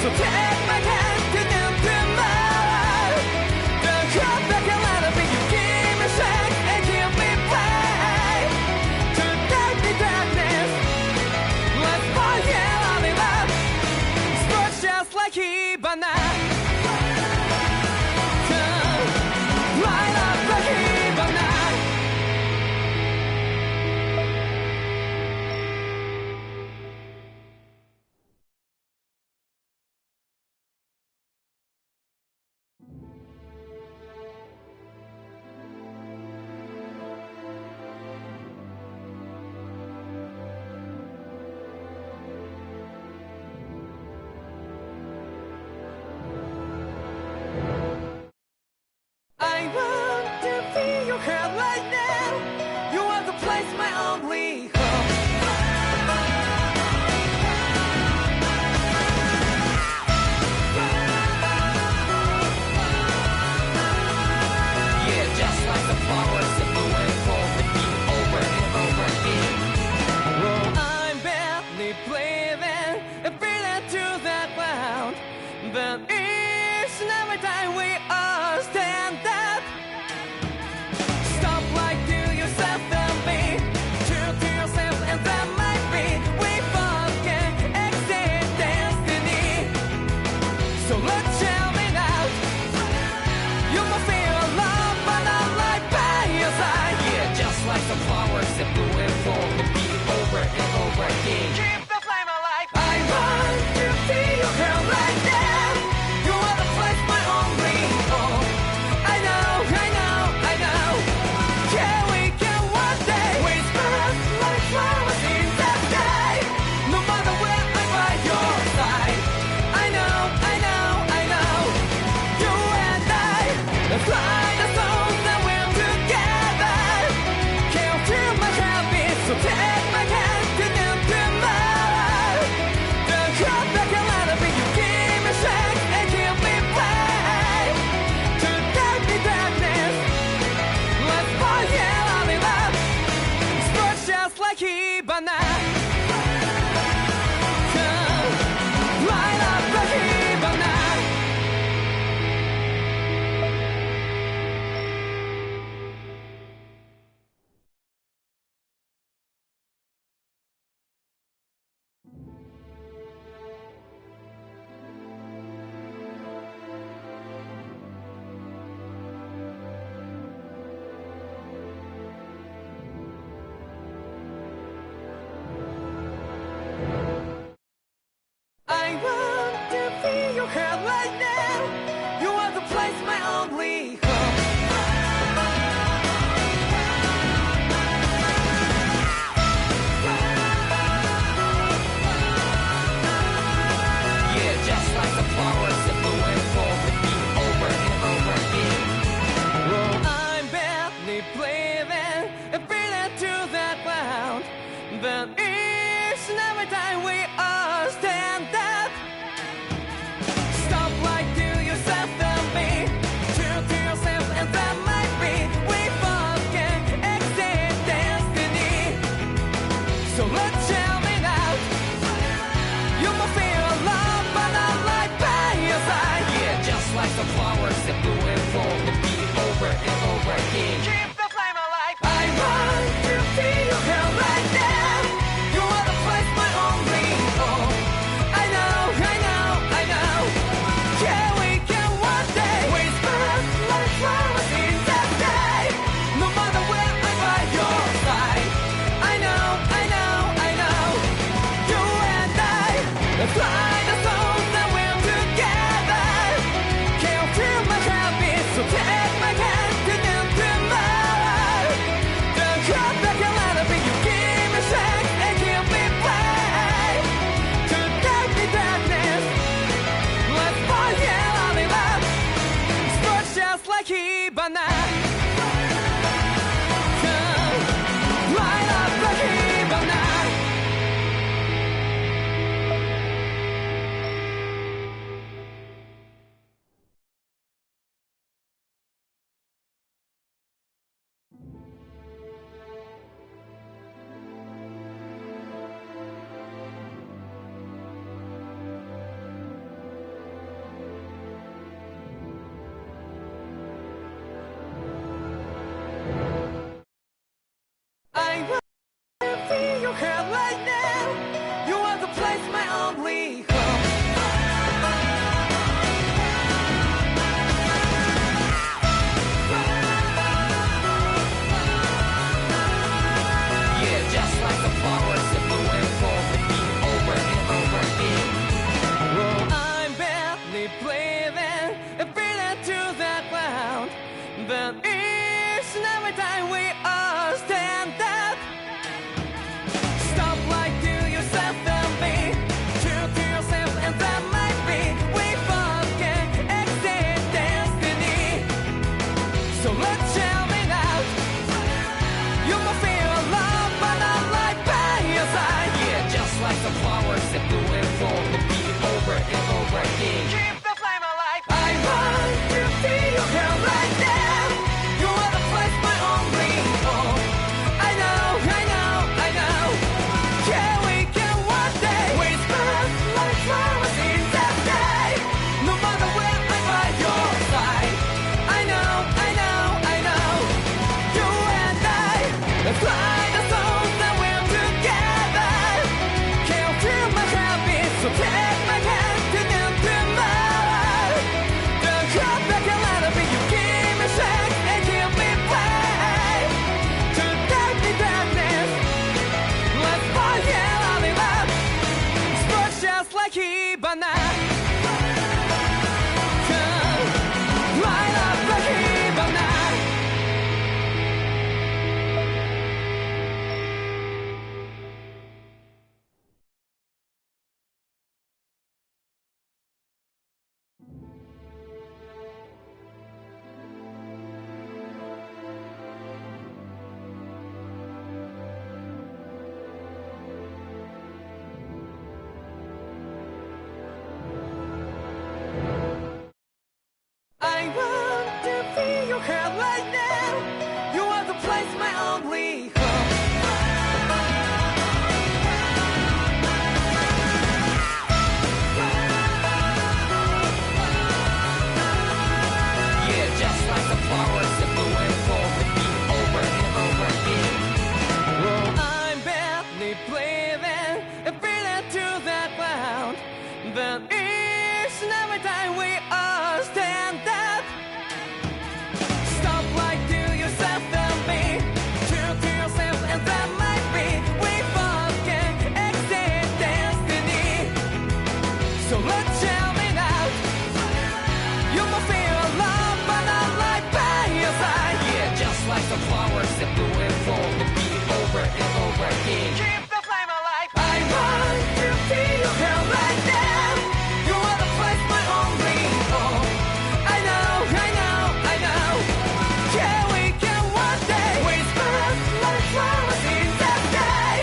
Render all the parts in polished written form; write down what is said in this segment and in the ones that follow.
So take my hand to new tomorrow. Don't come back and let it be. You give me strength and give me play. To dark the darkness, let's forget all in love. Sparks just like Hibana. Light up like Hibana. I want to feel your heart right now. You want to place my only hope. Yeah, just like the flowers that bloom and fall with me over and over again. Oh, I'm barely breathing and feeling to the ground, but each and every time we all stand up. Stop like to yourself and me, true to yourself and that might be. We forget exist destiny. So let's shout it out. You must feel alone, but I'm right by your side. Yeah, just like the flowers that bloom and fall with me over and over again. Keep the flame alive. I want to feel your heart right now. You want to place my only hope. I know, I know, I know. Can we get one day? We spread like flowers in the sky. No matter where I'm by your side. I know, I know, I know. You and I, let's fly the soul that we're together. Can't feel my habit, so take my hand to new tomorrow. Don't come back and let it be. You give me strength and give me play. To dark the darkness, let's forget all in love. Sparks just like Hibana. Light up like Hibana. I want to feel your heart right now. You want to place my only hope. Yeah, just like the flowers that bloom and fall with me over and over again. Oh, I'm barely breathing and feeling to the ground, but each and every time we all stand up. Stop like 火花 Light up the 火花 I want to feel your heart right now. You are the place, my only home. Yeah, just like the flowers that bloom and fall with me over and over again. Oh, I'm barely breathing and breathing to that ground, but each and every time we all stand up. Stop like to yourself and me, true to yourself, and that might be we forget exist destiny. So let's tell me now, you must feel alone, but not like by your side. Yeah, just like the flowers that bloom and fall with me over and over again. Keep the flame alive. I want to feel your hair right now. You are the place, my only home. I know, I know, I know. Yeah, we can one day whisper like flowers in the sky.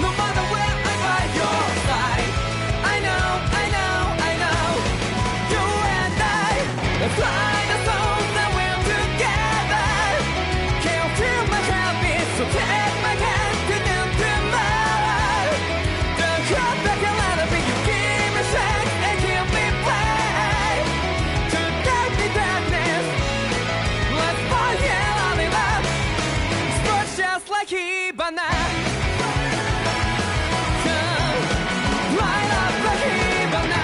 No matter where I'm by your side. I know, I know, I know. You and I, fly the souls that we're together. Can't feel my heartbeat, so take my hand to them tomorrow. Don't cry back and let it be. You give me strength and give me play. To dark the darkness, let's fall yeah, in love. Sparks just like Hibana. Light up the Hibana.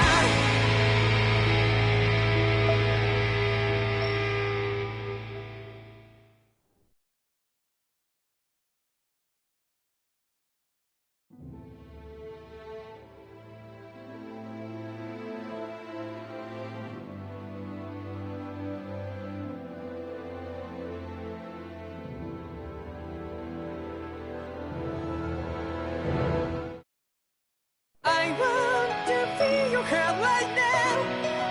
I want to feel your heart right now.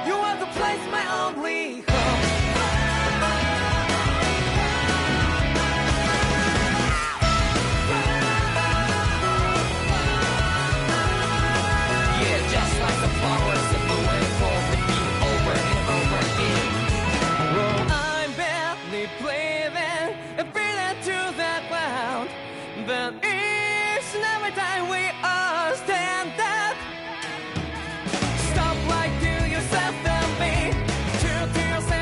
You are the place, my only home. Yeah, just like the flowers that bloom and fall with me over and over again. Oh, I'm barely breathing and breathing to that ground, but each and every time we all stand up. Stop like to yourself and me, true to yourself.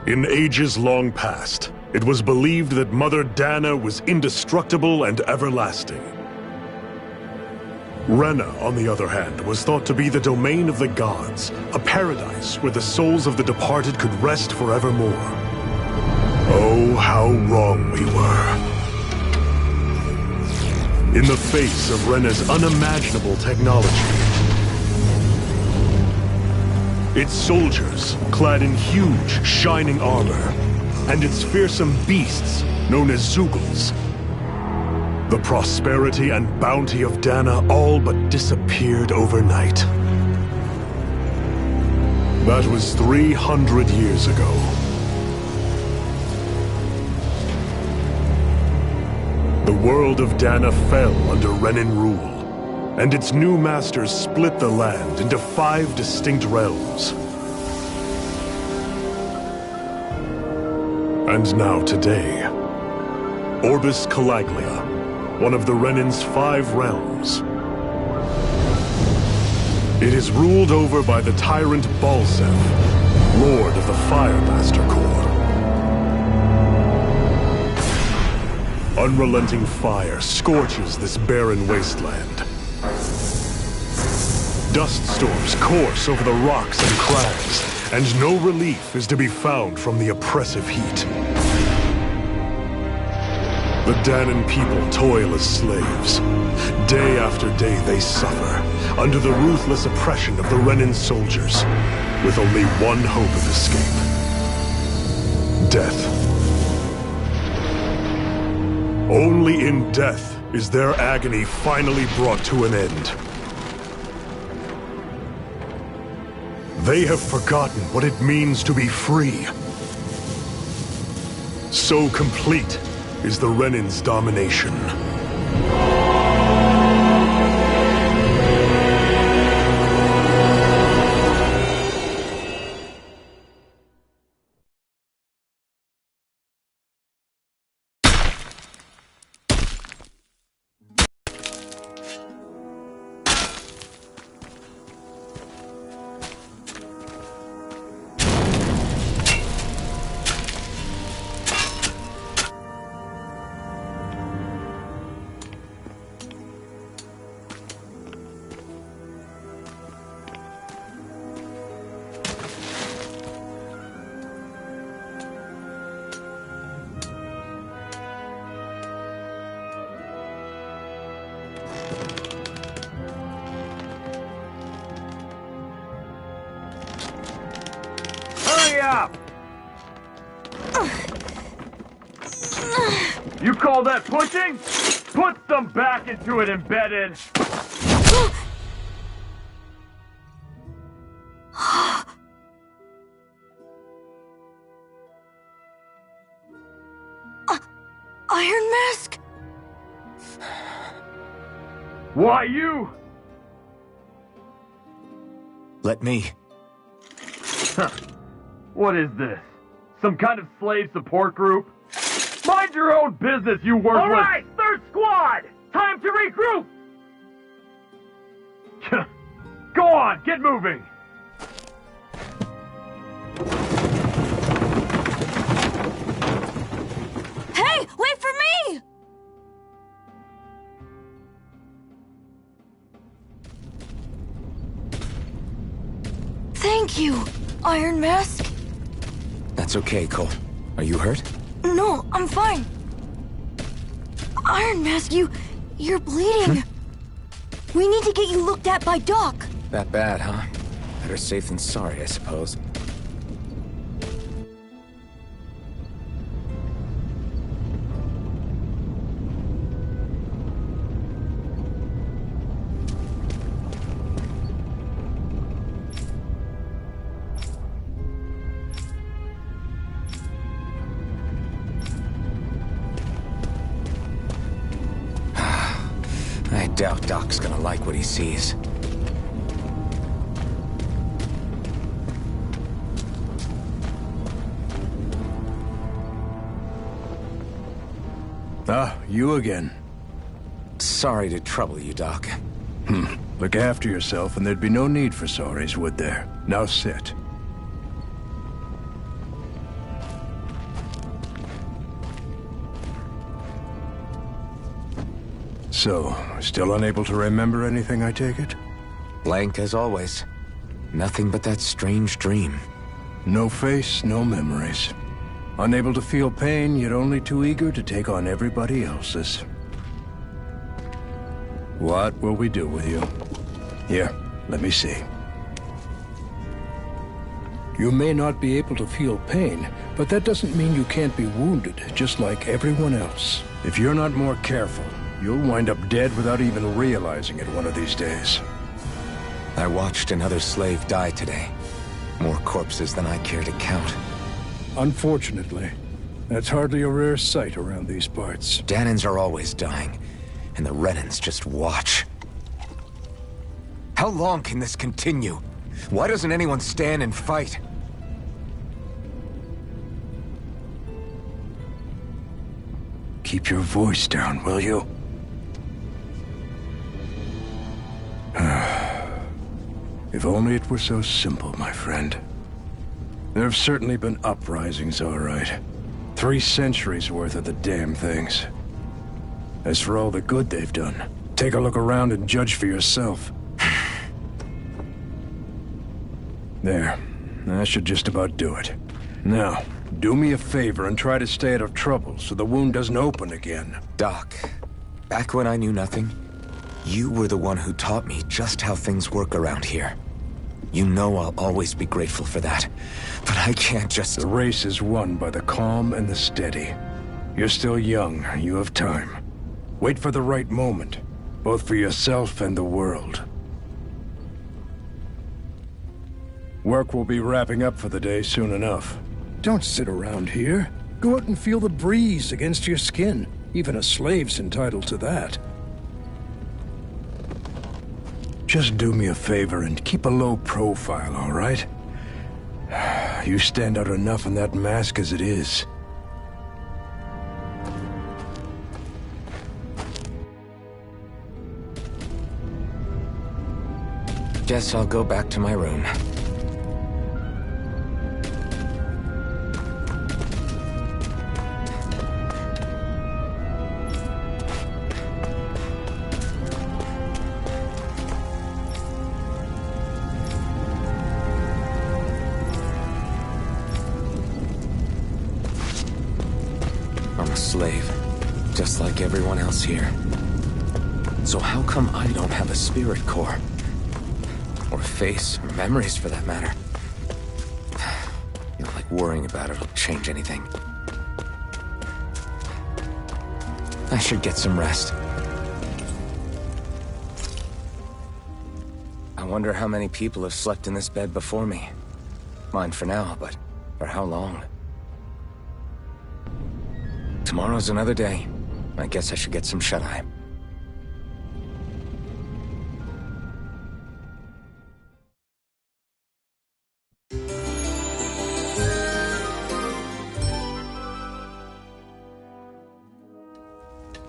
In ages long past, it was believed that Mother Dana was indestructible and everlasting. Rena, on the other hand, was thought to be the domain of the gods, a paradise where the souls of the departed could rest forevermore. Oh, how wrong we were. In the face of Rena's unimaginable technology, its soldiers, clad in huge, shining armor, and its fearsome beasts, known as Zeugles, the prosperity and bounty of Dana all but disappeared overnight. That was 300 years ago. The world of Dana fell under Renin rule, and its new masters split the land into 5 distinct realms. And now today, Orbis Calaglia, one of the Renin's 5 realms. It is ruled over by the tyrant Balsef, Lord of the Firemaster Corps. Unrelenting fire scorches this barren wasteland. Dust storms course over the rocks and crags, and no relief is to be found from the oppressive heat. The Danan people toil as slaves. Day after day they suffer, under the ruthless oppression of the Renin soldiers, with only one hope of escape. Death. Only in death is their agony finally brought to an end. They have forgotten what it means to be free. So complete is the Renin's domination. You call that pushing? Put some back into it, embedded! Iron Mask? Why you? Let me. Huh. What is this? Some kind of slave support group? Mind your own business, you worthless— All right, third squad! Time to regroup! Go on, get moving! Hey, wait for me! Thank you, Iron Mask. That's okay, Cole. Are you hurt? No, I'm fine. Iron Mask, you're bleeding. We need to get you looked at by Doc. That bad, huh? Better safe than sorry, I suppose. I doubt Doc's gonna like what he sees. Ah, you again. Sorry to trouble you, Doc. Look after yourself and there'd be no need for sorries, would there? Now sit. So, still unable to remember anything, I take it? Blank as always. Nothing but that strange dream. No face, no memories. Unable to feel pain, yet only too eager to take on everybody else's. What will we do with you? Here, let me see. You may not be able to feel pain, but that doesn't mean you can't be wounded, just like everyone else. If you're not more careful, you'll wind up dead without even realizing it one of these days. I watched another slave die today. More corpses than I care to count. Unfortunately, that's hardly a rare sight around these parts. Danans are always dying, and the Renans just watch. How long can this continue? Why doesn't anyone stand and fight? Keep your voice down, will you? If only it were so simple, my friend. There have certainly been uprisings, all right. 3 centuries worth of the damn things. As for all the good they've done, take a look around and judge for yourself. There. That should just about do it. Now, do me a favor and try to stay out of trouble so the wound doesn't open again. Doc, back when I knew nothing, you were the one who taught me just how things work around here. You know I'll always be grateful for that, but I can't just... The race is won by the calm and the steady. You're still young, you have time. Wait for the right moment, both for yourself and the world. Work will be wrapping up for the day soon enough. Don't sit around here. Go out and feel the breeze against your skin. Even a slave's entitled to that. Just do me a favor and keep a low profile, all right? You stand out enough in that mask as it is. Guess I'll go back to my room. I'm a slave, just like everyone else here. So how come I don't have a spirit core? Or a face, or memories for that matter? You know, like worrying about it'll change anything. I should get some rest. I wonder how many people have slept in this bed before me. Mine for now, but for how long? Tomorrow's another day. I guess I should get some shut-eye.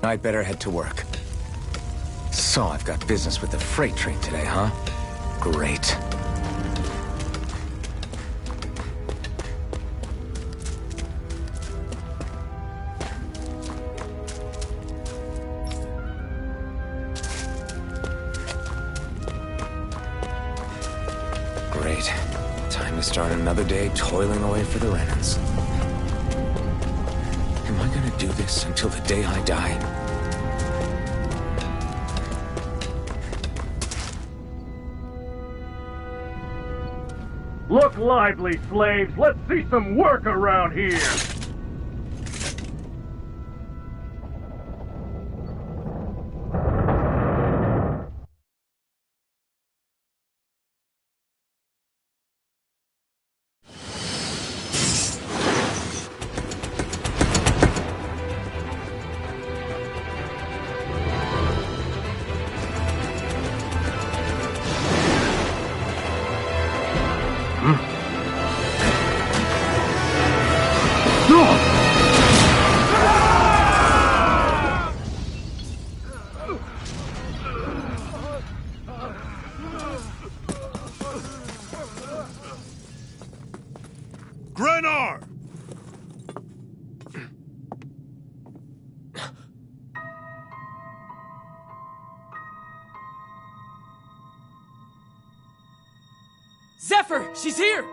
I'd better head to work. So I've got business with the freight train today, huh? Great. Great. Time to start another day toiling away for the Renans. Am I gonna do this until the day I die? Look lively, slaves! Let's see some work around here! Grenar! Zephyr! She's here!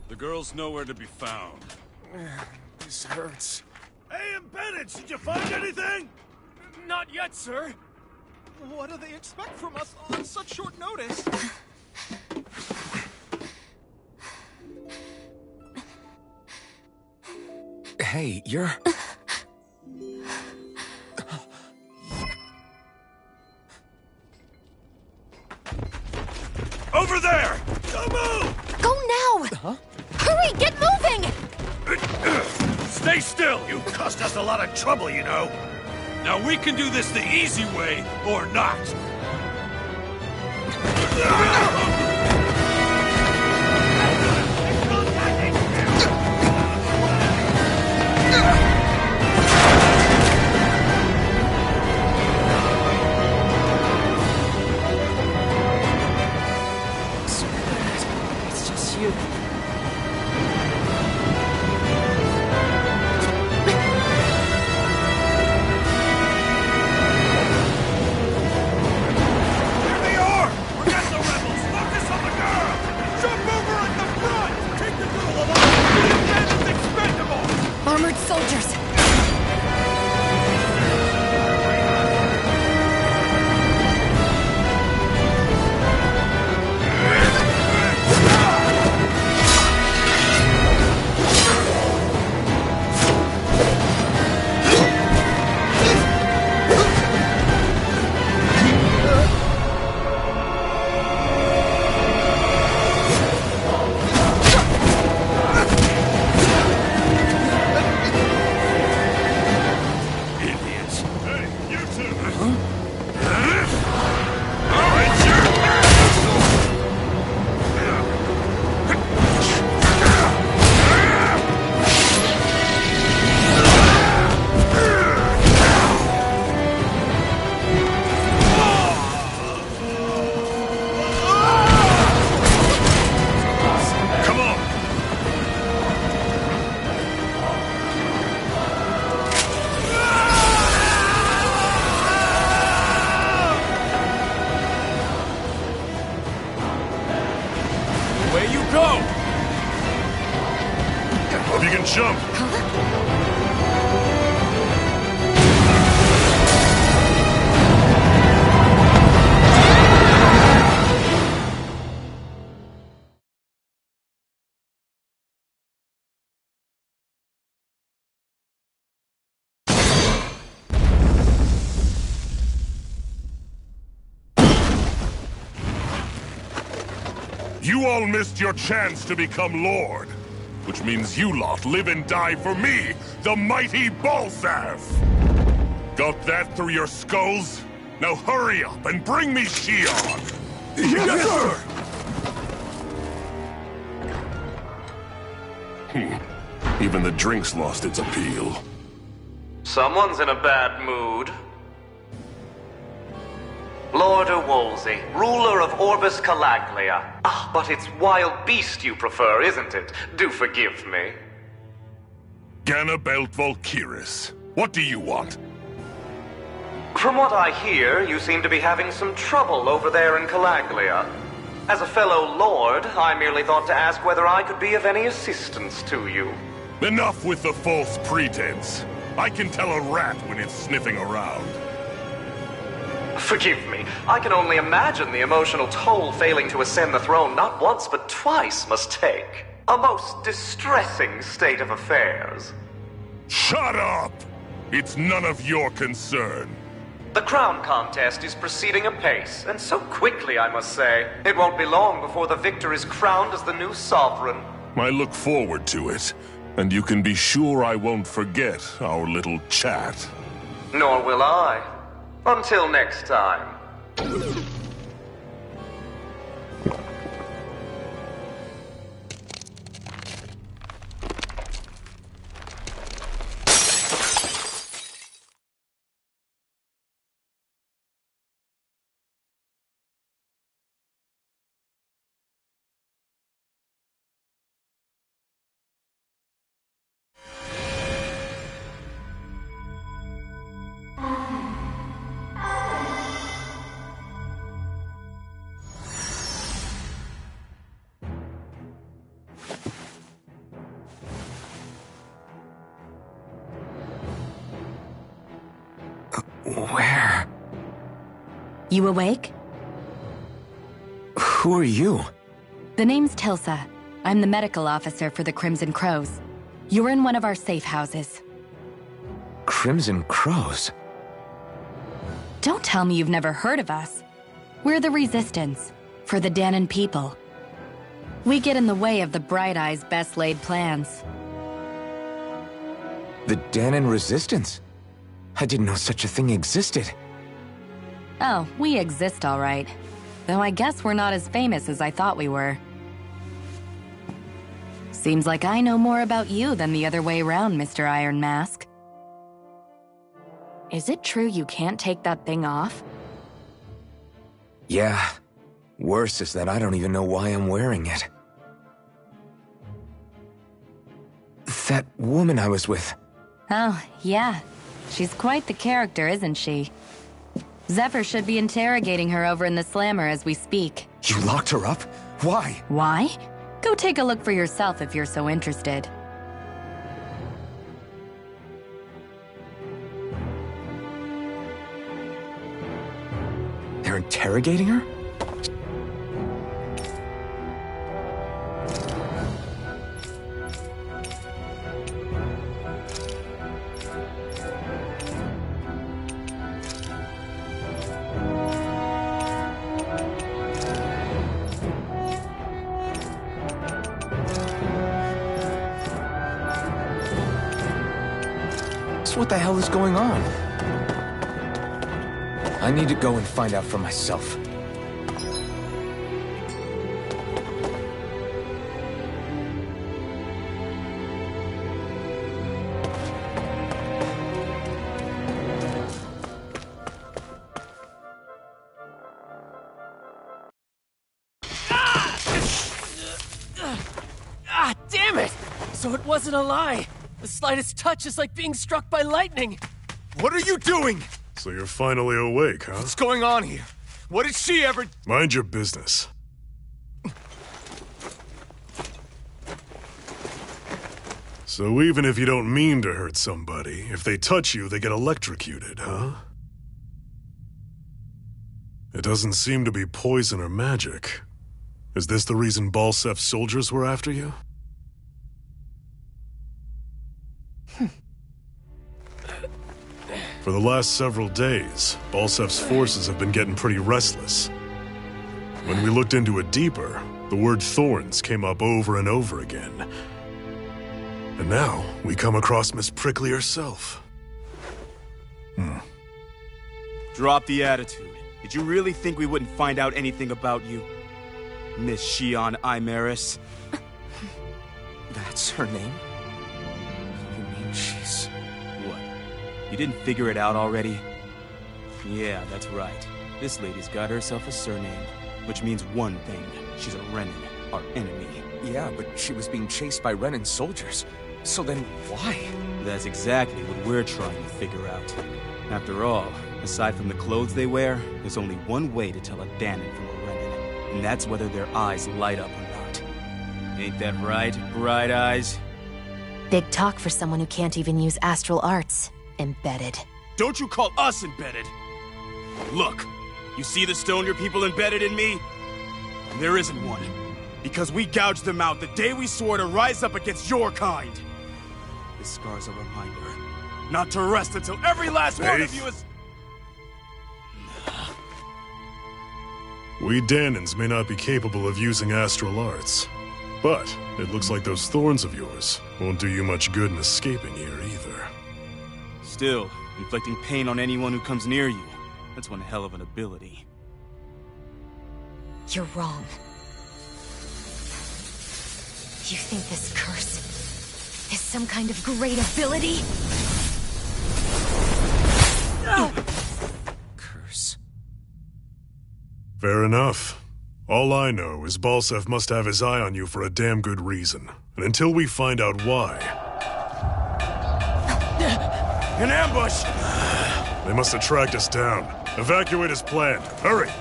The girl's nowhere to be found. This hurts. Hey, embedded! Did you find anything? Not yet, sir. What do they expect from us on such short notice? Hey, you're... Over there! Don't move! Go now! Huh? Hurry, get moving! Stay still! You caused us a lot of trouble, you know. Now we can do this the easy way, or not. It's just you. Here they are! Forget the rebels! Focus on the girl! Jump over at the front! Take the girl along! The man is expendable! Armored soldiers! Idiots! Hey, you two! Oh, it's your Come on! Away you go! Hope you can jump. You all missed your chance to become Lord, which means you lot live and die for me, the mighty Balsav! Got that through your skulls? Now hurry up and bring me Shion! Yes, sir! Even the drink's lost its appeal. Someone's in a bad mood. Lord Wolsey, ruler of Orbis Calaglia. Ah, but it's wild beast you prefer, isn't it? Do forgive me. Ganabelt Volkiris, what do you want? From what I hear, you seem to be having some trouble over there in Calaglia. As a fellow lord, I merely thought to ask whether I could be of any assistance to you. Enough with the false pretense. I can tell a rat when it's sniffing around. Forgive me, I can only imagine the emotional toll failing to ascend the throne not once but twice must take. A most distressing state of affairs. Shut up! It's none of your concern. The crown contest is proceeding apace, and so quickly, I must say. It won't be long before the victor is crowned as the new sovereign. I look forward to it, and you can be sure I won't forget our little chat. Nor will I. Until next time. Where? You awake? Who are you? The name's Tilsa. I'm the medical officer for the Crimson Crows. You're in one of our safe houses. Crimson Crows? Don't tell me you've never heard of us. We're the Resistance, for the Danan people. We get in the way of the Bright Eye's best-laid plans. The Danan Resistance? I didn't know such a thing existed. Oh, we exist all right. Though I guess we're not as famous as I thought we were. Seems like I know more about you than the other way around, Mr. Iron Mask. Is it true you can't take that thing off? Yeah. Worse is that I don't even know why I'm wearing it. That woman I was with. Oh, yeah. She's quite the character, isn't she? Zephyr should be interrogating her over in the Slammer as we speak. You locked her up? Why? Why? Go take a look for yourself if you're so interested. They're interrogating her? What the hell is going on? I need to go and find out for myself. Ah, damn it! So it wasn't a lie. The slightest touch is like being struck by lightning. What are you doing? So you're finally awake, huh? What's going on here? What did she ever... Mind your business. So even if you don't mean to hurt somebody, if they touch you, they get electrocuted, huh? It doesn't seem to be poison or magic. Is this the reason Balsef's soldiers were after you? For the last several days, Balsef's forces have been getting pretty restless. When we looked into it deeper, the word thorns came up over and over again. And now, we come across Miss Prickly herself. Drop the attitude. Did you really think we wouldn't find out anything about you? Miss Shion Imaris? That's her name? You mean she's... What? You didn't figure it out already? Yeah, that's right. This lady's got herself a surname, which means one thing. She's a Renin, our enemy. Yeah, but she was being chased by Renin soldiers. So then, why? That's exactly what we're trying to figure out. After all, aside from the clothes they wear, there's only one way to tell a Danon from a Renin, and that's whether their eyes light up or not. Ain't that right, Bright Eyes? Big talk for someone who can't even use astral arts. Embedded. Don't you call us embedded! Look, you see the stone your people embedded in me? There isn't one. Because we gouged them out the day we swore to rise up against your kind. This scar's a reminder not to rest until every last one of you is... We Danons may not be capable of using astral arts, but it looks like those thorns of yours won't do you much good in escaping here either. Still, inflicting pain on anyone who comes near you, that's one hell of an ability. You're wrong. You think this curse is some kind of great ability? Curse. Fair enough. All I know is Balsev must have his eye on you for a damn good reason. And until we find out why... An ambush! They must have tracked us down. Evacuate as planned. Hurry!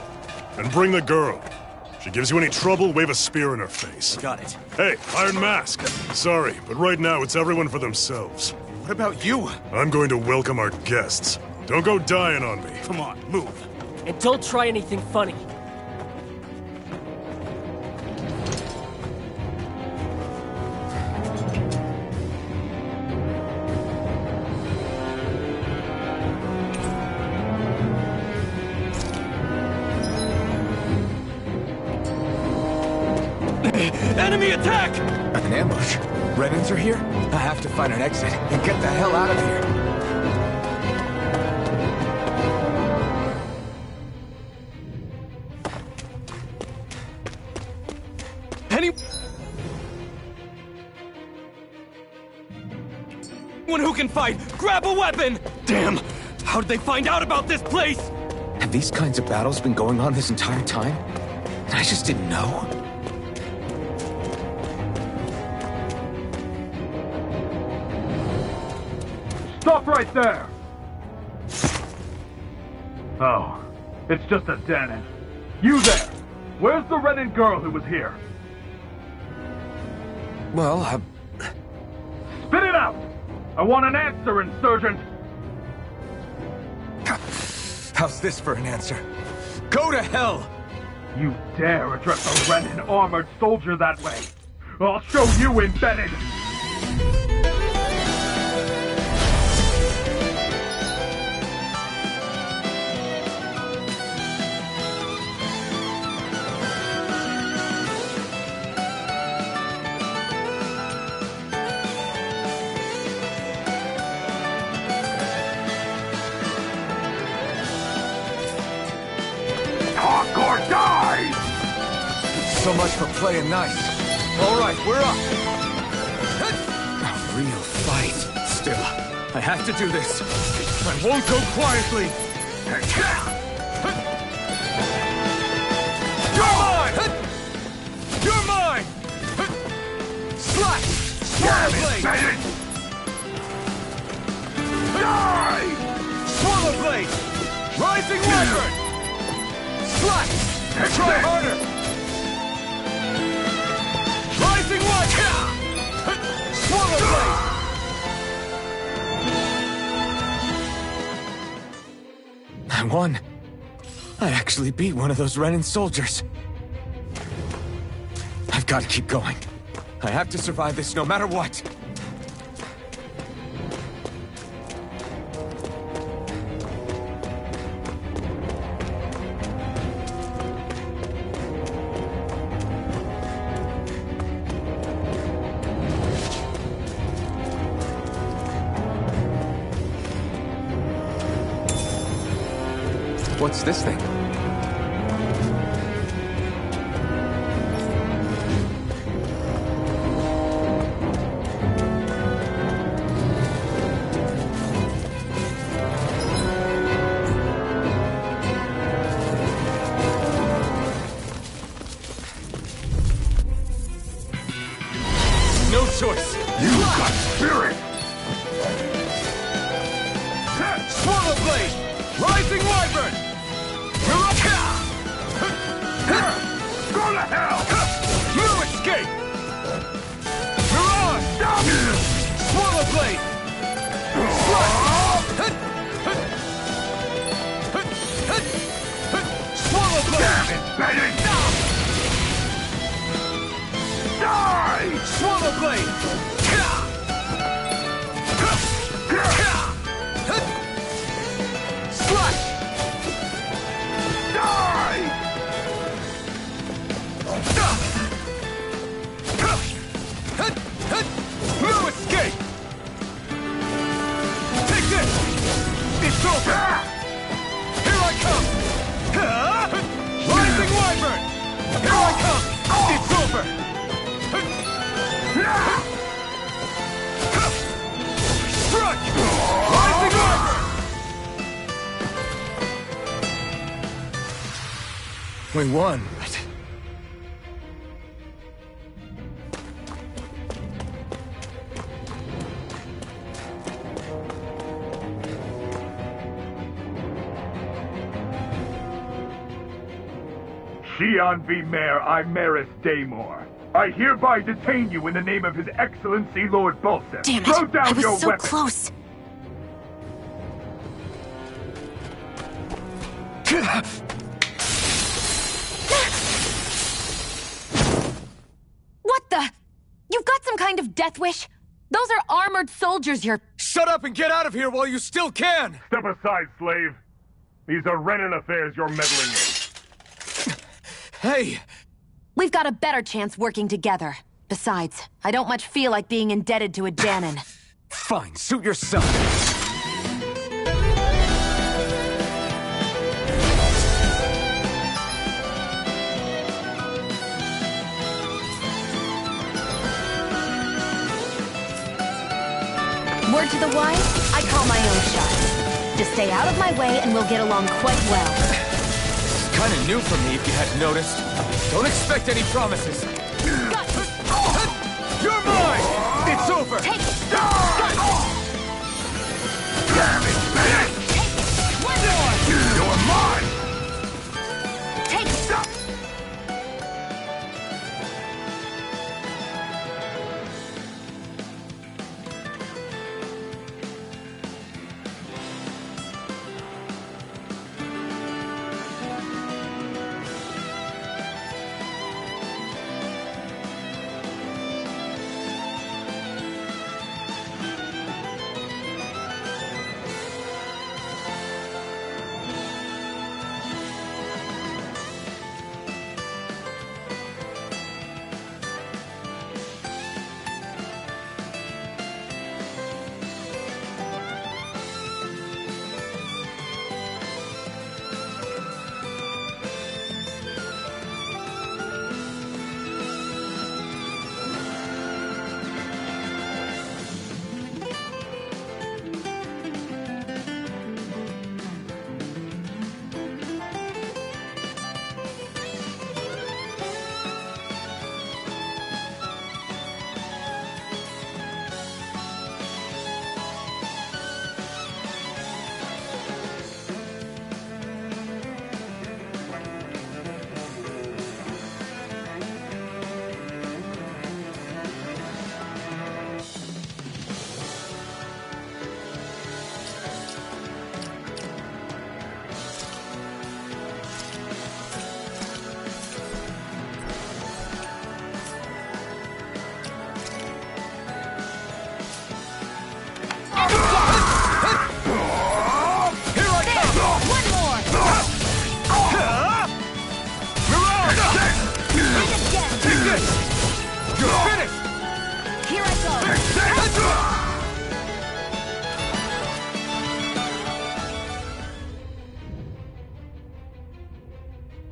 And bring the girl. If she gives you any trouble, wave a spear in her face. Got it. Hey, Iron Mask. Sorry, but right now it's everyone for themselves. What about you? I'm going to welcome our guests. Don't go dying on me. Come on, move. And don't try anything funny. Enemy attack! An ambush. Renins are here? I have to find an exit and get the hell out of here. Anyone who can fight, grab a weapon! Damn! How did they find out about this place? Have these kinds of battles been going on this entire time? And I just didn't know? Stop right there! Oh, it's just a Danon. You there! Where's the Renin girl who was here? Well, Spit it out! I want an answer, Insurgent! How's this for an answer? Go to hell! You dare address a Renin armored soldier that way! I'll show you, embedded! So much for playing nice. All right, we're up. A real fight. Still, I have to do this. I won't go quietly. You're mine! You're mine! Slash! Swallow blade! Die! Swallow blade! Rising wyvern! Slash! Try harder! Rising watch! Swallow blade! I won. I actually beat one of those Renin soldiers. I've got to keep going. I have to survive this no matter what. What's this thing? No choice. You got spirit! Swallow blade! Rising wyvern! Go to hell! You escape! Mirage! Swallow blade! Swallow blade! Damn it, Betty! Die! Swallow blade! Slash! Die! No escape! Take this! It's over! Here I come! Rising wyvern! Here I come! It's over! Strike! Rising wyvern! We won, but... Xi'an v. Mayor Imaris Daymore. I hereby detain you in the name of His Excellency Lord Bolsem. Damn Throw it! down I was your so weapon. close. What the? You've got some kind of death wish? Those are armored soldiers you're... Shut up and get out of here while you still can! Step aside, slave. These are Renan affairs you're meddling in. Hey! We've got a better chance working together. Besides, I don't much feel like being indebted to a Danon. Fine, suit yourself. Word to the wise, I call my own shot. Just stay out of my way and we'll get along quite well. Kinda new for me if you hadn't noticed. Don't expect any promises. You're mine! It's over! Take it! Damn it, man! Take it! One more! You're mine! Take it!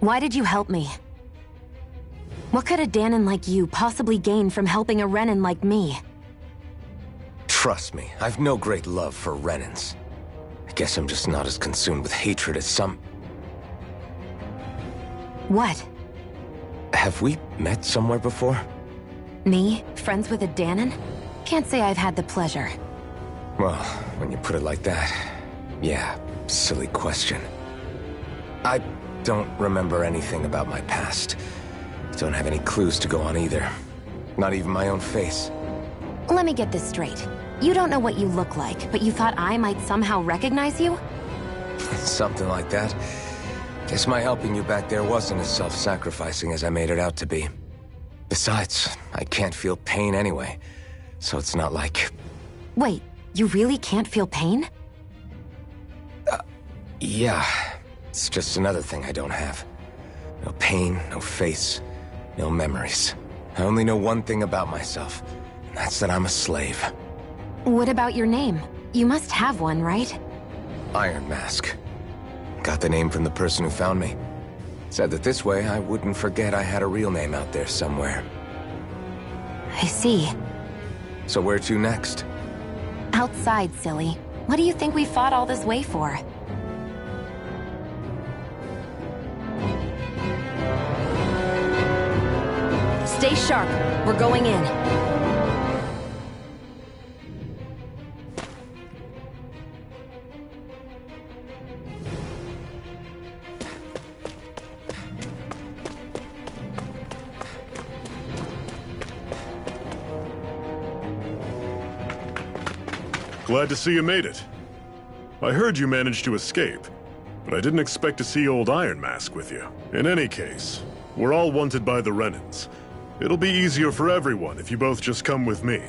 Why did you help me? What could a Danon like you possibly gain from helping a Renan like me? Trust me, I've no great love for Renans. I guess I'm just not as consumed with hatred as some... What? Have we met somewhere before? Me? Friends with a Danon? Can't say I've had the pleasure. Well, when you put it like that, yeah, Silly question. I don't remember anything about my past. Don't have any clues to go on either. Not even my own face. Let me get this straight. You don't know what you look like, but you thought I might somehow recognize you? Something like that. Guess my helping you back there wasn't as self-sacrificing as I made it out to be. Besides, I can't feel pain anyway, so it's not like... Wait, you really can't feel pain? Yeah. It's just another thing I don't have. No pain, no face, no memories. I only know one thing about myself, and that's that I'm a slave. What about your name? You must have one, right? Iron Mask. Got the name from the person who found me. Said that this way I wouldn't forget I had a real name out there somewhere. I see. So where to next? Outside, silly. What do you think we fought all this way for? Stay sharp. We're going in. Glad to see you made it. I heard you managed to escape, but I didn't expect to see old Iron Mask with you. In any case, we're all wanted by the Renans. It'll be easier for everyone if you both just come with me.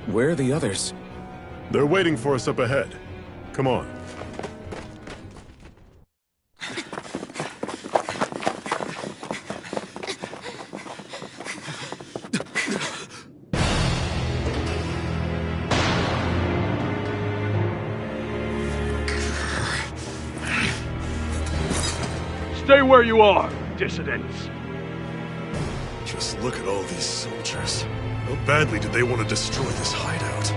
Where are the others? They're waiting for us up ahead. Come on. Stay where you are, dissidents. Just look at all these soldiers. How badly did they want to destroy this hideout?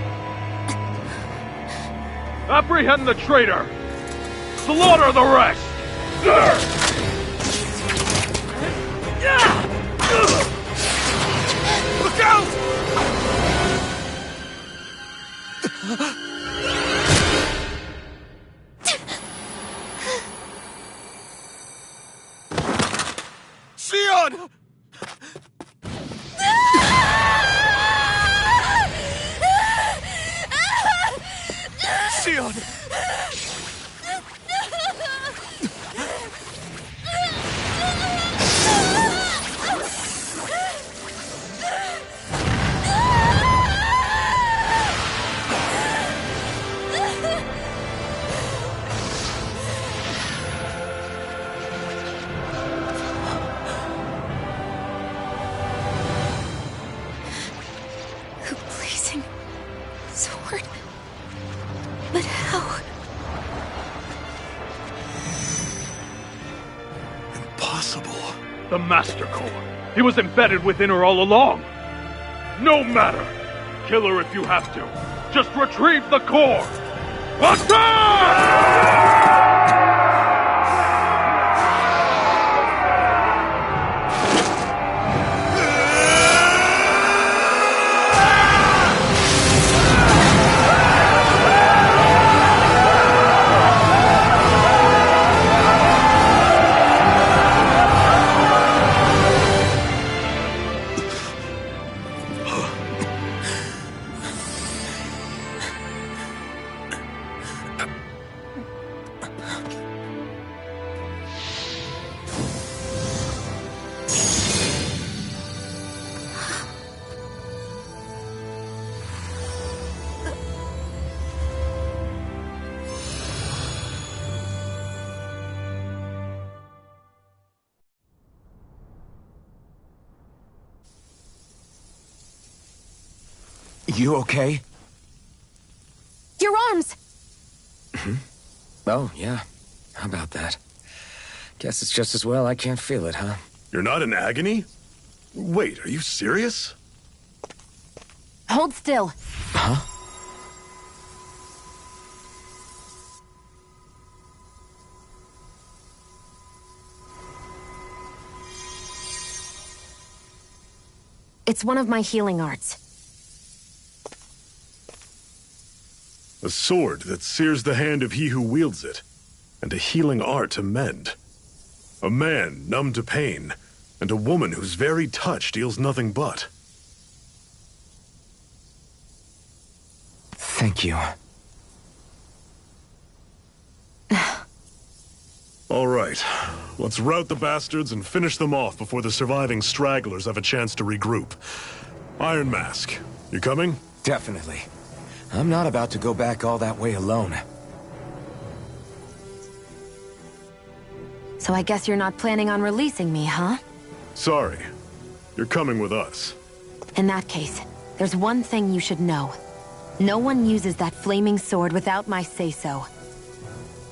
Apprehend the traitor! Slaughter the rest! Look out! Sion! Sion! Blazing sword. But how? Impossible. The Master Core. He was embedded within her all along. No matter. Kill her if you have to. Just retrieve the core. Attack! You okay? Your arms! Oh, yeah. How about that? Guess it's just as well I can't feel it, huh? You're not in agony? Wait, are you serious? Hold still. Huh? It's one of my healing arts. A sword that sears the hand of he who wields it, and a healing art to mend. A man numb to pain, and a woman whose very touch deals nothing but. Thank you. All right, let's rout the bastards and finish them off before the surviving stragglers have a chance to regroup. Iron Mask, you coming? Definitely. I'm not about to go back all that way alone. So I guess you're not planning on releasing me, huh? Sorry. You're coming with us. In that case, there's one thing you should know. No one uses that flaming sword without my say-so.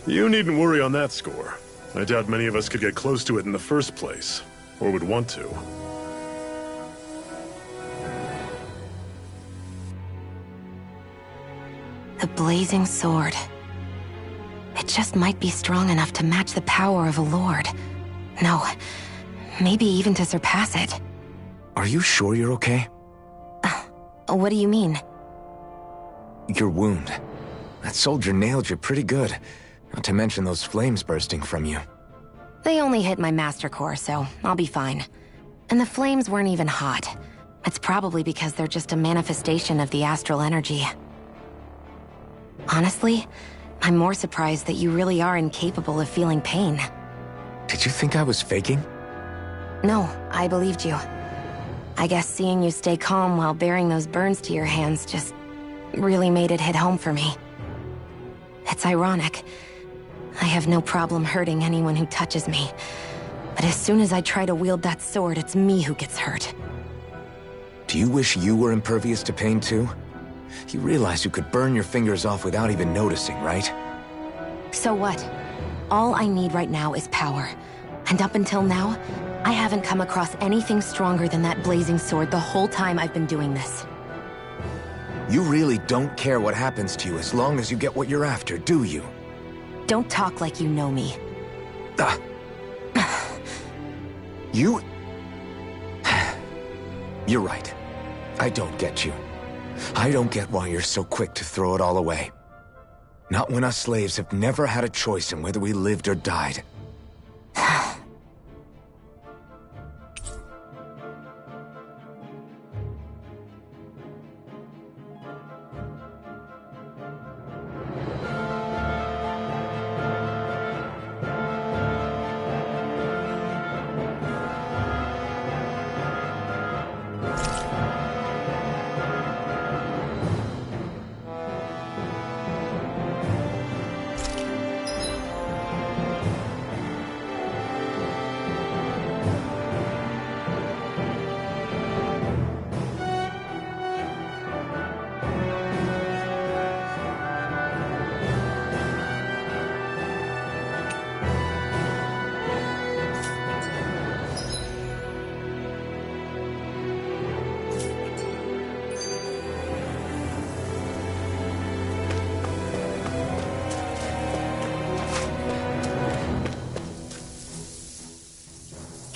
You needn't worry on that score. I doubt many of us could get close to it in the first place, or would want to. The blazing sword. It just might be strong enough to match the power of a lord. No, maybe even to surpass it. Are you sure you're okay? What do you mean? Your wound. That soldier nailed you pretty good. Not to mention those flames bursting from you. They only hit my master core, so I'll be fine. And the flames weren't even hot. It's probably because they're just a manifestation of the astral energy. Honestly, I'm more surprised that you really are incapable of feeling pain. Did you think I was faking? No, I believed you. I guess seeing you stay calm while bearing those burns to your hands just really made it hit home for me. It's ironic. I have no problem hurting anyone who touches me. But as soon as I try to wield that sword, it's me who gets hurt. Do you wish you were impervious to pain too? You realize you could burn your fingers off without even noticing, right? So what? All I need right now is power. And up until now, I haven't come across anything stronger than that blazing sword the whole time I've been doing this. You really don't care what happens to you as long as you get what you're after, do you? Don't talk like you know me. You... You're right. I don't get you. I don't get why you're so quick to throw it all away. Not when us slaves have never had a choice in whether we lived or died.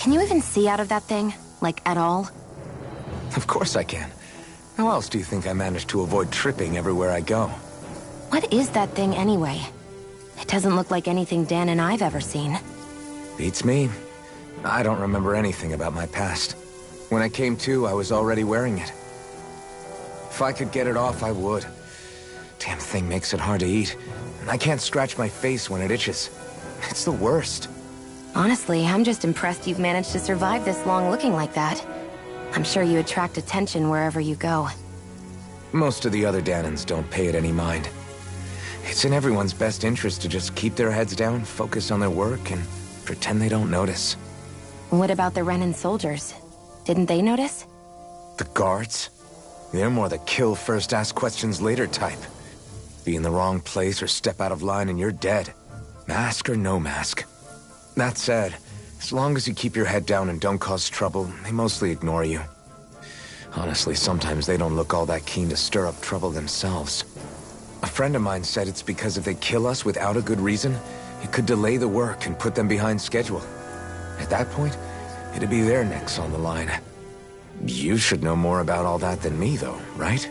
Can you even see out of that thing? Like, at all? Of course I can. How else do you think I managed to avoid tripping everywhere I go? What is that thing anyway? It doesn't look like anything Dan and I've ever seen. Beats me. I don't remember anything about my past. When I came to, I was already wearing it. If I could get it off, I would. Damn thing makes it hard to eat. And I can't scratch my face when it itches. It's the worst. Honestly, I'm just impressed you've managed to survive this long looking like that. I'm sure you attract attention wherever you go. Most of the other Danans don't pay it any mind. It's in everyone's best interest to just keep their heads down, focus on their work, and pretend they don't notice. What about the Renan soldiers? Didn't they notice? The guards? They're more the kill first, ask questions later type. Be in the wrong place or step out of line and you're dead. Mask or no mask. That said, as long as you keep your head down and don't cause trouble, they mostly ignore you. Honestly, sometimes they don't look all that keen to stir up trouble themselves. A friend of mine said it's because if they kill us without a good reason, it could delay the work and put them behind schedule. At that point, it'd be their necks on the line. You should know more about all that than me, though, right?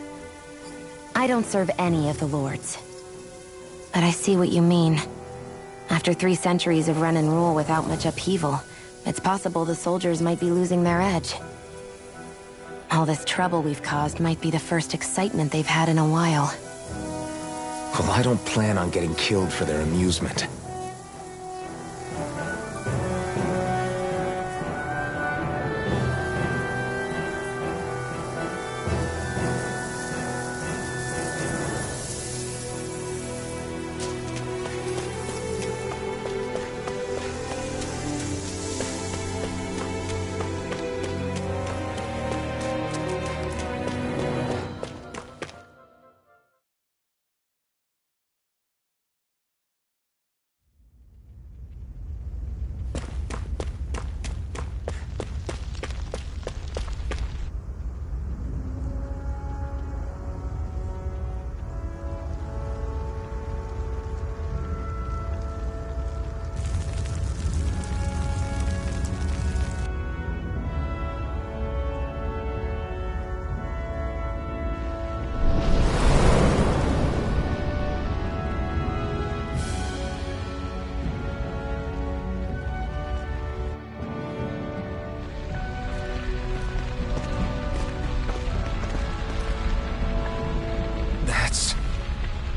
I don't serve any of the lords. but I see what you mean. After 3 centuries of run and rule without much upheaval, it's possible the soldiers might be losing their edge. All this trouble we've caused might be the first excitement they've had in a while. Well, I don't plan on getting killed for their amusement.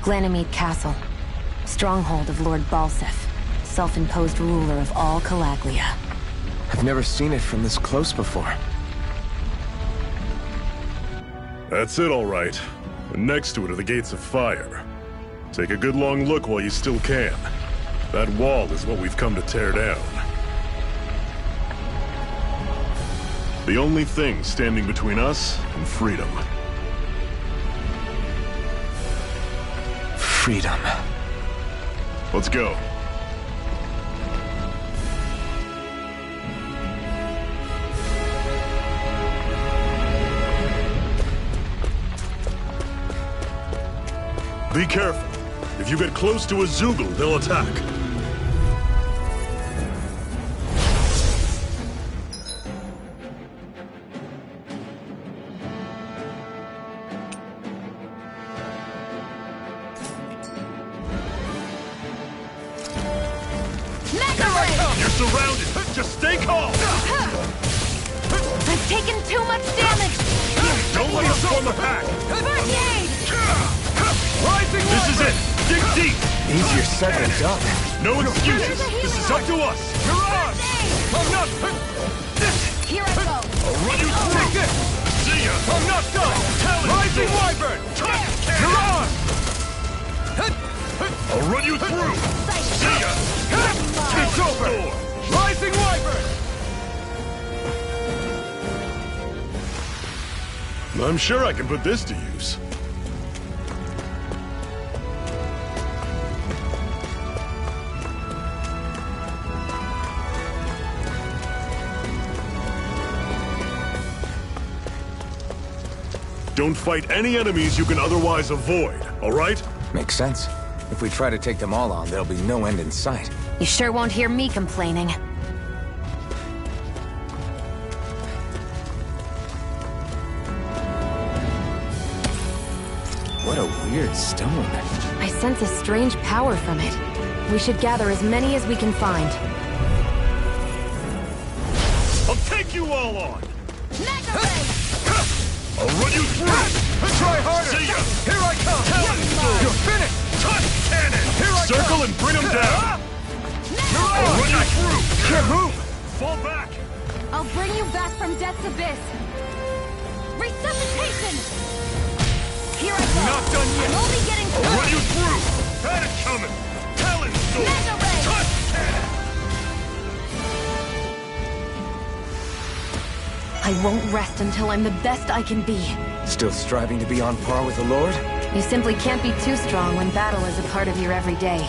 Glanamede Castle, stronghold of Lord Balsef, self-imposed ruler of all Calaglia. I've never seen it from this close before. That's it, all right. And next to it are the gates of fire. Take a good long look while you still can. That wall is what we've come to tear down. The only thing standing between us and freedom. Freedom. Let's go. Be careful. If you get close to a Zoogle, they'll attack. You're surrounded. Just stay calm. I've taken too much damage. Don't let us form a pack. This is it. Dig deep. Easier said than done. No excuses. This is up to us. You're on! I'm not... Here I go. I'll run you through. Take this! See ya. I'm not done! Rising Wyvern! You're on! I'll run you through. See ya. It's over! Rising Wyvern! I'm sure I can put this to use. Don't fight any enemies you can otherwise avoid, all right? Makes sense. If we try to take them all on, there'll be no end in sight. You sure won't hear me complaining. What a weird stone. I sense a strange power from it. We should gather as many as we can find. I'll take you all on! Mega Ray! I'll run you through! Try harder! See ya! Here I come! You're finished! Touch cannon! Here I Circle come! and bring them down! I'll run you through! Can't move! Fall back! I'll bring you back from Death's Abyss. Resuscitation! Here I go! Not done yet! I'm only getting I'll started! run you through! Had it coming! Talon sword! Mega Ray! Touch cannon! I won't rest until I'm the best I can be. Still striving to be on par with the Lord? You simply can't be too strong when battle is a part of your everyday.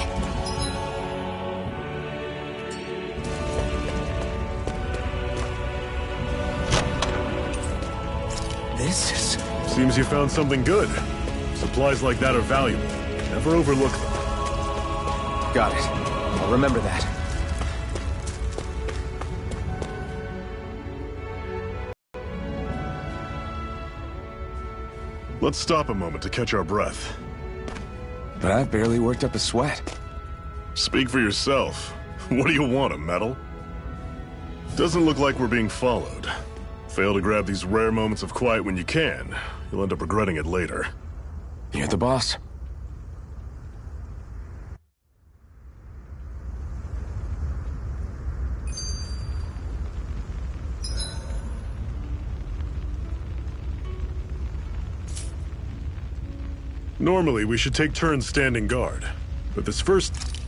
This is... Seems you found something good. Supplies like that are valuable. Never overlook them. Got it. I'll remember that. Let's stop a moment to catch our breath. but I've barely worked up a sweat. Speak for yourself. What do you want, a medal? Doesn't look like we're being followed. Fail to grab these rare moments of quiet when you can, you'll end up regretting it later. You're the boss. Normally, we should take turns standing guard, but this first...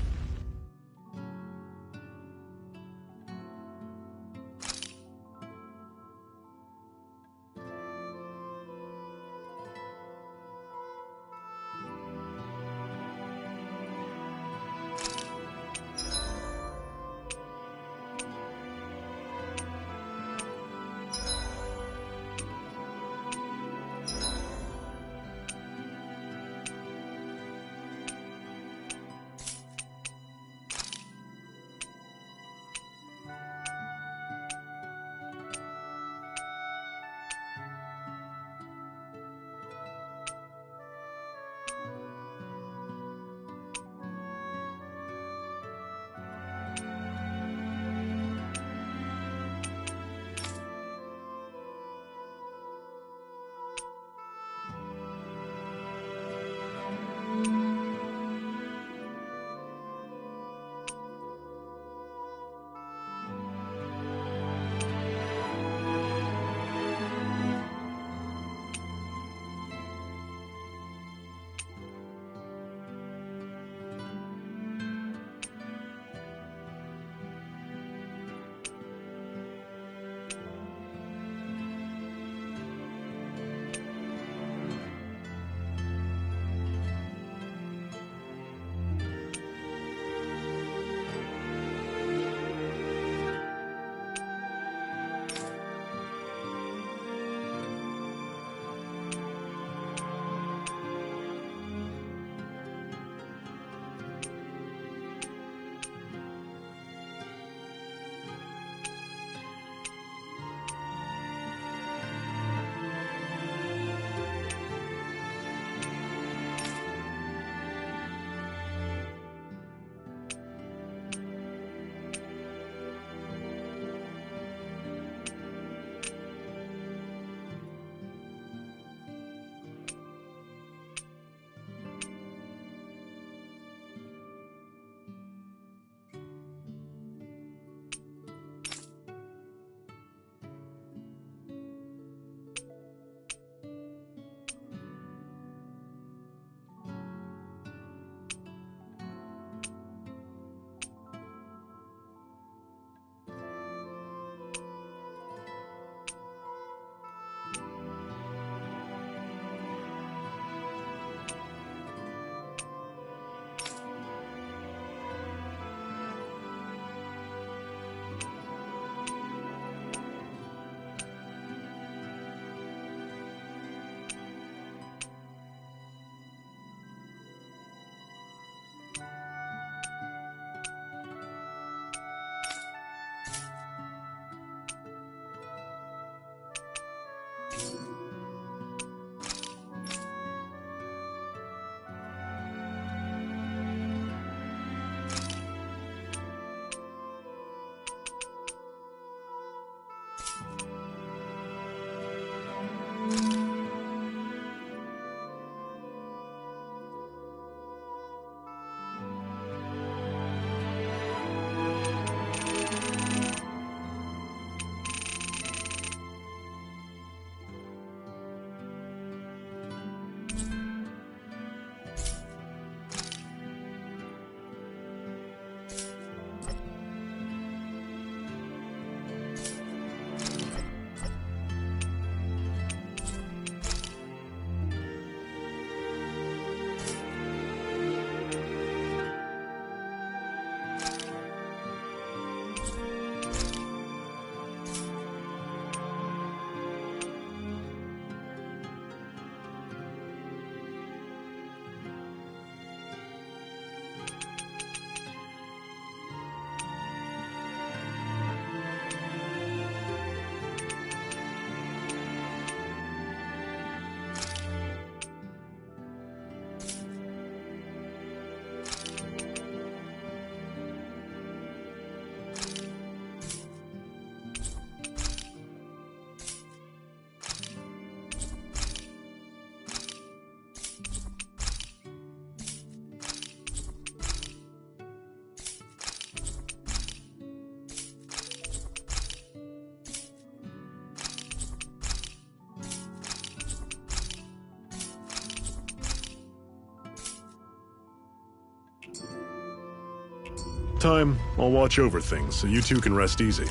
Time, I'll watch over things so you two can rest easy.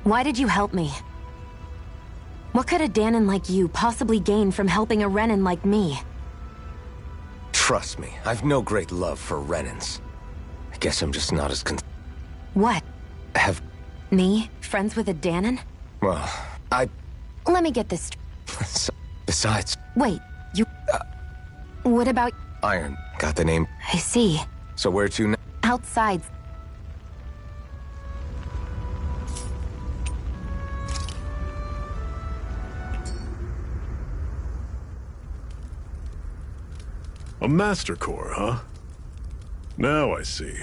Why did you help me? What could a Danon like you possibly gain from helping a Renan like me? Trust me, I've no great love for Renans. I guess I'm just not as What? Have... Me? Friends with a Danon? Well, Let me get this Besides... Wait, you... What about... Iron. Got the name. I see. So where to now? Outside. A Master Core, huh? Now I see.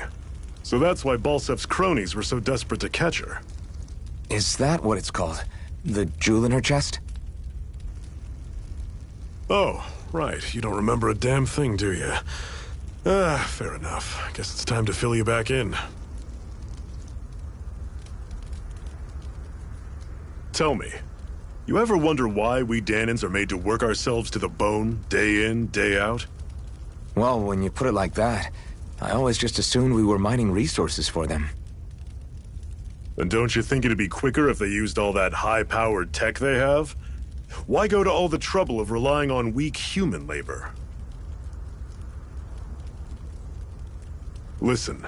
So that's why Balsef's cronies were so desperate to catch her. Is that what it's called? The jewel in her chest? Oh, right. You don't remember a damn thing, do you? Fair enough. Guess it's time to fill you back in. Tell me, you ever wonder why we Danons are made to work ourselves to the bone, day in, day out? Well, when you put it like that, I always just assumed we were mining resources for them. And don't you think it'd be quicker if they used all that high-powered tech they have? Why go to all the trouble of relying on weak human labor? Listen,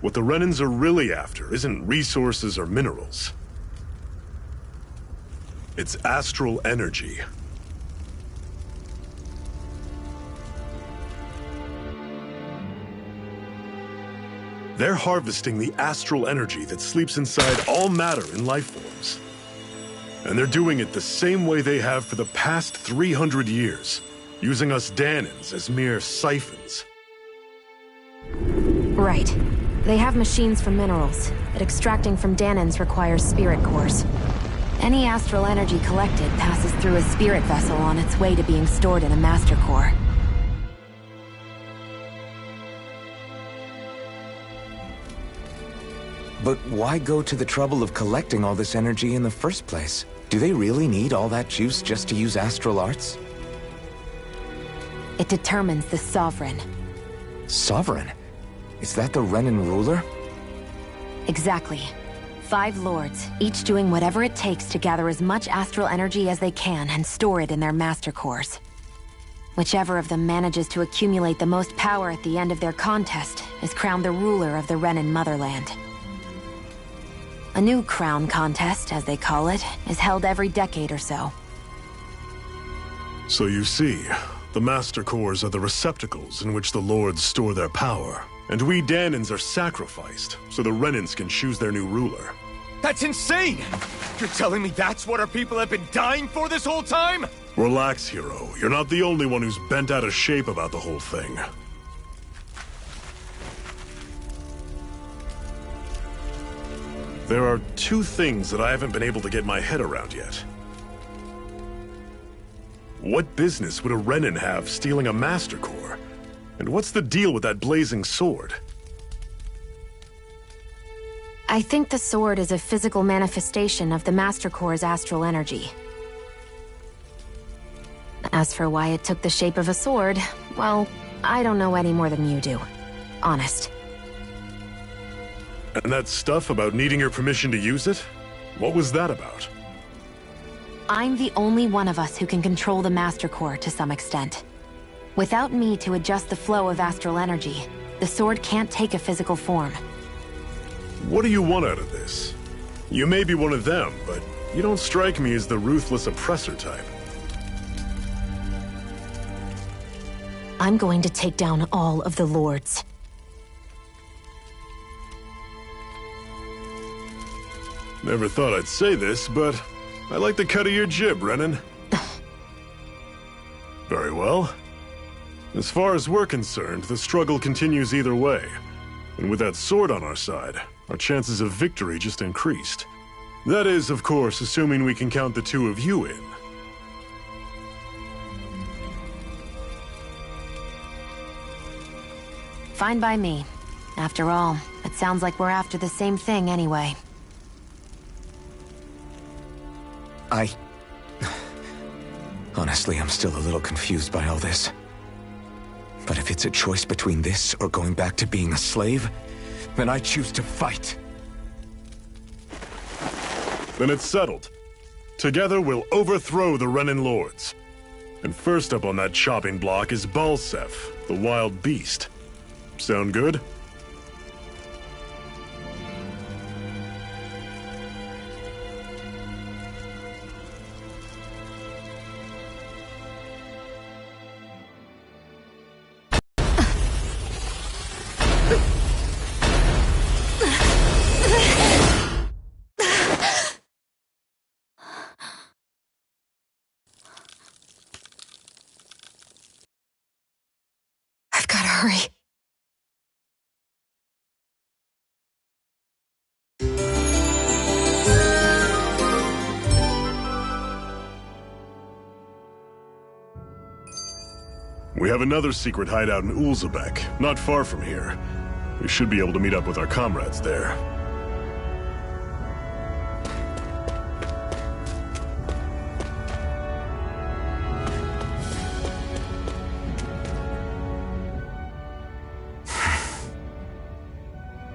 what the Renans are really after isn't resources or minerals. It's astral energy. They're harvesting the astral energy that sleeps inside all matter in life forms. And they're doing it the same way they have for the past 300 years, using us Danons as mere siphons. Right. They have machines for minerals, but extracting from Danons requires spirit cores. Any astral energy collected passes through a spirit vessel on its way to being stored in a master core. But why go to the trouble of collecting all this energy in the first place? Do they really need all that juice just to use astral arts? It determines the Sovereign. Sovereign? Is that the Renan ruler? Exactly. 5 lords, each doing whatever it takes to gather as much astral energy as they can and store it in their master cores. Whichever of them manages to accumulate the most power at the end of their contest is crowned the ruler of the Renan motherland. A new crown contest, as they call it, is held every decade or so. So you see, the Master Cores are the receptacles in which the Lords store their power. And we Danons are sacrificed, so the Renans can choose their new ruler. That's insane! You're telling me that's what our people have been dying for this whole time? Relax, hero. You're not the only one who's bent out of shape about the whole thing. There are 2 things that I haven't been able to get my head around yet. What business would a Renan have stealing a Master Core? And what's the deal with that blazing sword? I think the sword is a physical manifestation of the Master Core's astral energy. As for why it took the shape of a sword, well, I don't know any more than you do. Honest. And that stuff about needing your permission to use it? What was that about? I'm the only one of us who can control the Master Core to some extent. Without me to adjust the flow of astral energy, the sword can't take a physical form. What do you want out of this? You may be one of them, but you don't strike me as the ruthless oppressor type. I'm going to take down all of the lords. Never thought I'd say this, but I like the cut of your jib, Renan. Very well. As far as we're concerned, the struggle continues either way. And with that sword on our side, our chances of victory just increased. That is, of course, assuming we can count the 2 of you in. Fine by me. After all, it sounds like we're after the same thing anyway. Honestly, I'm still a little confused by all this. But if it's a choice between this or going back to being a slave, then I choose to fight. Then it's settled. Together we'll overthrow the Renin Lords. And first up on that chopping block is Balsef, the wild beast. Sound good? Hurry. We have another secret hideout in Ulzebek, not far from here. We should be able to meet up with our comrades there.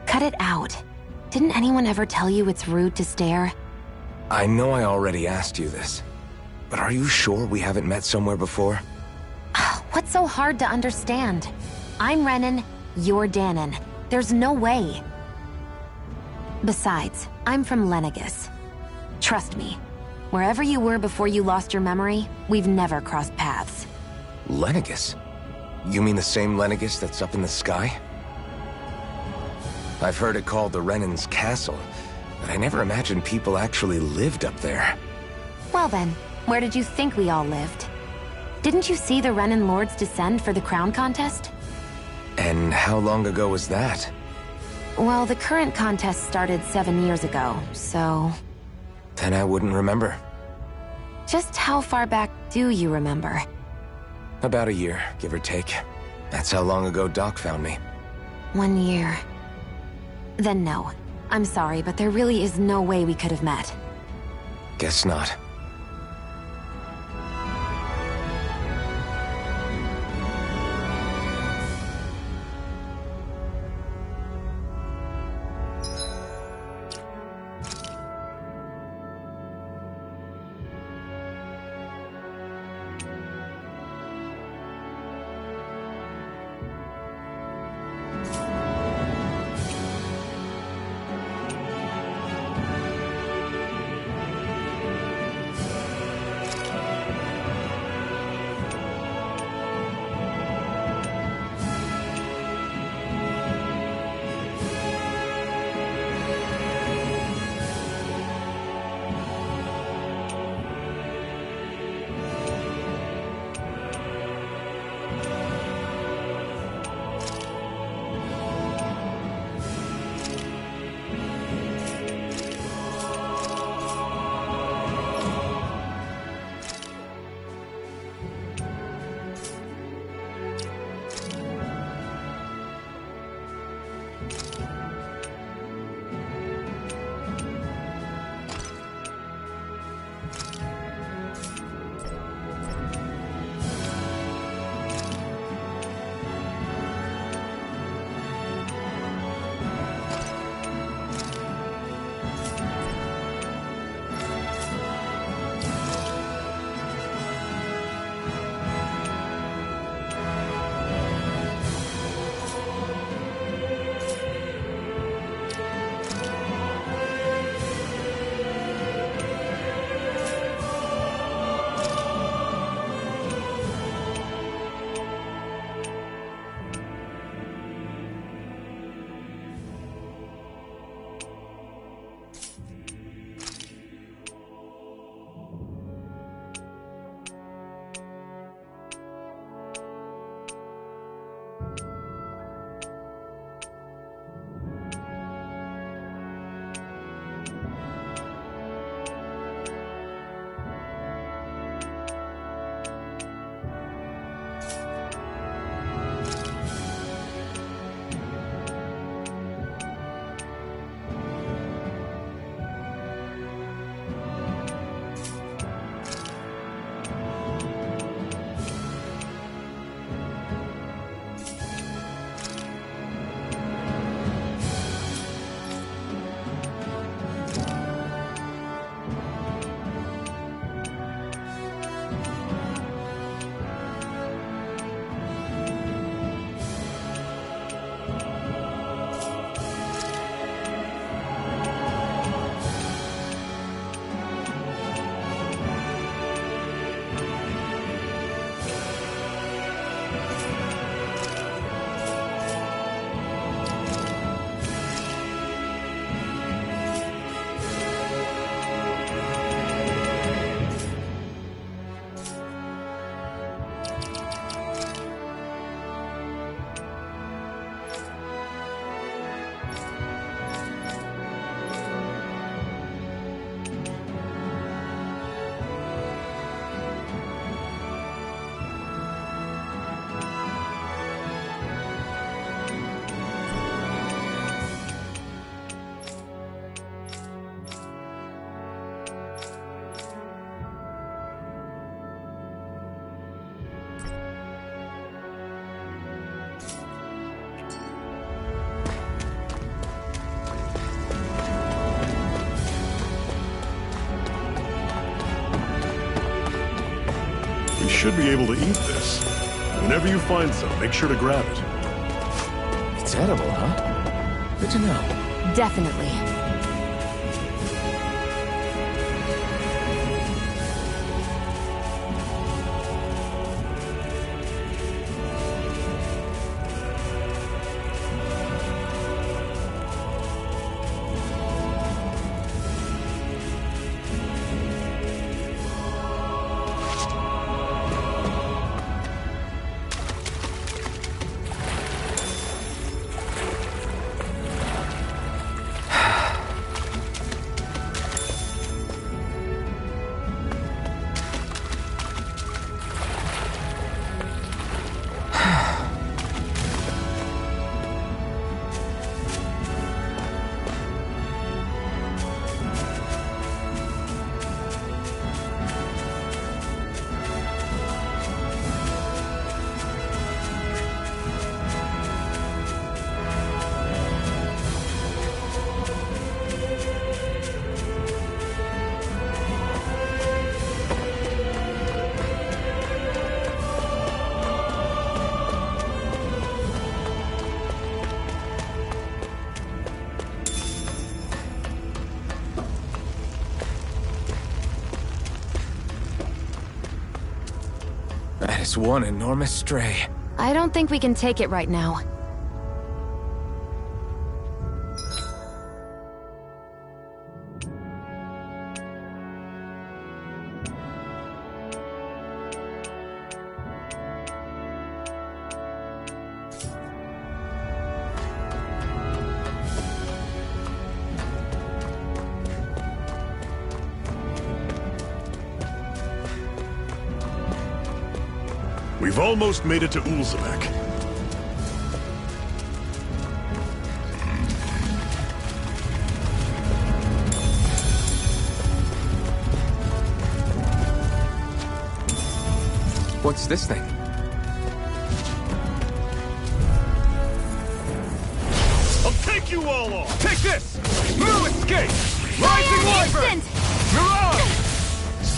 Cut it out. Didn't anyone ever tell you it's rude to stare? I know I already asked you this, but are you sure we haven't met somewhere before? What's so hard to understand? I'm Renin, you're Danon. There's no way. Besides, I'm from Lenegis. Trust me, wherever you were before you lost your memory, we've never crossed paths. Lenegis? You mean the same Lenegis that's up in the sky? I've heard it called the Renin's Castle, but I never imagined people actually lived up there. Well then, where did you think we all lived? Didn't you see the Renin Lords descend for the crown contest? And how long ago was that? Well, the current contest started 7 years ago, so... Then I wouldn't remember. Just how far back do you remember? About a year, give or take. That's how long ago Doc found me. 1 year. Then no. I'm sorry, but there really is no way we could have met. Guess not. We should be able to eat this. Whenever you find some, make sure to grab it. It's edible, huh? Good to know. Definitely. That is one enormous stray. I don't think we can take it right now. We've almost made it to Ulzebek. What's this thing? I'll take you all on! Take this! No escape! Rising Wyvern! Mirage!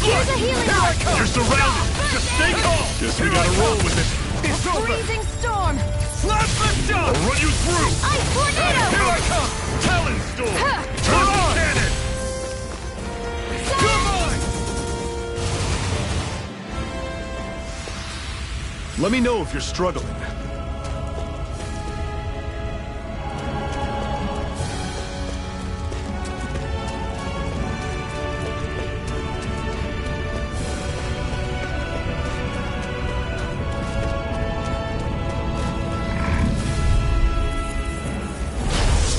Here's a healing arc! You're surrounded! Just stay calm! Guess we gotta roll with it. It's over! Freezing storm! Slash lift up! I'll run you through! Ice tornado! Here I come! Talon storm! Turn on! Cannon! Come on! Let me know if you're struggling.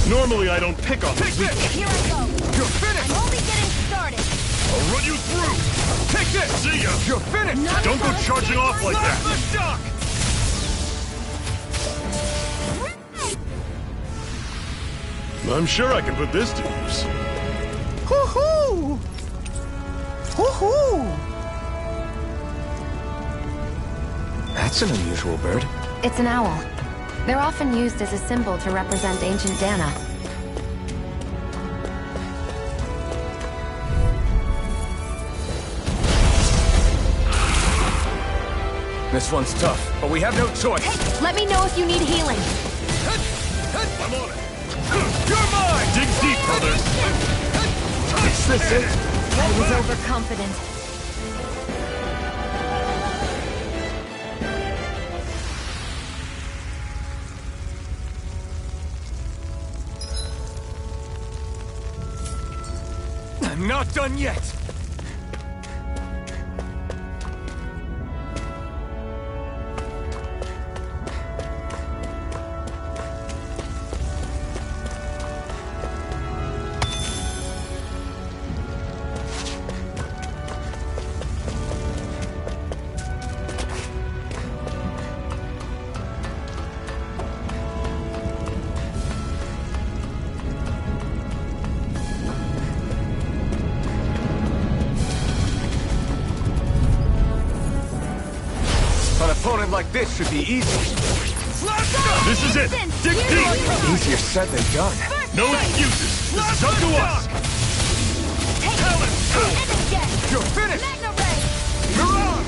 Normally I don't pick on this. Here I go! You're finished! I'm only getting started! I'll run you through! Take this! See ya! You're finished! Don't go charging off like that! I'm sure I can put this to use. Hoo-hoo! Hoo-hoo! That's an unusual bird. It's an owl. They're often used as a symbol to represent ancient Dana. This one's tough, but we have no choice. Hey, let me know if you need healing. I'm on it! You're mine! Dig deep, brothers! Is this it? I was overconfident. I'm not done yet! An opponent like this should be easy. This is it! Dig deep! Easier said than done. No excuses! This is up to us! You're finished! Mirage!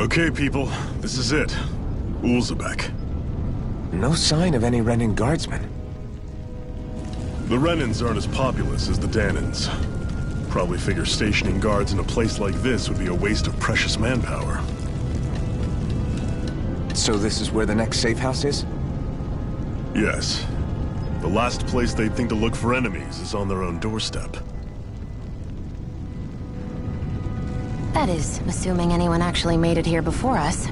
Okay, people, this is it. Ulzebek. No sign of any Renin guardsmen. The Renins aren't as populous as the Danins. Probably figure stationing guards in a place like this would be a waste of precious manpower. So this is where the next safe house is? Yes. The last place they'd think to look for enemies is on their own doorstep. That is, assuming anyone actually made it here before us.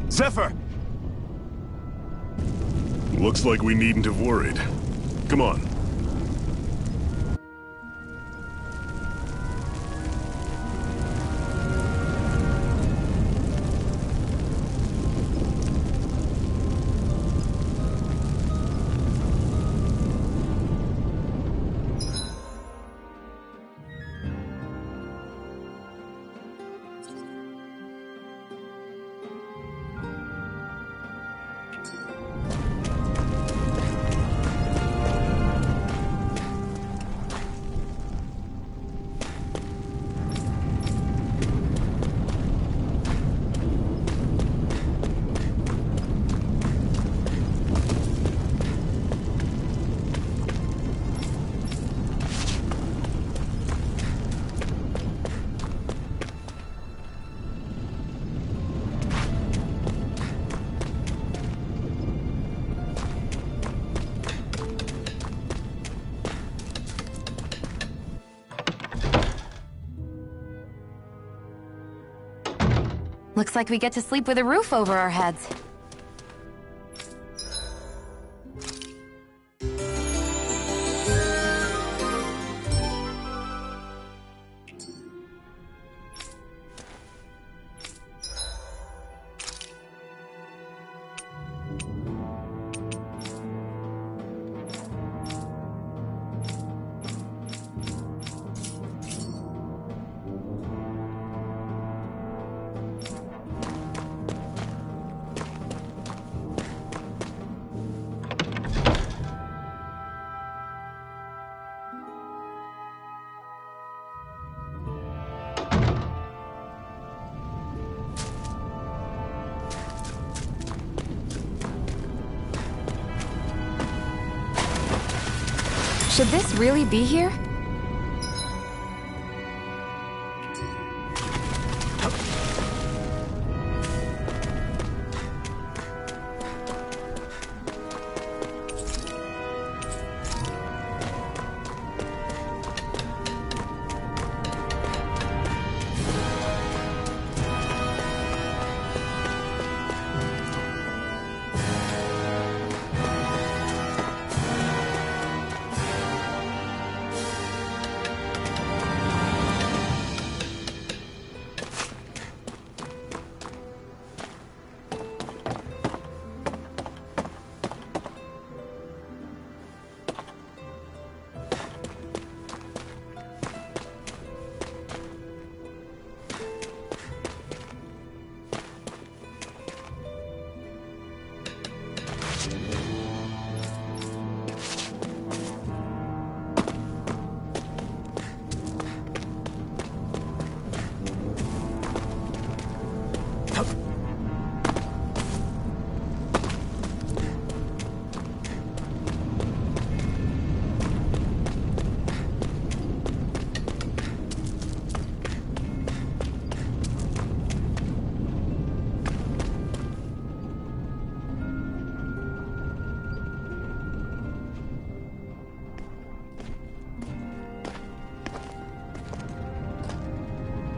Zephyr! Looks like we needn't have worried. Come on. Looks like we get to sleep with a roof over our heads. Should this really be here?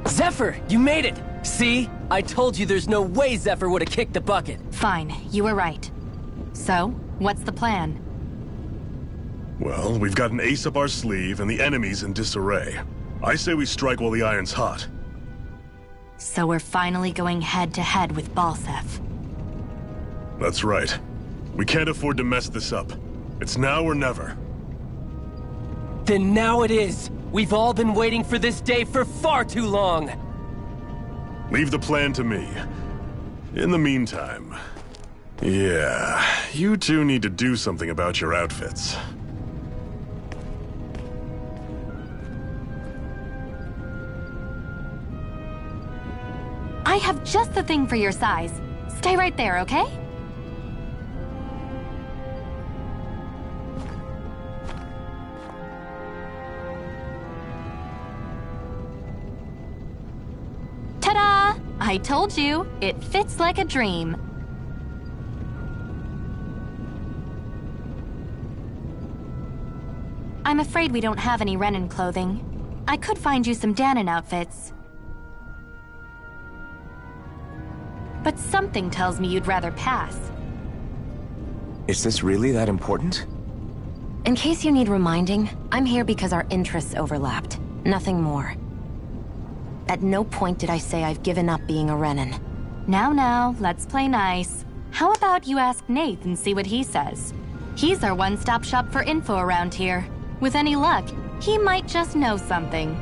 Zephyr, you made it! See? I told you there's no way Zephyr would have kicked the bucket. Fine, you were right. So, what's the plan? Well, we've got an ace up our sleeve and the enemy's in disarray. I say we strike while the iron's hot. So we're finally going head-to-head with Balsef. That's right. We can't afford to mess this up. It's now or never. Then now it is! We've all been waiting for this day for far too long! Leave the plan to me. In the meantime... Yeah, you two need to do something about your outfits. I have just the thing for your size. Stay right there, okay? Ta-da! I told you, it fits like a dream. I'm afraid we don't have any Renin clothing. I could find you some Danon outfits. But something tells me you'd rather pass. Is this really that important? In case you need reminding, I'm here because our interests overlapped. Nothing more. At no point did I say I've given up being a Renin. Now, let's play nice. How about you ask Nath and see what he says? He's our one-stop shop for info around here. With any luck, he might just know something.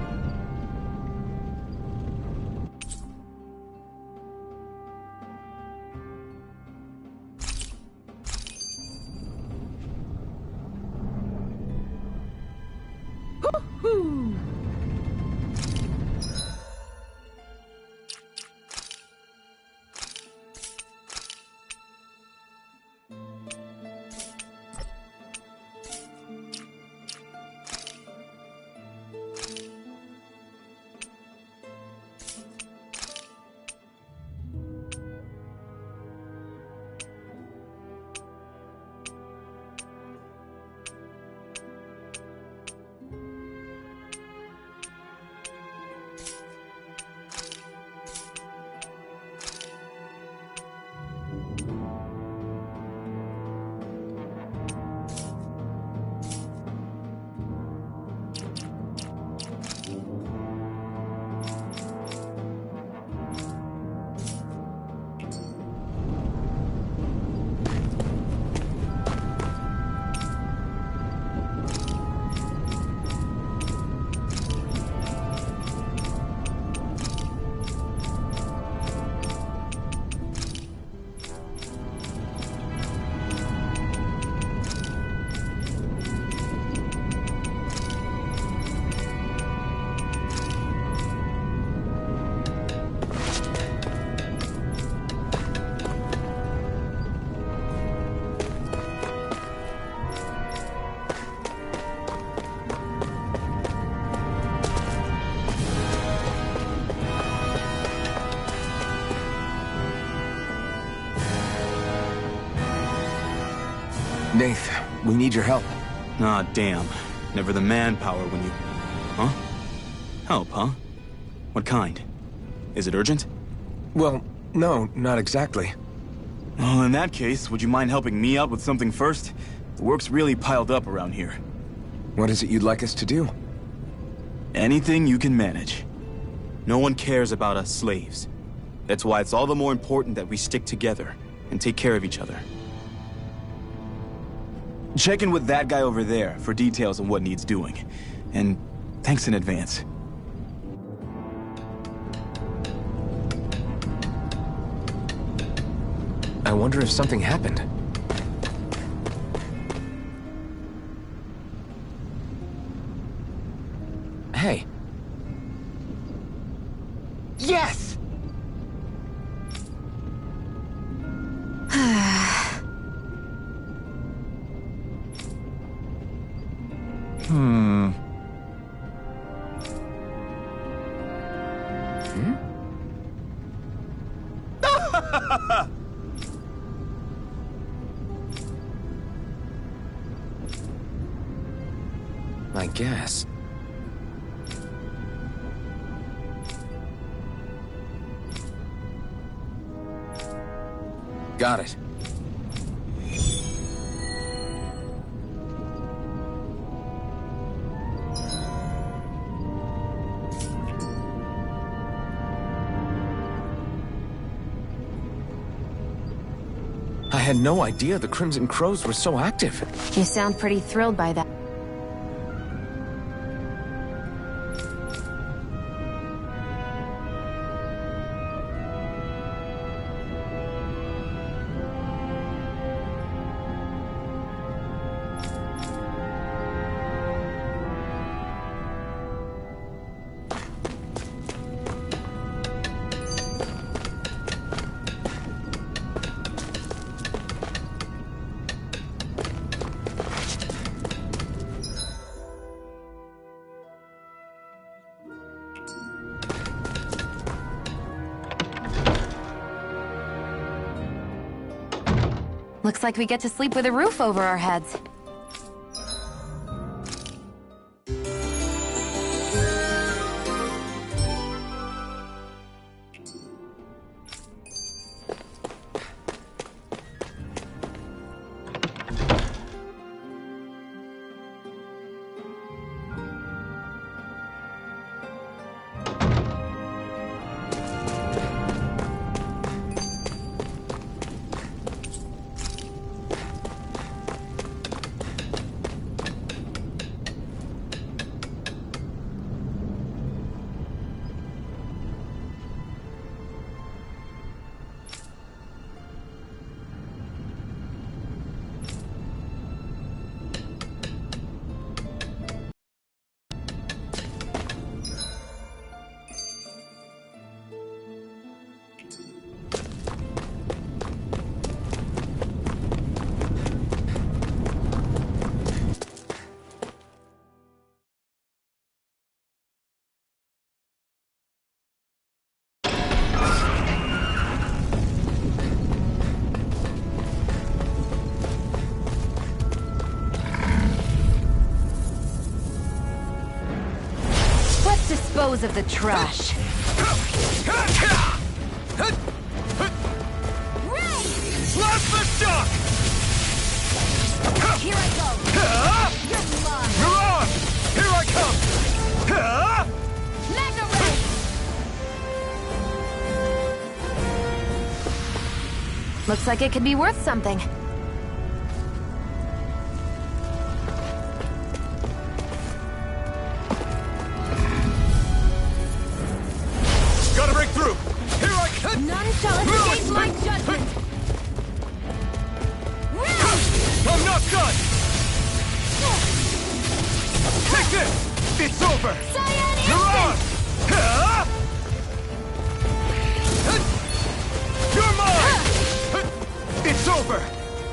Nath, we need your help. Ah, damn. Never the manpower when you... Huh? Help, huh? What kind? Is it urgent? Well, no, not exactly. Well, in that case, would you mind helping me out with something first? The work's really piled up around here. What is it you'd like us to do? Anything you can manage. No one cares about us slaves. That's why it's all the more important that we stick together and take care of each other. Check in with that guy over there for details on what needs doing. And thanks in advance. I wonder if something happened. Hey. Yes! I guess. Got it. I had no idea the Crimson Crows were so active. You sound pretty thrilled by that. Looks like we get to sleep with a roof over our heads. Dispose of the trash. Blast the shock! Here I go. You're mine. You're on! Here I come! Mega ray. Looks like it could be worth something. Gotta break through! Here I come! None shall escape my judgment! I'm not done! Take this! It's over! Cyan You're on! You're mine! It's over!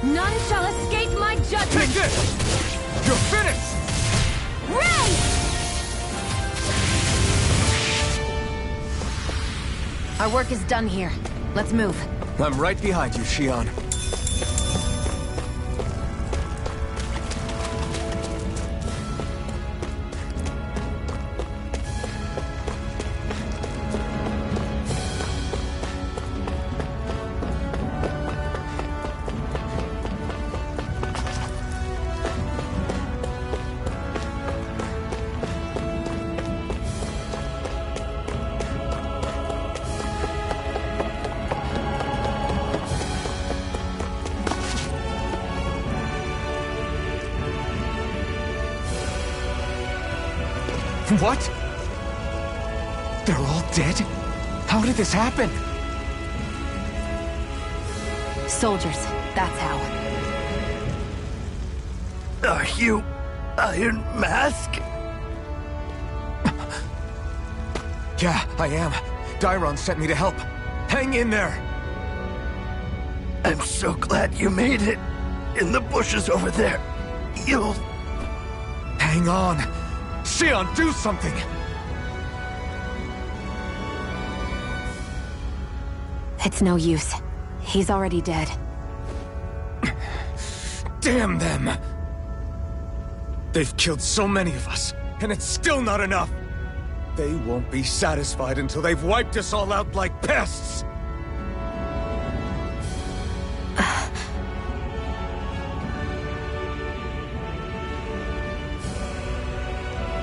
None shall escape my judgment! Take this! You're finished! Ray! Our work is done here. Let's move. I'm right behind you, Xion. What? They're all dead? How did this happen? Soldiers, that's how. Are you Iron Mask? Yeah, I am. Dairon sent me to help. Hang in there! I'm so glad you made it. In the bushes over there. You'll... Hang on! Xion, do something! It's no use. He's already dead. Damn them! They've killed so many of us, and it's still not enough! They won't be satisfied until they've wiped us all out like pests!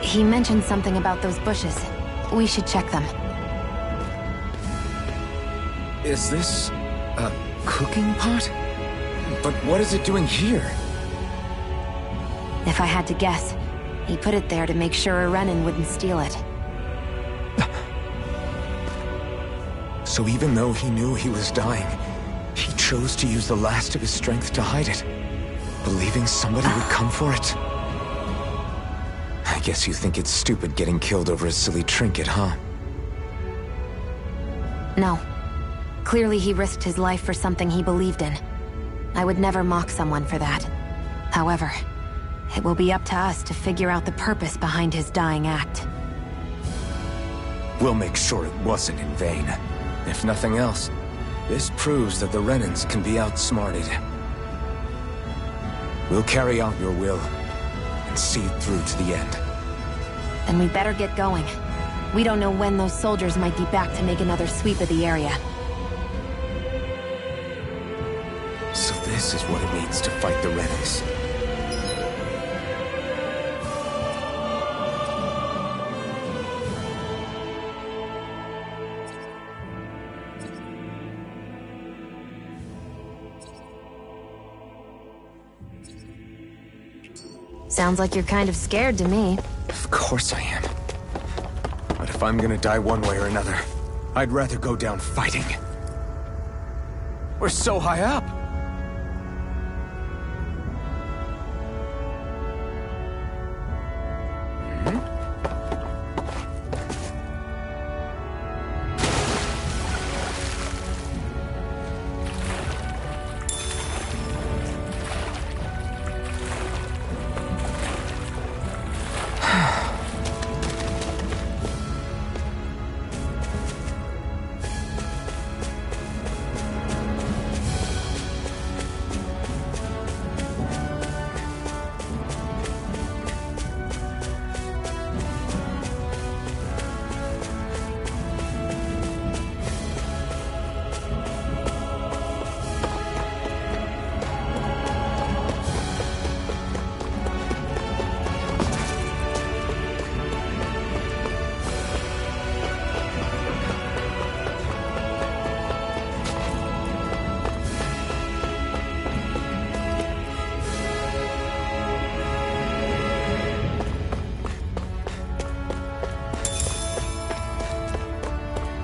He mentioned something about those bushes. We should check them. Is this a cooking pot? But what is it doing here? If I had to guess, he put it there to make sure a Renin wouldn't steal it. So even though he knew he was dying, he chose to use the last of his strength to hide it, believing somebody would come for it. I guess you think it's stupid getting killed over a silly trinket, huh? No. Clearly he risked his life for something he believed in. I would never mock someone for that. However, it will be up to us to figure out the purpose behind his dying act. We'll make sure it wasn't in vain. If nothing else, this proves that the Renins can be outsmarted. We'll carry out your will and see it through to the end. Then we better get going. We don't know when those soldiers might be back to make another sweep of the area. So this is what it means to fight the rebels. Sounds like you're kind of scared to me. Of course I am. But if I'm gonna die one way or another, I'd rather go down fighting. We're so high up.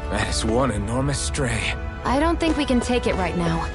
That is one enormous stray. I don't think we can take it right now.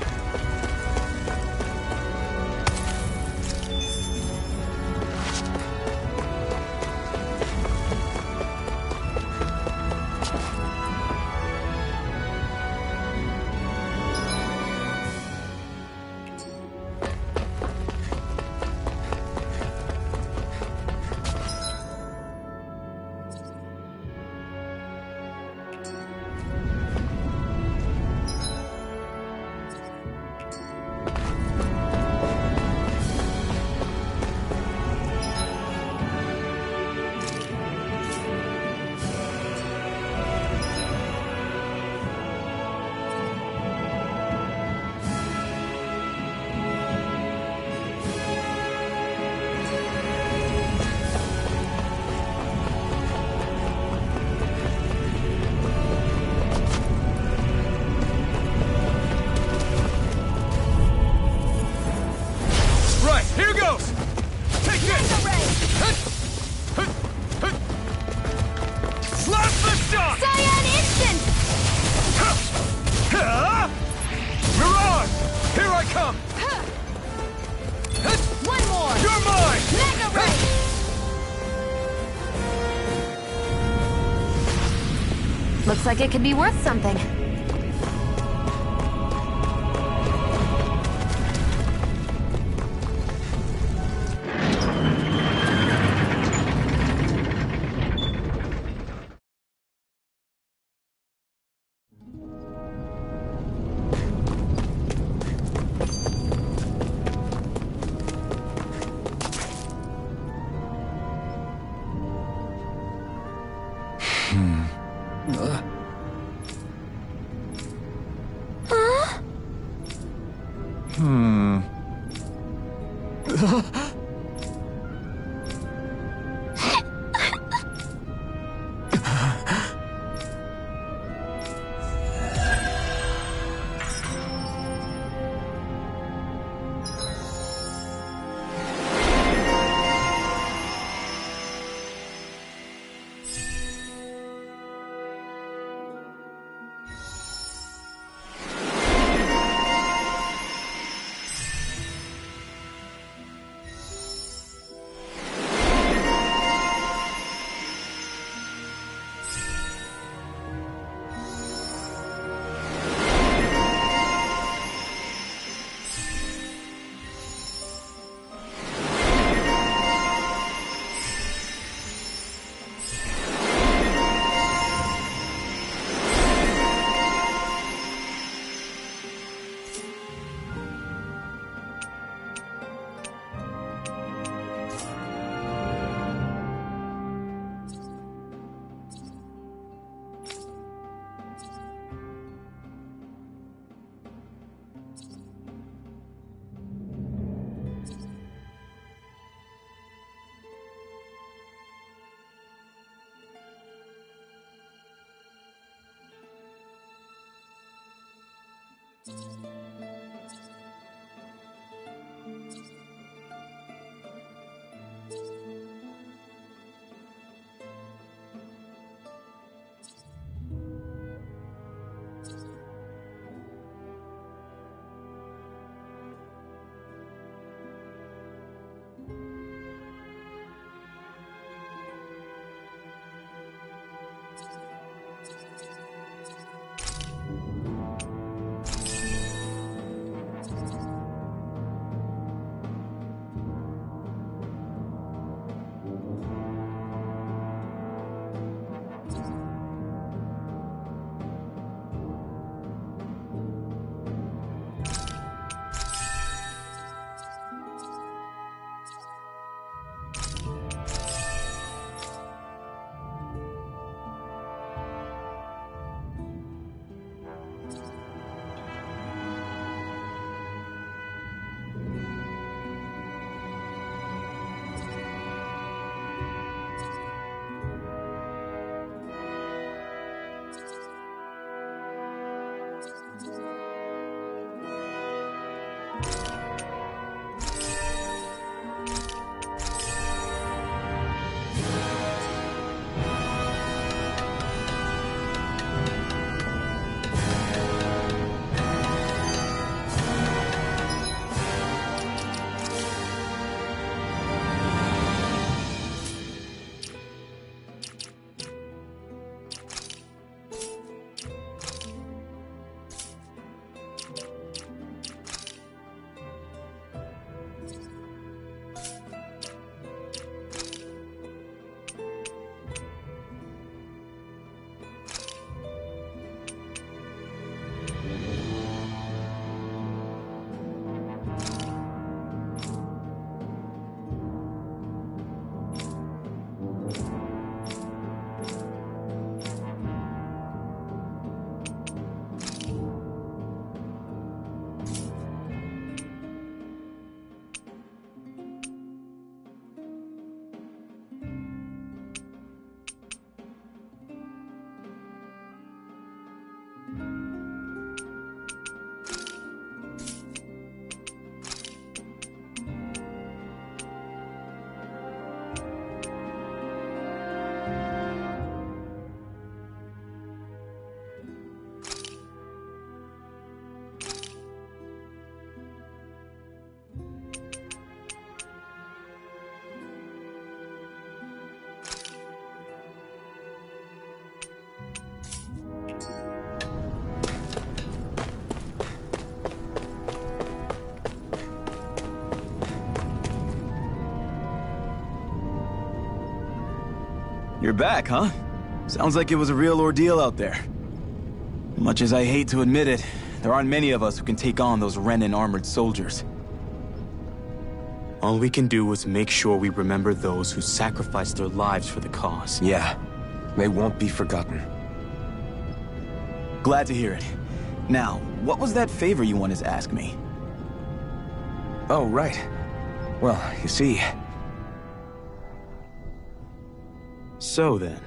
Looks like it could be worth something. You're back, huh? Sounds like it was a real ordeal out there. Much as I hate to admit it, there aren't many of us who can take on those Renan armored soldiers. All we can do is make sure we remember those who sacrificed their lives for the cause. Yeah, they won't be forgotten. Glad to hear it. Now, what was that favor you wanted to ask me? Oh, right. Well, you see... So then,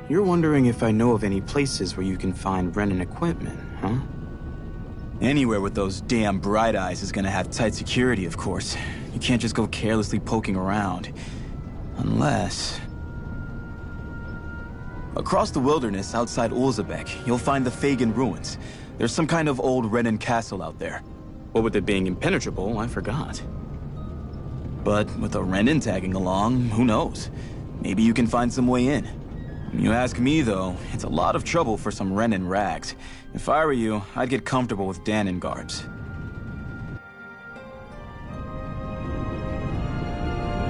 you're wondering if I know of any places where you can find Renan equipment, huh? Anywhere with those damn bright eyes is gonna have tight security, of course. You can't just go carelessly poking around. Unless... Across the wilderness outside Ulzebek, you'll find the Fagan ruins. There's some kind of old Renan castle out there. What with it being impenetrable, I forgot. But with a Renan tagging along, who knows? Maybe you can find some way in. You ask me, though, it's a lot of trouble for some Renan rags. If I were you, I'd get comfortable with Danon guards.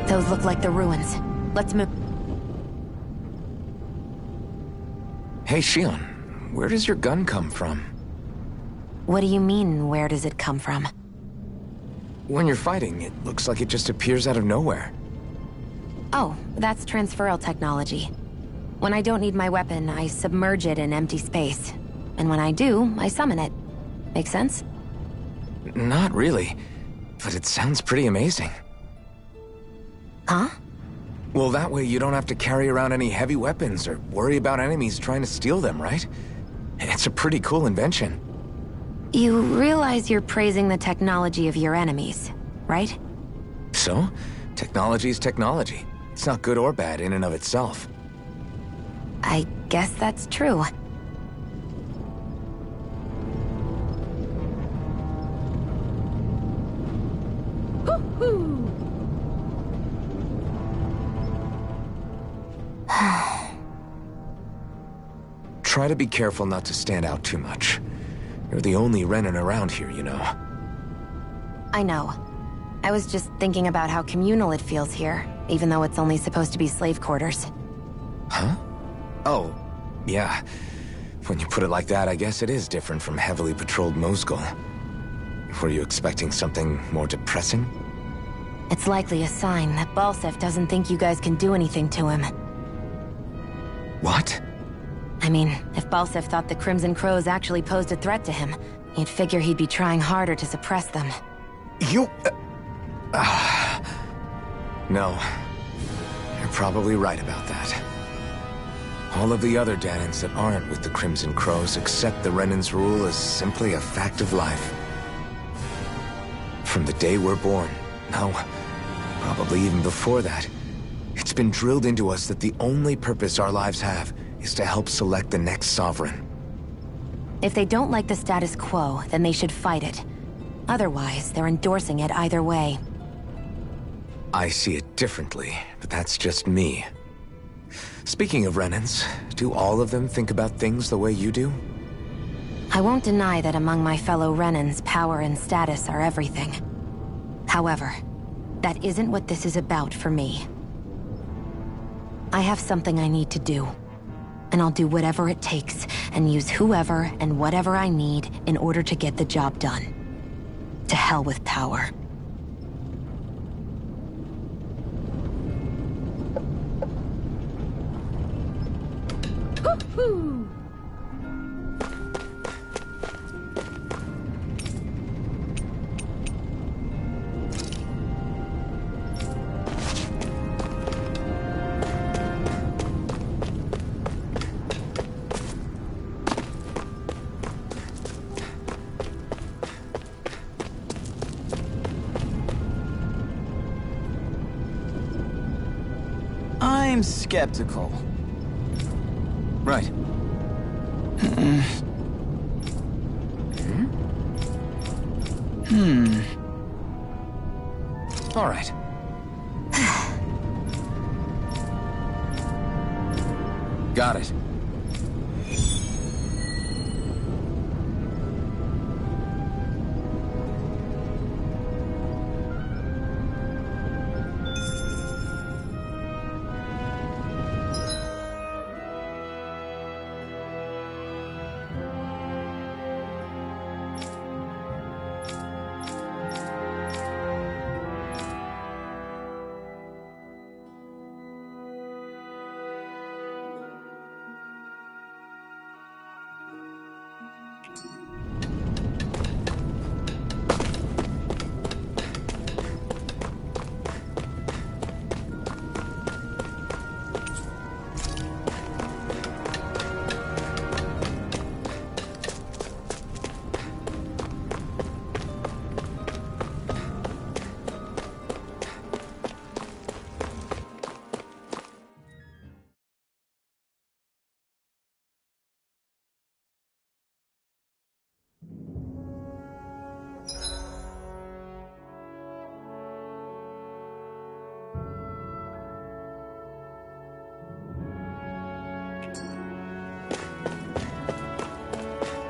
Those look like the ruins. Let's move. Hey, Shion, where does your gun come from? What do you mean, where does it come from? When you're fighting, it looks like it just appears out of nowhere. Oh, that's transferal technology. When I don't need my weapon, I submerge it in empty space. And when I do, I summon it. Make sense? Not really, but it sounds pretty amazing. Huh? Well, that way you don't have to carry around any heavy weapons or worry about enemies trying to steal them, right? It's a pretty cool invention. You realize you're praising the technology of your enemies, right? So? Technology's technology. It's not good or bad in and of itself. I guess that's true. Try to be careful not to stand out too much. You're the only Renin around here, you know. I know. I was just thinking about how communal it feels here, even though it's only supposed to be slave quarters. Huh? Oh, yeah. When you put it like that, I guess it is different from heavily patrolled Moscow. Were you expecting something more depressing? It's likely a sign that Balsef doesn't think you guys can do anything to him. What? I mean, if Balsef thought the Crimson Crows actually posed a threat to him, you'd figure he'd be trying harder to suppress them. You... No. You're probably right about that. All of the other Danans that aren't with the Crimson Crows accept the Renin's rule as simply a fact of life. From the day we're born, no, probably even before that, it's been drilled into us that the only purpose our lives have is to help select the next sovereign. If they don't like the status quo, then they should fight it. Otherwise, they're endorsing it either way. I see it differently, but that's just me. Speaking of Renins, do all of them think about things the way you do? I won't deny that among my fellow Renins, power and status are everything. However, that isn't what this is about for me. I have something I need to do. And I'll do whatever it takes, and use whoever and whatever I need in order to get the job done. To hell with power. Woo-hoo! I'm skeptical. Right. All right. Got it.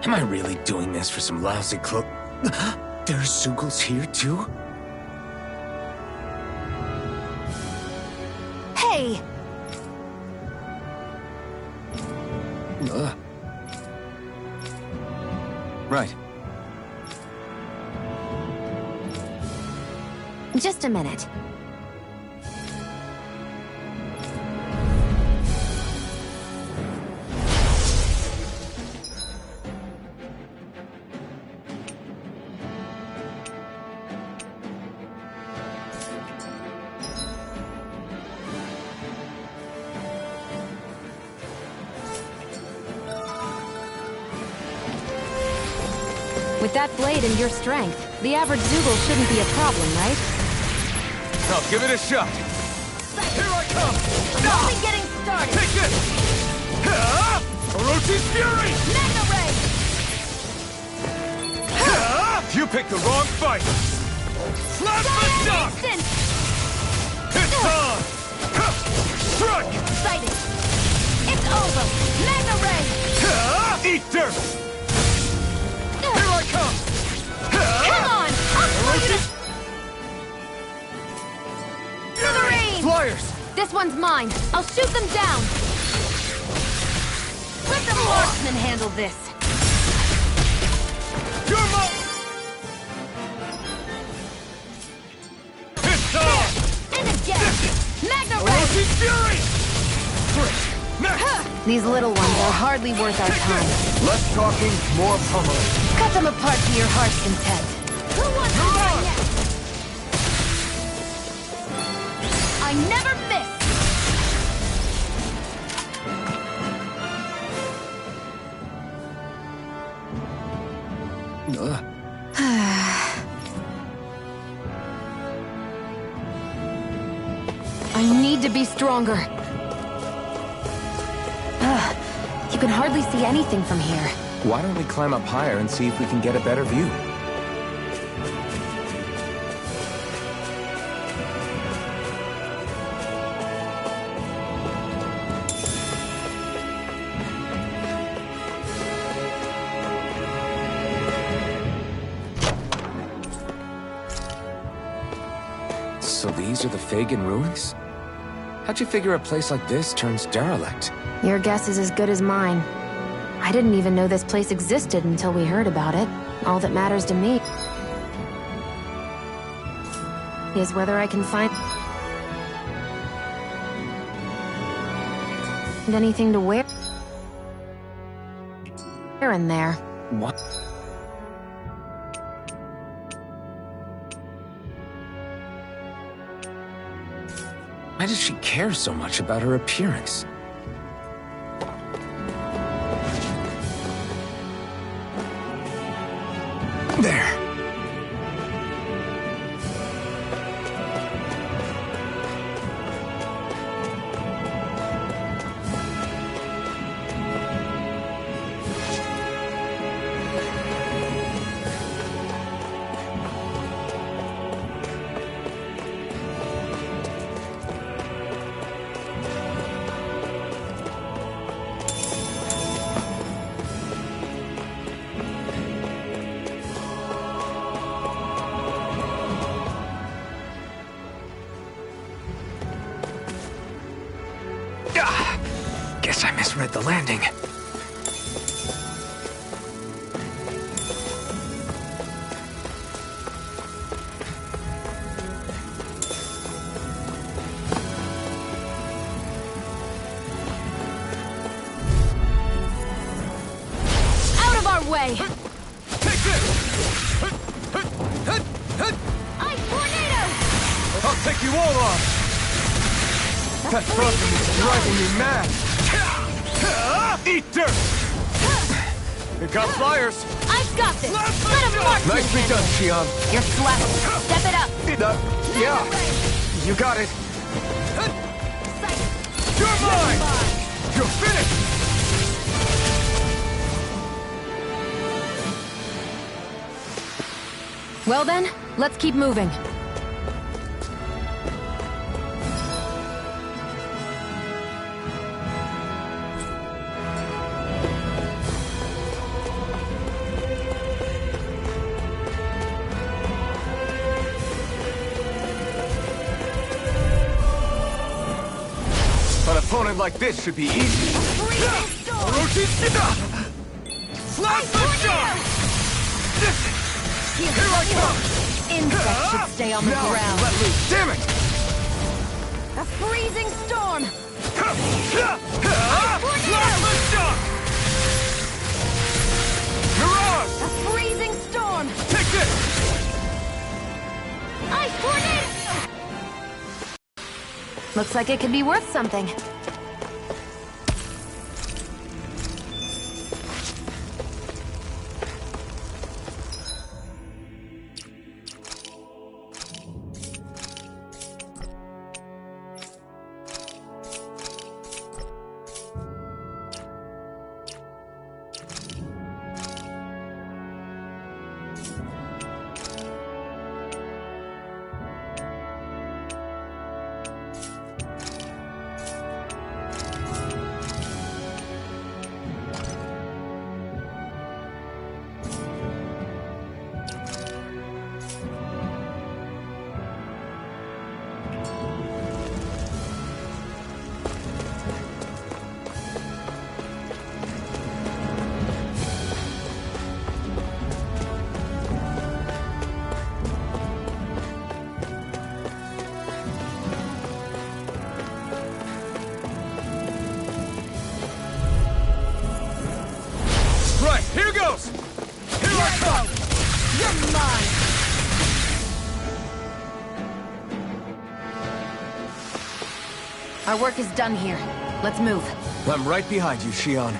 Am I really doing this for some lousy cloak? There are Zugals here, too? Hey! Right. Just a minute. With that blade and your strength, the average Zoogle shouldn't be a problem, right? I'll give it a shot. Here I come! I'm only getting started! Take this! Orochi's Fury! Mega Ray! You picked the wrong fight! Slap the shock! It's on! Strike! Excited! It's over! Mega Ray! Eat dirt! Here I come! Come on! I'll throw you to the rain! Flyers! This one's mine. I'll shoot them down. Let the marksman handle this. You're my... It's on! And again! Mega Ray! Orochi's Fury! These little ones are hardly worth our time. Less talking, more pummeling. Cut them apart to your heart's content. Who wants to die next? I never miss! I need to be stronger. You can hardly see anything from here. Why don't we climb up higher and see if we can get a better view? So these are the Fagin ruins? How'd you figure a place like this turns derelict? Your guess is as good as mine. I didn't even know this place existed until we heard about it. All that matters to me is whether I can find anything to wear in there. What? Why does she care so much about her appearance? There. Guess I misread the landing. Out of our way! Take this! Ice tornado! I'll take you all on! That frozen is driving me mad! Eat dirt! We got flyers! I've got this! Let him mark me! Nicely done, Xion. You're flat. Step it up! Yeah! You got it! You're mine! You're finished! Well then, let's keep moving. An opponent like this should be easy. Orochi's Slap the shot! Here I come! Insects should stay on the now ground. Let loose! Damn it! A freezing storm! Slap the shot! Mirage! A freezing storm! Take this! Ice tornado! Looks like it could be worth something. Right, here goes! Here I come! You're mine! Our work is done here. Let's move. I'm right behind you, Shion.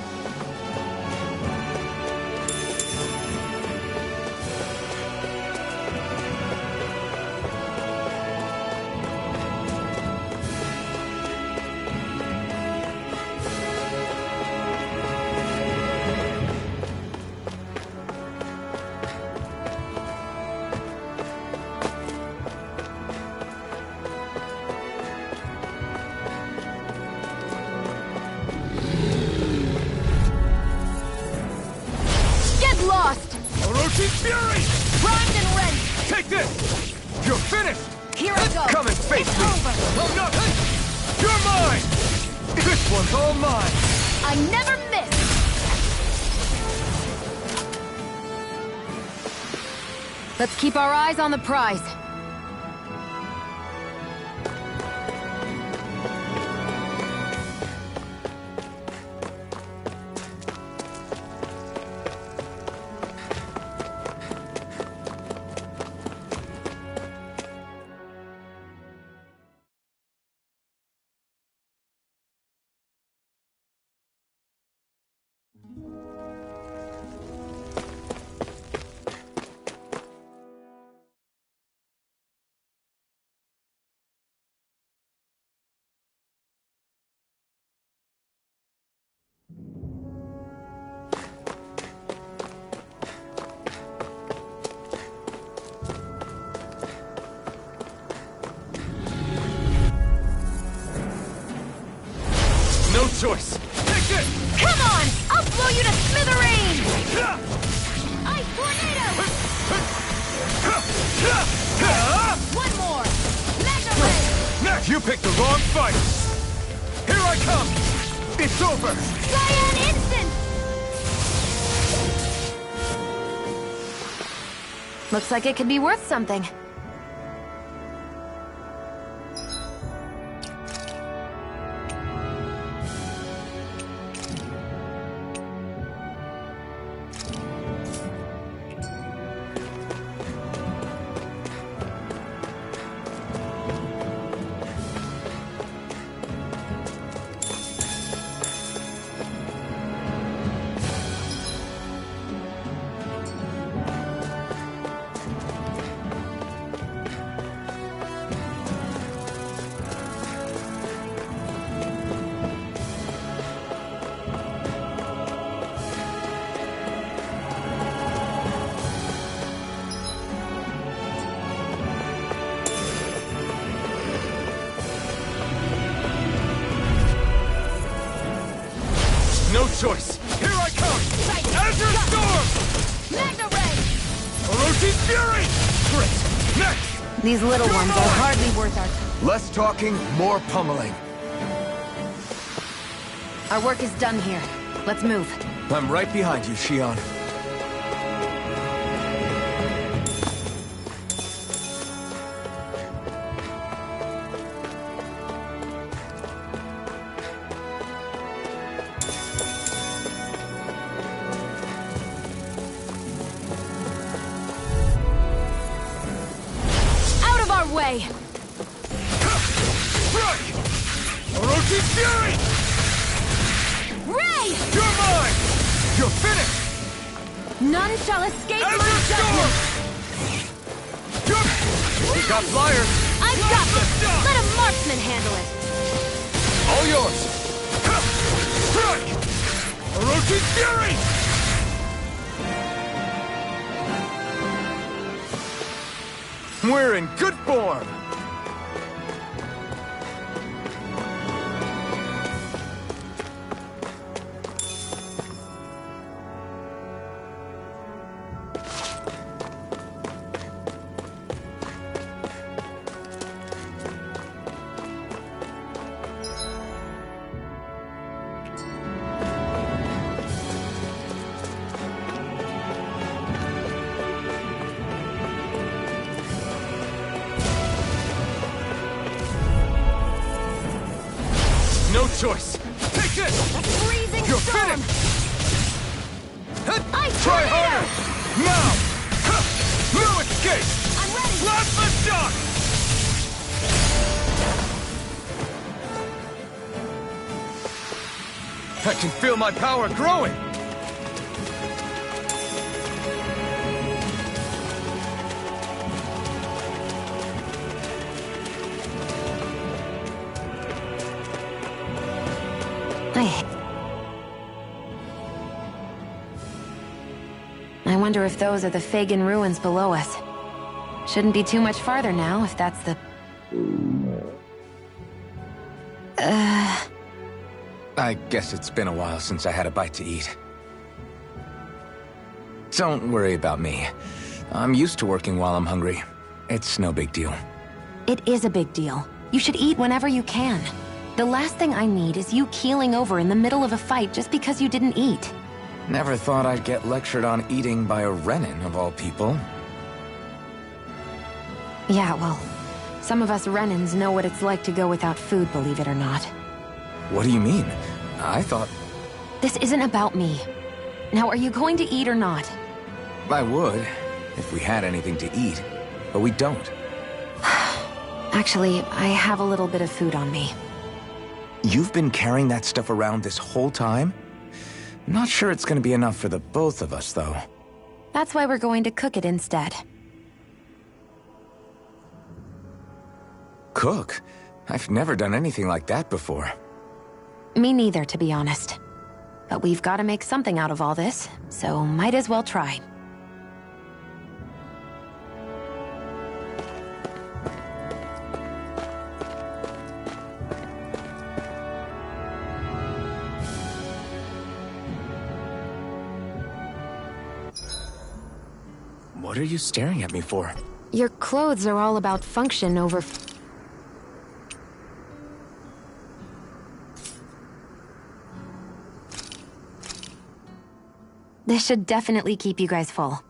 Fury! Primed and ready! Take this! You're finished! Here I go! Come and face it's me! Over. Oh, no! You're mine! This one's all mine! I never miss! Let's keep our eyes on the prize. No choice! Take this! Come on! I'll blow you to smithereens! Ice tornado! One more! Magna ray! You picked the wrong fight! Here I come! It's over! Cyan instant! Looks like it could be worth something. No choice! Here I come! Azure Storm! Magna ray! Orochi's Fury! Crit! Next! These little ones are hardly worth our time. Less talking, more pummeling. Our work is done here. Let's move. I'm right behind you, Shion. Way. Right! Orochi's Fury! Ray! You're mine! You're finished! None shall escape my Storm! judgment! We got flyers! I've got this! Let a marksman handle it! All yours! Strike! Orochi's Fury! We're in good form! choice. Take this. Freezing You're storm. finished. I Try tornado. harder. Now. No escape. I'm ready. Plasma shock. I can feel my power growing. I wonder if those are the Fagin ruins below us. Shouldn't be too much farther now, if that's the... I guess it's been a while since I had a bite to eat. Don't worry about me. I'm used to working while I'm hungry. It's no big deal. It is a big deal. You should eat whenever you can. The last thing I need is you keeling over in the middle of a fight just because you didn't eat. Never thought I'd get lectured on eating by a Renin, of all people. Yeah, well, some of us Renins know what it's like to go without food, believe it or not. What do you mean? I thought... This isn't about me. Now, are you going to eat or not? I would, if we had anything to eat. But we don't. Actually, I have a little bit of food on me. You've been carrying that stuff around this whole time? Not sure it's gonna be enough for the both of us, though. That's why we're going to cook it instead. Cook? I've never done anything like that before. Me neither, to be honest. But we've got to make something out of all this, so might as well try. What are you staring at me for? Your clothes are all about function over... This should definitely keep you guys full.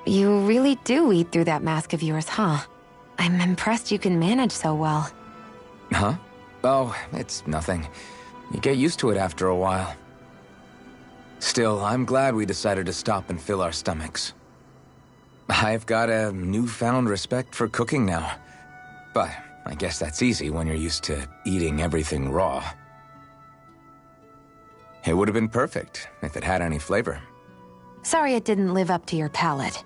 You really do eat through that mask of yours, huh? I'm impressed you can manage so well. Huh? Oh, it's nothing. You get used to it after a while. Still, I'm glad we decided to stop and fill our stomachs. I've got a newfound respect for cooking now. But I guess that's easy when you're used to eating everything raw. It would have been perfect if it had any flavor. Sorry it didn't live up to your palate.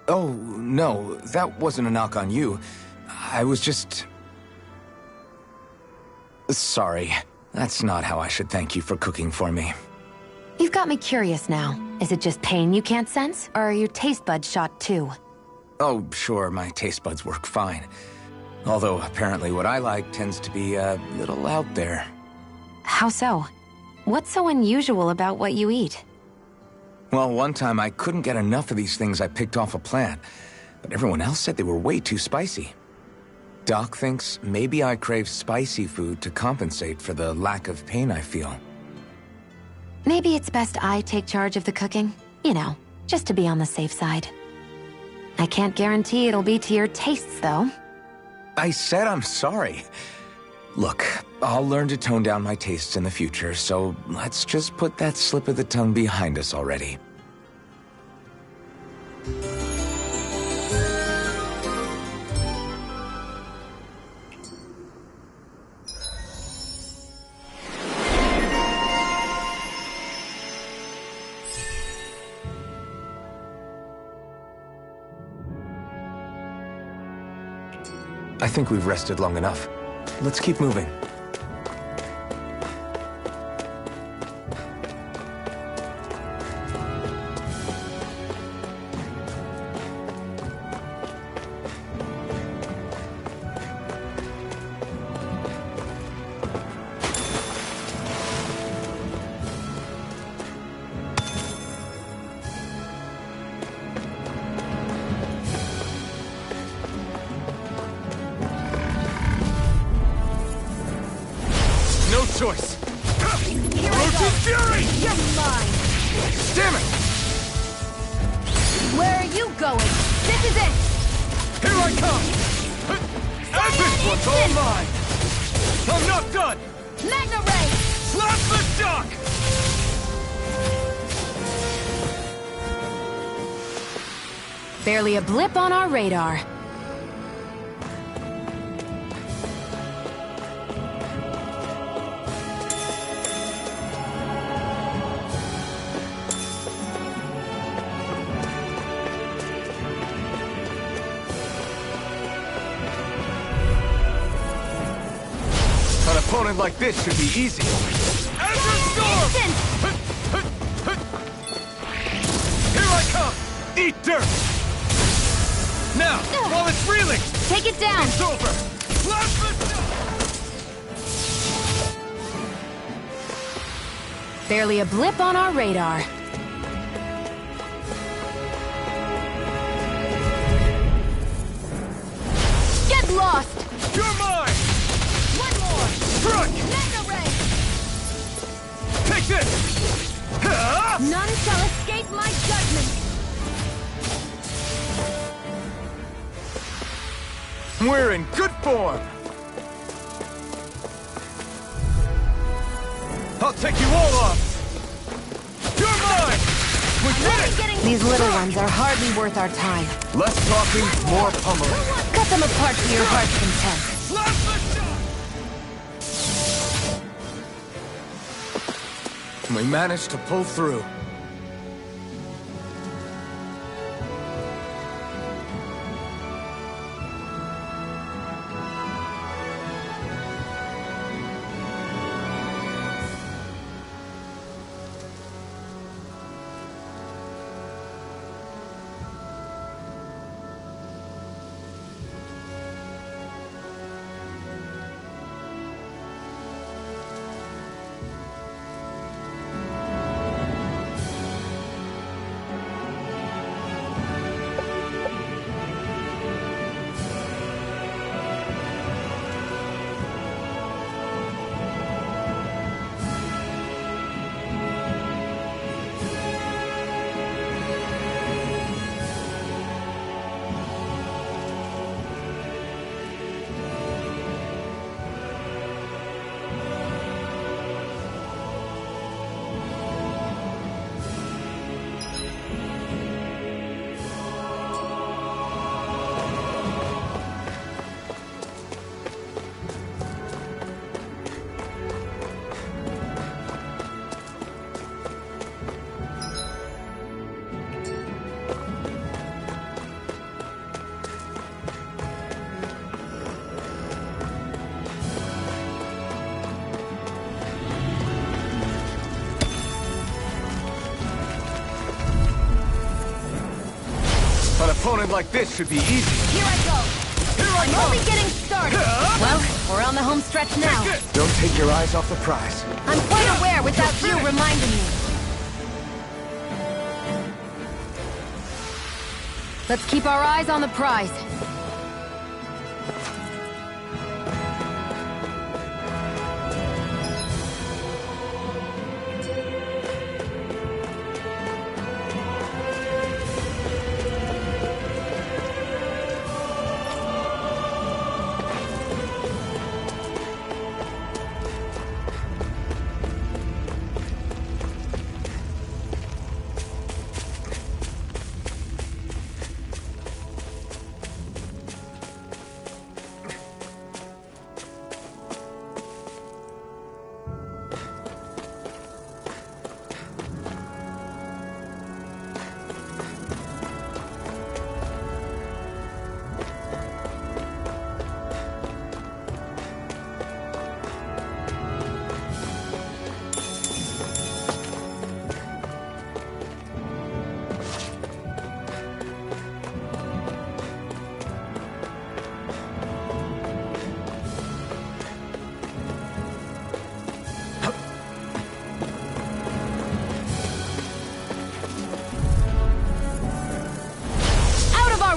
Oh, no, that wasn't a knock on you. I was just... Sorry. That's not how I should thank you for cooking for me. You've got me curious now. Is it just pain you can't sense, or are your taste buds shot too? Oh, sure, my taste buds work fine. Although apparently what I like tends to be a little out there. How so? What's so unusual about what you eat? Well, one time I couldn't get enough of these things I picked off a plant, but everyone else said they were way too spicy. Doc thinks maybe I crave spicy food to compensate for the lack of pain I feel. Maybe it's best I take charge of the cooking. You know, just to be on the safe side. I can't guarantee it'll be to your tastes, though. I said I'm sorry. Look, I'll learn to tone down my tastes in the future, so let's just put that slip of the tongue behind us already. I think we've rested long enough. Let's keep moving. No choice. Rotate Fury! You're mine! Damn it! Where you going? This is it! Here I come! And this one's all mine! I'm not done! Magna Ray! Plasma shock! Barely a blip on our radar. An opponent like this should be easy. Instant! Here I come! Eat dirt! Now, while it's reeling! Take it down! It's over! Plasma shock! Barely a blip on our radar. Get lost! You're mine! One more! Strike! Magna Ray! Take this! None shall escape my judgment! We're in good form. I'll take you all on! You're mine! We did it! These little ones are hardly worth our time. Less talking, more pummeling. Cut them apart to your heart's content. Plasma shock! We managed to pull through. An opponent like this should be easy. Here I go! I'm only getting started! Well, we're on the home stretch now. Don't take your eyes off the prize. I'm quite aware without you reminding me. Let's keep our eyes on the prize.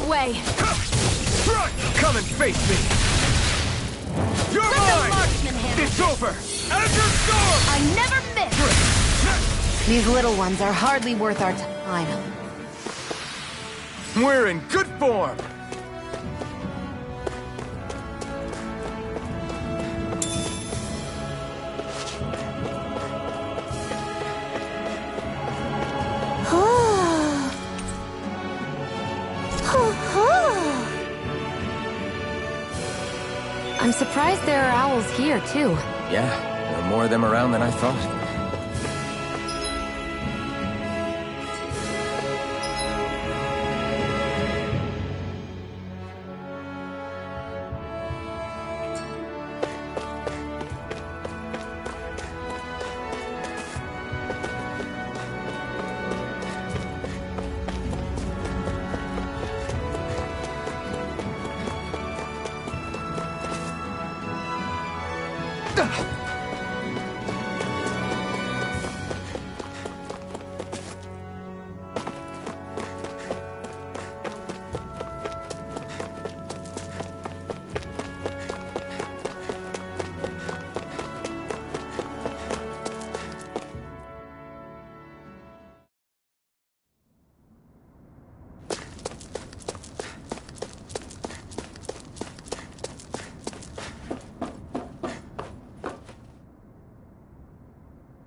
Way. Come and face me! You're mine! It's over! As your storm! I never miss! These little ones are hardly worth our time. We're in good form! I'm surprised there are owls here, too. Yeah, there are more of them around than I thought.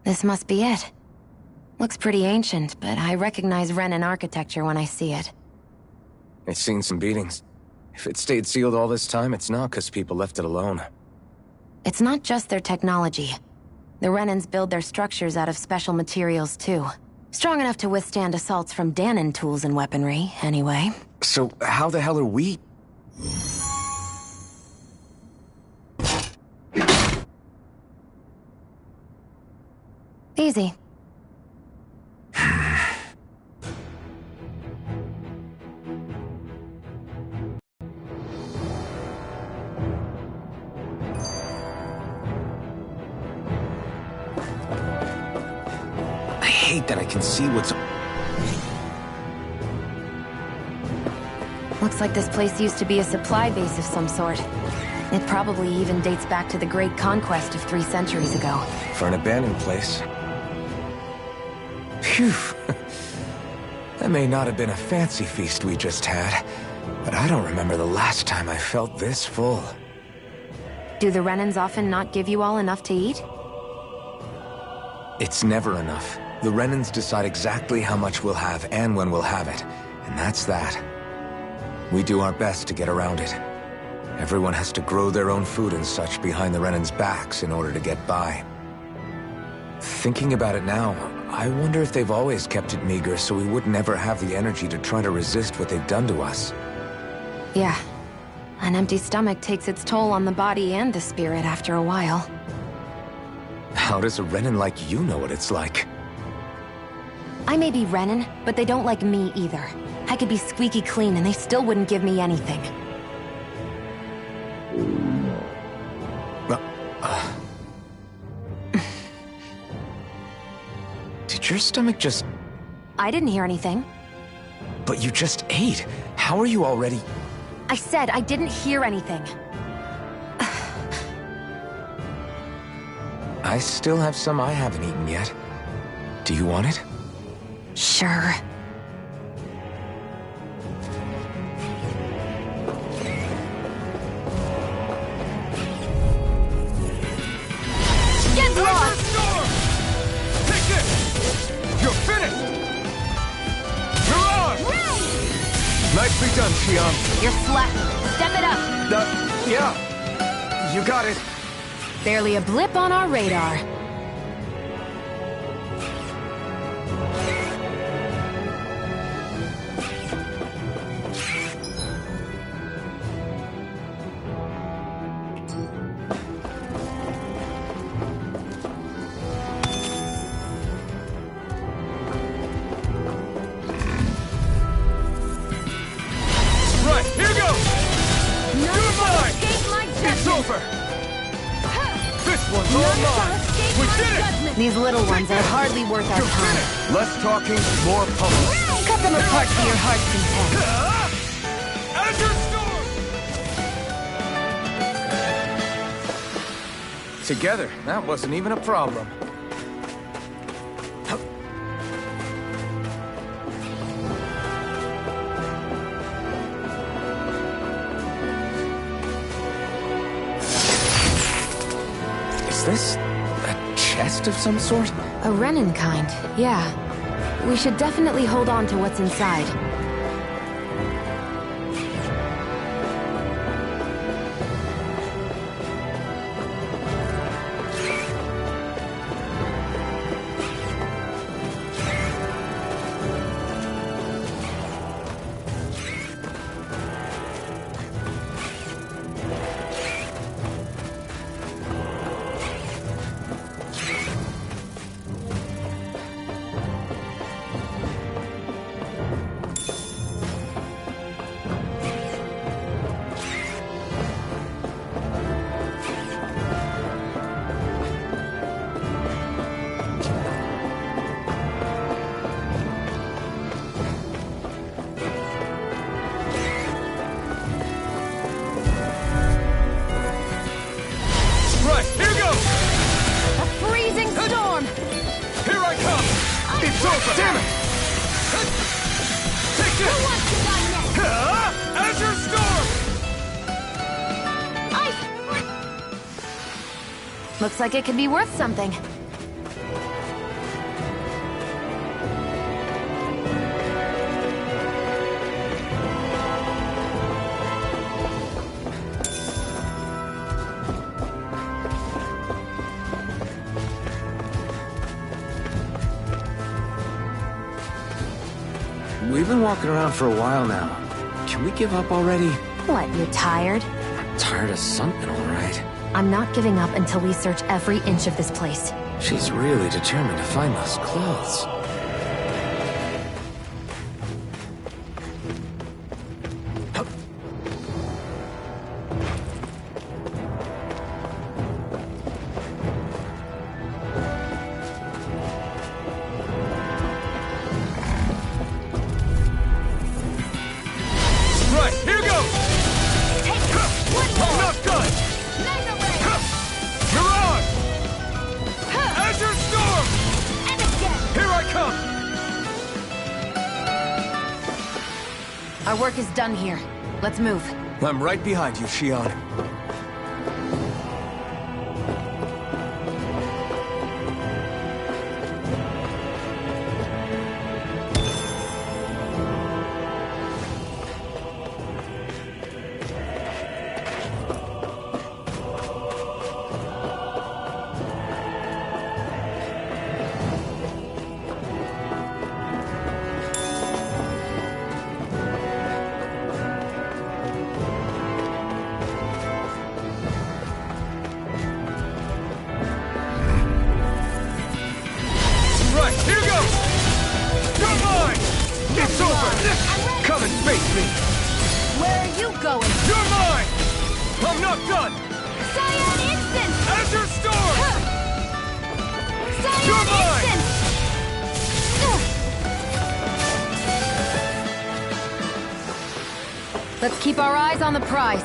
This must be it. Looks pretty ancient, but I recognize Renan architecture when I see it. It's seen some beatings. If it stayed sealed all this time, it's not because people left it alone. It's not just their technology. The Renans build their structures out of special materials, too. Strong enough to withstand assaults from Danon tools and weaponry, anyway. So how the hell are we... Easy. I hate that I can see what's... Looks like this place used to be a supply base of some sort. It probably even dates back to the Great Conquest of 3 centuries ago. For an abandoned place. Phew. That may not have been a fancy feast we just had, but I don't remember the last time I felt this full. Do the Renans often not give you all enough to eat? It's never enough. The Renans decide exactly how much we'll have and when we'll have it, and that's that. We do our best to get around it. Everyone has to grow their own food and such behind the Renans' backs in order to get by. Thinking about it now, I wonder if they've always kept it meager so we would never have the energy to try to resist what they've done to us. Yeah. An empty stomach takes its toll on the body and the spirit after a while. How does a Renan like you know what it's like? I may be Renan, but they don't like me either. I could be squeaky clean and they still wouldn't give me anything. Did your stomach just... I didn't hear anything. But you just ate. How are you already... I said I didn't hear anything. I still have some I haven't eaten yet. Do you want it? Sure. Get lost! Take this! You're finished! You're on! Nicely done, Xion. You're slacking. Step it up. Yeah. You got it. Barely a blip on our radar. Right, here goes! You're mine! It's over! This one's all mine! We did it! These little ones are hardly worth our time. Less talking, more pummeling. Cut them apart to your heart's content. As your score! Together, that wasn't even a problem. this a chest of some sort? A Renin kind, yeah. We should definitely hold on to what's inside. Looks like it could be worth something. We've been walking around for a while now. Can we give up already? What, you're tired? Tired of something, all right. I'm not giving up until we search every inch of this place. She's really determined to find those clothes. Our work is done here. Let's move. I'm right behind you, Shion. Let's keep our eyes on the prize.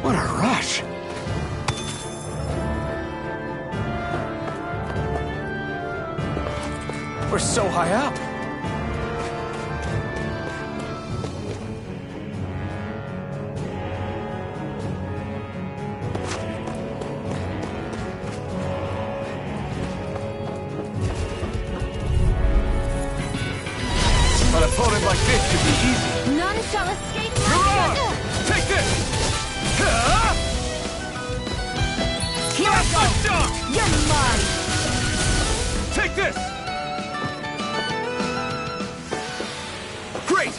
What a rush! We're so high up! An opponent like this should be easy. None shall escape my Hurrah! Take this! Here I go! You're mine! Take this! Great!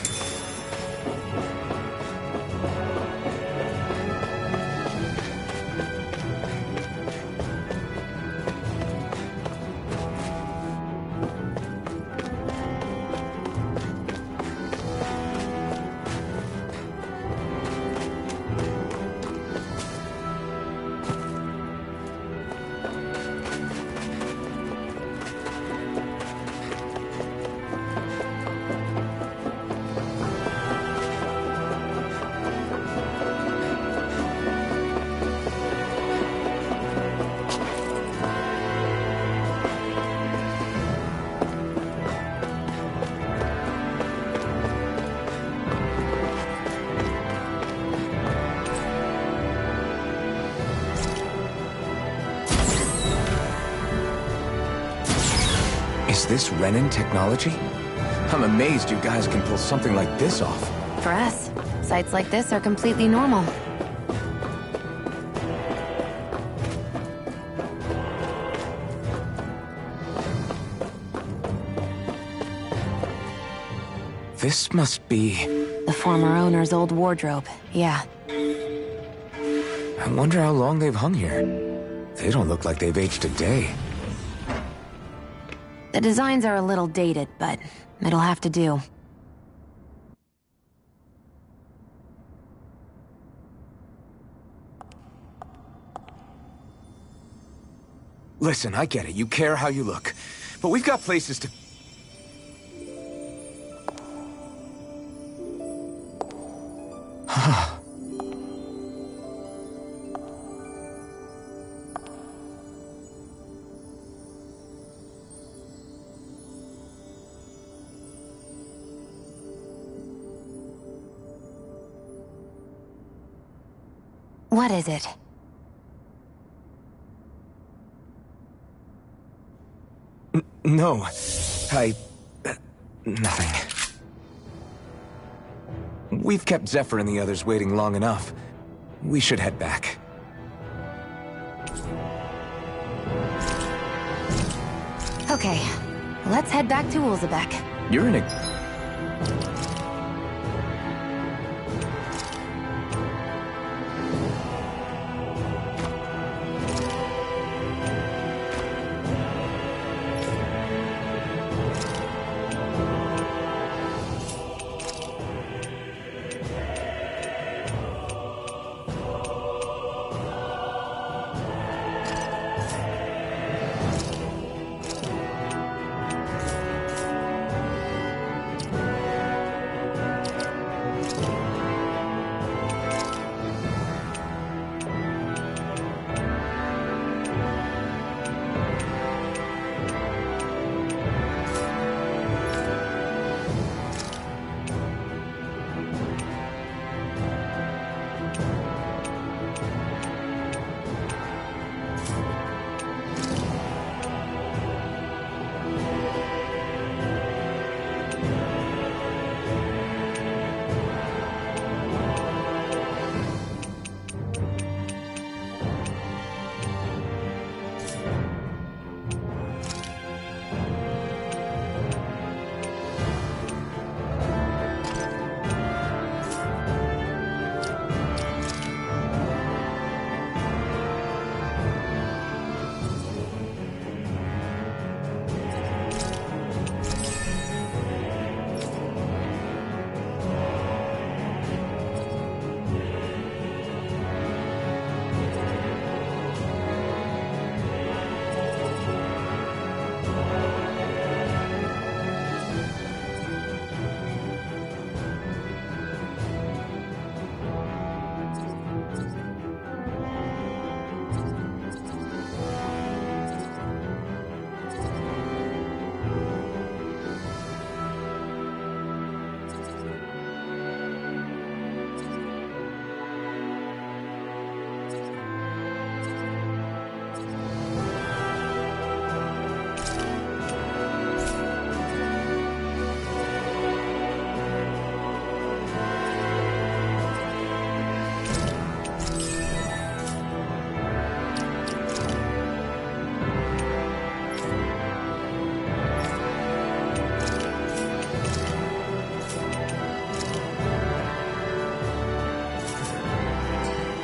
Is this Renin technology? I'm amazed you guys can pull something like this off. For us, sites like this are completely normal. This must be... The former owner's old wardrobe, yeah. I wonder how long they've hung here. They don't look like they've aged a day. The designs are a little dated, but it'll have to do. Listen, I get it. You care how you look. But we've got places to... What is it? No. Nothing. We've kept Zephyr and the others waiting long enough. We should head back. Okay, let's head back to Ulzebek. You're in a...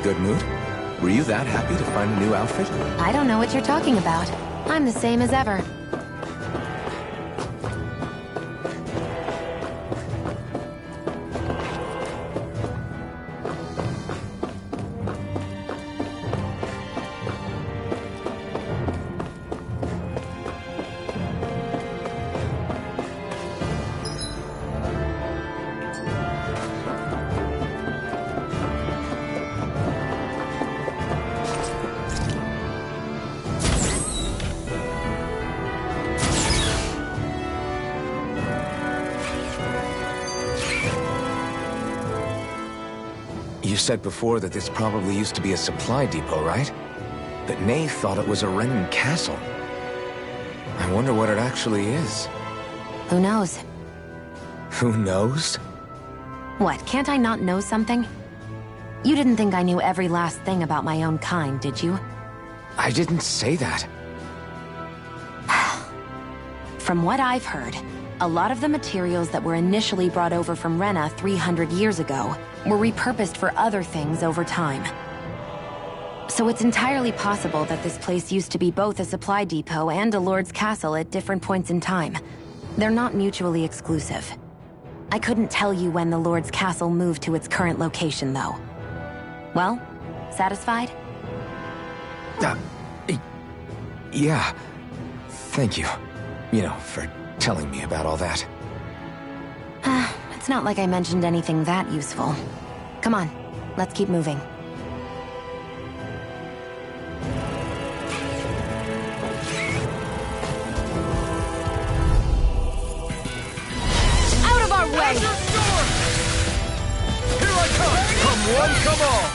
Good mood? Were you that happy to find a new outfit? I don't know what you're talking about. I'm the same as ever. You said before that this probably used to be a supply depot, right? But Nay thought it was a Renin castle. I wonder what it actually is. Who knows? Who knows? What, can't I not know something? You didn't think I knew every last thing about my own kind, did you? I didn't say that. From what I've heard, a lot of the materials that were initially brought over from Rena 300 years ago were repurposed for other things over time. So it's entirely possible that this place used to be both a supply depot and a lord's castle at different points in time. They're not mutually exclusive. I couldn't tell you when the lord's castle moved to its current location, though. Well, satisfied? Yeah. Thank you. You know, for telling me about all that. It's not like I mentioned anything that useful. Come on, let's keep moving. Out of our way! Here I come! Come one, come all!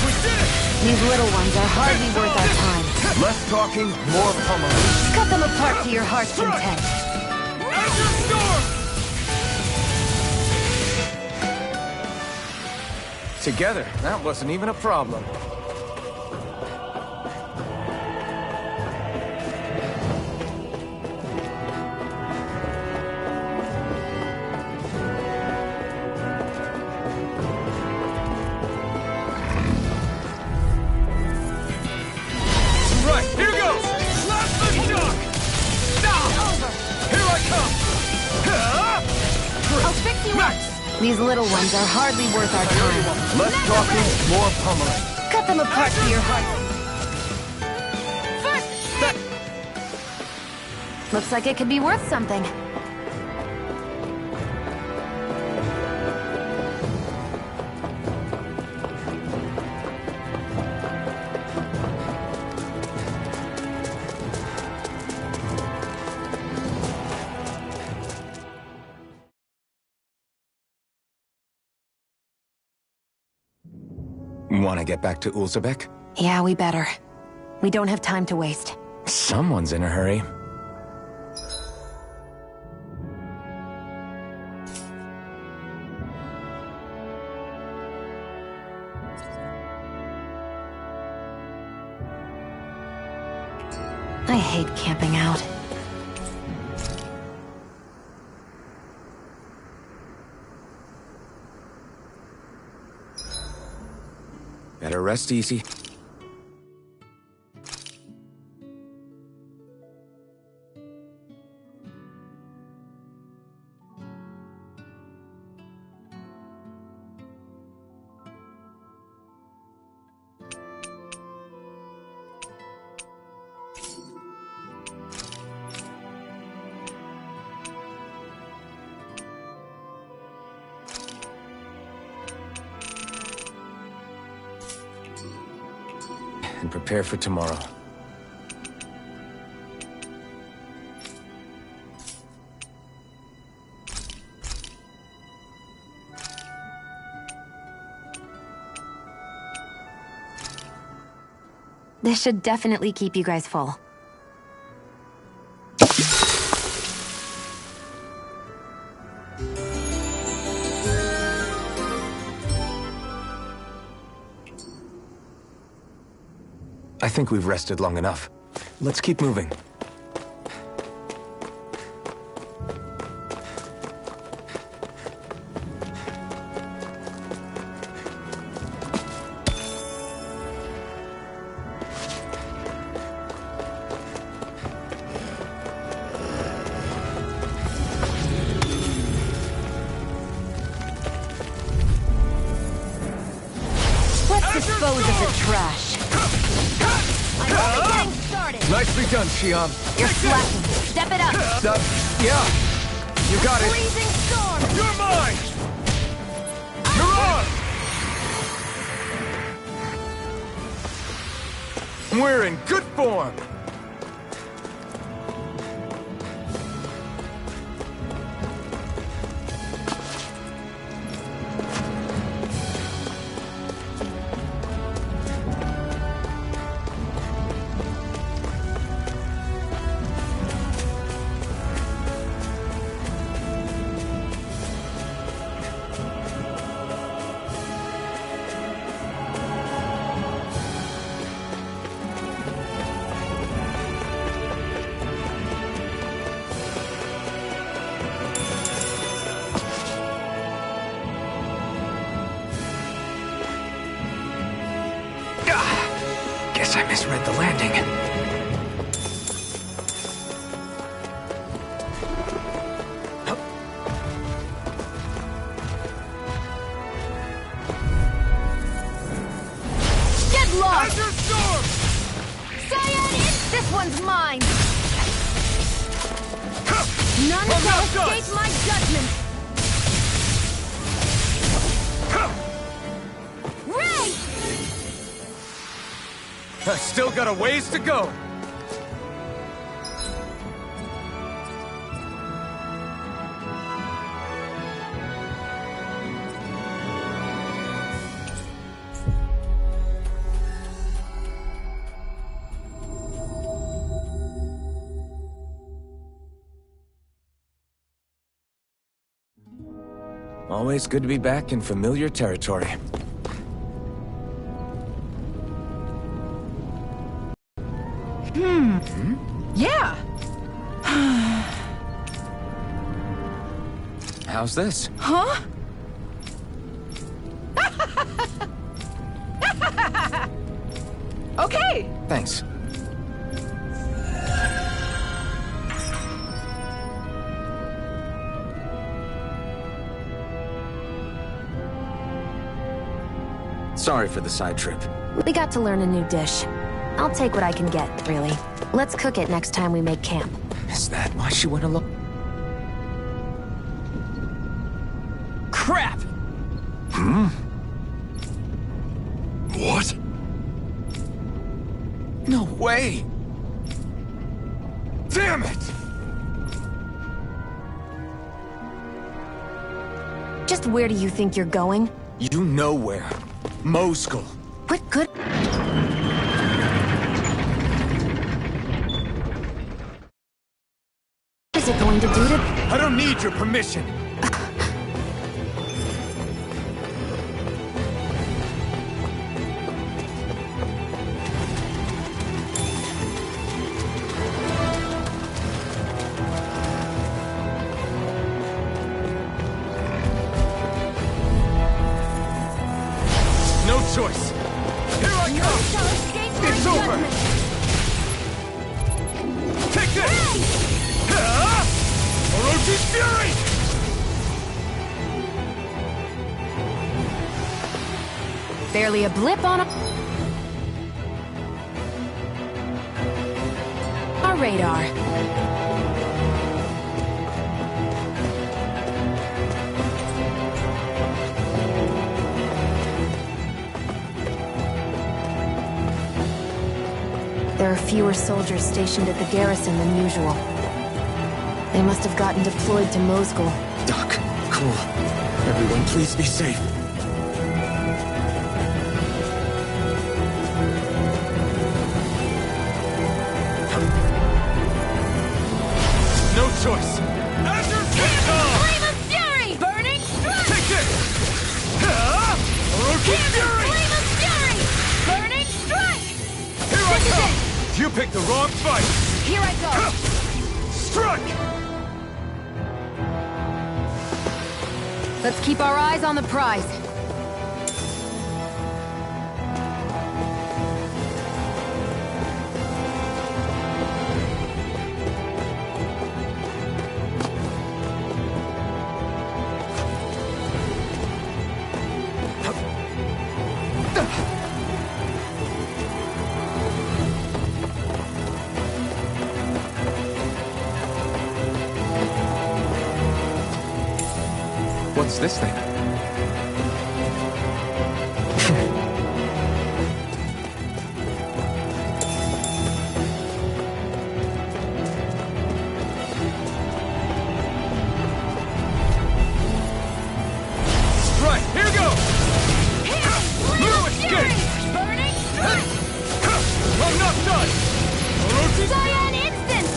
We did it! These little ones are hardly worth our time. Less talking, more pummeling. Cut them apart to your heart's content. Azure Storm! Together, that wasn't even a problem. Right, here goes! Slap the shock! Here I come! I'll fix you up! These little ones are hardly worth our time. Less talking, more pummeling. Cut them apart to your heart. Looks like it could be worth something. Want to get back to Ulzebek? Yeah, we better. We don't have time to waste. Someone's in a hurry. I hate camping out. Better rest easy. And prepare for tomorrow. This should definitely keep you guys full. I think we've rested long enough. Let's keep moving. Let's dispose of the trash. I'm only getting started. Nicely done, Xion. You're slacking. Step it up. Yeah. You got it. Freezing storm. You're mine! You're on! We're in good form. Guess I misread the landing. Get lost! Cyan, this one's mine! None shall escape my judgment! Ray! I've still got a ways to go. Always good to be back in familiar territory. Yeah. How's this? Huh? Okay. Thanks. Sorry for the side trip. We got to learn a new dish. I'll take what I can get, really. Let's cook it next time we make camp. Is that why she went alone? Crap! What? No way! Damn it! Just where do you think you're going? You know where. Mosul. What good? What is it going to do to... I don't need your permission. No choice. Here I come. It's over. Take this. Orochi's fury. Barely a blip on our radar. There are fewer soldiers stationed at the garrison than usual. They must have gotten deployed to Mosul. Doc, cool. Everyone, please be safe. No choice. Flame of fury! Burning strike! Take this! Orochi's fury! Flame of fury! Burning strike! Here I come! You picked the wrong fight! Here I go! Strike! Let's keep our eyes on the prize. What's this thing? Right, here goes! No escape! Burning strike! I'm not done! Orochi's Cyan instant!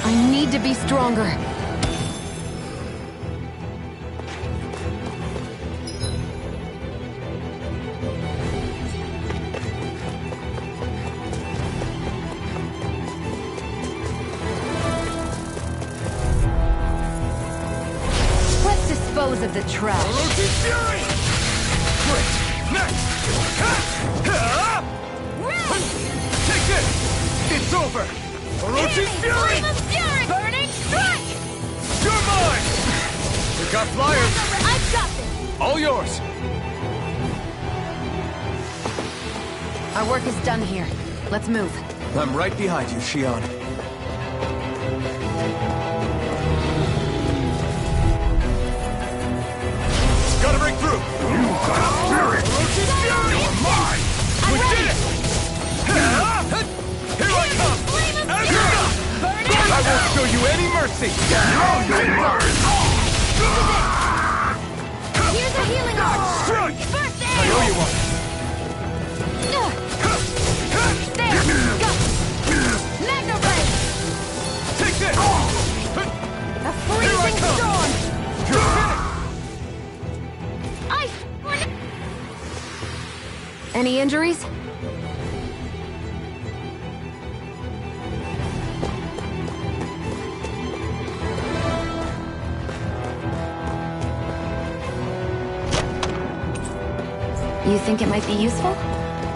I need to be stronger. Let's dispose of the trash. Orochi's fury! Great! Next! Take this! It's over! Orochi's Fury! Burning strike! You're mine! We got flyers! I've got this! All yours! Our work is done here. Let's move. I'm right behind you, Shion. Gotta break through! You got spirit! Orochi's Fury! You're mine! We did it! Here I come! I won't show you any mercy! Now you learn! Here's a healing arm! Strike! First I aid! owe you one! There! Go! Magna Ray! Take this! A freezing storm! You're finished! Ice! Any injuries? You think it might be useful?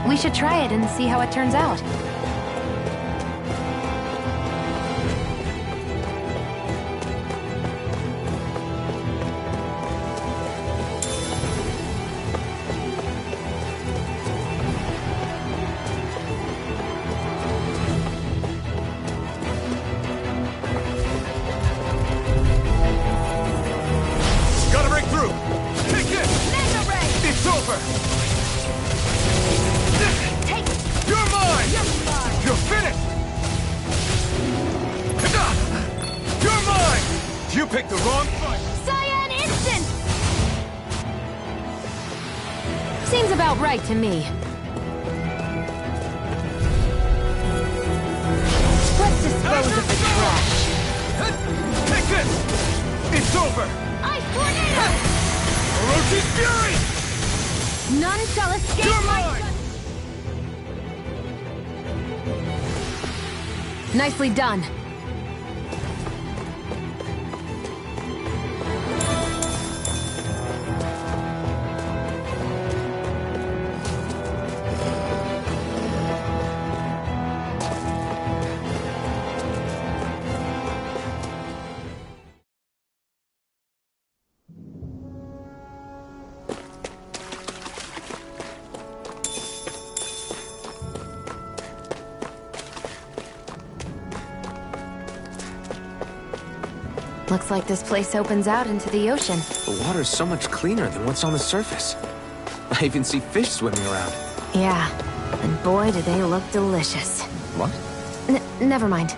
We should try it and see how it turns out. Gotta break through! Take this! Magna Ray! It's over! Take it! You're mine! You're mine! You're finished! You're mine! You picked the wrong fight! Cyan Instant! Seems about right to me. Let's dispose of the trash. Take this! It's over! Ice Tornado! Orochi's Fury! None shall escape You're my... mine! Nicely done. Looks like this place opens out into the ocean. The water's so much cleaner than what's on the surface. I even see fish swimming around. Yeah, and boy, do they look delicious. What? Never mind.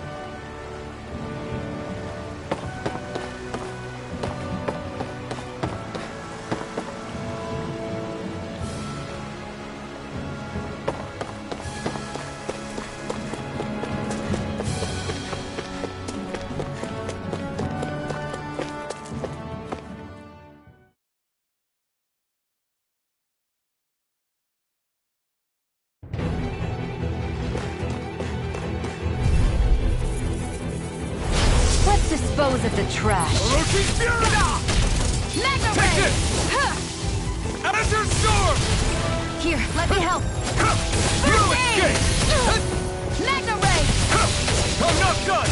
Dispose of the trash. Orochi's Fury! Magna Take Ray! this! Azure Storm! Here, let me help. You First aid! escape! Magna Ray! I'm not done!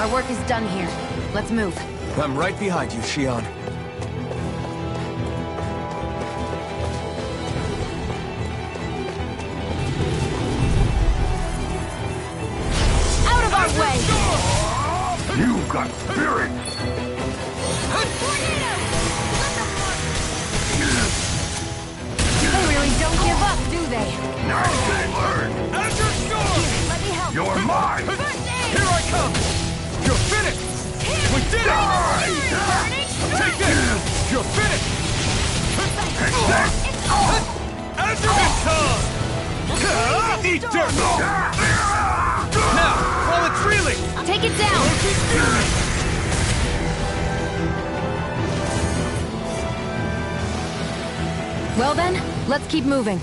Our work is done here. Let's move. I'm right behind you, Shion. Way. You got spirit! They really don't give up, do they? Now you learn! Azure Storm! Let me help. You're mine! First aid! Here I come! You're finished! We did it! Take this! You're finished! Take this! Azure Baton! Eat dirt! Now, while it's reeling! Take it down! Well then, let's keep moving.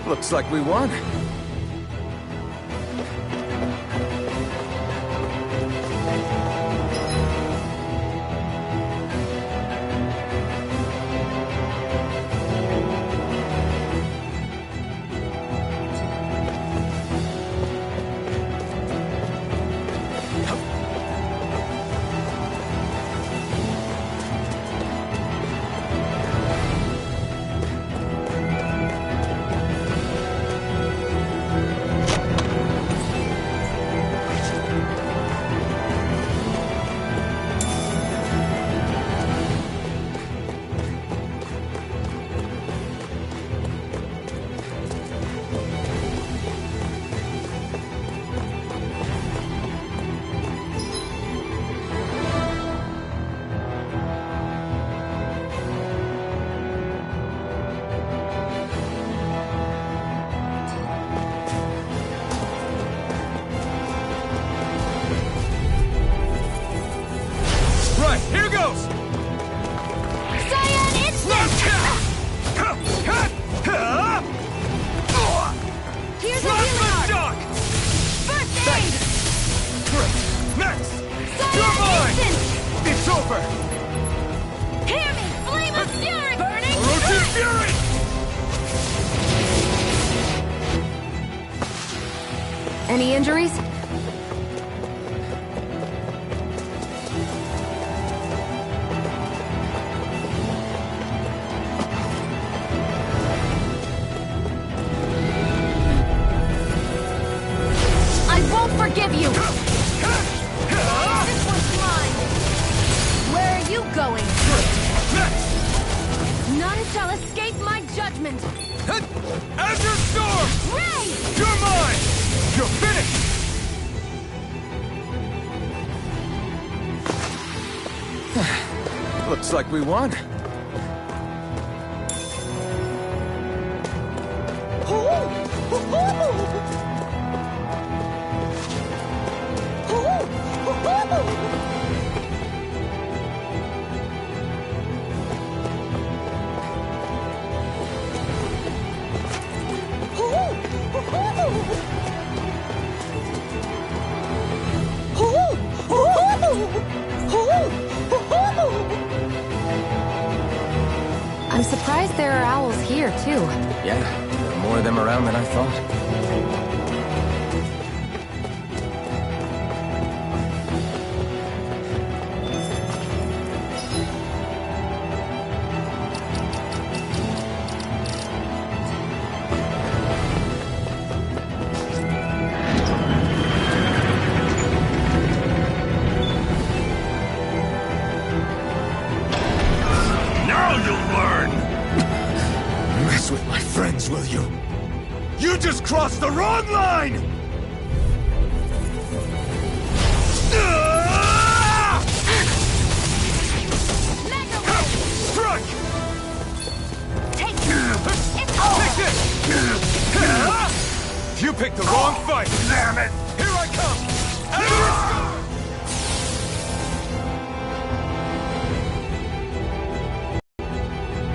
Looks like we won. Here goes! Cyan instant! Here's a healing arc! First aid! Next! Cyan instant! It's over! Hear me! Flame of fury! Burning! Orochi Fury! Any injuries? Forgive you! This one's mine! Where are you going? None shall escape my judgment! Azure Storm! Ray! You're mine! You're finished! Looks like we won. I'm surprised there are owls here, too. Yeah, there are more of them around than I thought. With my friends, will you? You just crossed the wrong line! Strike! Take this! You picked the wrong fight! Damn it! Here I come!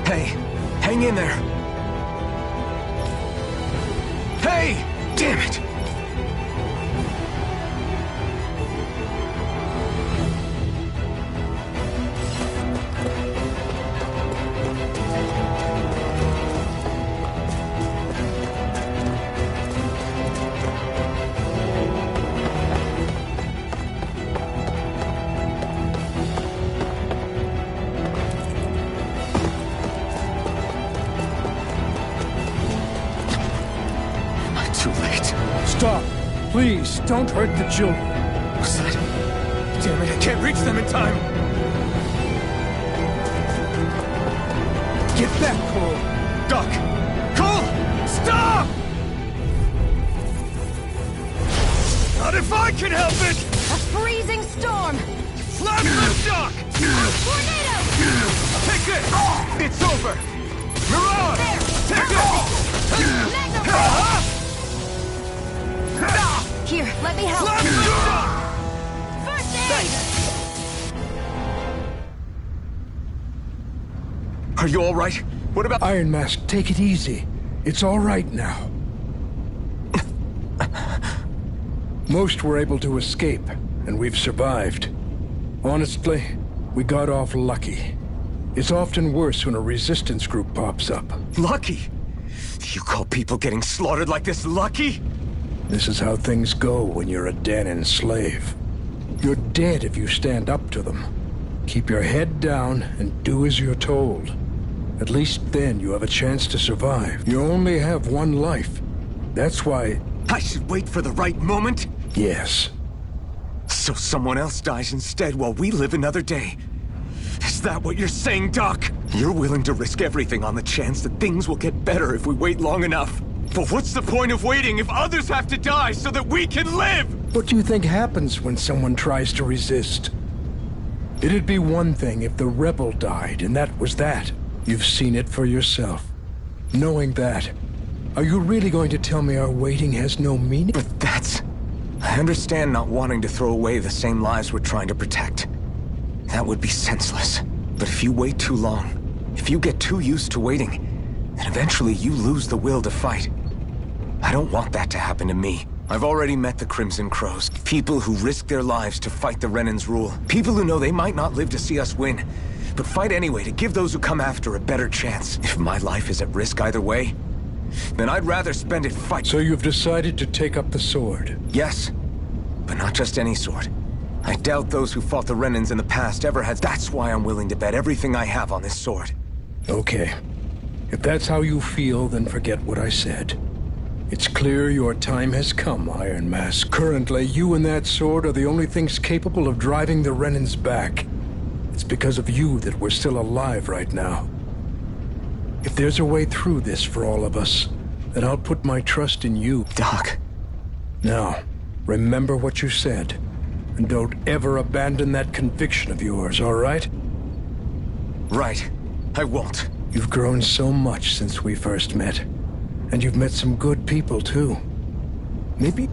Hey, hang in there. Hey! Damn it! Too late. Stop! Please, don't hurt the children. What's that? Damn it, I can't reach them in time. Get back, Cole. Duck! Cole! Stop! Not if I can help it! A freezing storm! Flash the duck! Tornado! Take this! It's over! Mirage! There! Take this! Here, let me help! Flash the duck! First aid! Are you all right? What about... Iron Mask, take it easy. It's all right now. Most were able to escape, and we've survived. Honestly, we got off lucky. It's often worse when a resistance group pops up. Lucky? You call people getting slaughtered like this lucky? This is how things go when you're a Danan slave. You're dead if you stand up to them. Keep your head down and do as you're told. At least then you have a chance to survive. You only have one life. That's why... I should wait for the right moment? Yes. So someone else dies instead while we live another day. Is that what you're saying, Doc? You're willing to risk everything on the chance that things will get better if we wait long enough. But what's the point of waiting if others have to die so that we can live? What do you think happens when someone tries to resist? It'd be one thing if the rebel died, and that was that. You've seen it for yourself. Knowing that, are you really going to tell me our waiting has no meaning? But that's... I understand not wanting to throw away the same lives we're trying to protect. That would be senseless. But if you wait too long, if you get too used to waiting, then eventually you lose the will to fight. I don't want that to happen to me. I've already met the Crimson Crows. People who risk their lives to fight the Renan's rule. People who know they might not live to see us win, but fight anyway to give those who come after a better chance. If my life is at risk either way, then I'd rather spend it fighting. So you've decided to take up the sword? Yes, but not just any sword. I doubt those who fought the Renans in the past ever had. That's why I'm willing to bet everything I have on this sword. Okay. If that's how you feel, then forget what I said. It's clear your time has come, Iron Mask. Currently, you and that sword are the only things capable of driving the Renans back. It's because of you that we're still alive right now. If there's a way through this for all of us, then I'll put my trust in you. Doc. Now, remember what you said. And don't ever abandon that conviction of yours, all right? Right. I won't. You've grown so much since we first met. And you've met some good people, too. Maybe...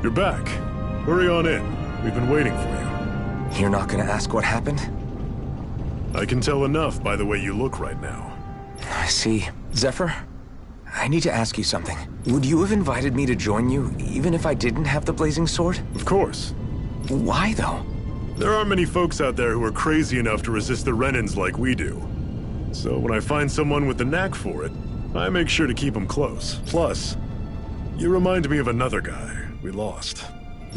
You're back. Hurry on in. We've been waiting for you. You're not gonna ask what happened? I can tell enough by the way you look right now. I see. Zephyr, I need to ask you something. Would you have invited me to join you, even if I didn't have the blazing sword? Of course. Why, though? There aren't many folks out there who are crazy enough to resist the Renans like we do. So when I find someone with the knack for it, I make sure to keep them close. Plus, you remind me of another guy we lost.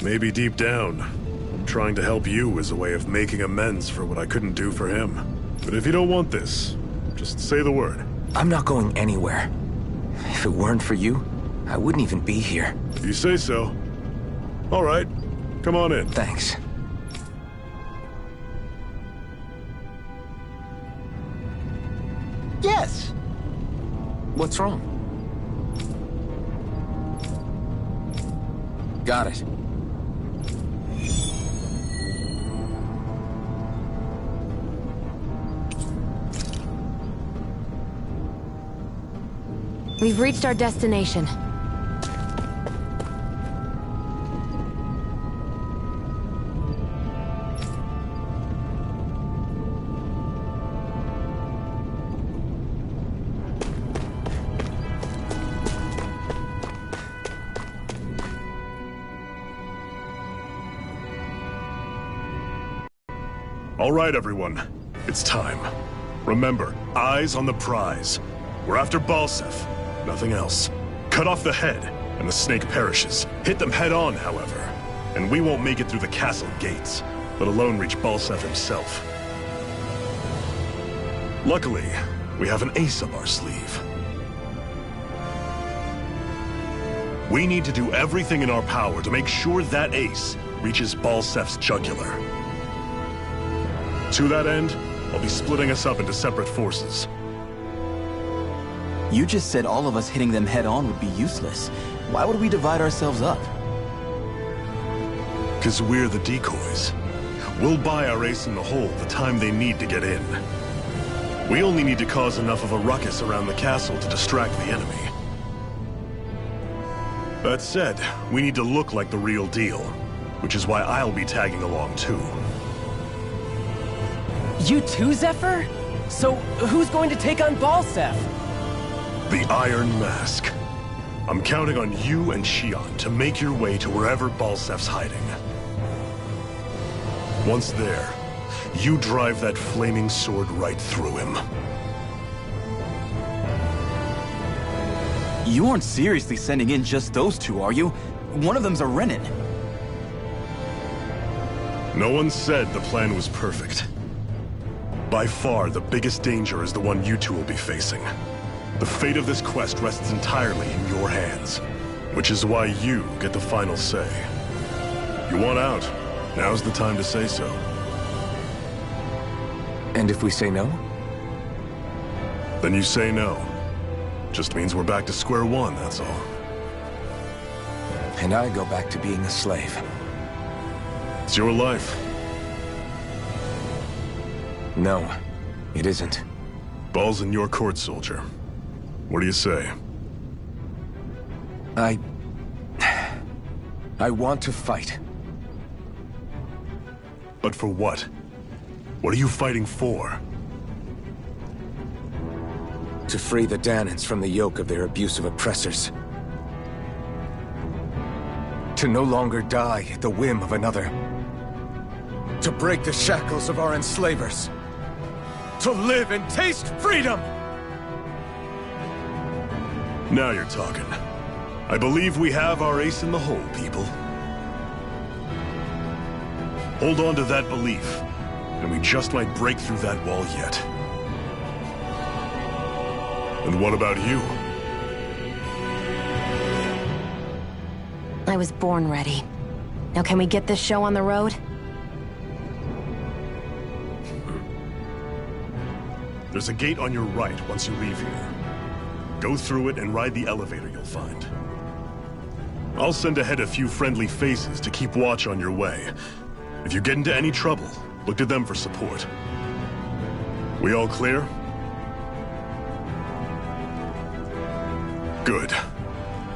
Maybe deep down, I'm trying to help you as a way of making amends for what I couldn't do for him. But if you don't want this, just say the word. I'm not going anywhere. If it weren't for you, I wouldn't even be here. If you say so. All right, come on in. Thanks. Yes! What's wrong? Got it. We've reached our destination. All right, everyone. It's time. Remember, eyes on the prize. We're after Balsef. Nothing else. Cut off the head, and the snake perishes. Hit them head on, however. And we won't make it through the castle gates, let alone reach Balsef himself. Luckily, we have an ace up our sleeve. We need to do everything in our power to make sure that ace reaches Balsef's jugular. To that end, I'll be splitting us up into separate forces. You just said all of us hitting them head-on would be useless. Why would we divide ourselves up? Because we're the decoys. We'll buy our ace in the hole the time they need to get in. We only need to cause enough of a ruckus around the castle to distract the enemy. That said, we need to look like the real deal, which is why I'll be tagging along too. You too, Zephyr? So, who's going to take on Balsef? The Iron Mask. I'm counting on you and Xion to make your way to wherever Balsef's hiding. Once there, you drive that flaming sword right through him. You aren't seriously sending in just those two, are you? One of them's a Renin. No one said the plan was perfect. By far, the biggest danger is the one you two will be facing. The fate of this quest rests entirely in your hands, which is why you get the final say. You want out, now's the time to say so. And if we say no? Then you say no. Just means we're back to square one, that's all. And I go back to being a slave. It's your life. No, it isn't. Ball's in your court, soldier. What do you say? I want to fight. But for what? What are you fighting for? To free the Danans from the yoke of their abusive oppressors. To no longer die at the whim of another. To break the shackles of our enslavers. To live and taste freedom! Now you're talking. I believe we have our ace in the hole, people. Hold on to that belief, and we just might break through that wall yet. And what about you? I was born ready. Now can we get this show on the road? There's a gate on your right once you leave here. Go through it and ride the elevator you'll find. I'll send ahead a few friendly faces to keep watch on your way. If you get into any trouble, look to them for support. We all clear? Good.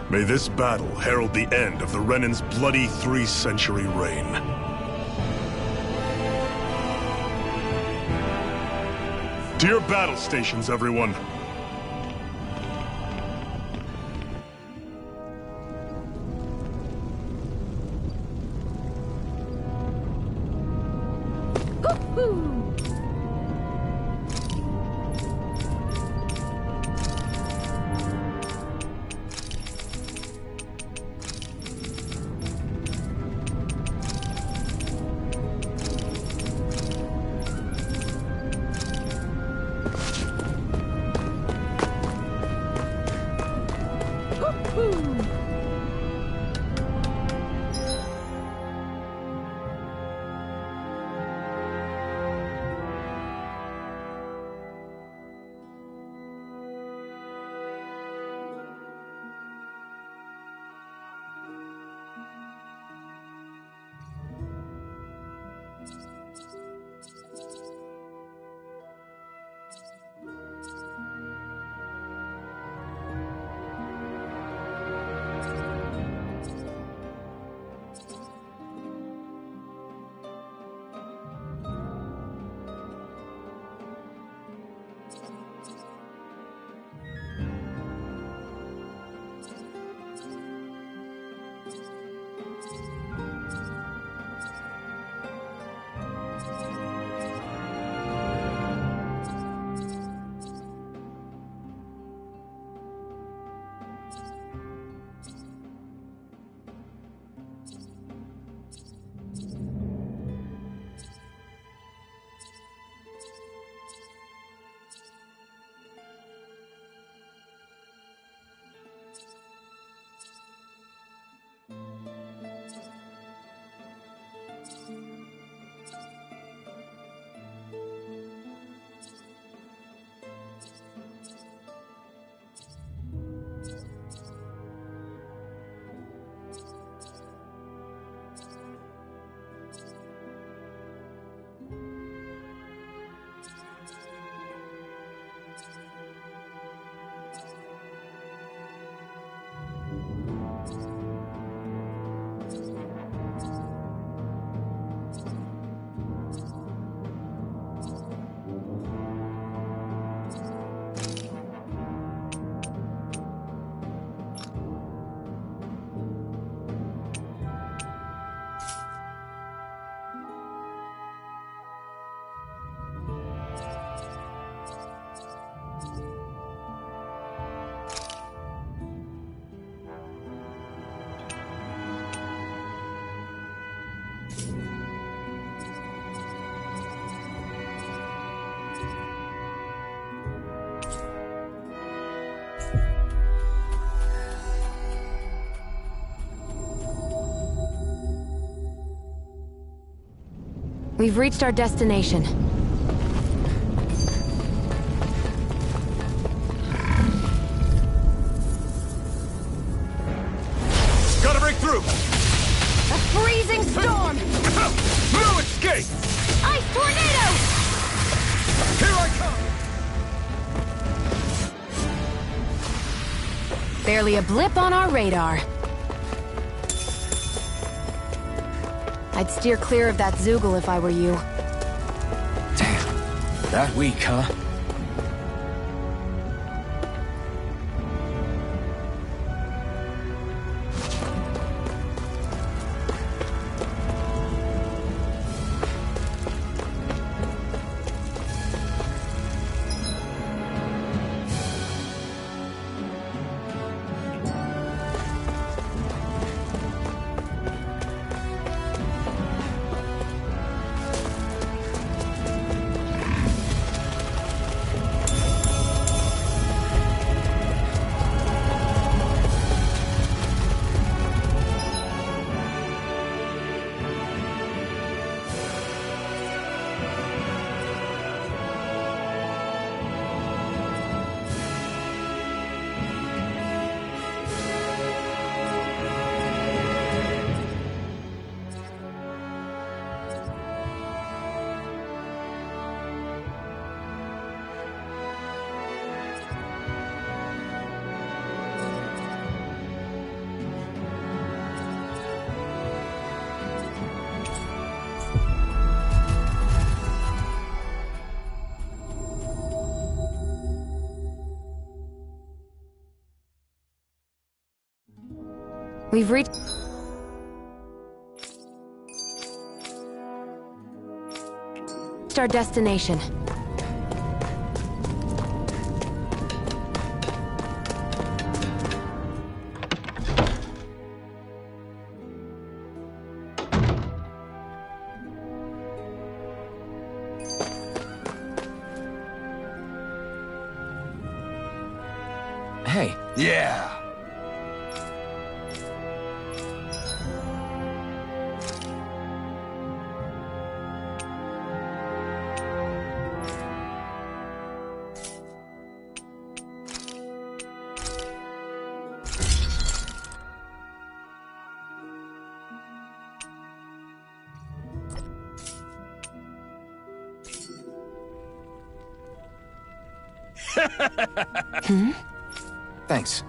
May this battle herald the end of the Renin's bloody 3-century reign. To your battle stations, everyone. We've reached our destination. Gotta break through! A freezing storm! No escape! Ice tornado! Here I come! Barely a blip on our radar. I'd steer clear of that Zoogle if I were you. Damn. That weak, huh? We've reached our destination. Hey. Yeah. Thanks.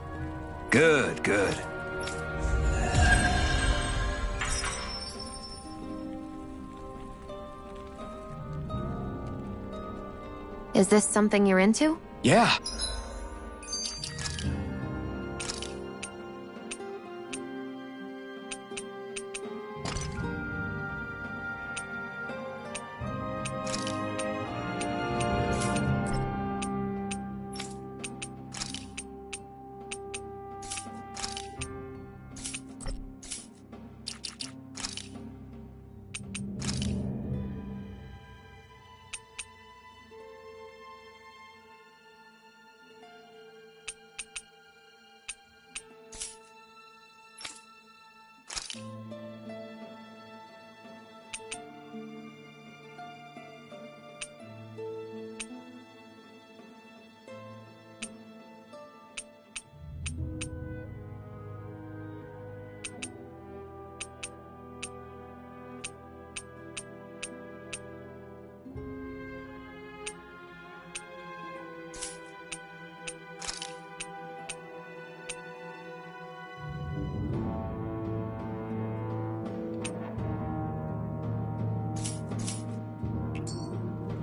Good, good. Is this something you're into? Yeah.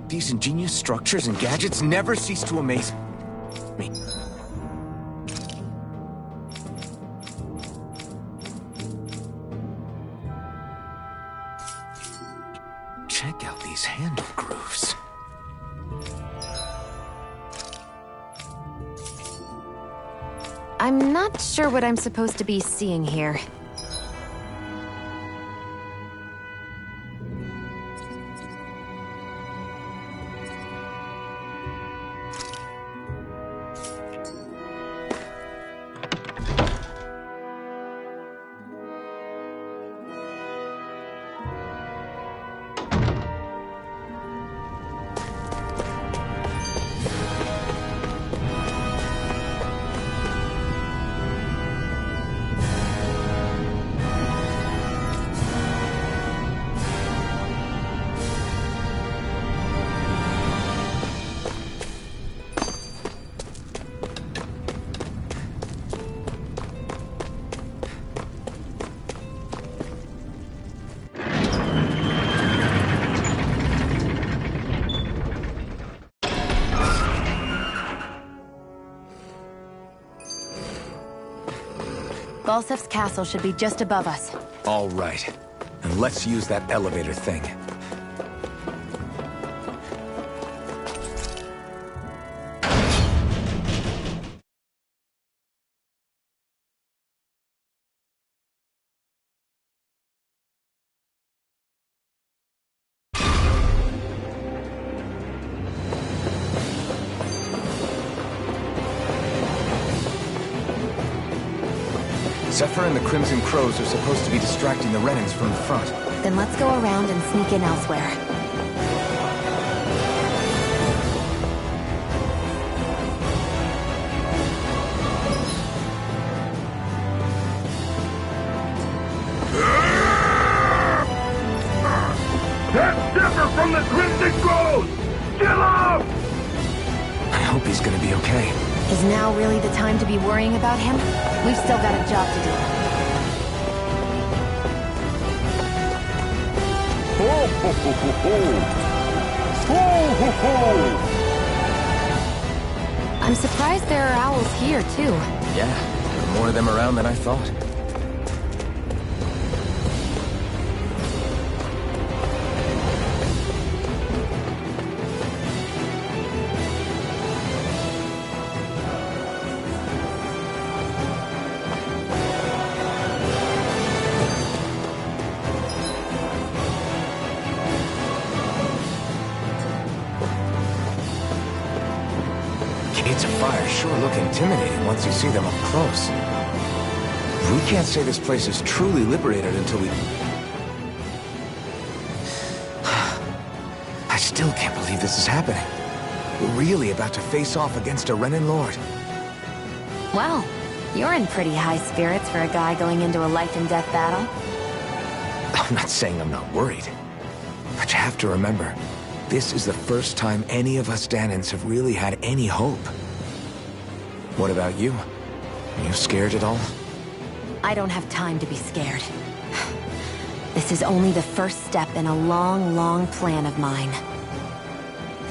These ingenious structures and gadgets never cease to amaze me. Check out these handle grooves. I'm not sure what I'm supposed to be seeing here. Balsef's castle should be just above us. All right. And let's use that elevator thing. Zephyr and the Crimson Crows are supposed to be distracting the Renans from the front. Then let's go around and sneak in elsewhere. That's Zephyr from the Crimson Crows! Chill out! I hope he's gonna be okay. Is now really the time to be worrying about him? We've still got a job to do. Ho, ho, ho, ho, ho! Ho, ho, ho! I'm surprised there are owls here, too. Yeah, there are more of them around than I thought. Gates of fire sure look intimidating once you see them up close. We can't say this place is truly liberated until we... I still can't believe this is happening. We're really about to face off against a Renan Lord. Well, you're in pretty high spirits for a guy going into a life-and-death battle. I'm not saying I'm not worried. But you have to remember, this is the first time any of us Danans have really had any hope. What about you? Are you scared at all? I don't have time to be scared. This is only the first step in a long, long plan of mine.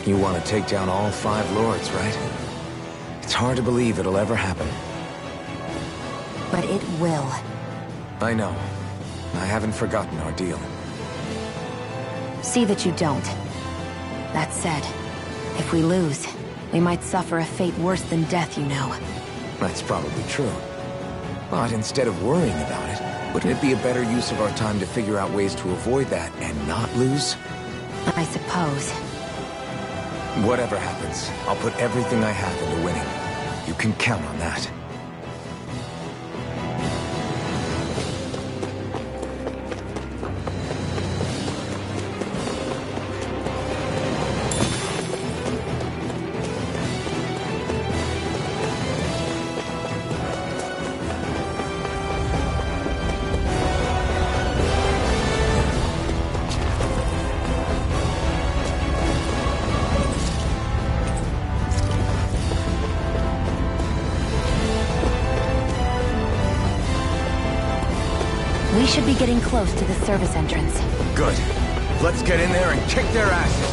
You want to take down all 5 lords, right? It's hard to believe it'll ever happen. But it will. I know. I haven't forgotten our deal. See that you don't. That said, if we lose, we might suffer a fate worse than death, you know. That's probably true. But instead of worrying about it, wouldn't it be a better use of our time to figure out ways to avoid that and not lose? I suppose. Whatever happens, I'll put everything I have into winning. You can count on that. We should be getting close to the service entrance. Good. Let's get in there and kick their asses.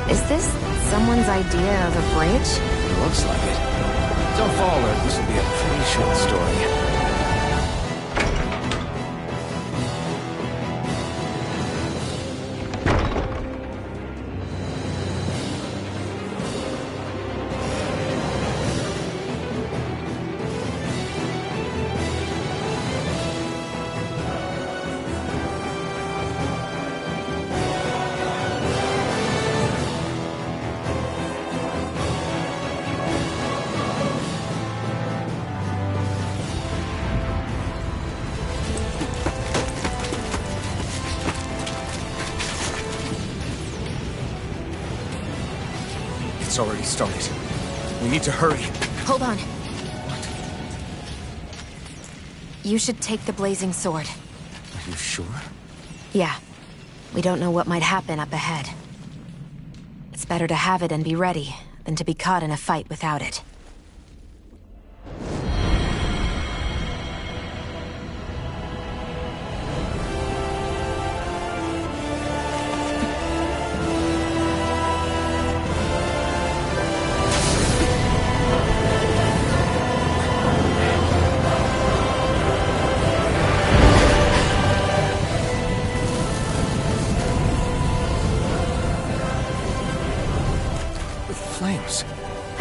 Is this someone's idea of a bridge? It looks like it. Don't fall, or this will be a pretty short story. It's already started. We need to hurry. Hold on. You should take the blazing sword. Are you sure? Yeah. We don't know what might happen up ahead. It's better to have it and be ready than to be caught in a fight without it.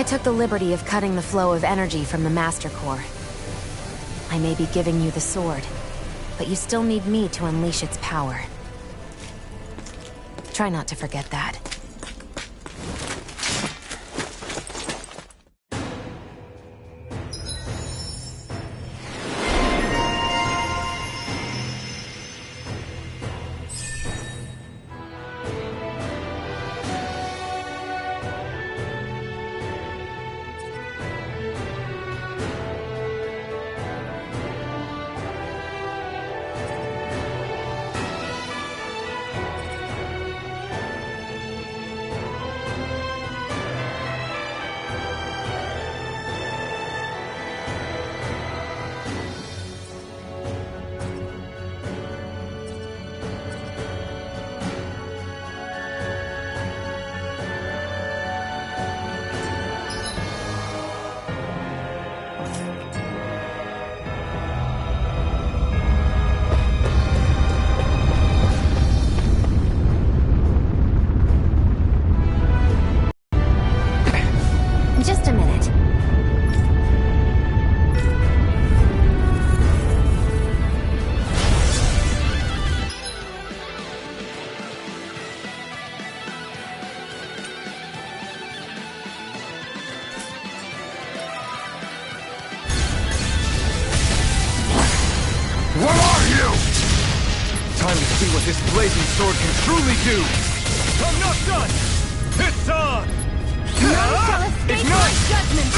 took the liberty of cutting the flow of energy from the Master Core. I may be giving you the sword, but you still need me to unleash its power. Try not to forget that. Just a minute. What are you? Time to see what this blazing sword can truly do. I'm not done. It's on. None shall escape my judgment!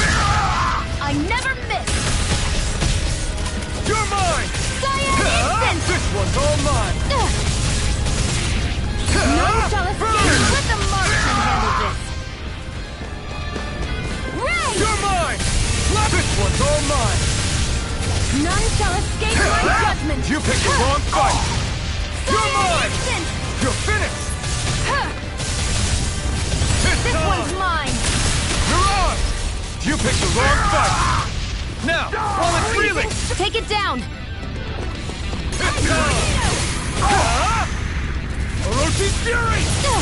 I never miss! You're mine! Cyan instant! This one's all mine! None shall escape! Let the marksman handle this! Ray! You're mine! This one's all mine! None shall escape my judgment! You picked the wrong fight! You're Cyan mine! instant! You're finished! This one's mine! You're on! You picked the wrong fight! Now, while it's reeling! Take it down! It's on! Oroshi's Fury! Go!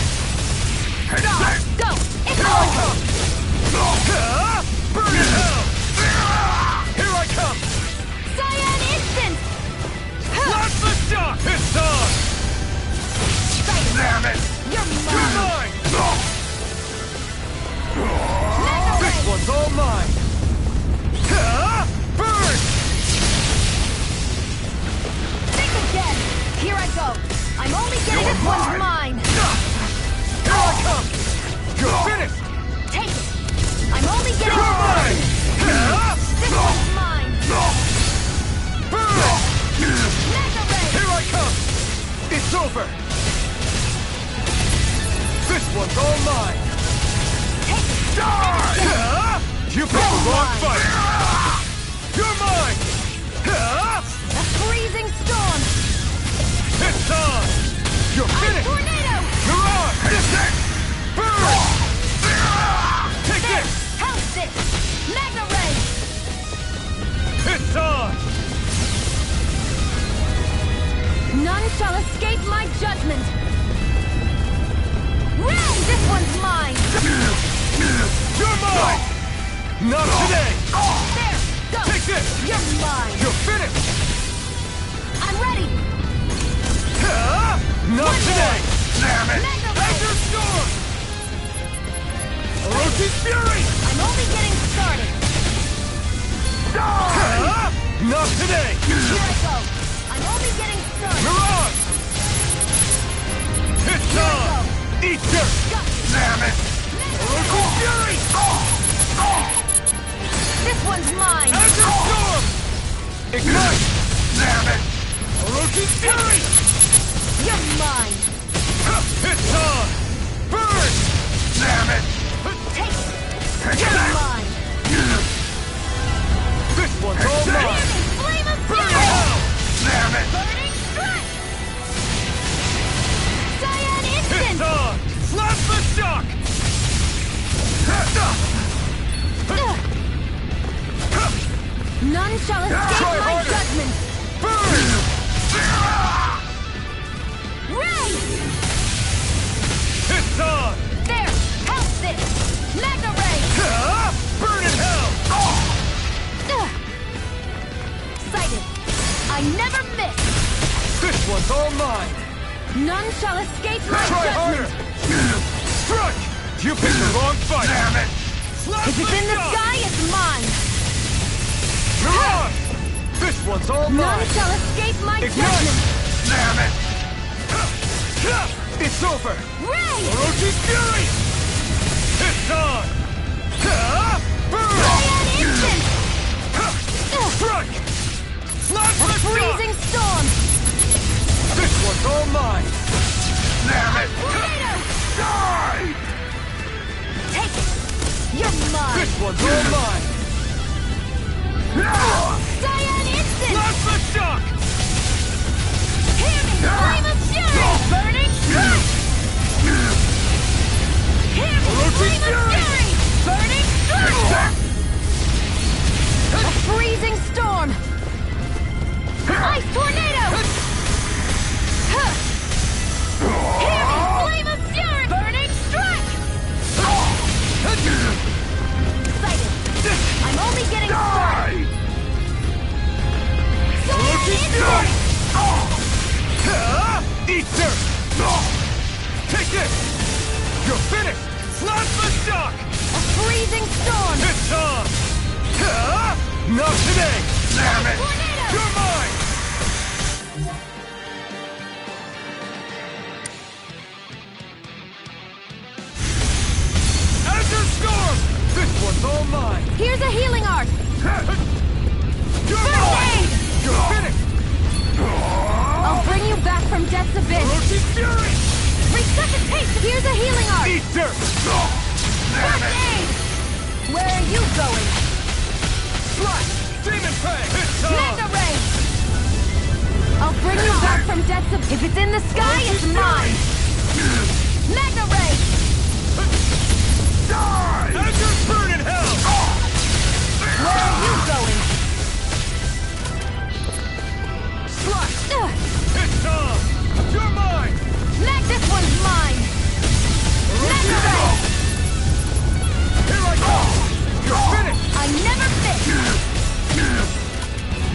It's on! Burn in hell! Here I come! Cyan instant! Blast the shock! It's on! Damn it! You're You're mine! mine! This one's all mine! Burn! Think again! Here I go! I'm only getting this one's mine! Here I come! You're finished! Take it! I'm only getting You're this mine! This one's mine! Burn! Mega Ray! Here I come! It's over! This one's all mine! Die! You picked the wrong fight! You're mine! A freezing storm! It's on! You're finished! Tornado! You're on! Burn! Take There! this! House this! Mega Ray! It's on! None shall escape my judgment! Ray! This one's mine! You're mine! Not today! There! Go! Take this! You're mine! You're finished! I'm ready! Not today! Damn it! Mega Ray! Azure Storm! Oroshi's Fury! I'm only getting started! Not today! Here I go! I'm only getting started! You're on! It's Here I on! go! Eat dirt! Got you! Damn it! Oroshi's Fury! This one's mine! Azure Storm! Ignite! Damn it! Oroshi's Fury! You're mine! It's on! Burn! Damn it! Take it! Take You're that! mine! This one's all mine! Burning flame of Burn fury! hell! Damn it! Burning strike! Cyan It's instant! on! Blast the shock! None shall escape Try my harder. judgment! Burn! Ray! It's on! There! Help this! Mega Ray! None shall escape my Try harder! judgment. Strike! You picked the wrong fight! Damn it! If it's in the sky, it's mine. You're on! This one's all None mine! shall escape my Ignite! judgment. Damn it! It's over! Ray! Orochi's Fury! It's on! Burn! Cyan instant! Strike! Not A freezing storm! This one's all mine! Damn it! Tornado! Die! Take it! You're mine! This one's all mine! Cyan instant! Not the shock! Hear me! Flame of fury! Burning strike! Hear me! Orochi's Flame of Fury! fury! Burning strike! A freezing storm! Ice tornado! Hear me! Flame of fury! Burning strike! Excited! I'm only getting started! Cyan instant! Eat dirt! Take this! You're finished! Slap the shock! A freezing storm! It's on! Not today! Damn it! Tornado! You're mine! Azure Storm! This one's all mine! Here's a healing art! You're First mine! aid! You're finished! I'll bring you back from Death's Abyss! Orochi's Fury! Resuscitate! Here's a healing art! Eat dirt! First aid! Where are you going? Slash! Demon Fang! It's on! Mega Ray! I'll bring you back from Death's Abyss! If it's in the sky, it's mine! Mega Ray! Die! Azure Burn in hell! Where are you going? Slash! It's on! You're mine! This one's mine! Mega Ray! Here I go! You're finished! I never fit!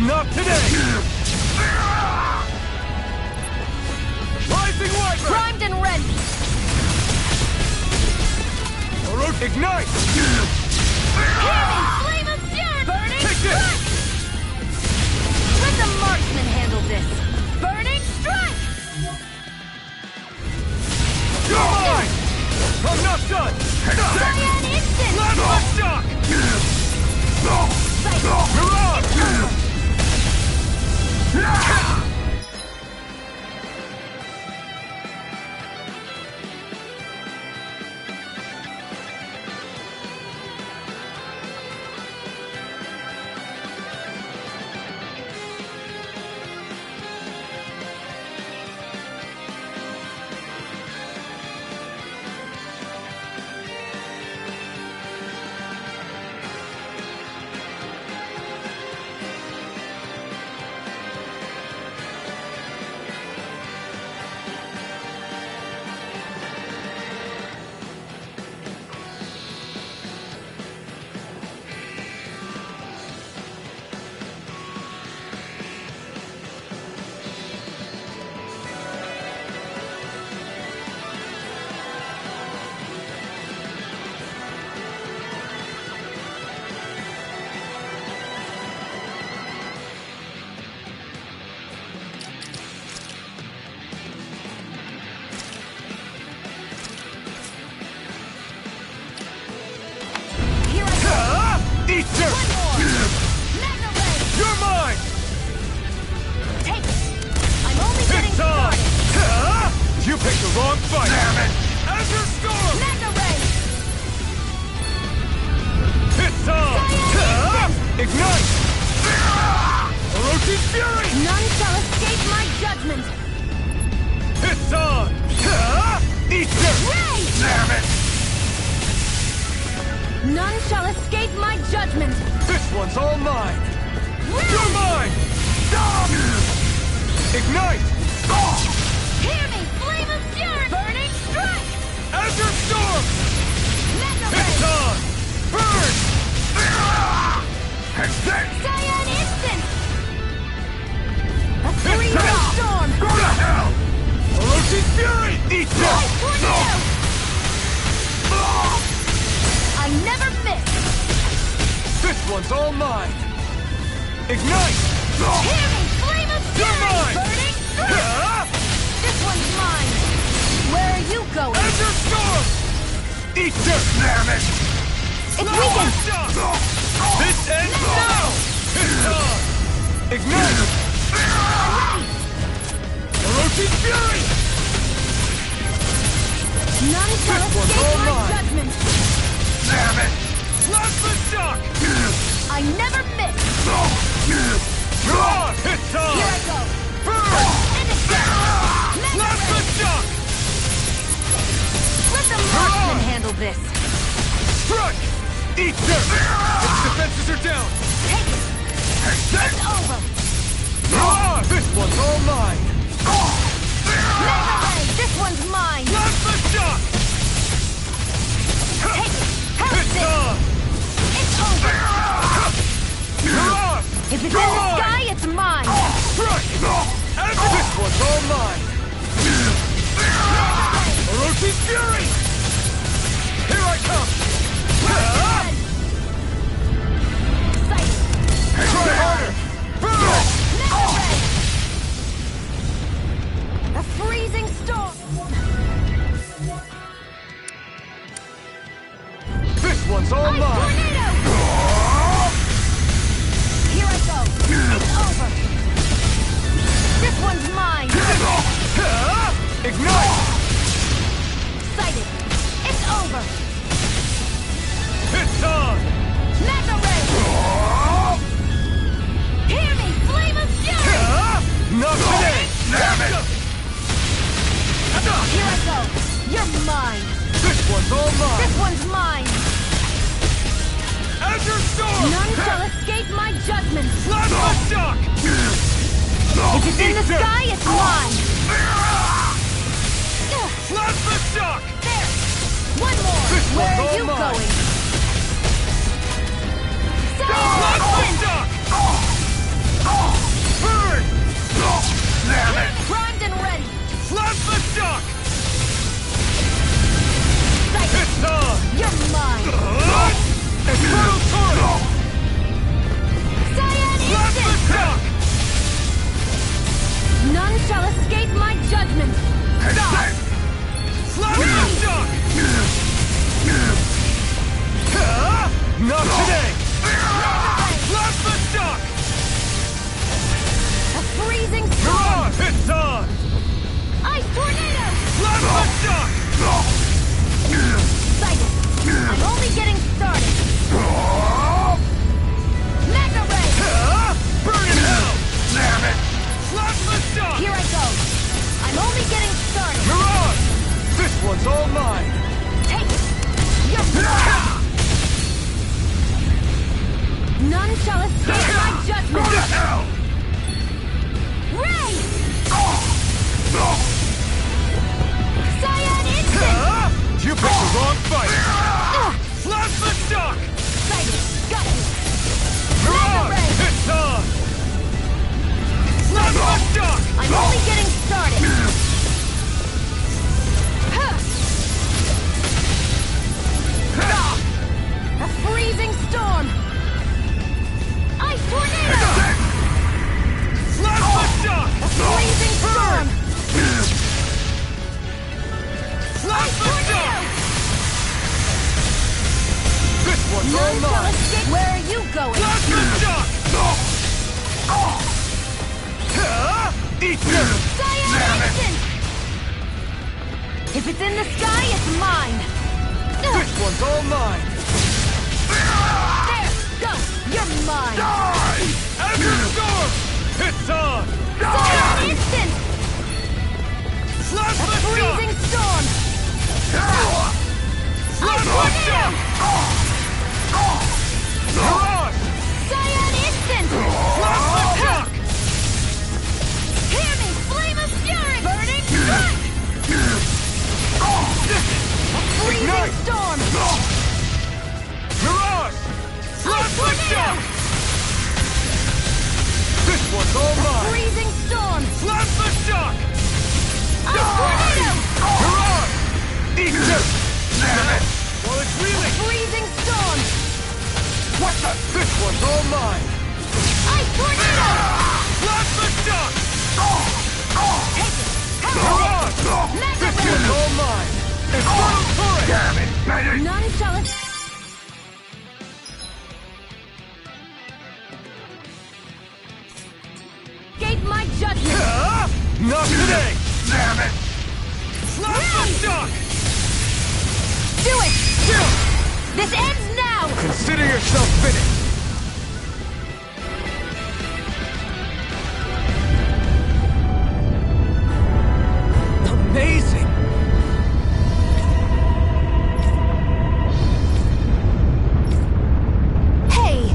Not today! Rising Wiper! Primed and ready! Orochi Ignite! Hear me! Flame of fury! Burning Take this! strike! Let the marksman handle this! Burning strike! You're mine! I'm not done! Cyan instant! Last shock! Sight! You're on! Eat dirt! One more! Mega Ray! You're mine! Take it! I'm only getting It's on! started! You picked the wrong fight! Damn it! Azure Storm! Mega Ray! It's on! Ignite! Orochi's Fury! None shall escape my judgment! It's on! Eat dirt! Ray! Damn it! None shall escape my judgment! This one's all mine! Ray! You're mine! Ignite! Hear me! Flame of fury! Burning strike! Azure Storm! Mega It's Ray! on! Burn! Cyan instant! A freezing hell! storm! Go to hell! Orochi one's all mine. Ignite! Hear me, flame of fury! Burning! This one's mine! Where are you going? Enter storm! Eat dirt! Damn it! It's weakened! This ends now! It's on! Ignite! Orochi's fury! None shall escape my judgment! Damn it! Plasma shock! I never miss! It's on! Here I go! Burn! And again! Plasma shock! Let the marksman handle this! Strike! Eat dirt! Its defenses are down! Take it! It's over! This one's all mine! Mega Ray! This one's mine! Plasma shock! Take it! How's It's this? on! It's over! If it's in the sky, it's mine! Strike! This one's all mine! Orochi's fury! Here I come! Excited! Try harder! Burn! Mega Ray! A freezing storm! This one's all Ice mine! tornado! Here I go! It's over! This one's mine! Ignite! Excited! It's over! It's on! Mega Ray! Hear me, flame of fury! Not today! Damn it! Here I go! You're mine! This one's all mine! This one's mine! Azure Storm! None shall escape my judgment! Plasma shock! If it's in the sky, it's mine! Plasma shock! There! One more! Where are you going? Plasma Science! shock! Burn! Damn it! Primed and ready! Plasma shock! Excited! It's on! You're mine! Eternal Torrent! Cyan Plasma Instant! shock! None shall escape my judgment! Stop! Plasma shock! Not today! Plasma shock! A freezing storm! It's on! Ice tornado! Plasma shock! Excited! I'm only getting started! Mega Ray! Burn in hell! Damn it! Plasma shock! Here I go! I'm only getting started! Mirage! This one's all mine! Take it! You're mine! None shall escape my judgment! Go to hell! Ray! Cyan Instant! You picked the wrong fight! Plasma shock! Excited! Got you! Mega Mirage! Ray! It's on! Plasma shock! I'm only getting started! A freezing storm! Ice tornado! Plasma shock! A freezing storm! Plasma shock! This one's all None shall mine! escape! Where are you going? Plasma shock! Eat dirt! Cyan Instant! If it's in the sky, it's mine! This one's all mine! There! Go! You're mine! Azure Storm! It's on! Cyan Instant! Plasma shock! Freezing storm! Plasma shock! Mirage! Cyan Instant! Plasma shock! Hear me, flame of fury! Burning strike! Freezing Ignite! storm! Mirage! Plasma Ice shock! tornado! This one's all mine! Freezing storm! Plasma shock! Ice tornado! Mirage! Eat dirt! Damn it! While it's reeling! Freezing storm! What the? This one's all mine! Ice tornado! Plasma shock! Take it! Come on! Mega This one's all mine! Infernal turret! Damn it, Bennett! Not as jealous. Gave my judgment! Not today! Damn it! Plasma shock! Do it! This ends now! Consider yourself finished! Amazing! Hey!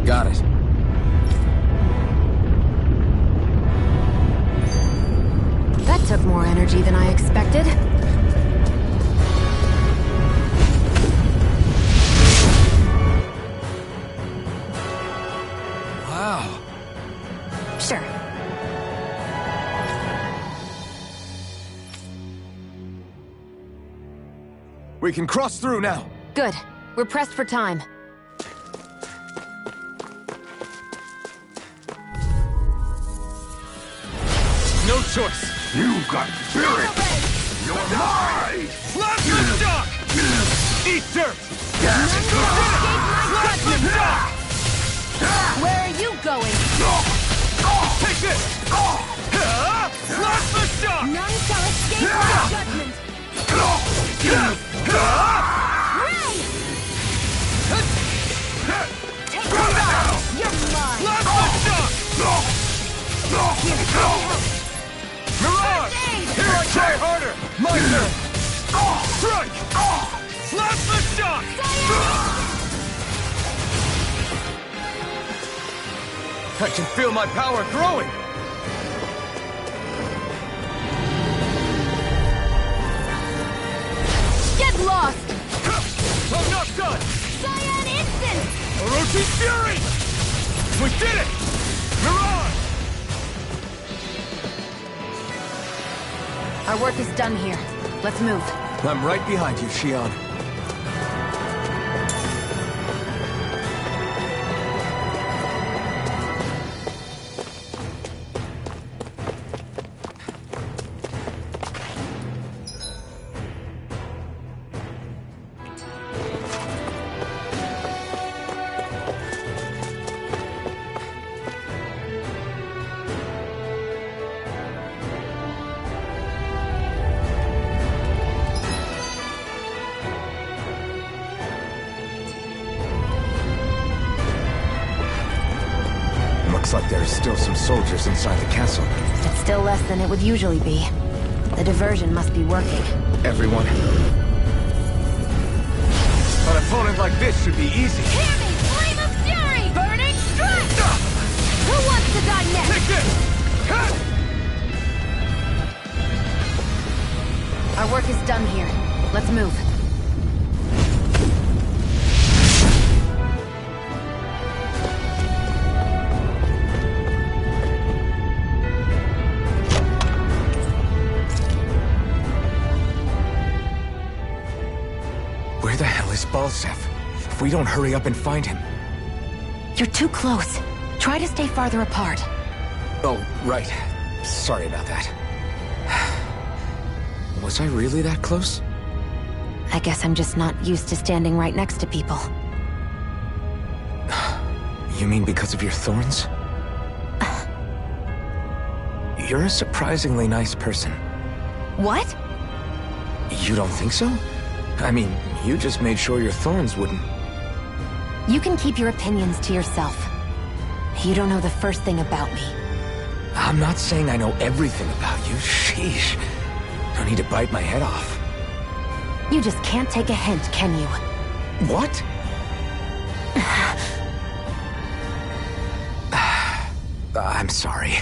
Got it. That took more energy than I expected. Wow. Sure. We can cross through now. Good. We're pressed for time. No choice. You've got spirit! You're mine! Plasma shock! Eat dirt! Plasma shock! Where are you going? Take this! Plasma shock! None shall escape my judgment! Ray! Take me down! You're mine! Plasma shock! Mirage! Here I try harder! My turn! Strike! Plasma shock! I can feel my power growing! Get lost! I'm not done! Cyan Instant! Orochi Fury! We did it! Mirage! Our work is done here. Let's move. I'm right behind you, Shion. Looks like there's still some soldiers inside the castle. It's still less than it would usually be. The diversion must be working. Everyone. An opponent like this should be easy. Hear me! Flame of Fury! Burning Strike! Who wants to die next? Take this! Our work is done here. Let's move. Where the hell is Balsef? If we don't hurry up and find him... You're too close. Try to stay farther apart. Oh, right. Sorry about that. Was I really that close? I guess I'm just not used to standing right next to people. You mean because of your thorns? You're a surprisingly nice person. What? You don't think so? I mean, you just made sure your thorns wouldn't... You can keep your opinions to yourself. You don't know the first thing about me. I'm not saying I know everything about you. Sheesh. No need to bite my head off. You just can't take a hint, can you? What? I'm sorry.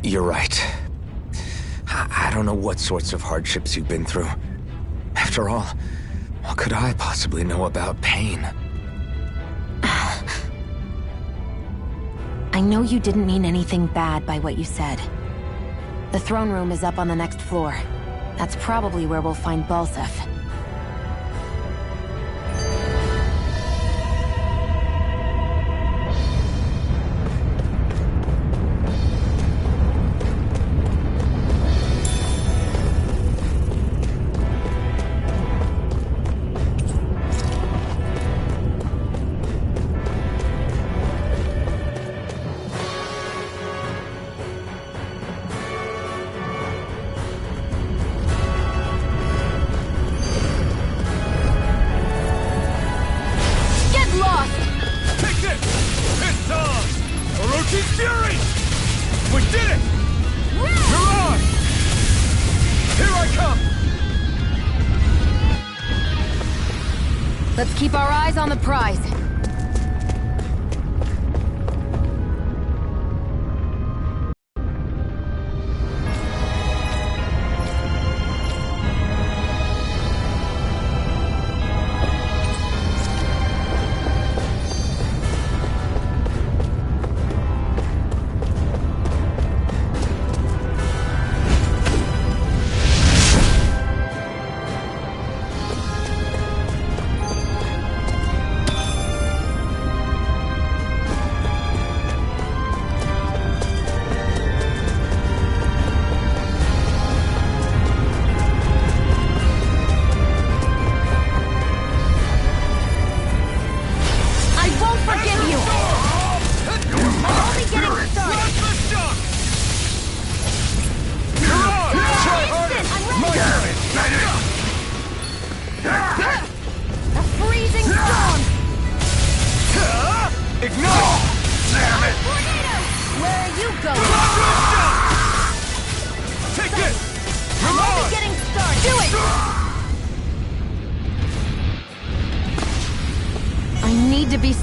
You're right. I don't know what sorts of hardships you've been through. After all, what could I possibly know about pain? I know you didn't mean anything bad by what you said. The throne room is up on the next floor. That's probably where we'll find Balsef. Let's keep our eyes on the prize.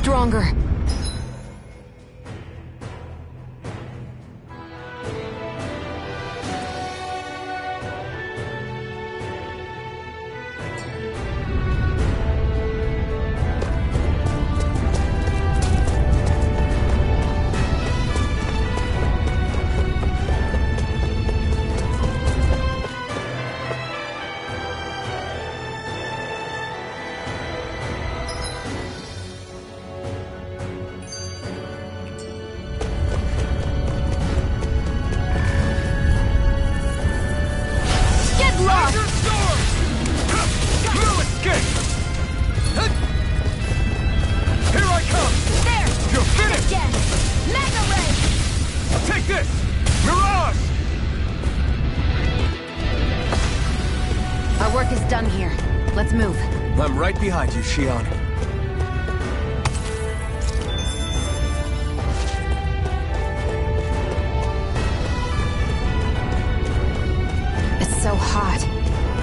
Stronger. I'm right behind you, Shion. It's so hot.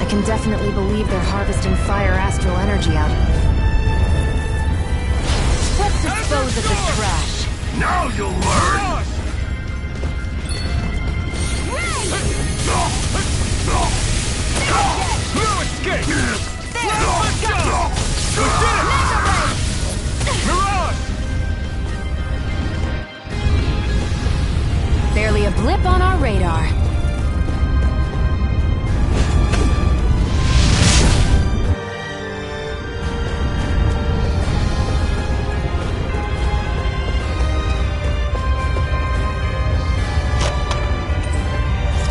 I can definitely believe they're harvesting fire astral energy out of it. Let's dispose of this trash. Now you'll learn! No escape! Barely a blip on our radar.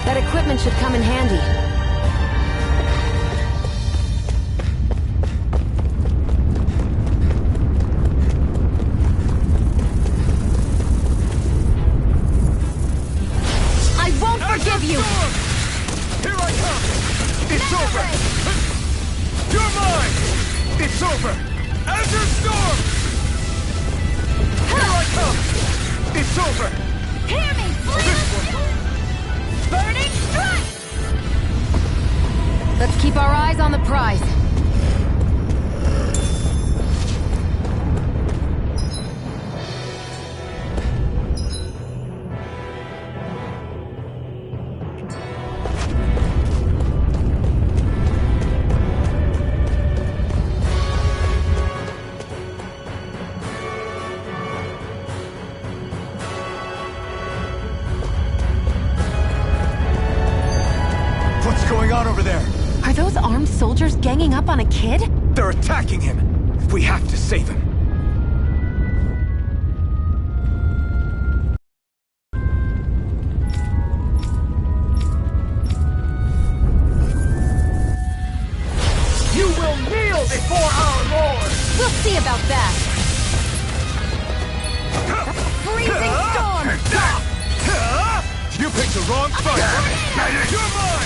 That equipment should come in handy. Let's keep our eyes on the prize. What's going on over there? ganging up on a kid? They're attacking him! We have to save him! You will kneel before our Lord! We'll see about that! Freezing storm! You picked the wrong fight! You're mine!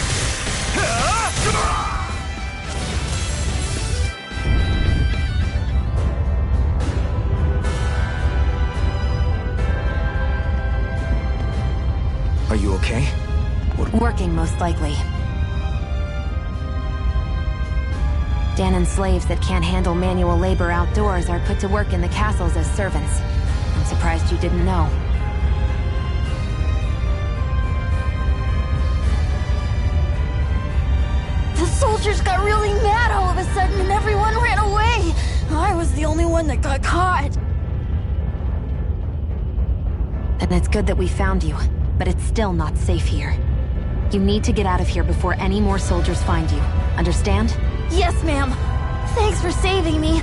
Are you okay? Working, most likely. Danon slaves that can't handle manual labor outdoors are put to work in the castles as servants. I'm surprised you didn't know. The soldiers got really mad all of a sudden and everyone ran away. I was the only one that got caught. And it's good that we found you, but it's still not safe here. You need to get out of here before any more soldiers find you. Understand? Yes, ma'am. Thanks for saving me.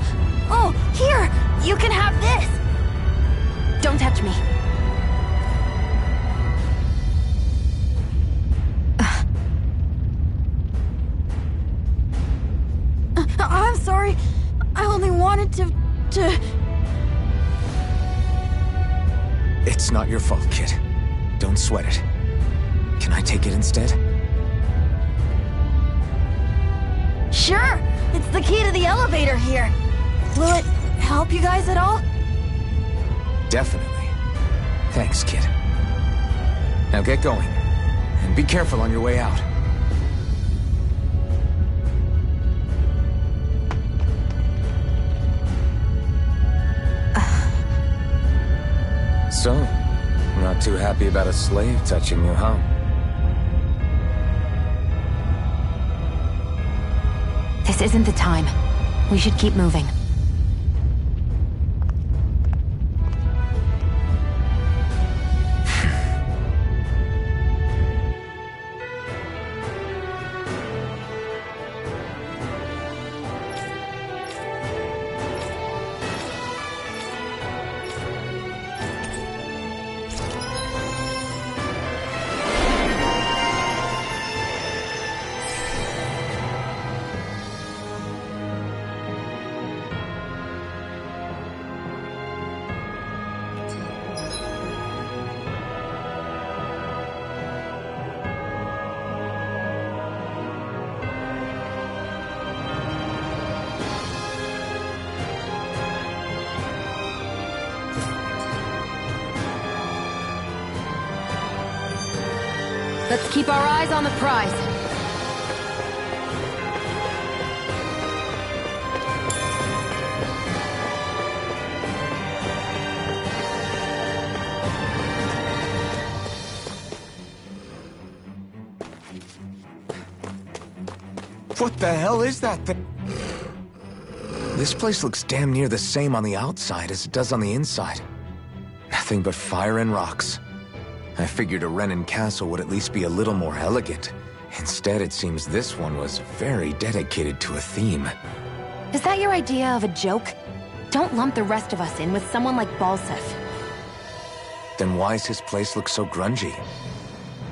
Oh, here! You can have this! Don't touch me. I'm sorry. I only wanted to... It's not your fault, kid. Don't sweat it. Can I take it instead? Sure! It's the key to the elevator here. Will it help you guys at all? Definitely. Thanks, kid. Now get going. And be careful on your way out. So, not too happy about a slave touching you, huh? This isn't the time. We should keep moving. Let's keep our eyes on the prize. What the hell is that thing? This place looks damn near the same on the outside as it does on the inside. Nothing but fire and rocks. I figured a Renin castle would at least be a little more elegant. Instead, it seems this one was very dedicated to a theme. Is that your idea of a joke? Don't lump the rest of us in with someone like Balsef. Then why's his place look so grungy?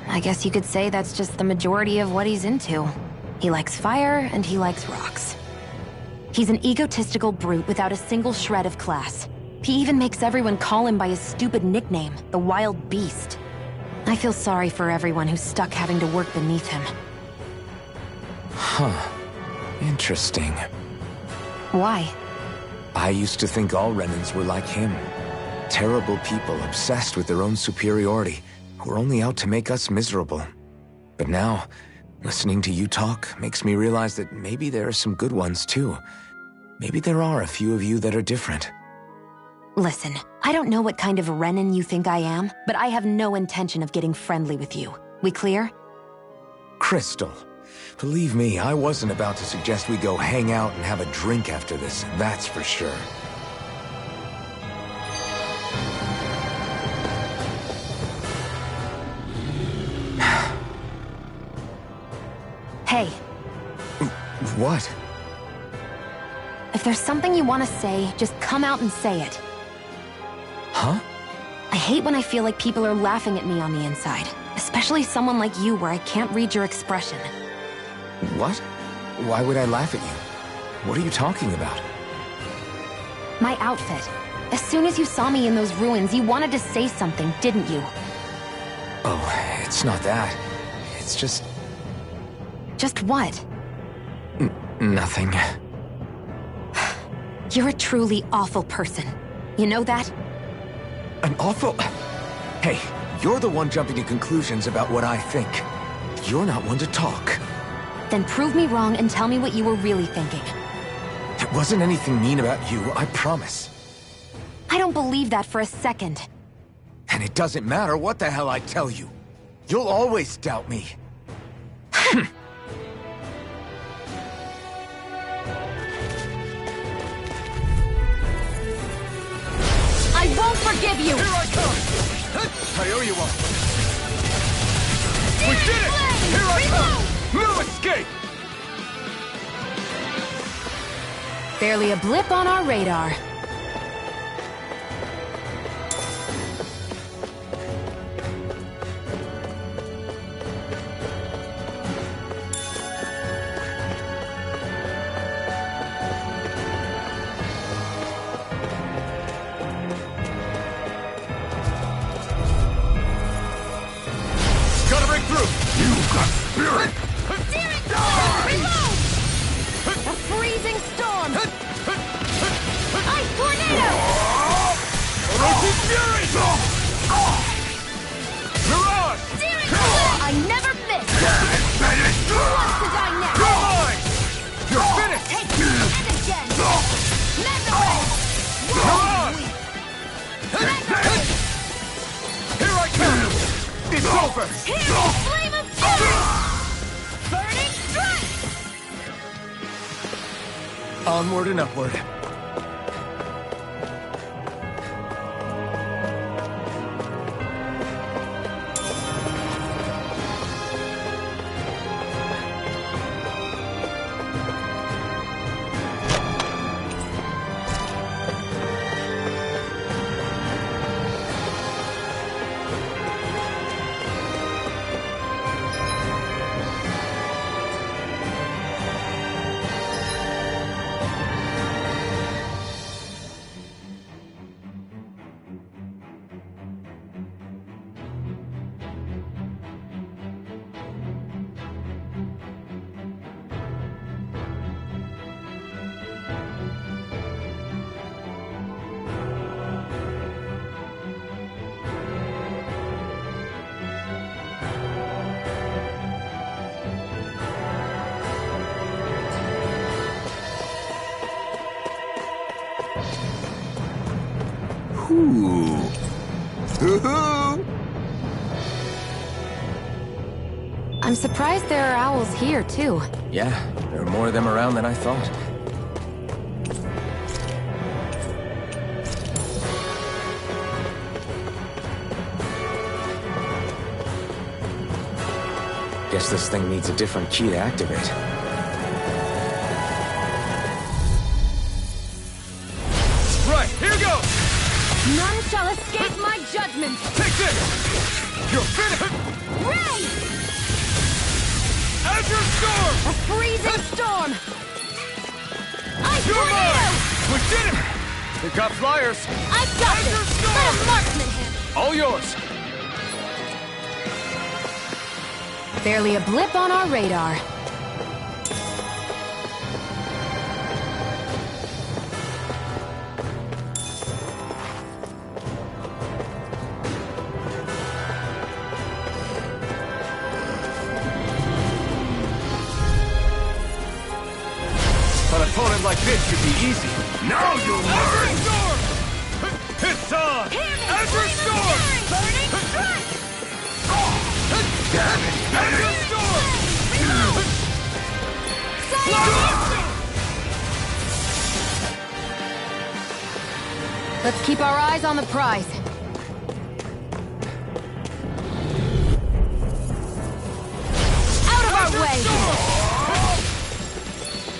I guess you could say that's just the majority of what he's into. He likes fire and he likes rocks. He's an egotistical brute without a single shred of class. He even makes everyone call him by his stupid nickname, the Wild Beast. I feel sorry for everyone who's stuck having to work beneath him. Huh. Interesting. Why? I used to think all Renins were like him. Terrible people obsessed with their own superiority, who are only out to make us miserable. But now, listening to you talk makes me realize that maybe there are some good ones too. Maybe there are a few of you that are different. Listen, I don't know what kind of Renin you think I am, but I have no intention of getting friendly with you. We clear? Crystal, believe me, I wasn't about to suggest we go hang out and have a drink after this, that's for sure. Hey. What? If there's something you want to say, just come out and say it. Huh? I hate when I feel like people are laughing at me on the inside. Especially someone like you where I can't read your expression. What? Why would I laugh at you? What are you talking about? My outfit. As soon as you saw me in those ruins, you wanted to say something, didn't you? Oh, it's not that. It's just... Just what? Nothing. You're a truly awful person. You know that? An awful... Hey, you're the one jumping to conclusions about what I think. You're not one to talk. Then prove me wrong and tell me what you were really thinking. There wasn't anything mean about you, I promise. I don't believe that for a second. And it doesn't matter what the hell I tell you. You'll always doubt me. I won't forgive you! Here I come! I owe you one. We did it! Here I come! No escape! Barely a blip on our radar. Gotta break through! You've got spirit! Reload! A freezing storm! Ice tornado! Roasted fury! Mirage! I never miss! Who wants to die next? You're mine! You're finished! Take it and again! Megaray! Mirage! Here I come! It's over! Here, flame of fury! Burning strike! Onward and upward. I'm surprised there are owls here, too. Yeah, there are more of them around than I thought. Guess this thing needs a different key to activate. Right, here goes! None shall escape my judgment! Take this! You're finished! Ray! Azure Storm! A freezing storm! Ice You're tornado! mine! We did it! We got flyers! I've got this! Let a marksman handle! All yours! Barely a blip on our radar. An opponent like this should be easy. Now you'll learn! Storm! It's on! Azure Storm! Burning strike! Damn it! Azure Storm! Let's keep our eyes on the prize. Out of our way!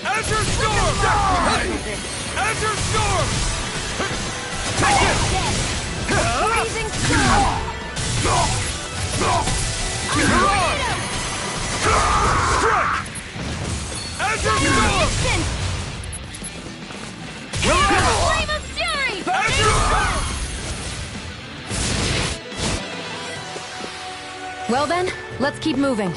Azure Storm! Azure Storm! Take it! Freezing storm! Strike! Azure Storm! Flame of fury! Azure Storm! Well then, let's keep moving.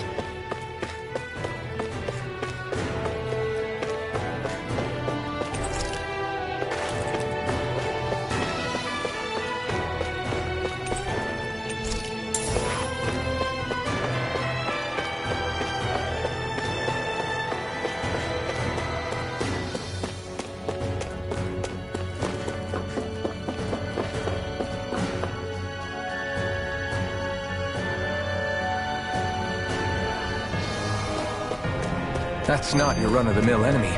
That's not your run-of-the-mill enemy.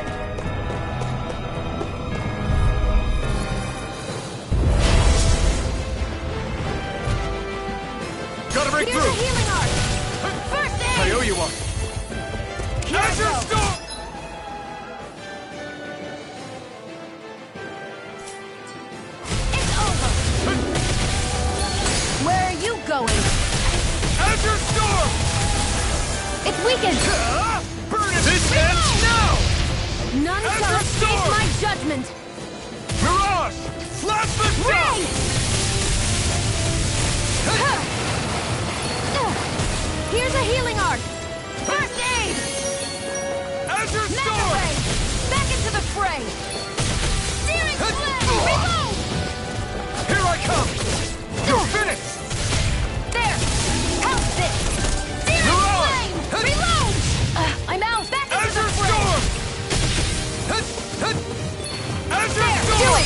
Gotta break Here's through! a healing art! First aid! I owe you one. Azure Storm! It's over! Where are you going? Azure Storm! It's weakened! Burn it! This ends now! None shall Azure escape Storm! my judgment! Mirage! Flash the Ray! Here's a healing art! First aid! Azure Mega Storm! Ray! Back into the fray! Searing flame! Reload! Here I come! You're finished! There! House this! Searing Mirage! flame! Reload! I'm out! Back into the Azure fray! Storm! Azure There! Storm!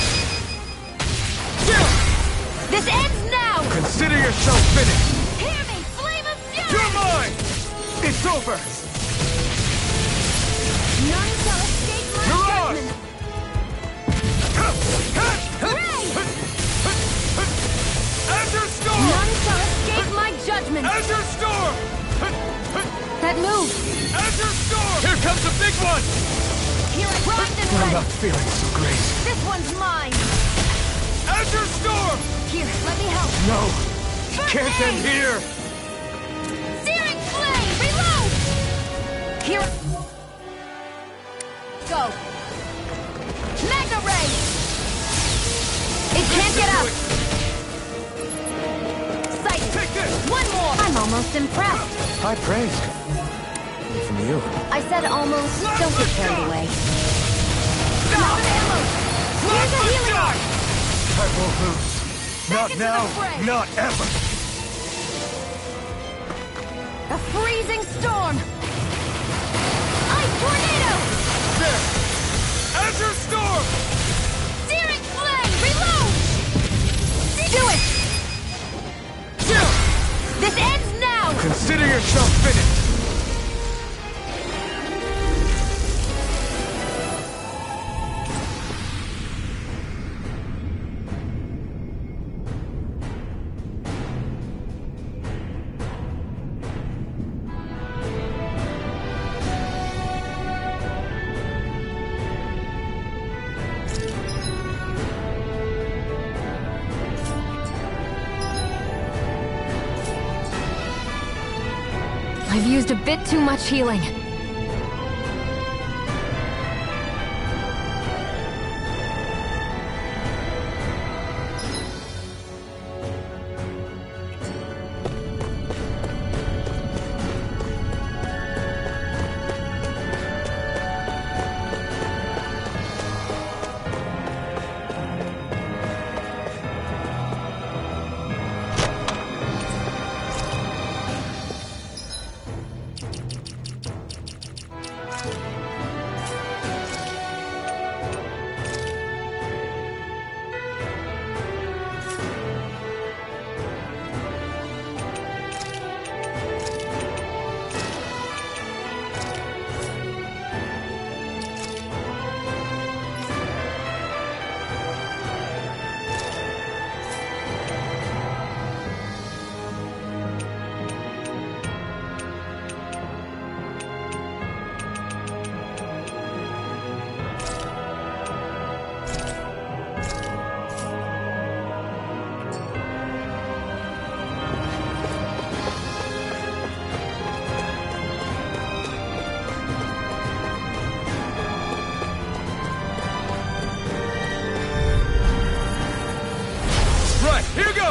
Do it! This ends now! Consider yourself finished! Hear me! Flame of fury! You're mine! It's over! None shall escape my Mirage! judgment! Ray! Azure Storm! None shall escape my judgment! Azure Storm! That move! Azure Storm! Here comes a big one! Here I grind and I'm ready! not feeling so great. This one's mine! Azure Storm! Here, let me help! No! First Can't aid! end here! Searing flame! Reload! Here... Go! Mega Ray! It can't get out! Sight! Take this! One more! I'm almost impressed! High praise. From you. I said almost. Don't get carried away. Not ammo! Here's a healing art! I won't lose. Not into now, the fray. not ever. A freezing storm! Ice tornado! There! Azure Storm! Searing flame! Reload! Do it! This ends now! Consider yourself finished! I've used a bit too much healing.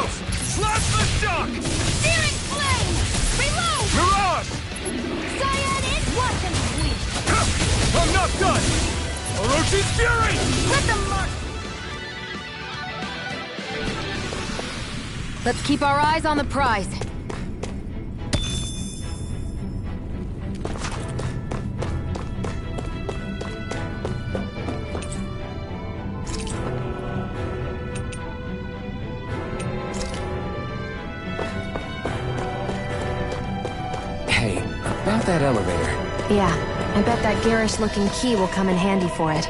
close! Slash the shock! Searing flame! Reload! Mirage! Cyan is watching me! I'm not done! Oroshi's fury! Let them mark! Let's keep our eyes on the prize. Hey, about that elevator. Yeah, I bet that garish-looking key will come in handy for it.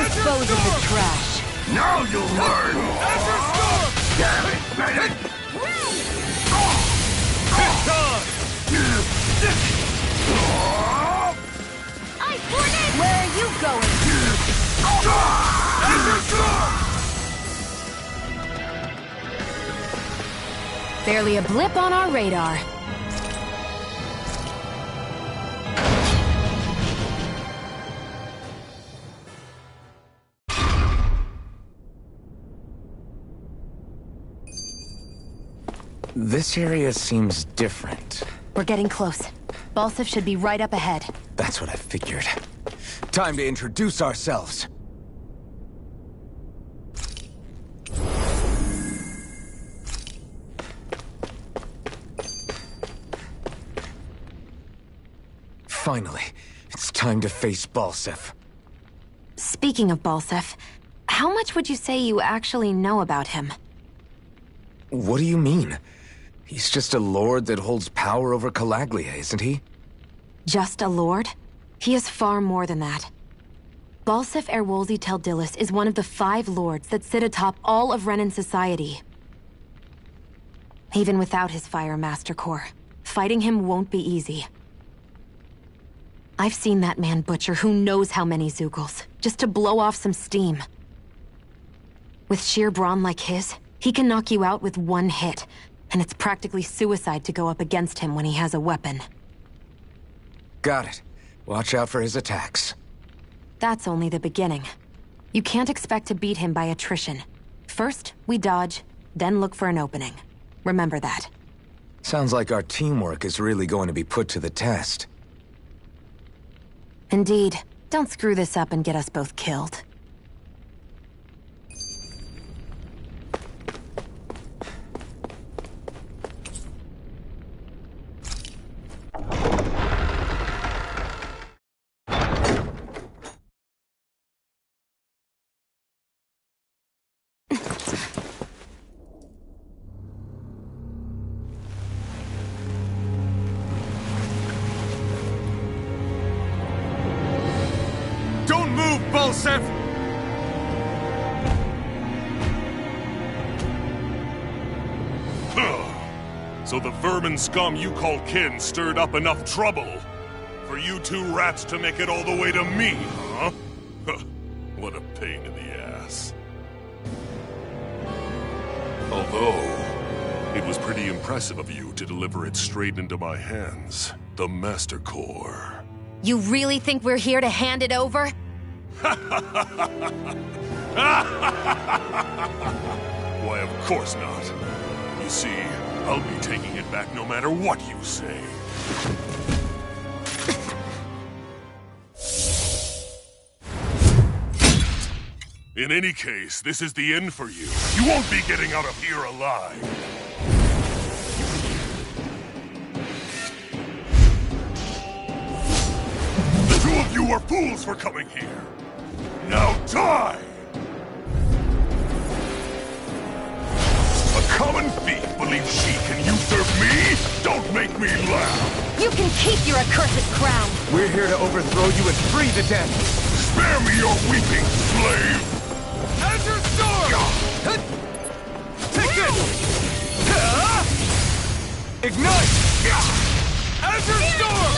Dispose of the trash. Now you'll learn! Azure Storm! Damn it, Bennett! Ice Hornet! Where are you going? Azure Storm! Barely a blip on our radar. This area seems different. We're getting close. Balsif should be right up ahead. That's what I figured. Time to introduce ourselves. Finally, it's time to face Balsif. Speaking of Balsif, how much would you say you actually know about him? What do you mean? He's just a lord that holds power over Calaglia, isn't he? Just a lord? He is far more than that. Balsif Erwolzi Teldilis is one of the 5 lords that sit atop all of Renan society. Even without his Fire Master Corps, fighting him won't be easy. I've seen that man butcher who knows how many Zeugles, just to blow off some steam. With sheer brawn like his, he can knock you out with one hit, and it's practically suicide to go up against him when he has a weapon. Got it. Watch out for his attacks. That's only the beginning. You can't expect to beat him by attrition. First, we dodge, then look for an opening. Remember that. Sounds like our teamwork is really going to be put to the test. Indeed. Don't screw this up and get us both killed. Don't move, Balsif! So the vermin scum you call kin stirred up enough trouble for you 2 rats to make it all the way to me, huh? What a pain in the ass. Although, it was pretty impressive of you to deliver it straight into my hands. The Master Core. You really think we're here to hand it over? Why, of course not. You see, I'll be taking it back no matter what you say. In any case, this is the end for you. You won't be getting out of here alive. The 2 of you are fools for coming here. Now die! A common thief believes she can usurp me? Don't make me laugh! You can keep your accursed crown! We're here to overthrow you and free the dead! Spare me your weeping, slave! Azure Storm! Take this! Ignite! Azure Storm!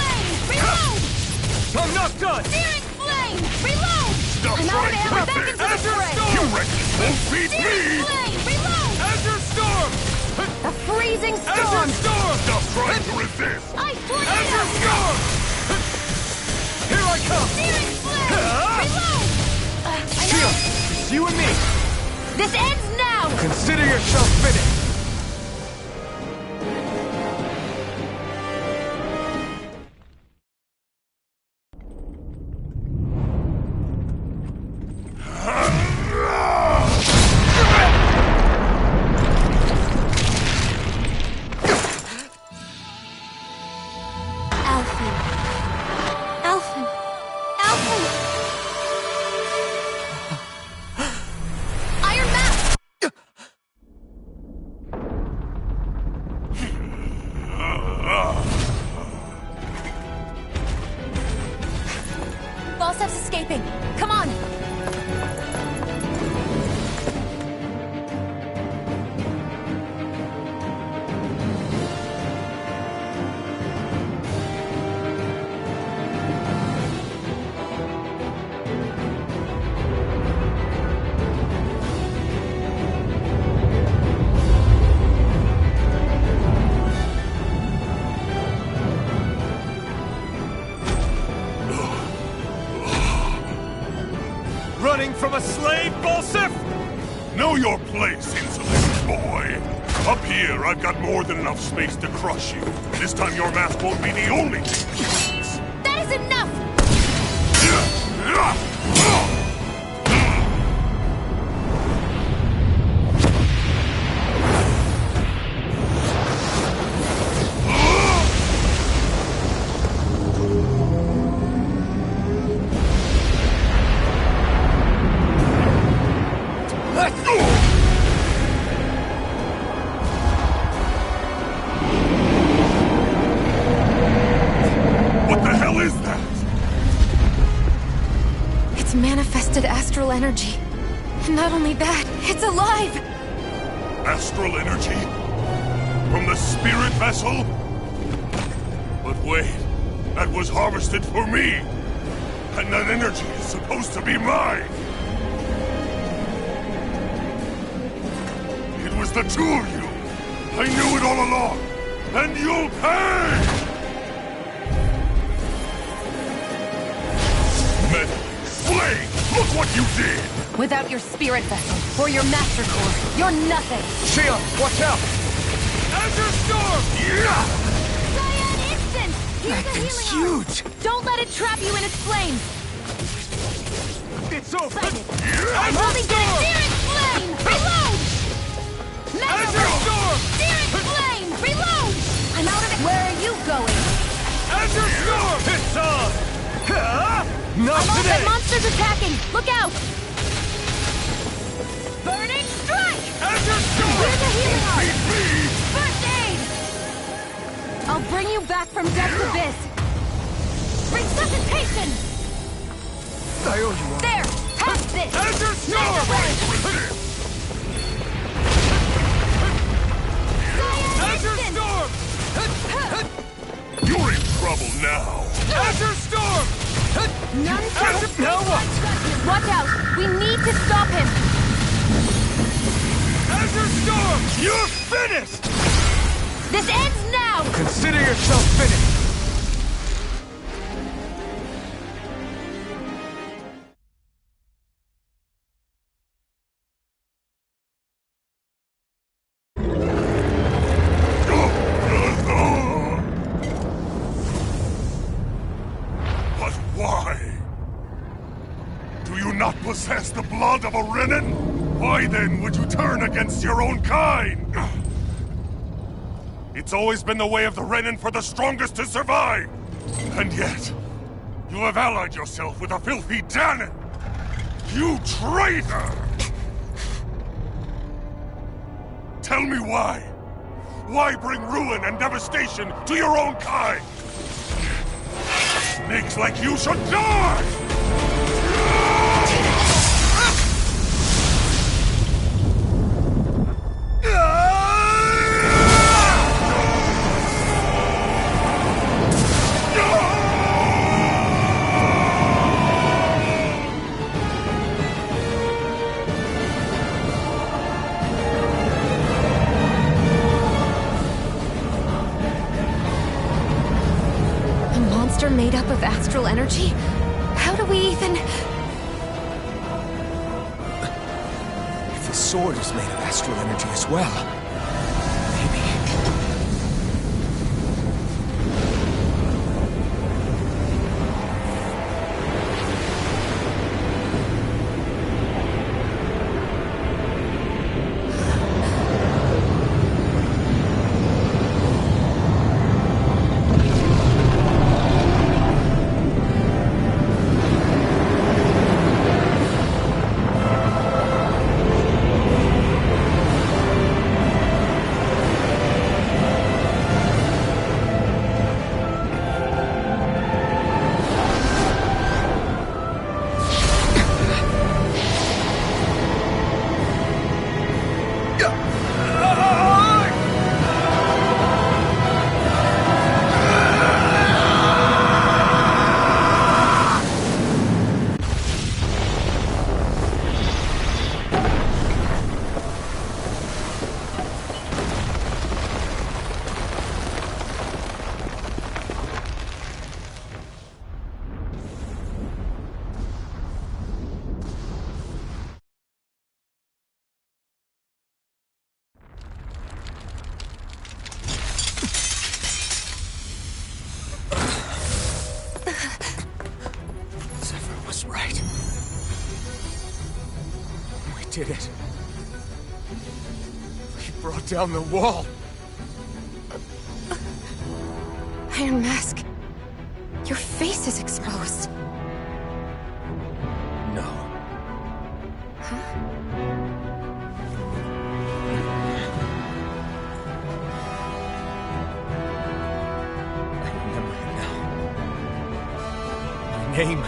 Reload! I'm not done! Searing Flame! Reload! Stop I'm out of trying to ammo. Back resist. into the Azure fray! Storm! You reckless won't beat Searing me! Flame! Reload! Azure Storm! A freezing Azure storm! Storm! Stop trying to resist! Ice Azure tornado! Storm! Here I come! Searing Flame! Reload! Shield! It's you and me! This ends now! Consider yourself finished! Alfie. Alfie. Alfie! Iron Mask! Falstaff's escaping. Come on! Running from a slave, Balsif? Know your place, insolent boy. Up here, I've got more than enough space to crush you. This time your mask won't be the only thing. That is enough! What the hell is that? It's manifested astral energy. And not only that, it's alive! Astral energy? From the spirit vessel? But wait, that was harvested for me! And that energy is supposed to be mine! It was the two of you! I knew it all along! And you'll pay! Meddling slave! Look what you did! Without your spirit vessel or your master core, you're nothing. Shield, watch out! Azure Storm! Yeah! Cyan Instant! Here's That a thing's healing arm. huge! Don't let it trap you in its flames! It's over! I'm holding down Searing Flame! Reload! Mega Azure Ray! Storm! Searing Flame! Reload! I'm out of it. Where are you going? Azure Storm! It's on! Not I'm on today! the monsters attacking! Look out! Burning Strike! Azure Storm! Here's a healing arm! First aid! I'll bring you back from death's abyss! Resuscitation! I owe you one. There! Have this! Azure Storm! Mega Ray! Azure Cyan Instant! Storm! You're in trouble now! Azure Storm! None shall Azure... Now what? Watch out! We need to stop him! Azure Storm! You're finished! This ends now! Consider yourself finished! But why? Do you not possess the blood of a Renin? Why then would you turn against your own kind? It's always been the way of the Renin for the strongest to survive! And yet, you have allied yourself with a filthy Danon! You traitor! Tell me why? Why bring ruin and devastation to your own kind? Snakes like you should die! astral energy? How do we even... If the sword is made of astral energy as well, maybe... Did it. We brought down the wall. Iron Mask. Your face is exposed. No. Huh? I remember it now. My name.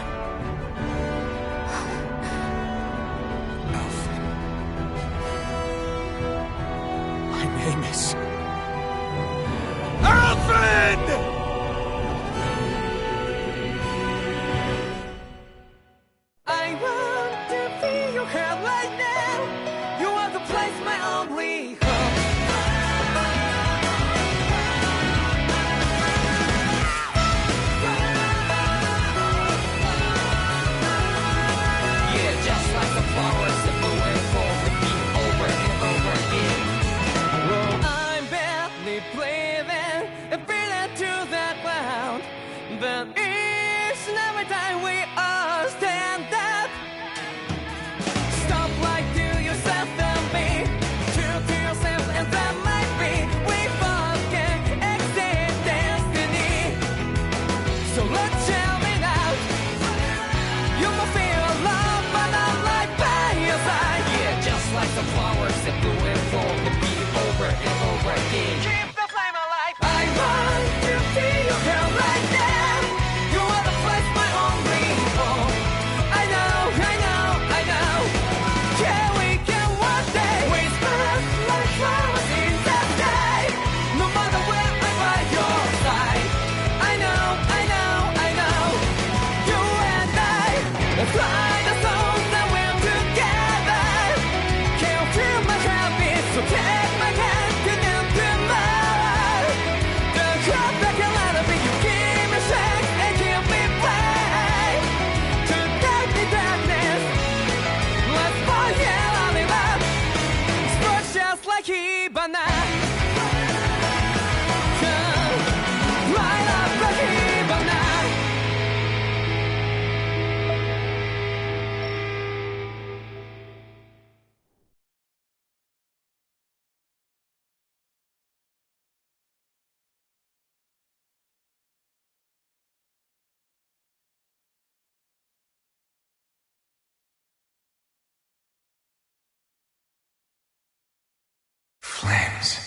Flames.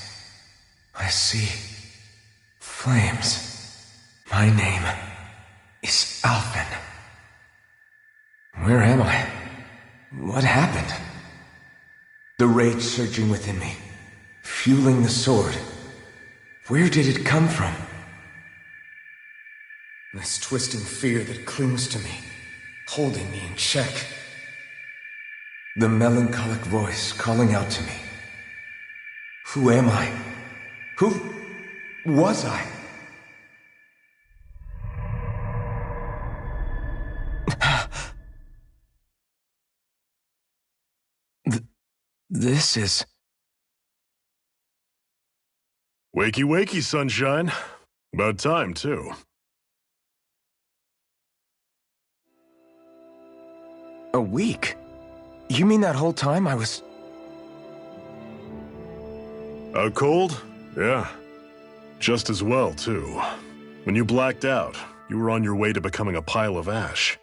I see. Flames. My name is Alphen. Where am I? What happened? The rage surging within me, fueling the sword. Where did it come from? This twisting fear that clings to me, holding me in check. The melancholic voice calling out to me. Who am I? Who was I? This is... Wakey, wakey, sunshine. About time, too. A week? You mean that whole time I was... Out cold? Yeah. Just as well, too. When you blacked out, you were on your way to becoming a pile of ash.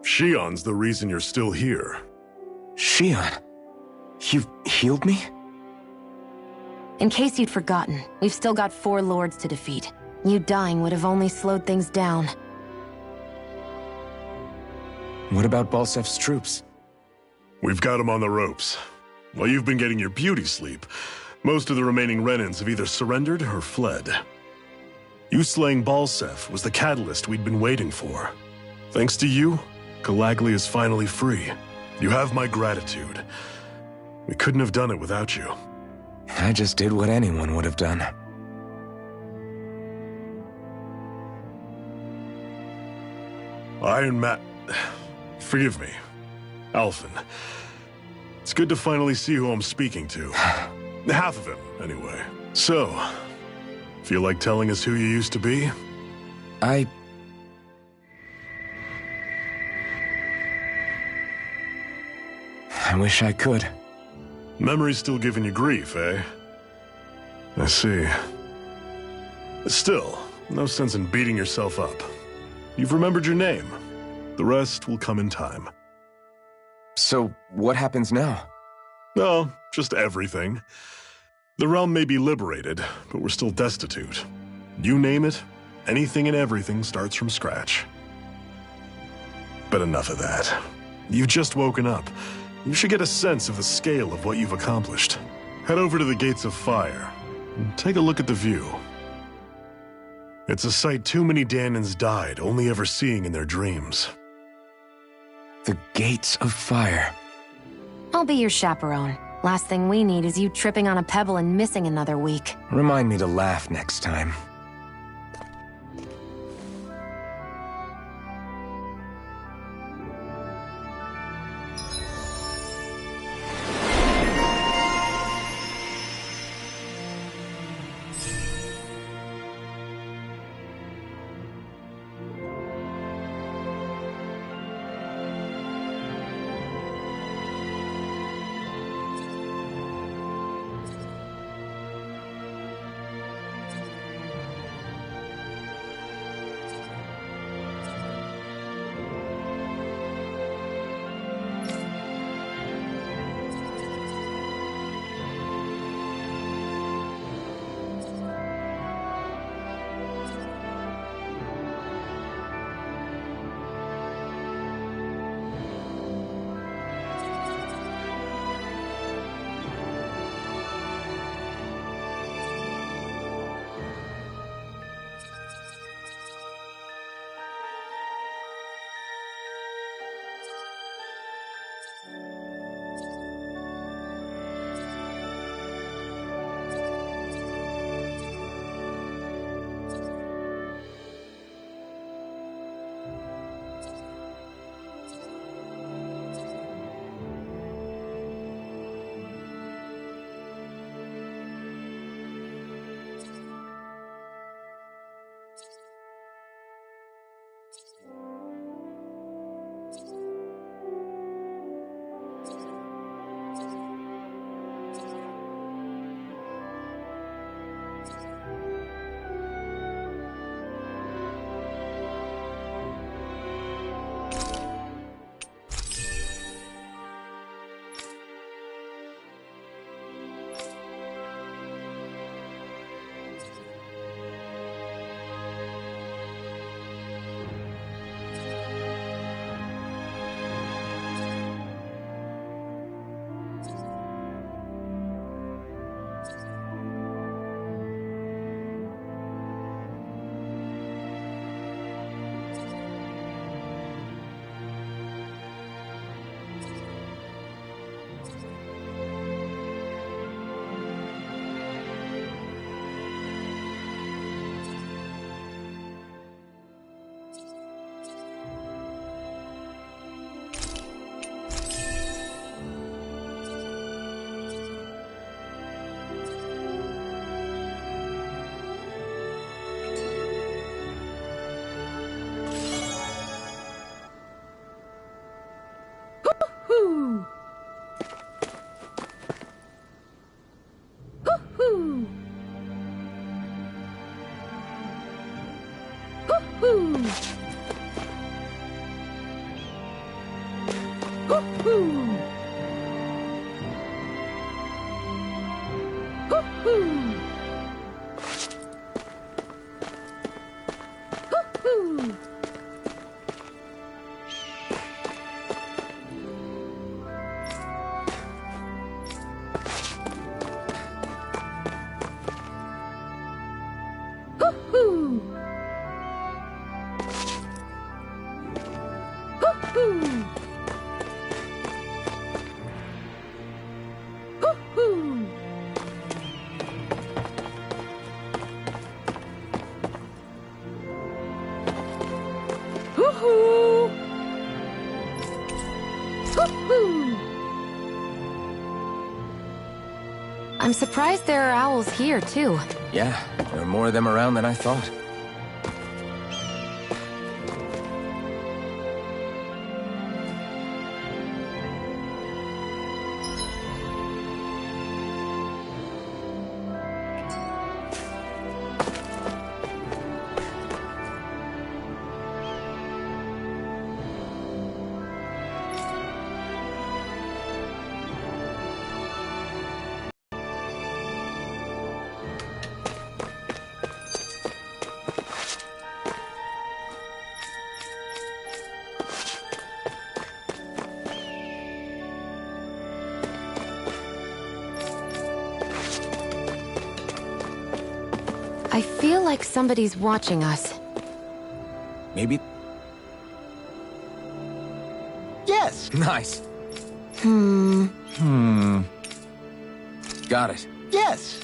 Shion's the reason you're still here. Shion? You've healed me? In case you'd forgotten, we've still got 4 lords to defeat. You dying would have only slowed things down. What about Balsef's troops? We've got them on the ropes. While you've been getting your beauty sleep, most of the remaining Renans have either surrendered or fled. You slaying Balsef was the catalyst we'd been waiting for. Thanks to you, Calaglia is finally free. You have my gratitude. We couldn't have done it without you. I just did what anyone would have done. Iron Man... Forgive me. Alphen. It's good to finally see who I'm speaking to. Half of him, anyway. So, feel like telling us who you used to be? I wish I could. Memory's still giving you grief, eh? I see. Still, no sense in beating yourself up. You've remembered your name. The rest will come in time. So, what happens now? Oh, just everything. The realm may be liberated, but we're still destitute. You name it, anything and everything starts from scratch. But enough of that. You've just woken up. You should get a sense of the scale of what you've accomplished. Head over to the Gates of Fire and take a look at the view. It's a sight too many Danans died only ever seeing in their dreams. The Gates of Fire. I'll be your chaperone. Last thing we need is you tripping on a pebble and missing another week. Remind me to laugh next time. I'm surprised there are owls here, too. Yeah, there are more of them around than I thought. I feel like somebody's watching us. Maybe... Yes! Nice. Got it. Yes!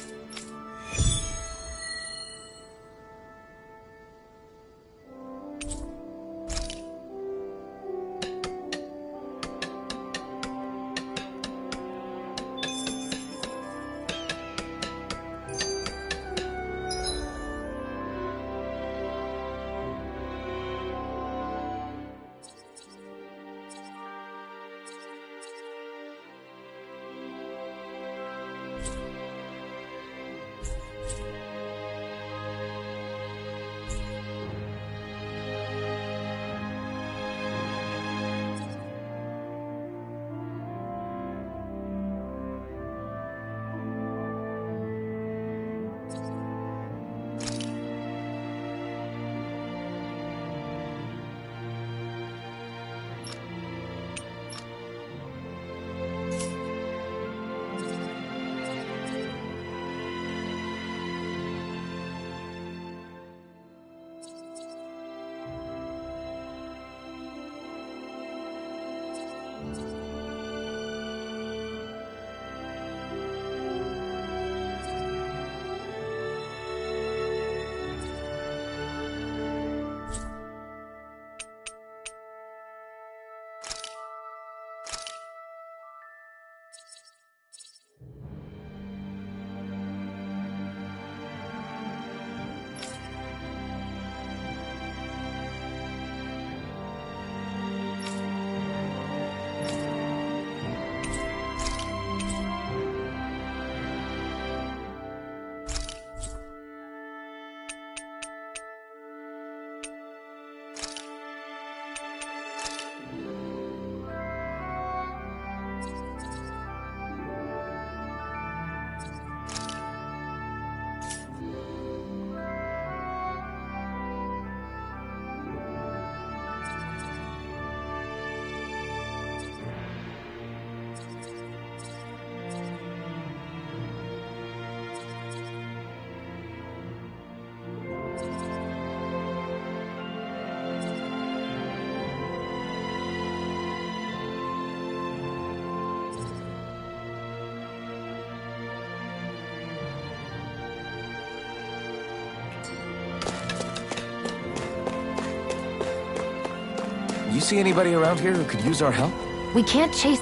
You see anybody around here who could use our help? We can't chase...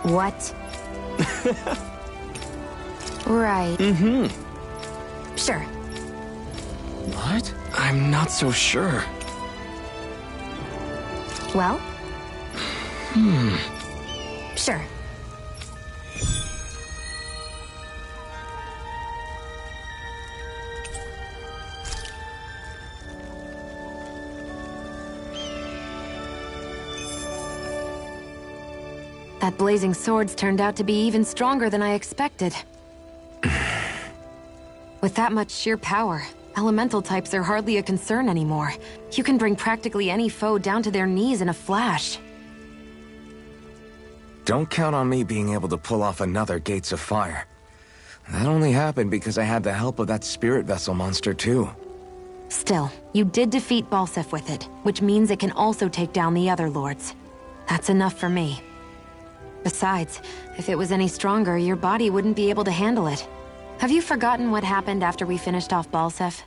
What? Right. Sure. What? I'm not so sure. Well? Sure. That blazing sword's turned out to be even stronger than I expected. With that much sheer power, elemental types are hardly a concern anymore. You can bring practically any foe down to their knees in a flash. Don't count on me being able to pull off another Gates of Fire. That only happened because I had the help of that spirit vessel monster too. Still, you did defeat Balsef with it, which means it can also take down the other lords. That's enough for me. Besides, if it was any stronger, your body wouldn't be able to handle it. Have you forgotten what happened after we finished off Balsef?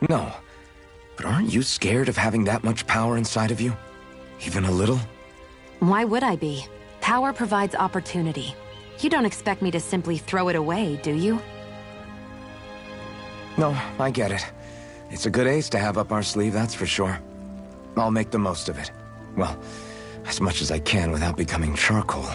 No. But aren't you scared of having that much power inside of you? Even a little? Why would I be? Power provides opportunity. You don't expect me to simply throw it away, do you? No, I get it. It's a good ace to have up our sleeve, that's for sure. I'll make the most of it. Well, as much as I can without becoming charcoal.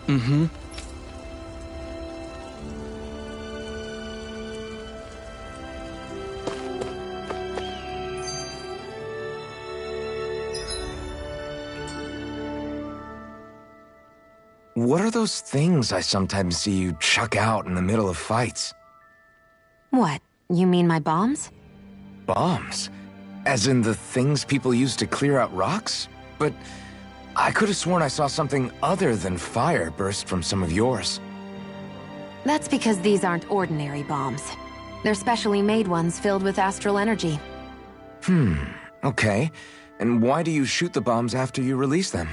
Mm-hmm. What are those things I sometimes see you chuck out in the middle of fights? What? You mean my bombs? Bombs? As in the things people use to clear out rocks? But I could have sworn I saw something other than fire burst from some of yours. That's because these aren't ordinary bombs. They're specially made ones filled with astral energy. Okay. And why do you shoot the bombs after you release them?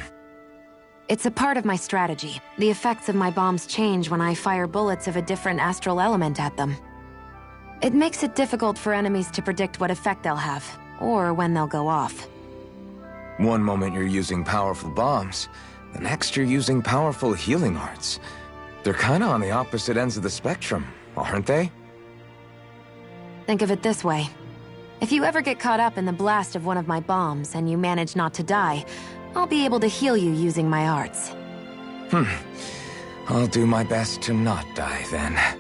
It's a part of my strategy. The effects of my bombs change when I fire bullets of a different astral element at them. It makes it difficult for enemies to predict what effect they'll have, or when they'll go off. One moment you're using powerful bombs, the next you're using powerful healing arts. They're kinda on the opposite ends of the spectrum, aren't they? Think of it this way. If you ever get caught up in the blast of one of my bombs and you manage not to die, I'll be able to heal you using my arts. I'll do my best to not die then.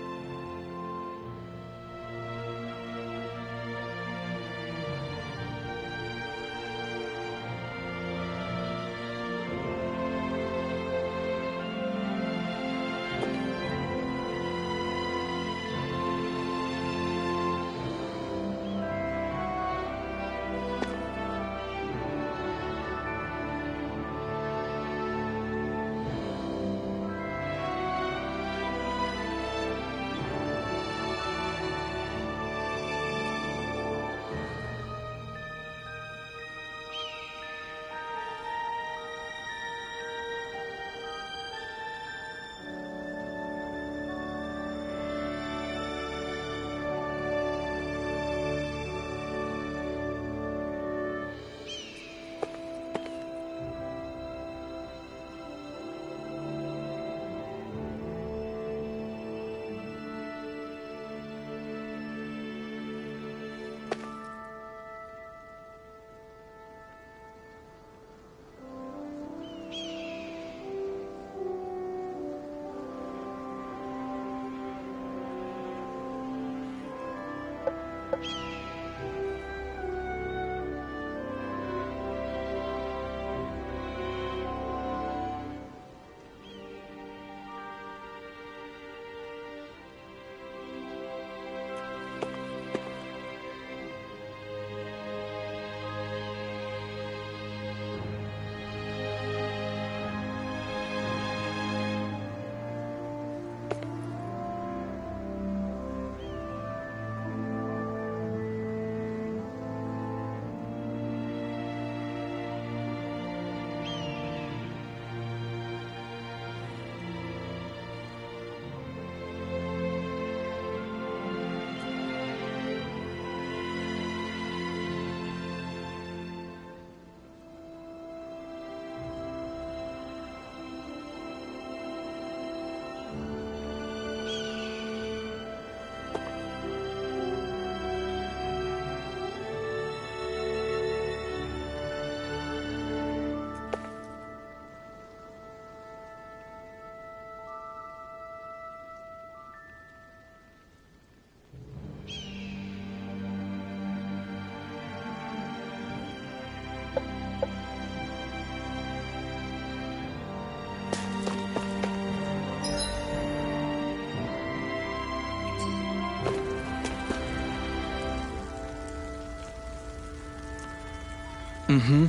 Mm-hmm.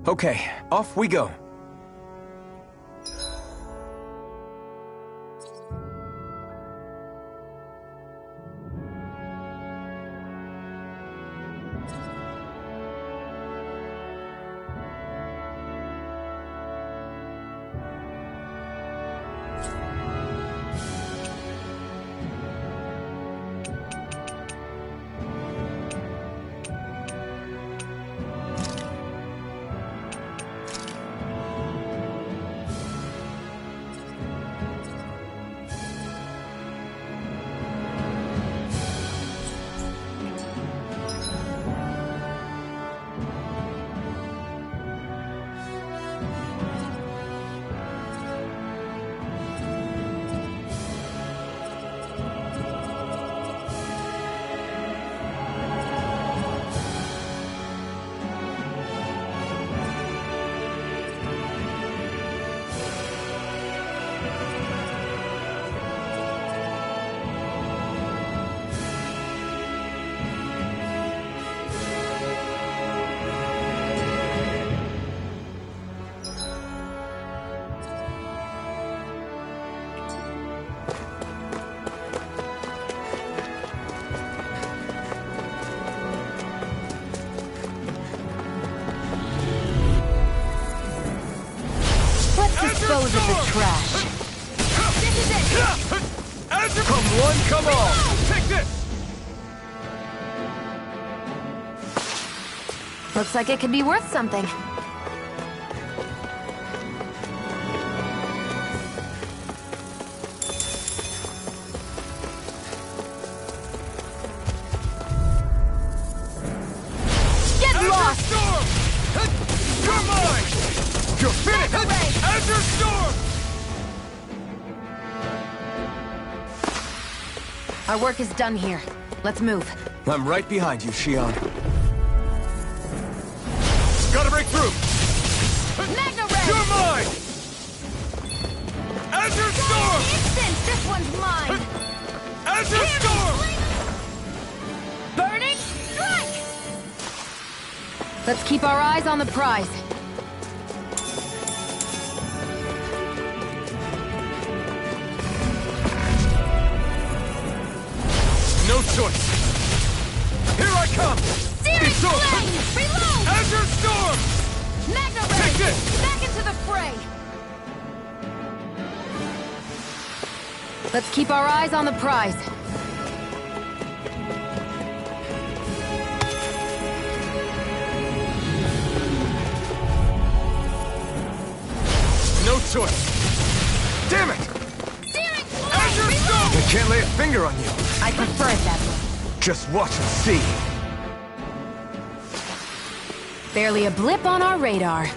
Okay, off we go. Dispose of the trash. This is it! Come one, come all! Take this! Looks like it could be worth something. Get lost! You're mine! You're finished! Azure Storm! Our work is done here. Let's move. I'm right behind you, Shion. Gotta break through! Mega Ray! You're mine! Azure Storm! Instant! This one's mine! Azure Storm! Burning Strike! Let's keep our eyes on the prize. No choice! Here I come! Searing Flame! Reload! Azure Storm! Mega Ray! Take this! Back into the fray! Let's keep our eyes on the prize. No choice! Damn it! Searing Flame! Azure Storm! I can't lay a finger on you. I prefer it that way. Just watch and see. Barely a blip on our radar.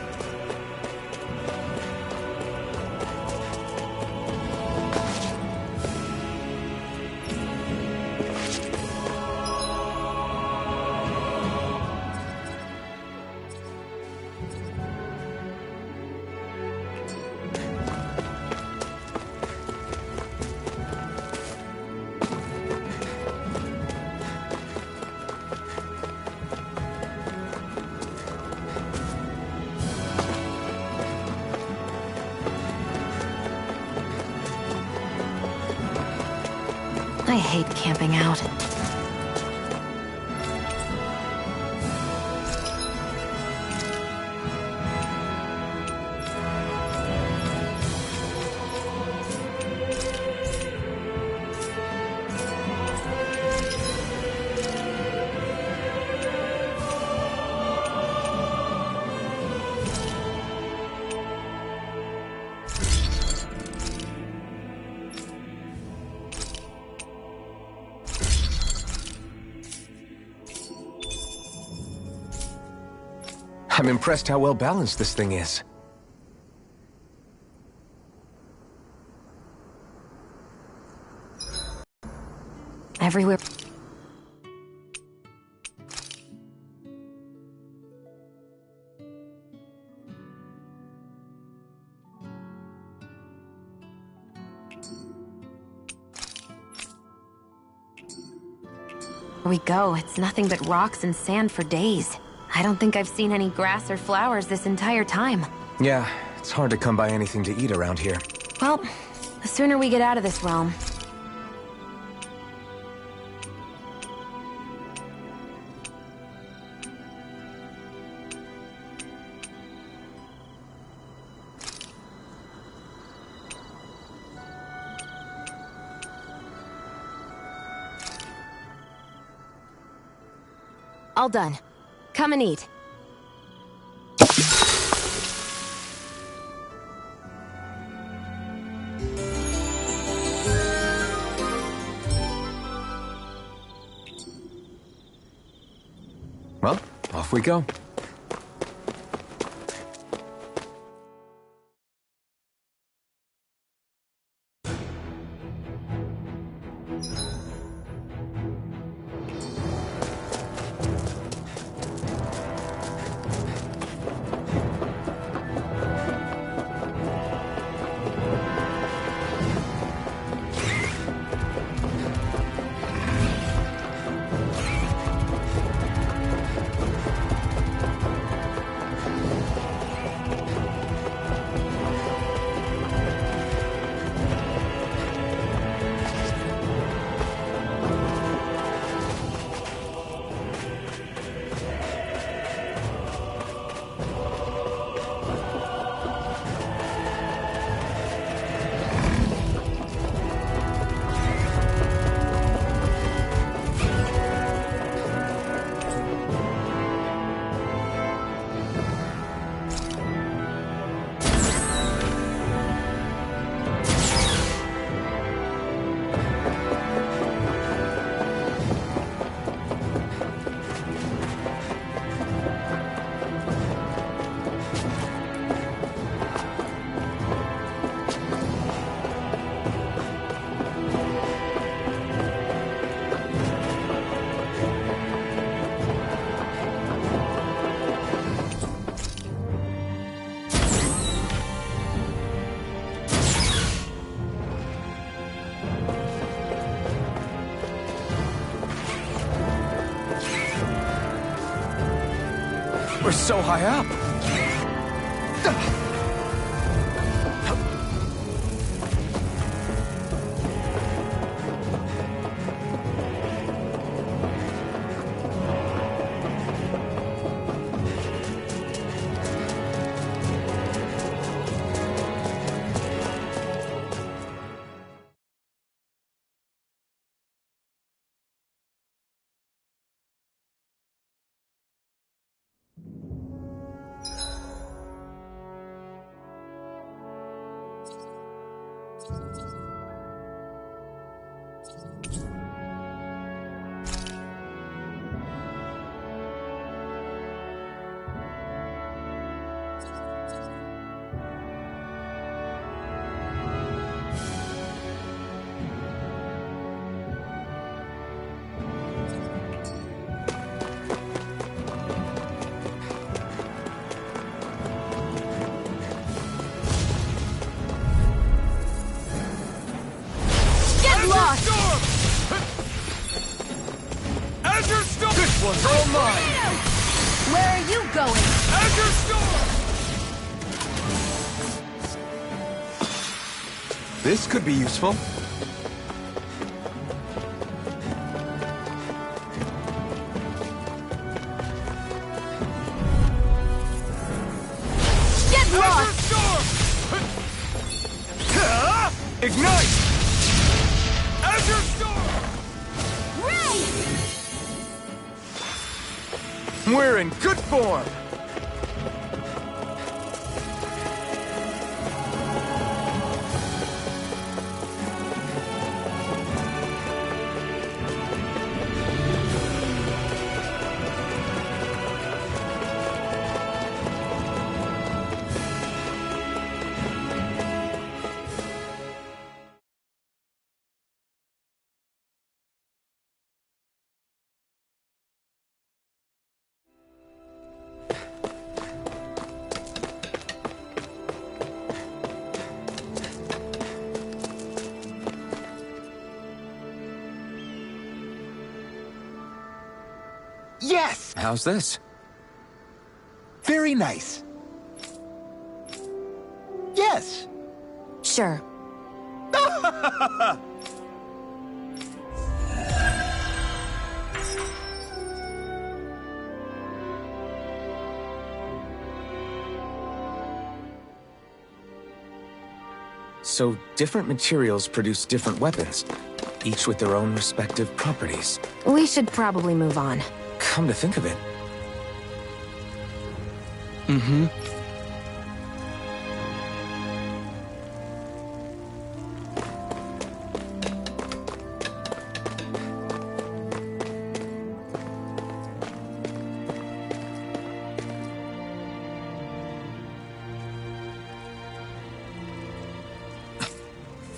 I hate camping out. I'm impressed how well balanced this thing is. Everywhere. Here we go. It's nothing but rocks and sand for days. I don't think I've seen any grass or flowers this entire time. Yeah, it's hard to come by anything to eat around here. Well, the sooner we get out of this realm. All done. Come and eat. Well, off we go. We're so high up. One's all mine! Where are you going? Azure Storm! This could be useful. Get lost! Ignite! Azure Storm! Ray! We're in good form! How's this? Very nice. Yes. Sure. So different materials produce different weapons, each with their own respective properties. We should probably move on. Come to think of it. Mm-hmm.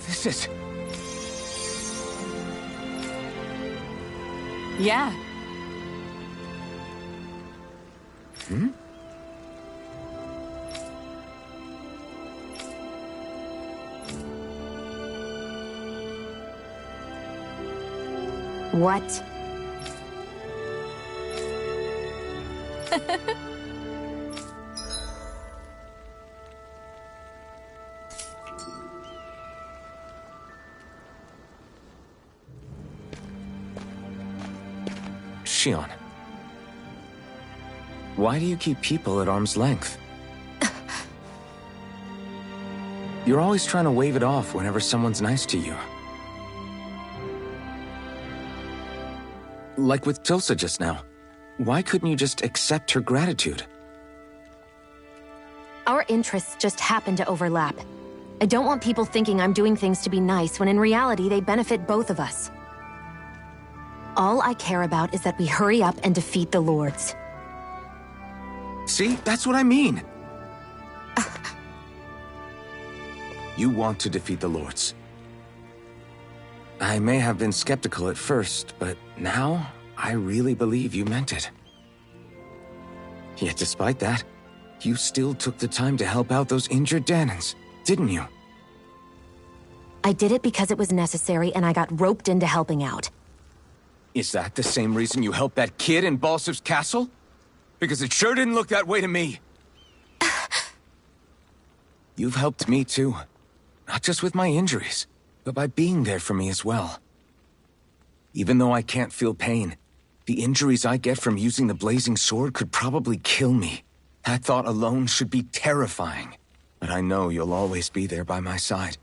This is... Yeah. Hmm? What? Shion, why do you keep people at arm's length? You're always trying to wave it off whenever someone's nice to you. Like with Tilsa just now. Why couldn't you just accept her gratitude? Our interests just happen to overlap. I don't want people thinking I'm doing things to be nice when in reality they benefit both of us. All I care about is that we hurry up and defeat the Lords. See? That's what I mean! You want to defeat the Lords. I may have been skeptical at first, but now I really believe you meant it. Yet despite that, you still took the time to help out those injured Danans, didn't you? I did it because it was necessary and I got roped into helping out. Is that the same reason you helped that kid in Balsiv's castle? Because it sure didn't look that way to me. You've helped me too. Not just with my injuries, but by being there for me as well. Even though I can't feel pain, the injuries I get from using the blazing sword could probably kill me. That thought alone should be terrifying. But I know you'll always be there by my side,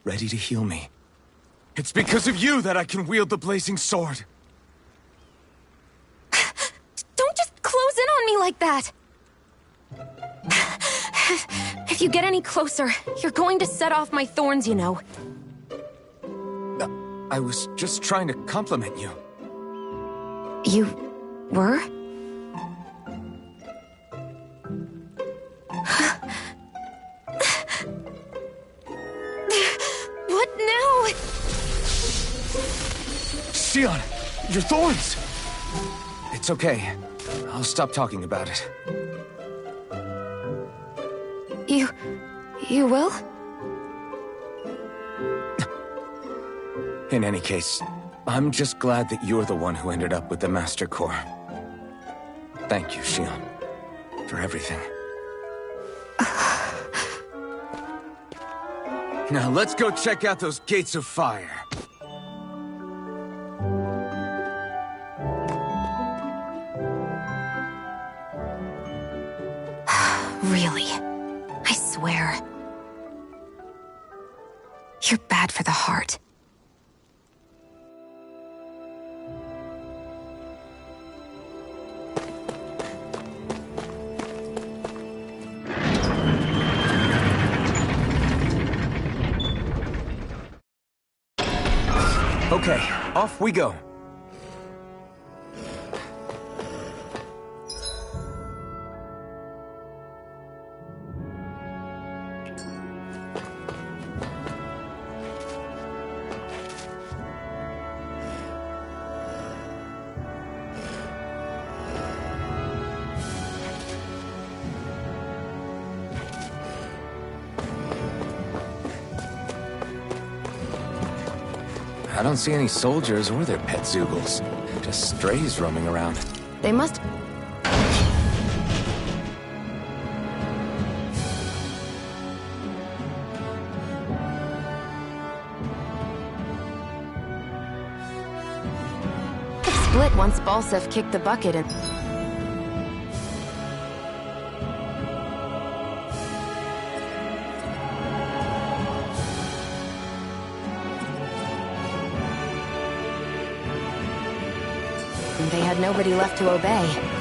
ready to heal me. It's because of you that I can wield the blazing sword. Don't just close in on me like that! If you get any closer, you're going to set off my thorns, you know. I was just trying to compliment you. You were? What now? Shion, your thorns! It's okay. I'll stop talking about it. You will? In any case, I'm just glad that you're the one who ended up with the Master Core. Thank you, Shion, for everything. Now let's go check out those gates of fire. Really? I swear. You're bad for the heart. Okay, off we go. I don't see any soldiers or their pet Zoogles. Just strays roaming around. They must... split once Balsef kicked the bucket and... They had nobody left to obey.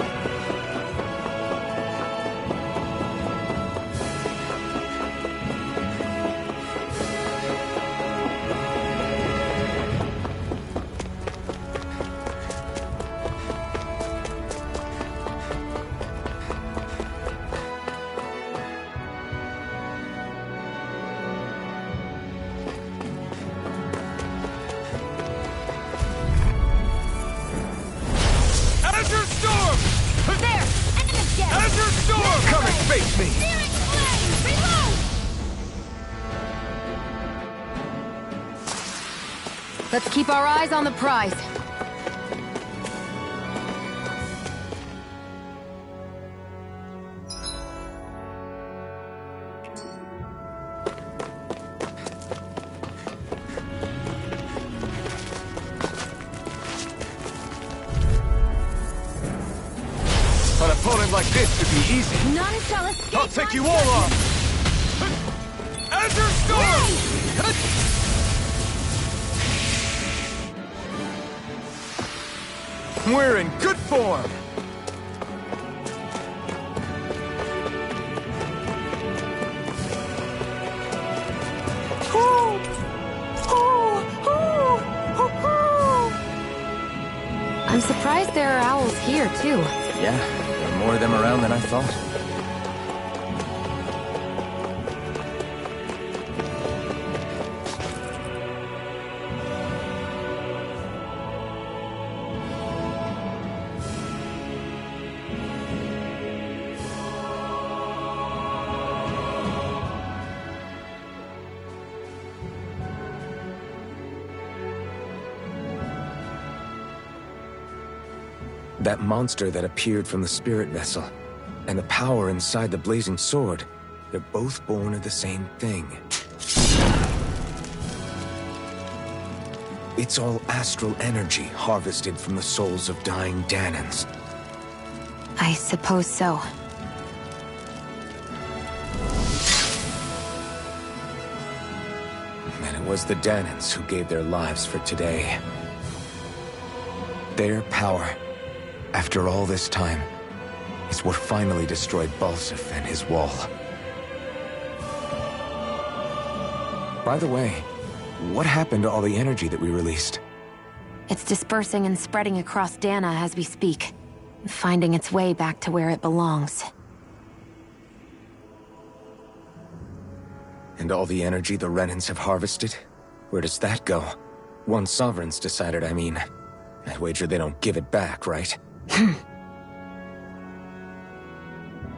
Let's keep our eyes on the prize. An opponent like this should be easy. None shall escape. I'll take you all on. Azure Storm! We're in good form. I'm surprised there are owls here, too. Yeah, there are more of them around than I thought. That monster that appeared from the spirit vessel, and the power inside the blazing sword, they're both born of the same thing. It's all astral energy harvested from the souls of dying Danans. I suppose so. And it was the Danans who gave their lives for today. Their power, after all this time, is what finally destroyed Balsef and his wall. By the way, what happened to all the energy that we released? It's dispersing and spreading across Dana as we speak, finding its way back to where it belongs. And all the energy the Renans have harvested? Where does that go? Once Sovereigns decided, I mean. I wager they don't give it back, right?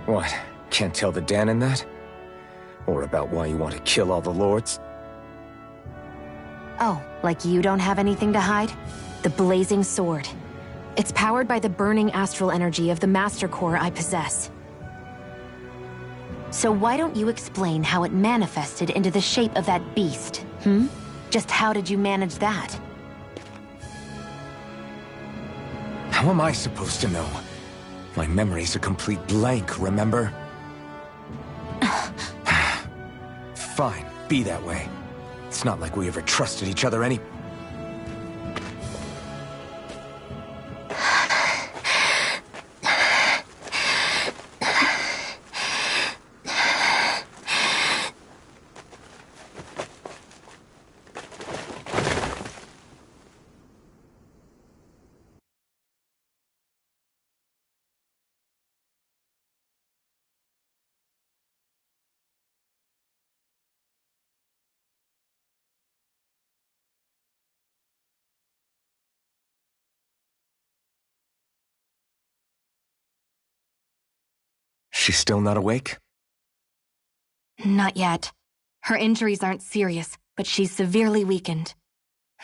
What? Can't tell the Danan that? Or about why you want to kill all the lords? Oh, like you don't have anything to hide? The blazing sword. It's powered by the burning astral energy of the Master Core I possess. So why don't you explain how it manifested into the shape of that beast, Just how did you manage that? How am I supposed to know? My memory's a complete blank, remember? Fine, be that way. It's not like we ever trusted each other any... She's still not awake? Not yet. Her injuries aren't serious, but she's severely weakened.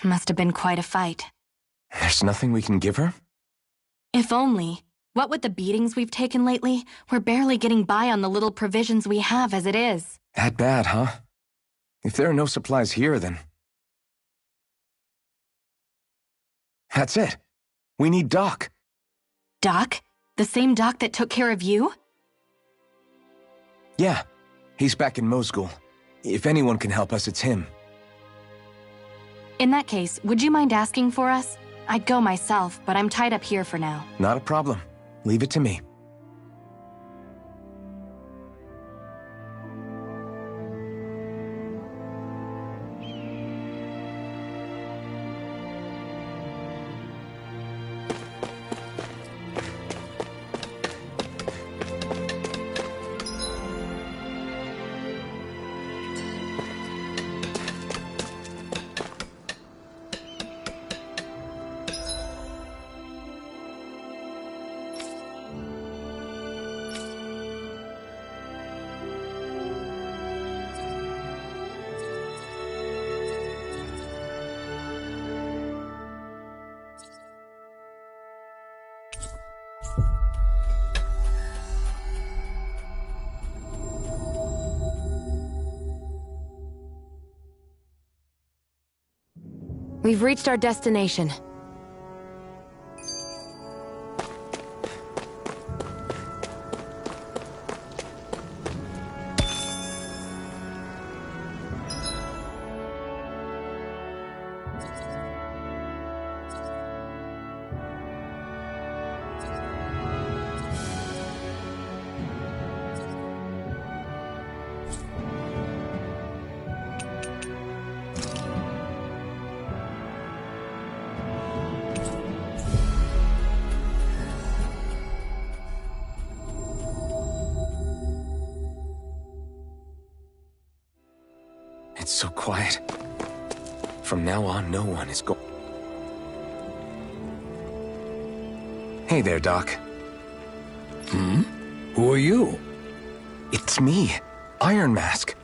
Must have been quite a fight. There's nothing we can give her? If only. What with the beatings we've taken lately, we're barely getting by on the little provisions we have as it is. That bad, huh? If there are no supplies here, then... That's it. We need Doc. Doc? The same Doc that took care of you? Yeah, he's back in Mosgul. If anyone can help us, it's him. In that case, would you mind asking for us? I'd go myself, but I'm tied up here for now. Not a problem. Leave it to me. We've reached our destination. It's so quiet. From now on, no one is going. Hey there, Doc. Who are you? It's me, Iron Mask.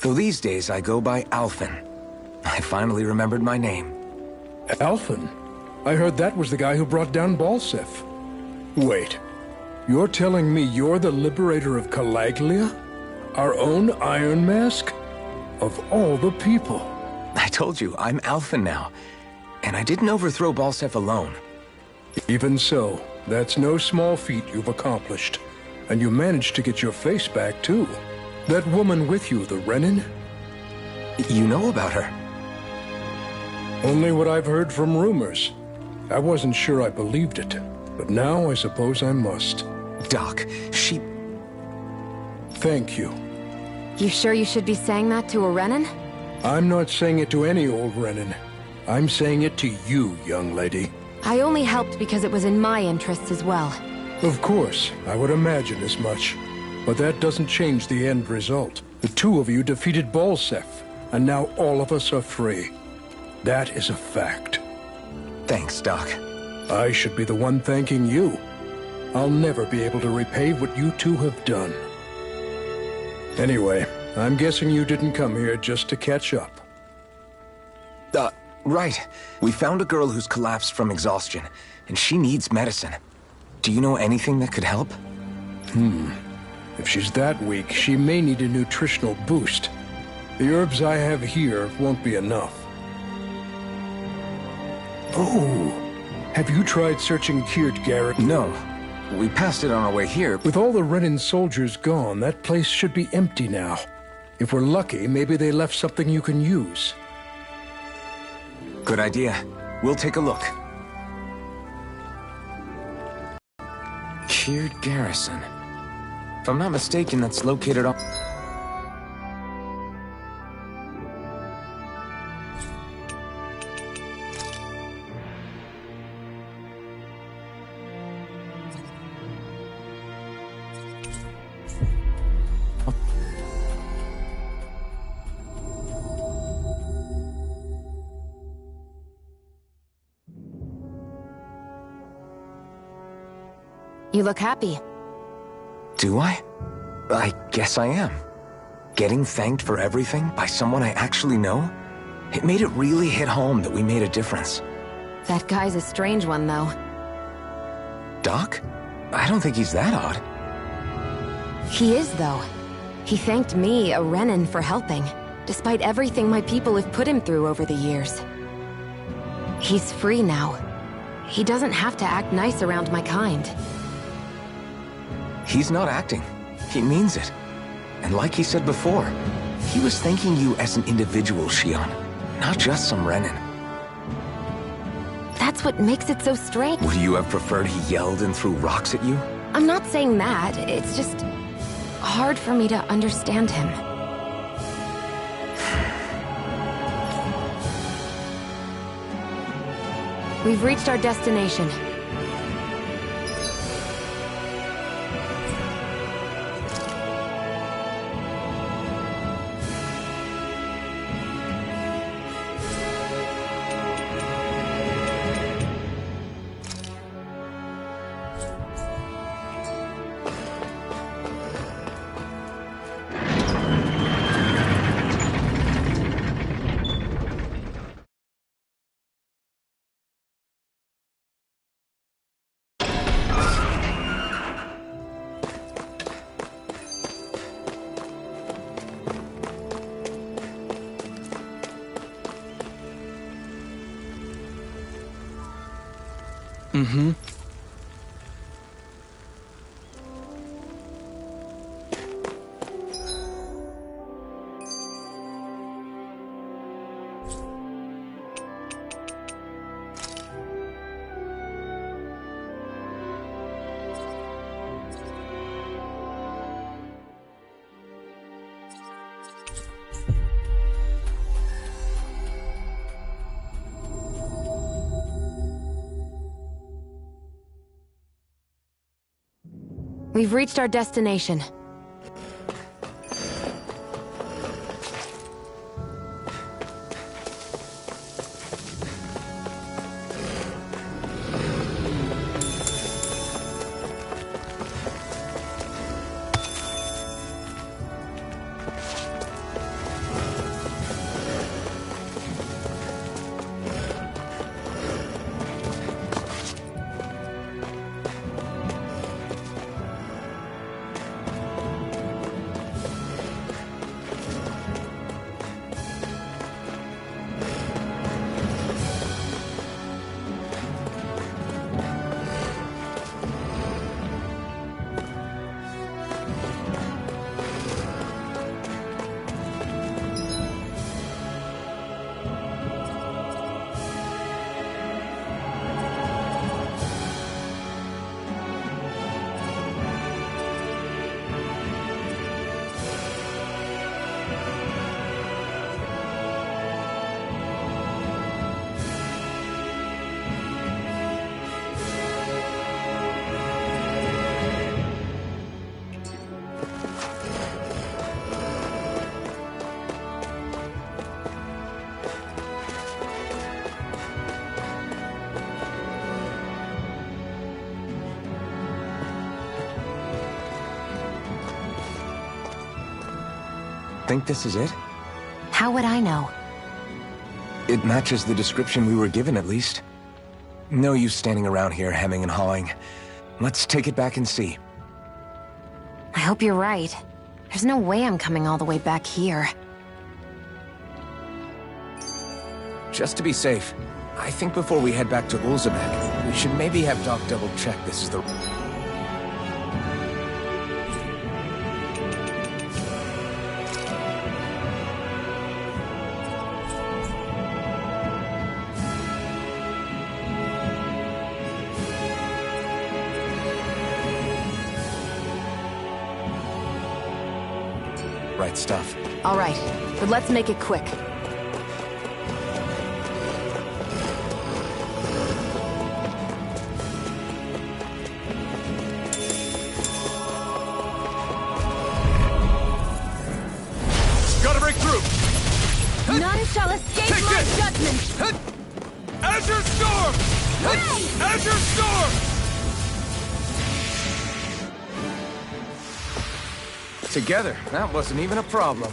Though these days I go by Alphen. I finally remembered my name. Alphen? I heard that was the guy who brought down Balsef. Wait, you're telling me you're the liberator of Calaglia? Our own Iron Mask? Of all the people. I told you, I'm Alphen now. And I didn't overthrow Balsef alone. Even so, that's no small feat you've accomplished. And you managed to get your face back, too. That woman with you, the Renin? You know about her? Only what I've heard from rumors. I wasn't sure I believed it, but now I suppose I must. Doc, she... Thank you. You sure you should be saying that to a Renin? I'm not saying it to any old Renin. I'm saying it to you, young lady. I only helped because it was in my interests as well. Of course, I would imagine as much. But that doesn't change the end result. The two of you defeated Balsef, and now all of us are free. That is a fact. Thanks, Doc. I should be the one thanking you. I'll never be able to repay what you two have done. Anyway, I'm guessing you didn't come here just to catch up. Right. We found a girl who's collapsed from exhaustion, and she needs medicine. Do you know anything that could help? If she's that weak, she may need a nutritional boost. The herbs I have here won't be enough. Oh, have you tried searching Kirt Garrett? No. We passed it on our way here. With all the Renin soldiers gone, that place should be empty now. If we're lucky, maybe they left something you can use. Good idea. We'll take a look. Kirt Garrison. If I'm not mistaken, that's located on... You look happy. Do I? I guess I am. Getting thanked for everything by someone I actually know? It made it really hit home that we made a difference. That guy's a strange one, though. Doc? I don't think he's that odd. He is, though. He thanked me, a Renin, for helping, despite everything my people have put him through over the years. He's free now. He doesn't have to act nice around my kind. He's not acting. He means it. And like he said before, he was thanking you as an individual, Shion, not just some Renin. That's what makes it so strange. Would you have preferred he yelled and threw rocks at you? I'm not saying that. It's just hard for me to understand him. We've reached our destination. Mm-hmm. We've reached our destination. Think this is it? How would I know? It matches the description we were given, at least. No use standing around here hemming and hawing. Let's take it back and see. I hope you're right. There's no way I'm coming all the way back here. Just to be safe, I think before we head back to Ulzabek, we should maybe have Doc double-check this is the... right stuff. All right, but let's make it quick. Gotta break through! None shall escape Take my this! judgment! Azure Storm! Azure Storm! Together, that wasn't even a problem.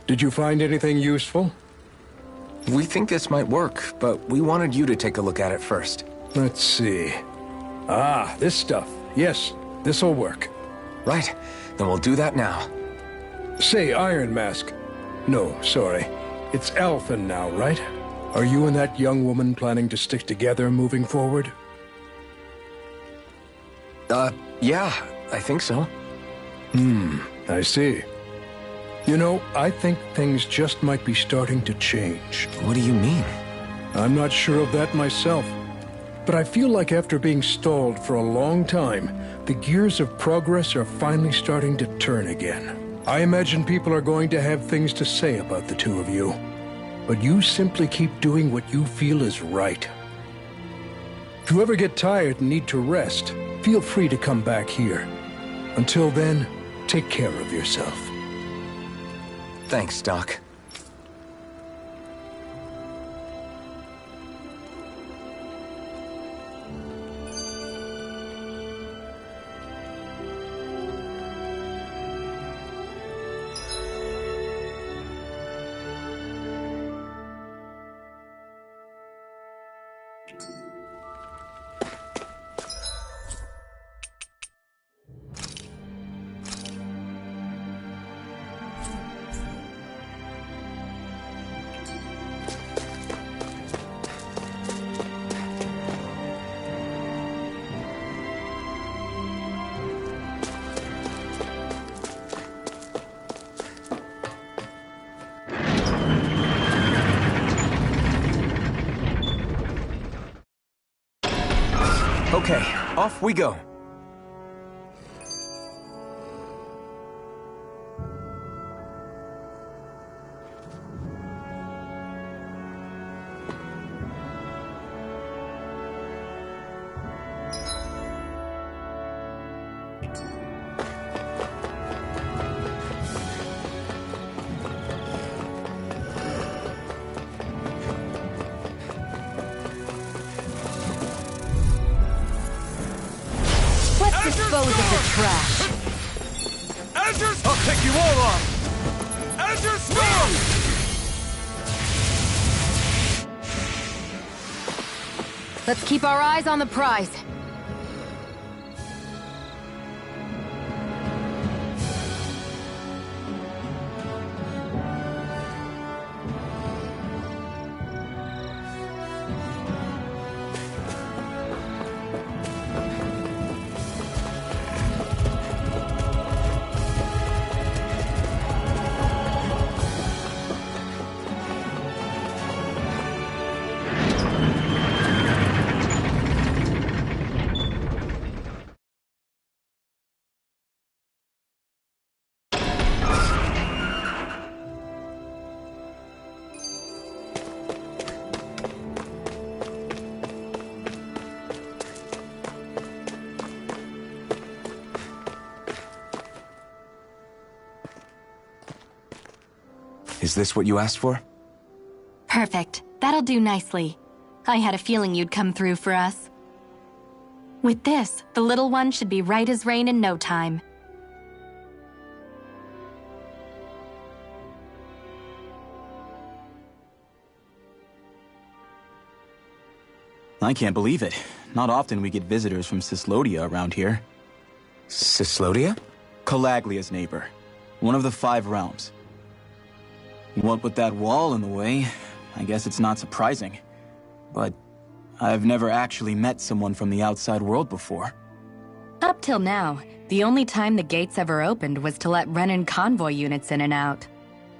Did you find anything useful? We think this might work, but we wanted you to take a look at it first. Let's see. Ah, this stuff. Yes, this'll work. Right. Then we'll do that now. Say, Iron Mask. No, sorry. It's Alphen now, right? Are you and that young woman planning to stick together moving forward? Yeah, I think so. I see. You know, I think things just might be starting to change. What do you mean? I'm not sure of that myself. But I feel like after being stalled for a long time, the gears of progress are finally starting to turn again. I imagine people are going to have things to say about the two of you. But you simply keep doing what you feel is right. If you ever get tired and need to rest, feel free to come back here. Until then, take care of yourself. Thanks, Doc. Okay, off we go. Dispose of the trash. Azure, I'll take you all on. Azure Storm! Let's keep our eyes on the prize. Is this what you asked for? Perfect. That'll do nicely. I had a feeling you'd come through for us. With this, the little one should be right as rain in no time. I can't believe it. Not often we get visitors from Cyslodia around here. Cyslodia? Calaglia's neighbor. One of the 5 realms. What with that wall in the way, I guess it's not surprising. But I've never actually met someone from the outside world before. Up till now, the only time the gates ever opened was to let Renan convoy units in and out.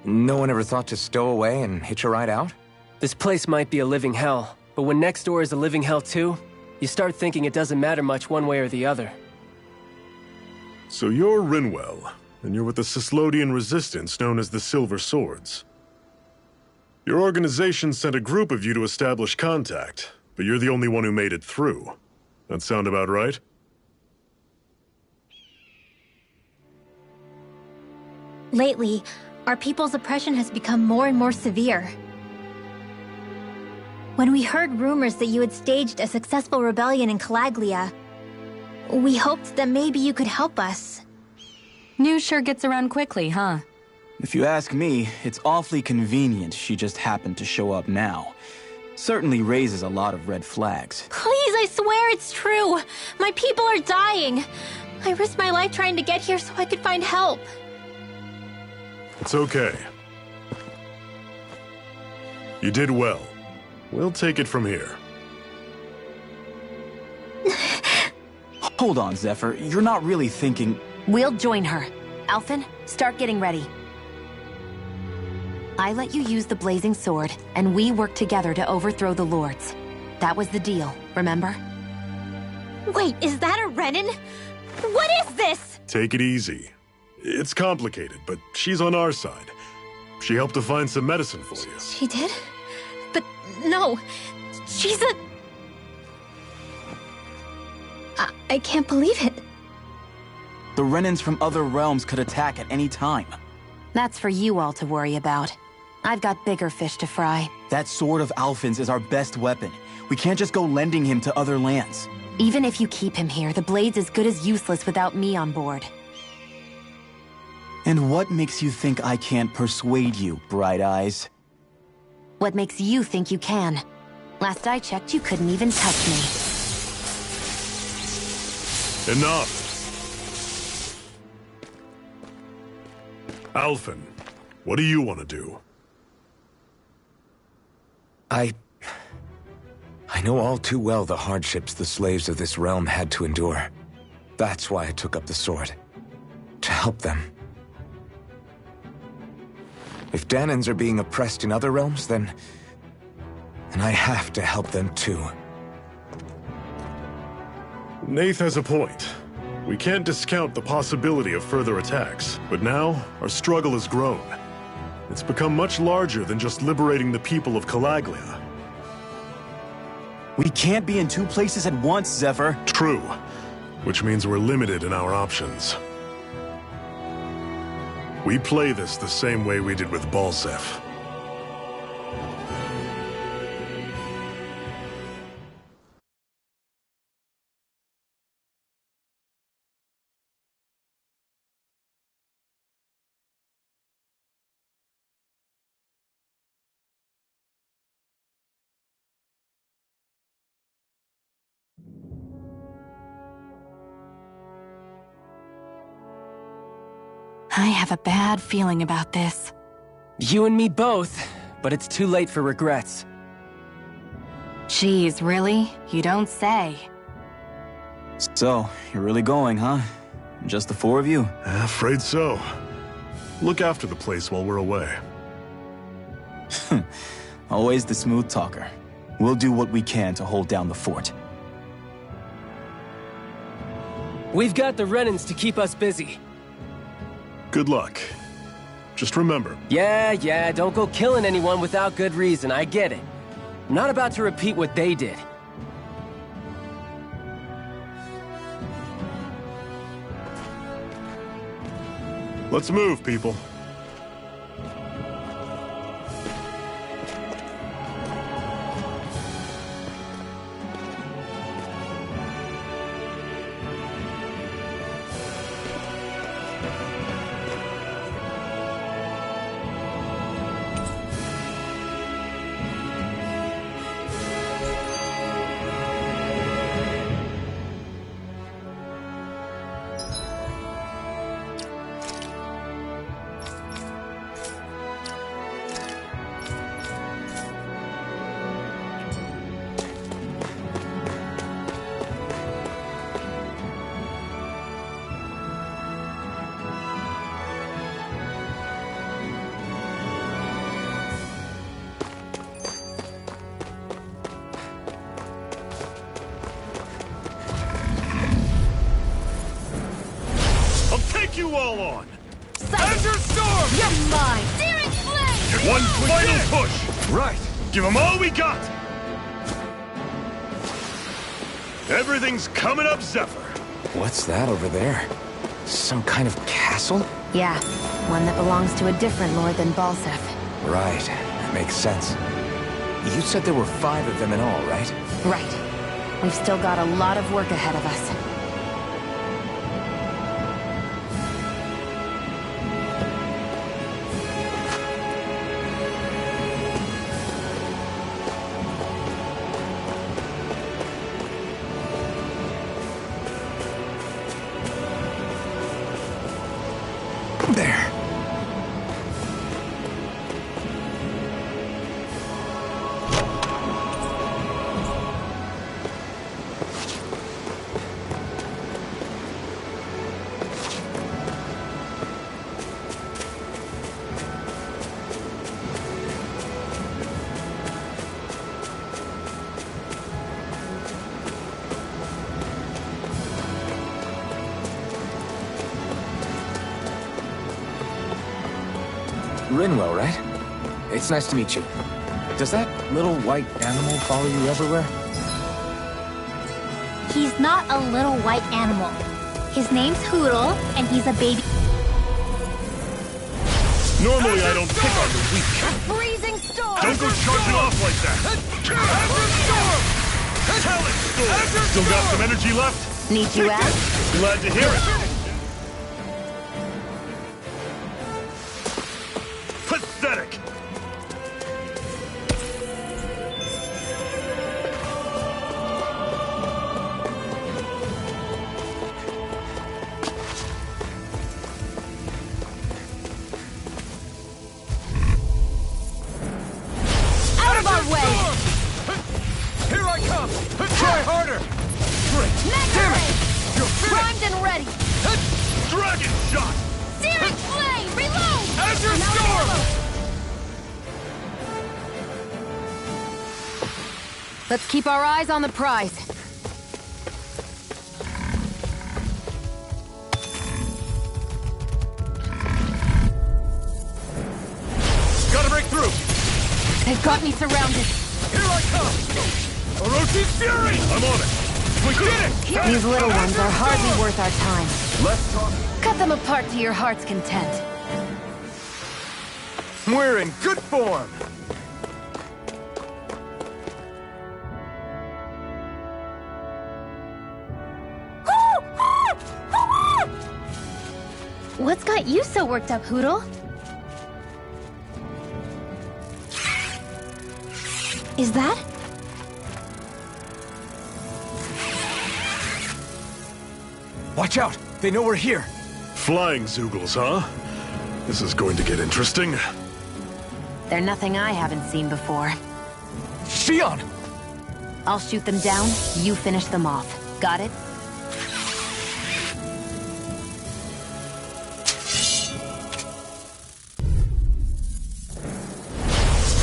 No one ever thought to stow away and hitch a ride out? This place might be a living hell, but when next door is a living hell too, you start thinking it doesn't matter much one way or the other. So you're Rinwell, and you're with the Cyslodian resistance known as the Silver Swords. Your organization sent a group of you to establish contact, but you're the only one who made it through. That sound about right? Lately, our people's oppression has become more and more severe. When we heard rumors that you had staged a successful rebellion in Calaglia, we hoped that maybe you could help us. News sure gets around quickly, huh? If you ask me, it's awfully convenient she just happened to show up now. Certainly raises a lot of red flags. Please, I swear it's true. My people are dying. I risked my life trying to get here so I could find help. It's okay. You did well. We'll take it from here. Hold on, Zephyr. You're not really thinking... We'll join her. Alphen, start getting ready. I let you use the blazing sword, and we worked together to overthrow the lords. That was the deal, remember? Wait, is that a Renin? What is this? Take it easy. It's complicated, but she's on our side. She helped to find some medicine for you. She did? But no, she's a... I can't believe it. The Renins from other realms could attack at any time. That's for you all to worry about. I've got bigger fish to fry. That sword of Alphen's is our best weapon. We can't just go lending him to other lands. Even if you keep him here, the blade's as good as useless without me on board. And what makes you think I can't persuade you, Bright Eyes? What makes you think you can? Last I checked, you couldn't even touch me. Enough! Alphen, what do you want to do? I know all too well the hardships the slaves of this realm had to endure. That's why I took up the sword. To help them. If Danans are being oppressed in other realms, then I have to help them too. Nath has a point. We can't discount the possibility of further attacks, but now our struggle has grown. It's become much larger than just liberating the people of Calaglia. We can't be in two places at once, Zephyr. True, which means we're limited in our options. We play this the same way we did with Balsef. I have a bad feeling about this. You and me both, but it's too late for regrets. Jeez, really? You don't say. So, you're really going, huh? Just the four of you? Afraid so. Look after the place while we're away. Always the smooth talker. We'll do what we can to hold down the fort. We've got the Renins to keep us busy. Good luck. Just remember... Yeah, don't go killing anyone without good reason, I get it. I'm not about to repeat what they did. Let's move, people. You all on! Enter Storm! You're mine! Searing Flame! One final push! Right! Give them all we got! Everything's coming up, Zephyr! What's that over there? Some kind of castle? Yeah, one that belongs to a different lord than Balsef. Right, that makes sense. You said there were 5 of them in all, right? Right. We've still got a lot of work ahead of us. Rinwell, right? It's nice to meet you. Does that little white animal follow you everywhere? He's not a little white animal. His name's Hoodle, and he's a baby. Normally I don't pick on the weak. Freezing storm! Don't go charging off like that! Still got some energy left? Need you out? Glad to hear it. Pathetic! Out of our way! Here I come! Try harder! Damn it! Primed and ready! Dragon shot! Searing flame! Reload! Azure Storm! Let's keep our eyes on the prize. Gotta break through! They've got me surrounded. Here I come! Orochi's Fury! I'm on it! We did it! These little ones are hardly worth our time. Let's talk. Cut them apart to your heart's content. We're in good form! What's got you so worked up, Hoodle? Is that? Watch out! They know we're here! Flying Zoogles, huh? This is going to get interesting. They're nothing I haven't seen before. Shion! I'll shoot them down, you finish them off. Got it?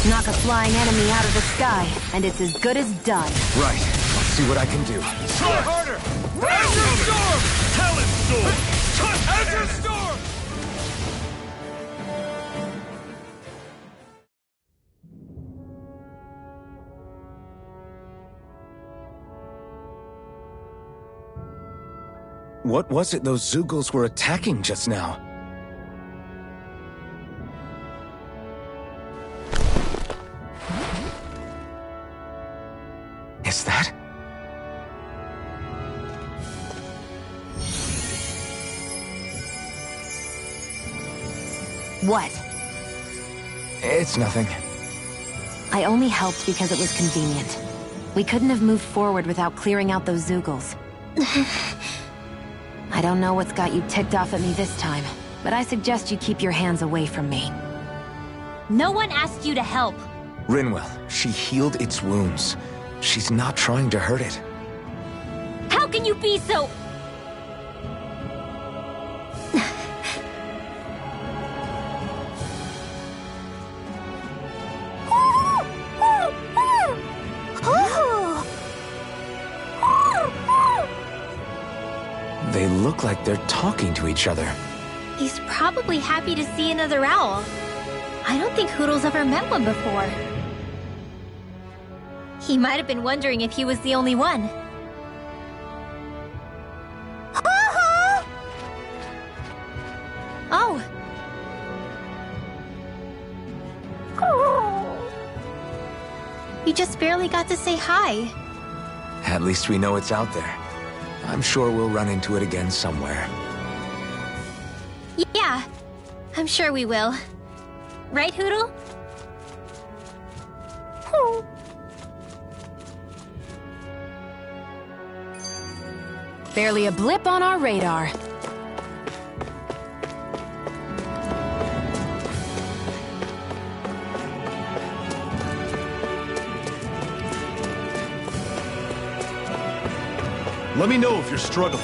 Knock a flying enemy out of the sky, and it's as good as done. Right. Let's see what I can do. Try harder! Azure Storm! Talon Storm! Azure Storm! What was it those Zoogles were attacking just now? Is that? What? It's nothing. I only helped because it was convenient. We couldn't have moved forward without clearing out those Zoogles. I don't know what's got you ticked off at me this time, but I suggest you keep your hands away from me. No one asked you to help. Rinwell, she healed its wounds. She's not trying to hurt it. How can you be so... They look like they're talking to each other. He's probably happy to see another owl. I don't think Hoodle's ever met one before. He might have been wondering if he was the only one. Oh. You just barely got to say hi. At least we know it's out there. I'm sure we'll run into it again somewhere. Yeah, I'm sure we will. Right, Hoodle? Barely a blip on our radar. Let me know if you're struggling.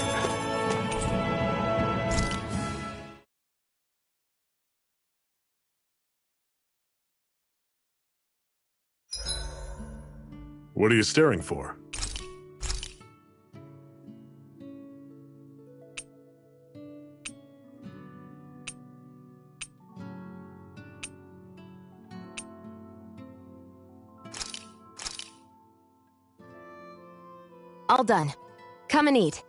What are you staring for? All done. Come and eat.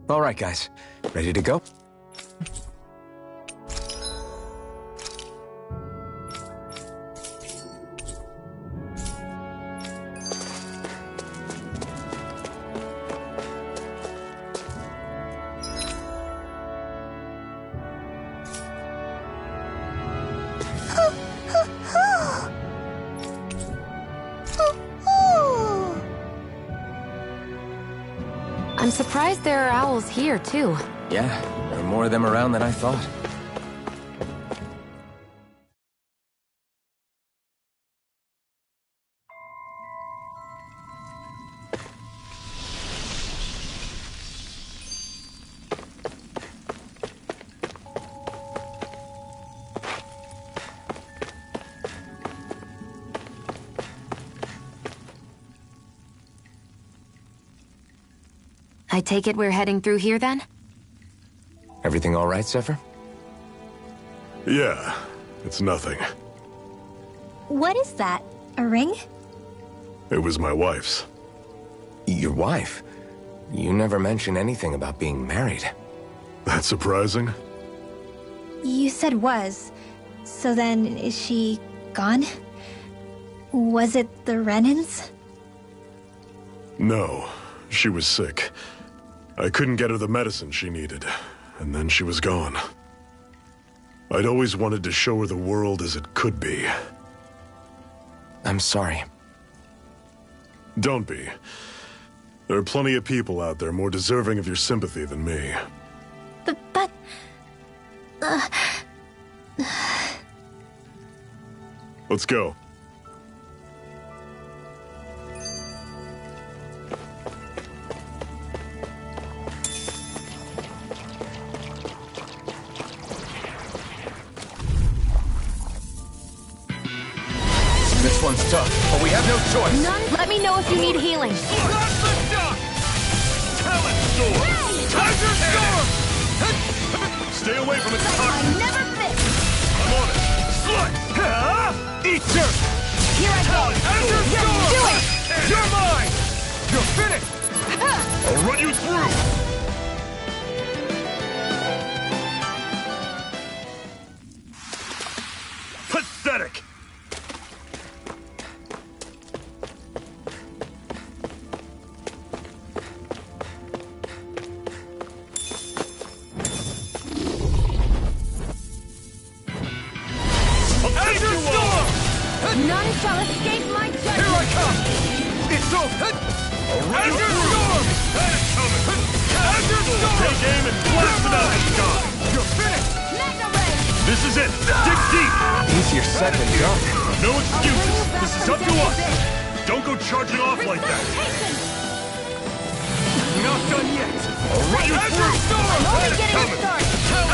All right, guys. Ready to go? I'm surprised there are owls here, too. Yeah, there are more of them around than I thought. I take it we're heading through here, then? Everything all right, Zephyr? Yeah, it's nothing. What is that? A ring? It was my wife's. Your wife? You never mentioned anything about being married. That's surprising? You said was. So then, is she gone? Was it the Renans? No, she was sick. I couldn't get her the medicine she needed, and then she was gone. I'd always wanted to show her the world as it could be. I'm sorry. Don't be. There are plenty of people out there more deserving of your sympathy than me. But... Let's go. This one's tough, but we have no choice. None? Let me know if you need healing. Stay away from its toxin. I never fit. I'm on it. Slut! Eat dirt! Here I go. Do it! You're mine! You're finished! I'll run you through! Pathetic! None shall escape my judgment. Here I come! It's over! Azure Storm! That is coming! Azure Storm! Take aim and blast it out of the sky! You're finished! Magna Ray. This is it! Dig deep! Easier said than done. No excuses! This is up to us! Don't go charging off like that! Not done yet! I'll run you through! I'm only getting a start.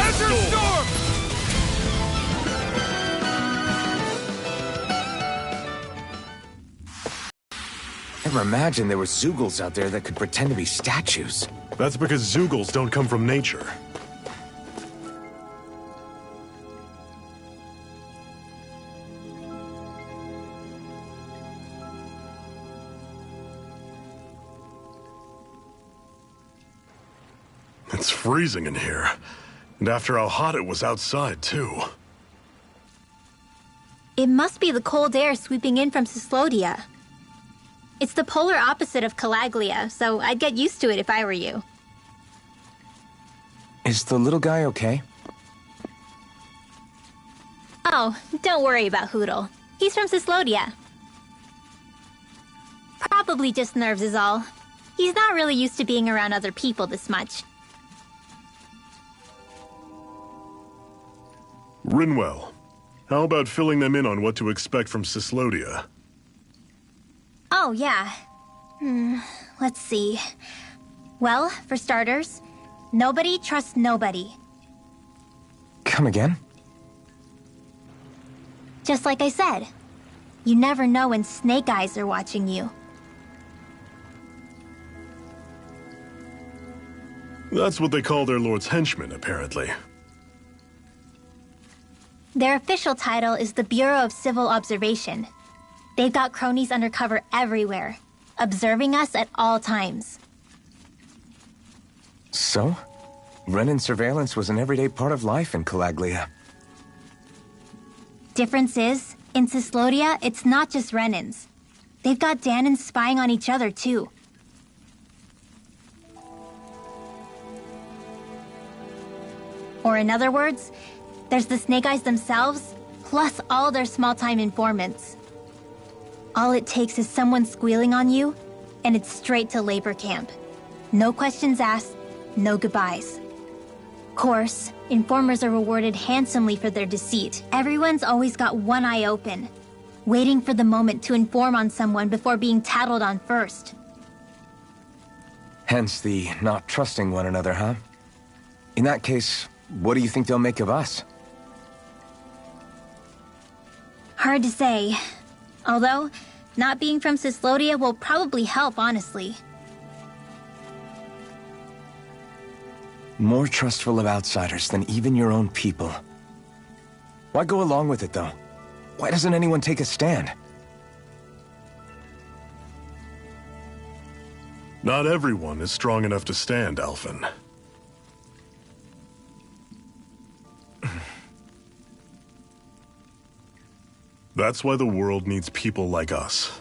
Azure Storm! Never imagined there were Zeugles out there that could pretend to be statues. That's because Zeugles don't come from nature. It's freezing in here. And after how hot it was outside, too. It must be the cold air sweeping in from Cyslodia. It's the polar opposite of Calaglia, so I'd get used to it if I were you. Is the little guy okay? Oh, don't worry about Hootle. He's from Cyslodia. Probably just nerves is all. He's not really used to being around other people this much. Rinwell, how about filling them in on what to expect from Cyslodia? Oh, yeah. Let's see. Well, for starters, nobody trusts nobody. Come again? Just like I said, you never know when Snake Eyes are watching you. That's what they call their lord's henchmen, apparently. Their official title is the Bureau of Civil Observation. They've got cronies undercover everywhere, observing us at all times. So? Renin surveillance was an everyday part of life in Calaglia. Difference is, in Cislodia, it's not just Renins. They've got Danans spying on each other, too. Or in other words, there's the Snake Eyes themselves, plus all their small-time informants. All it takes is someone squealing on you, and it's straight to labor camp. No questions asked, no goodbyes. Of course, informers are rewarded handsomely for their deceit. Everyone's always got one eye open, waiting for the moment to inform on someone before being tattled on first. Hence the not trusting one another, huh? In that case, what do you think they'll make of us? Hard to say. Although, not being from Cislodia will probably help, honestly. More trustful of outsiders than even your own people. Why go along with it, though? Why doesn't anyone take a stand? Not everyone is strong enough to stand, Alphen. That's why the world needs people like us.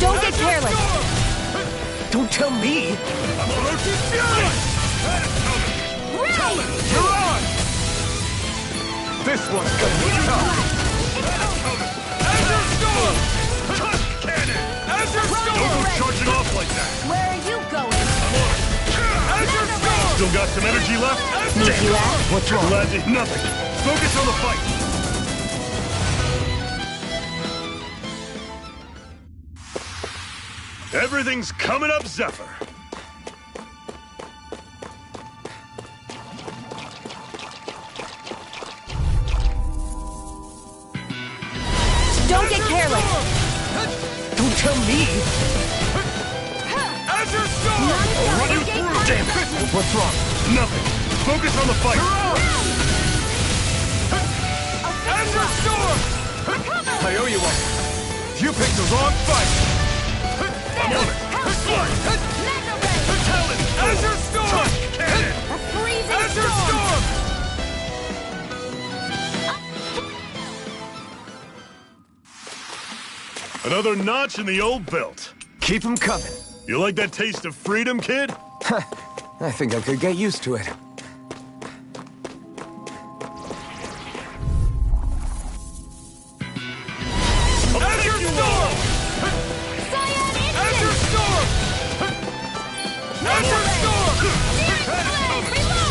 Don't get careless! Don't tell me! I'm allergic to it! Right! You're on! This one's gonna be tough! Azure Storm! Cannon! Azure Storm! Don't go charging off like that! Where are you going? Azure Storm! Still got some energy left? Need you out? What's wrong? Glad to nothing. Focus on the fight! Everything's coming up, Zephyr. Don't get careless! Don't tell me! Azure Storm! I'll run you through, damn it! What's wrong? Nothing. Focus on the fight. Azure Storm! I owe you one. You picked the wrong fight! I'm on it. Talon! Azure Storm! Cannon! A freezing Azure storm! Another notch in the old belt. Keep 'em coming. You like that taste of freedom, kid? I think I could get used to it. Azure Storm! Azure Storm! Azure Storm!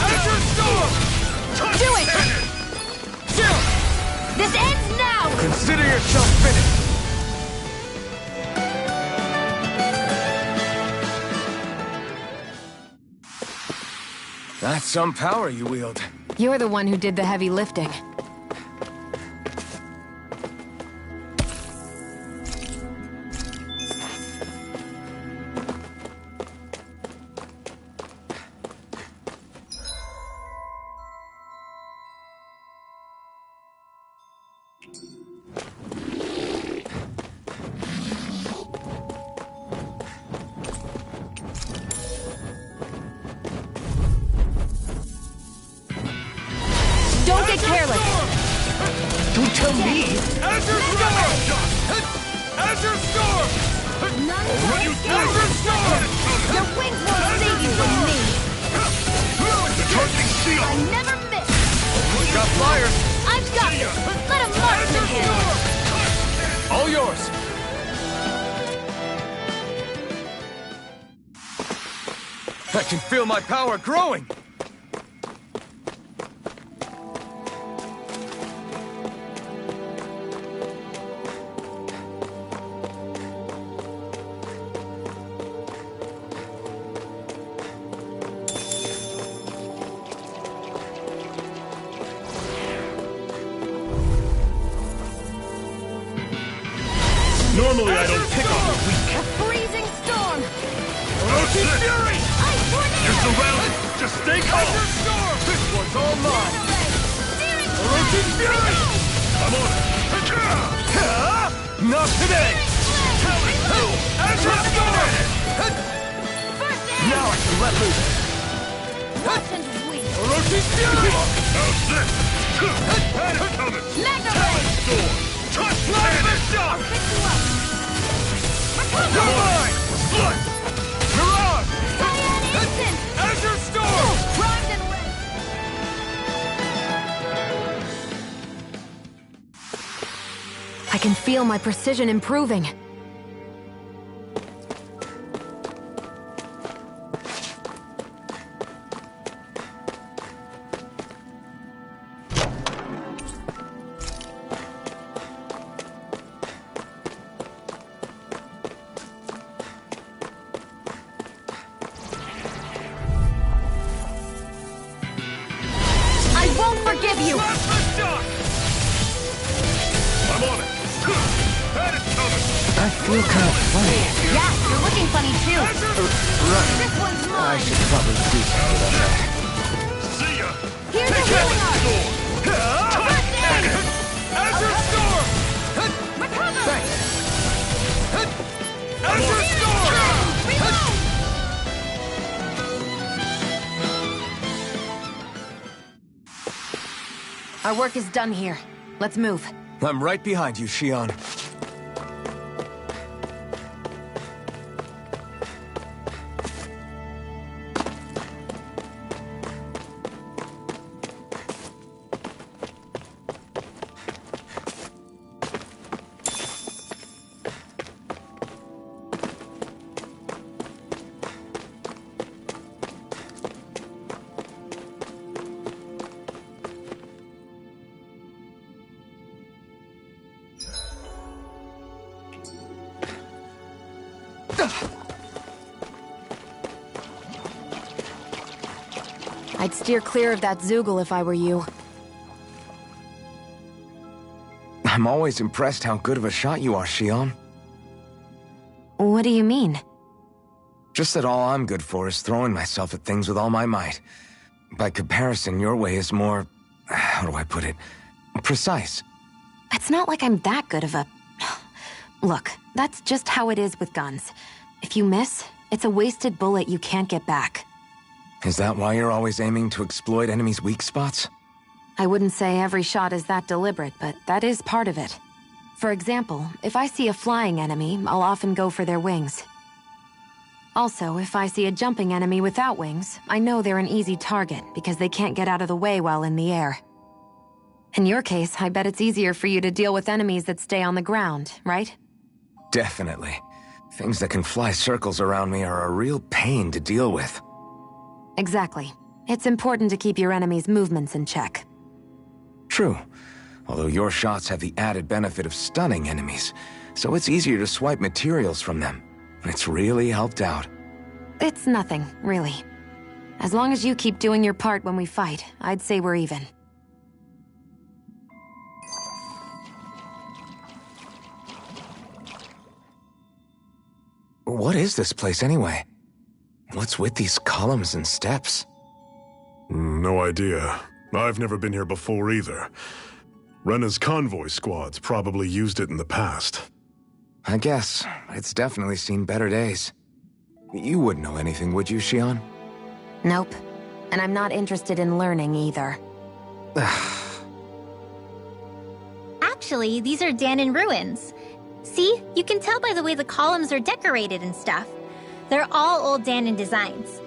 Azure Storm! Do it! Jill! This ends now! Consider yourself finished! That's some power you wield. You're the one who did the heavy lifting. Don't get careless! Don't tell me! Azure Storm! Azure Storm! Run you through! Azure Storm! Your wings won't save you from me! Charging shield! I never miss! Got flyers! I've got you! Let him march in here! All yours! I can feel my power growing! Normally I don't pick on the weak. A freezing storm! Orochi Fury! Ice tornado! You're surrounded! Just stay calm! This one's all mine! Orochi Fury! I'm on it! Not today! Azure Storm! Now I can let loose! Rough and weak! Orochi Fury! How's this? Panic coming! Mega Talent Ray! Storm! Touch Panic! I'll pick you up! You're mine! Blood! Mirage! Cyan Instant! Azure Storm! Primed and ready! I can feel my precision improving. I won't forgive you! I'm on it! Panic coming! I feel kind of funny. Yeah, you're looking funny too! Right. This one's I mine! should probably do something about that. See ya! Here's the healing art! First aid! Azure Storm! Recover! Thanks. Azure Storm! Reload! Our work is done here. Let's move. I'm right behind you, Shion. I'd steer clear of that Zoogle if I were you. I'm always impressed how good of a shot you are, Shion. What do you mean? Just that all I'm good for is throwing myself at things with all my might. By comparison, your way is more... how do I put it? Precise. It's not like I'm that good of a... Look, that's just how it is with guns. If you miss, it's a wasted bullet you can't get back. Is that why you're always aiming to exploit enemies' weak spots? I wouldn't say every shot is that deliberate, but that is part of it. For example, if I see a flying enemy, I'll often go for their wings. Also, if I see a jumping enemy without wings, I know they're an easy target because they can't get out of the way while in the air. In your case, I bet it's easier for you to deal with enemies that stay on the ground, right? Definitely. Things that can fly circles around me are a real pain to deal with. Exactly. It's important to keep your enemy's movements in check. True. Although your shots have the added benefit of stunning enemies, so it's easier to swipe materials from them. It's really helped out. It's nothing, really. As long as you keep doing your part when we fight, I'd say we're even. What is this place anyway? What's with these columns and steps? No idea. I've never been here before either. Rena's convoy squads probably used it in the past. I guess. It's definitely seen better days. You wouldn't know anything, would you, Shion? Nope. And I'm not interested in learning either. Actually, these are Danon ruins. See? You can tell by the way the columns are decorated and stuff. They're all old Danon designs.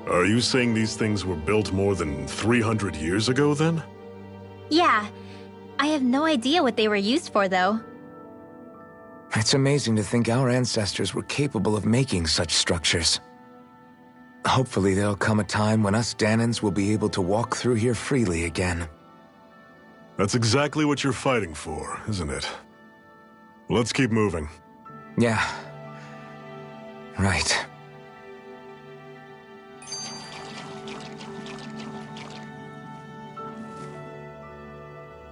Are you saying these things were built more than 300 years ago, then? Yeah. I have no idea what they were used for, though. It's amazing to think our ancestors were capable of making such structures. Hopefully there'll come a time when us Danons will be able to walk through here freely again. That's exactly what you're fighting for, isn't it? Let's keep moving. Yeah. Right.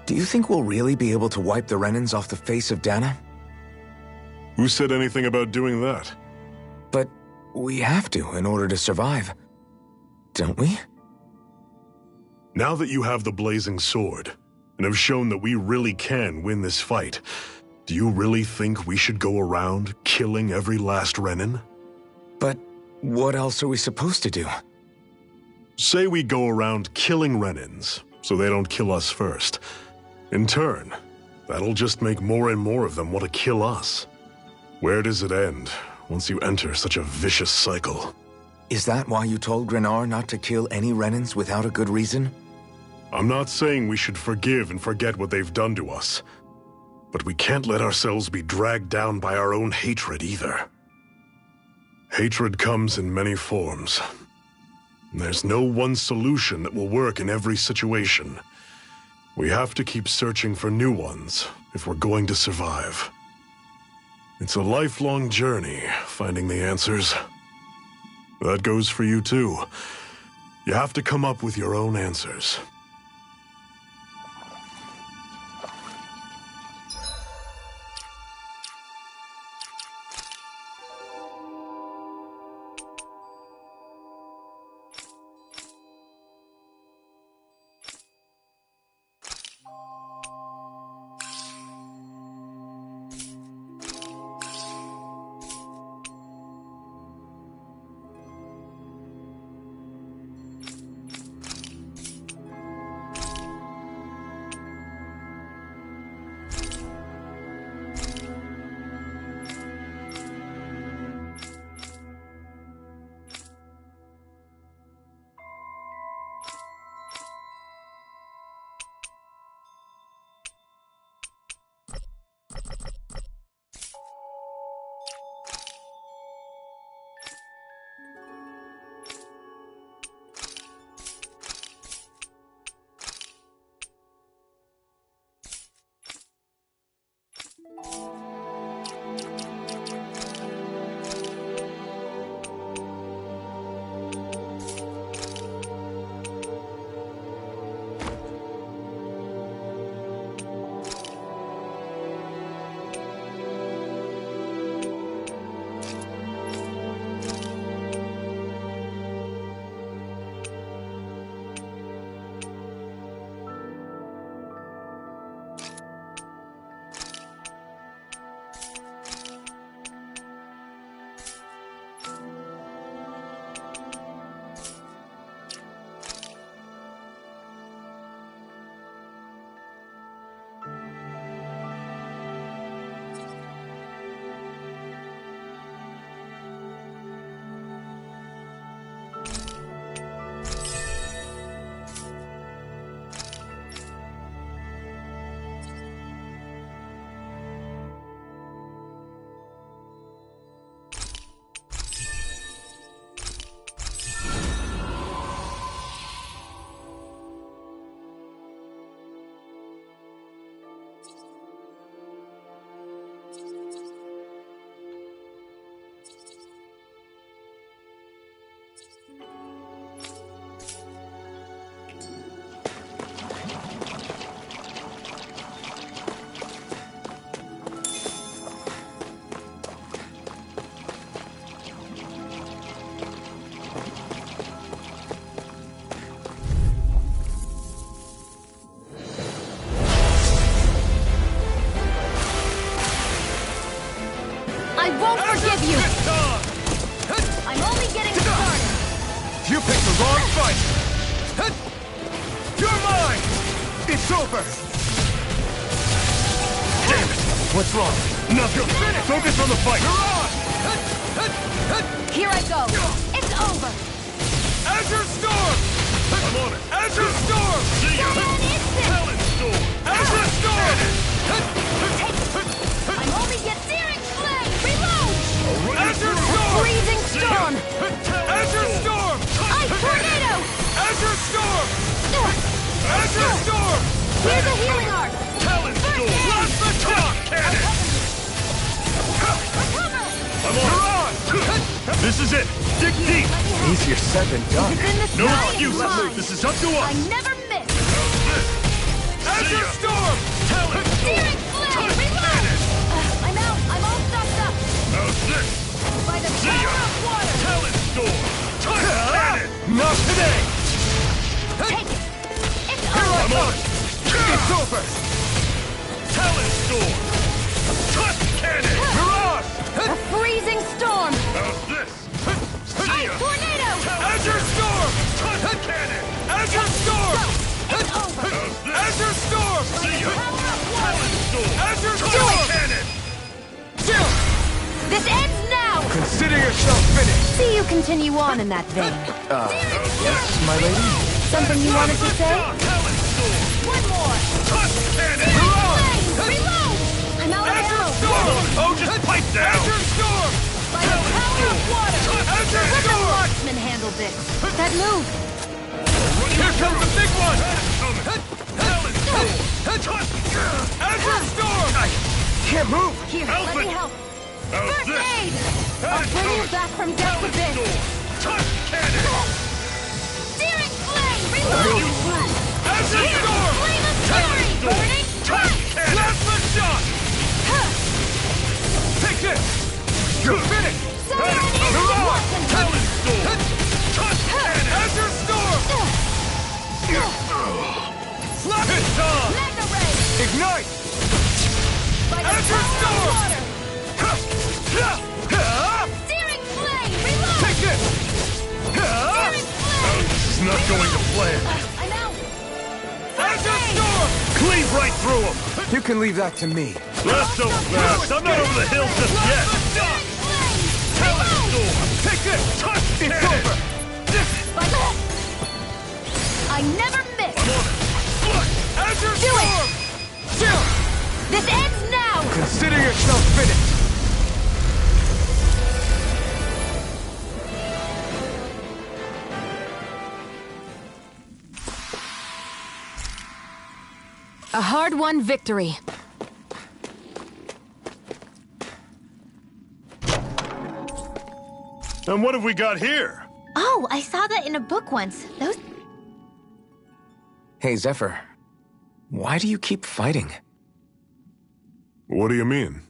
Do you think we'll really be able to wipe the Renans off the face of Dana? Who said anything about doing that? But we have to in order to survive, don't we? Now that you have the blazing sword, and have shown that we really can win this fight, do you really think we should go around killing every last Renan? But what else are we supposed to do? Say we go around killing Renans, so they don't kill us first. In turn, that'll just make more and more of them want to kill us. Where does it end, once you enter such a vicious cycle? Is that why you told Grenar not to kill any Renans without a good reason? I'm not saying we should forgive and forget what they've done to us. But we can't let ourselves be dragged down by our own hatred either. Hatred comes in many forms. There's no one solution that will work in every situation. We have to keep searching for new ones if we're going to survive. It's a lifelong journey, finding the answers. That goes for you too. You have to come up with your own answers. Wrong fight! You're mine! It's over! What's wrong? Nothing. Focus on the fight. Here I go. It's over. Azure Storm! I'm on it. Azure Storm! See ya. An instant. Talent Storm. Azure Storm! I'm only get Searing Flame. Reload. Azure Storm! Freezing Storm. Azure Storm! Ice Tornado. Azure Storm! Azure Storm! Here's a healing arc. Talent Storm. Plasma Shock Cannon! I'm on it. This is it. Dig deep. Easier said than done. It's in the No sky excuses. and mine. This is up to us. I never miss. Azure Storm! Talent Storm. Searing Flame. Reload. I'm out. I'm all stuffed up. How's this? By the See ya. power of water. Talent Storm. Touch cannon. Not today! Take it. It's I'm over. on it. It's over! Talent Storm. Touch cannon. Mirage! A freezing storm. How's this? See Ice ya. Tornado. Azure Storm! Touch cannon. Azure Storm! It's over. How's this? Azure Storm! See ya. Power of water. Talent Storm. Azure Touch Storm! cannon. This ends now. Consider yourself finished! See you continue on in that vein. Yes, my lady? Something you wanted to say? Talent Storm. One more. Touch cannon. Flame. Reload. I'm out of Azure ammo. Storm! Oh, just pipe down. Azure Storm! By the power of water. Azure Let the Storm! marksman handle this. That move. Here comes the big one! Talent Storm. Touch. Azure Storm! Can't move! Here, Alpha. let me help. How's First this? aid. I'll bring you back from death Talent abyss. Storm. Touch cannon. Searing flame. Are Reload. you through? Azure Storm! Flame of fury. Burning Touch strike. cannon. Plasma Shock! Take this! You're finished! Summon an instant weapon. Talent Storm. Touch cannon. Azure Storm! It's on! Mega ray. Ignite! By the Azure power Storm! of water. Searing flame. Reload. Take this! Searing flame. This is not going to plan. I'm out. Azure Storm! Cleave right through him. You can leave that to me. Not so fast. I'm not over the hill just yet. Searing flame. Talent Reload. Storm. Take this! Touch It's cannon. over! By the... I never miss. I'm on it. Azure Do it. Storm! This ends now. Consider yourself finished! A hard-won victory. And what have we got here? Oh, I saw that in a book once. Those. Hey, Zephyr. Why do you keep fighting? What do you mean?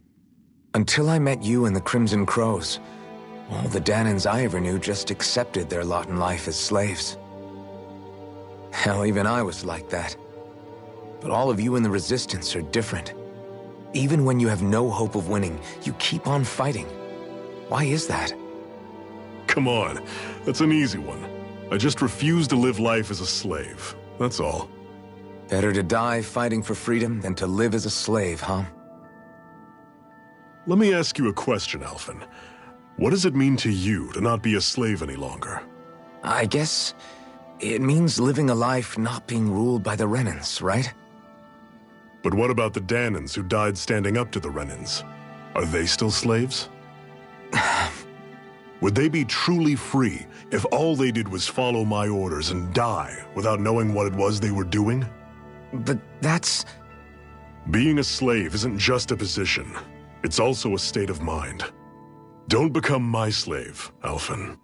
Until I met you and the Crimson Crows, all the Danans I ever knew just accepted their lot in life as slaves. Hell, even I was like that. But all of you in the Resistance are different. Even when you have no hope of winning, you keep on fighting. Why is that? Come on. That's an easy one. I just refuse to live life as a slave. That's all. Better to die fighting for freedom than to live as a slave, huh? Let me ask you a question, Alphen. What does it mean to you to not be a slave any longer? I guess it means living a life not being ruled by the Renans, right? But what about the Danans who died standing up to the Renans? Are they still slaves? Would they be truly free if all they did was follow my orders and die without knowing what it was they were doing? But that's... Being a slave isn't just a position. It's also a state of mind. Don't become my slave, Alphen.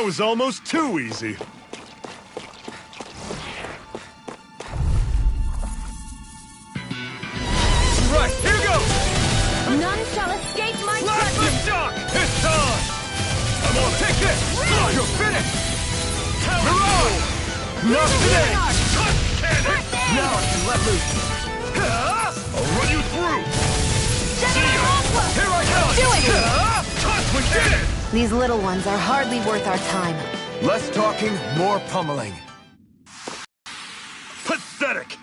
was almost too easy. Right, here goes! None shall escape my Last judgment! shock! It's time! I'm gonna take this! You're finished! Mirage! Not today! Cut cannon! Now I can let loose! I'll run you through! Here I come! Do it! Cut! We did it! These little ones are hardly worth our time. Less talking, more pummeling. Pathetic!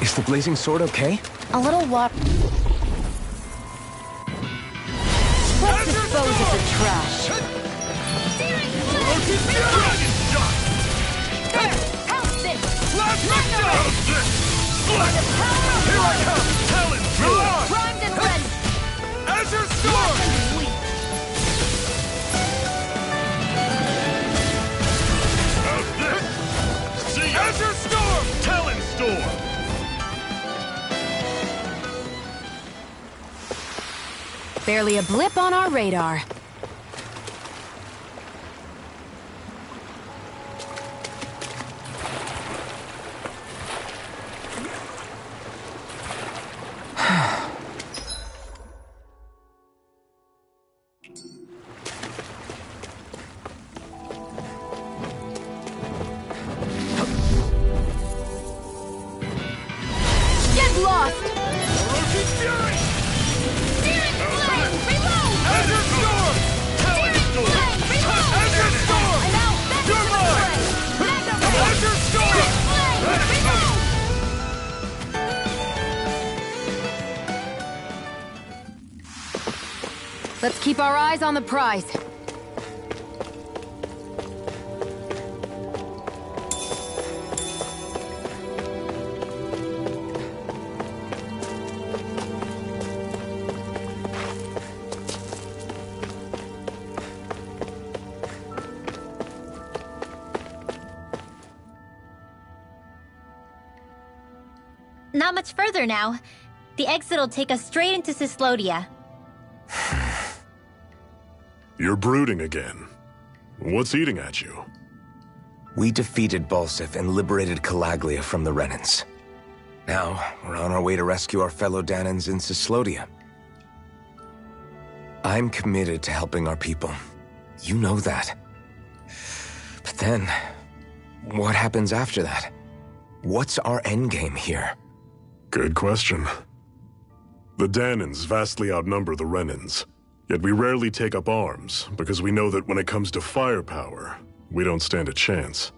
Is the blazing sword okay? A little water. Let's dispose of the trash. Help this! Here I come! Talon Mirage! Primed and ready! Azure Storm! How's this? See ya! Azure Storm! Talon Storm! Barely a blip on our radar. Get lost! Orochi Fury! Steering flame! Reload! Azure Storm! Talon Storm! Azure Storm! And now back You're into the mine! fray! Mega ray! Azure Storm! Flame! Reload! Let's keep our eyes on the prize. Not much further now. The exit will take us straight into Cyslodia. You're brooding again. What's eating at you? We defeated Balsif and liberated Calaglia from the Renans. Now, we're on our way to rescue our fellow Danans in Cyslodia. I'm committed to helping our people. You know that. But then, what happens after that? What's our endgame here? Good question. The Danans vastly outnumber the Renans, yet we rarely take up arms because we know that when it comes to firepower, we don't stand a chance.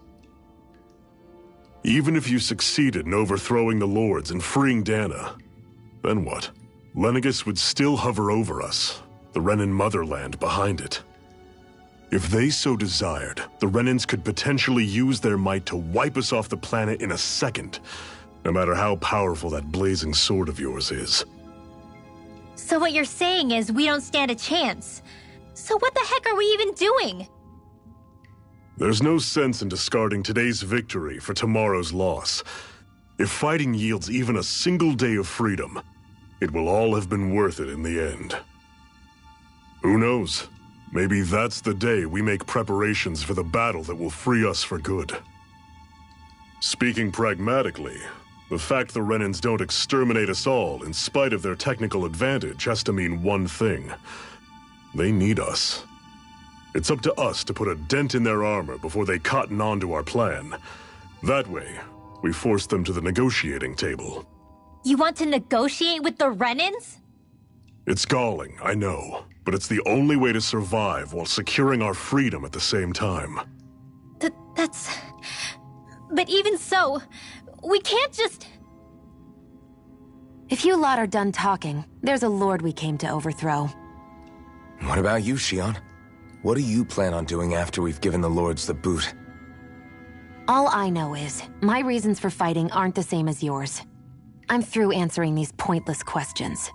Even if you succeeded in overthrowing the Lords and freeing Dana, then what? Lenegis would still hover over us, the Renan motherland behind it. If they so desired, the Renans could potentially use their might to wipe us off the planet in a second, no matter how powerful that blazing sword of yours is. So what you're saying is we don't stand a chance. So what the heck are we even doing? There's no sense in discarding today's victory for tomorrow's loss. If fighting yields even a single day of freedom, it will all have been worth it in the end. Who knows? Maybe that's the day we make preparations for the battle that will free us for good. Speaking pragmatically, the fact the Renans don't exterminate us all in spite of their technical advantage has to mean one thing. They need us. It's up to us to put a dent in their armor before they cotton on to our plan. That way, we force them to the negotiating table. You want to negotiate with the Renans? It's galling, I know. but it's the only way to survive while securing our freedom at the same time. That's... But even so, we can't just... If you lot are done talking, there's a lord we came to overthrow. What about you, Shion? What do you plan on doing after we've given the lords the boot? All I know is, my reasons for fighting aren't the same as yours. I'm through answering these pointless questions.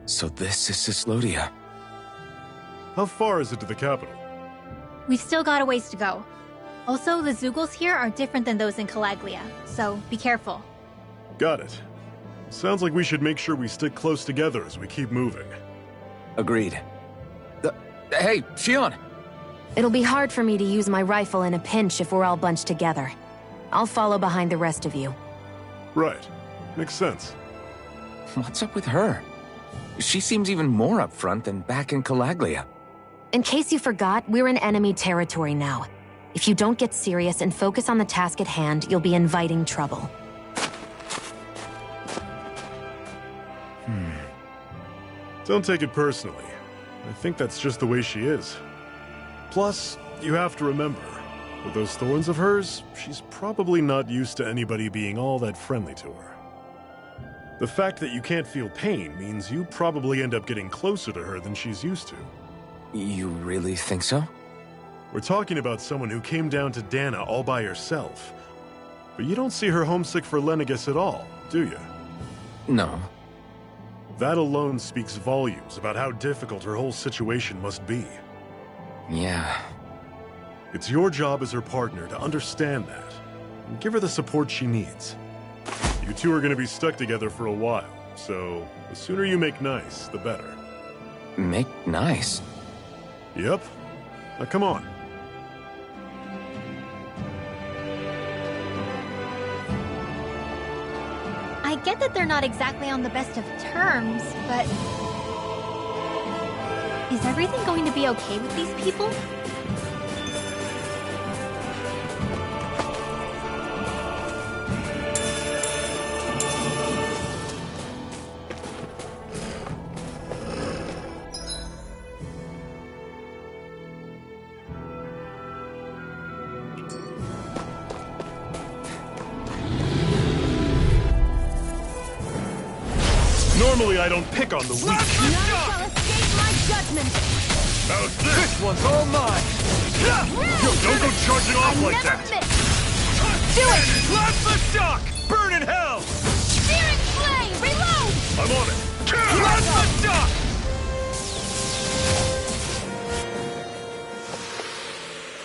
So this is Cislodia. How far is it to the capital? We've still got a ways to go. Also, the Zeugles here are different than those in Calaglia, so be careful. Got it. Sounds like we should make sure we stick close together as we keep moving. Agreed. Hey, Shion! It'll be hard for me to use my rifle in a pinch if we're all bunched together. I'll follow behind the rest of you. Right. Makes sense. What's up with her? She seems even more upfront than back in Calaglia. In case you forgot, we're in enemy territory now. If you don't get serious and focus on the task at hand, you'll be inviting trouble. Don't take it personally. I think that's just the way she is. Plus, you have to remember, with those thorns of hers, she's probably not used to anybody being all that friendly to her. The fact that you can't feel pain means you probably end up getting closer to her than she's used to. You really think so? We're talking about someone who came down to Dana all by herself. But you don't see her homesick for Lenegis at all, do you? No. That alone speaks volumes about how difficult her whole situation must be. Yeah. It's your job as her partner to understand that, and give her the support she needs. You two are going to be stuck together for a while, so the sooner you make nice, the better. Make nice? Yep. Now come on. I get that they're not exactly on the best of terms, but... Is everything going to be okay with these people? Normally I don't pick on the weak. None shall escape my judgment. How's this? This one's all mine! Yo, don't go charging off like that! Do it! Blast the shock! Burn in hell! Searing flame! Reload! I'm on it! Blast the shock!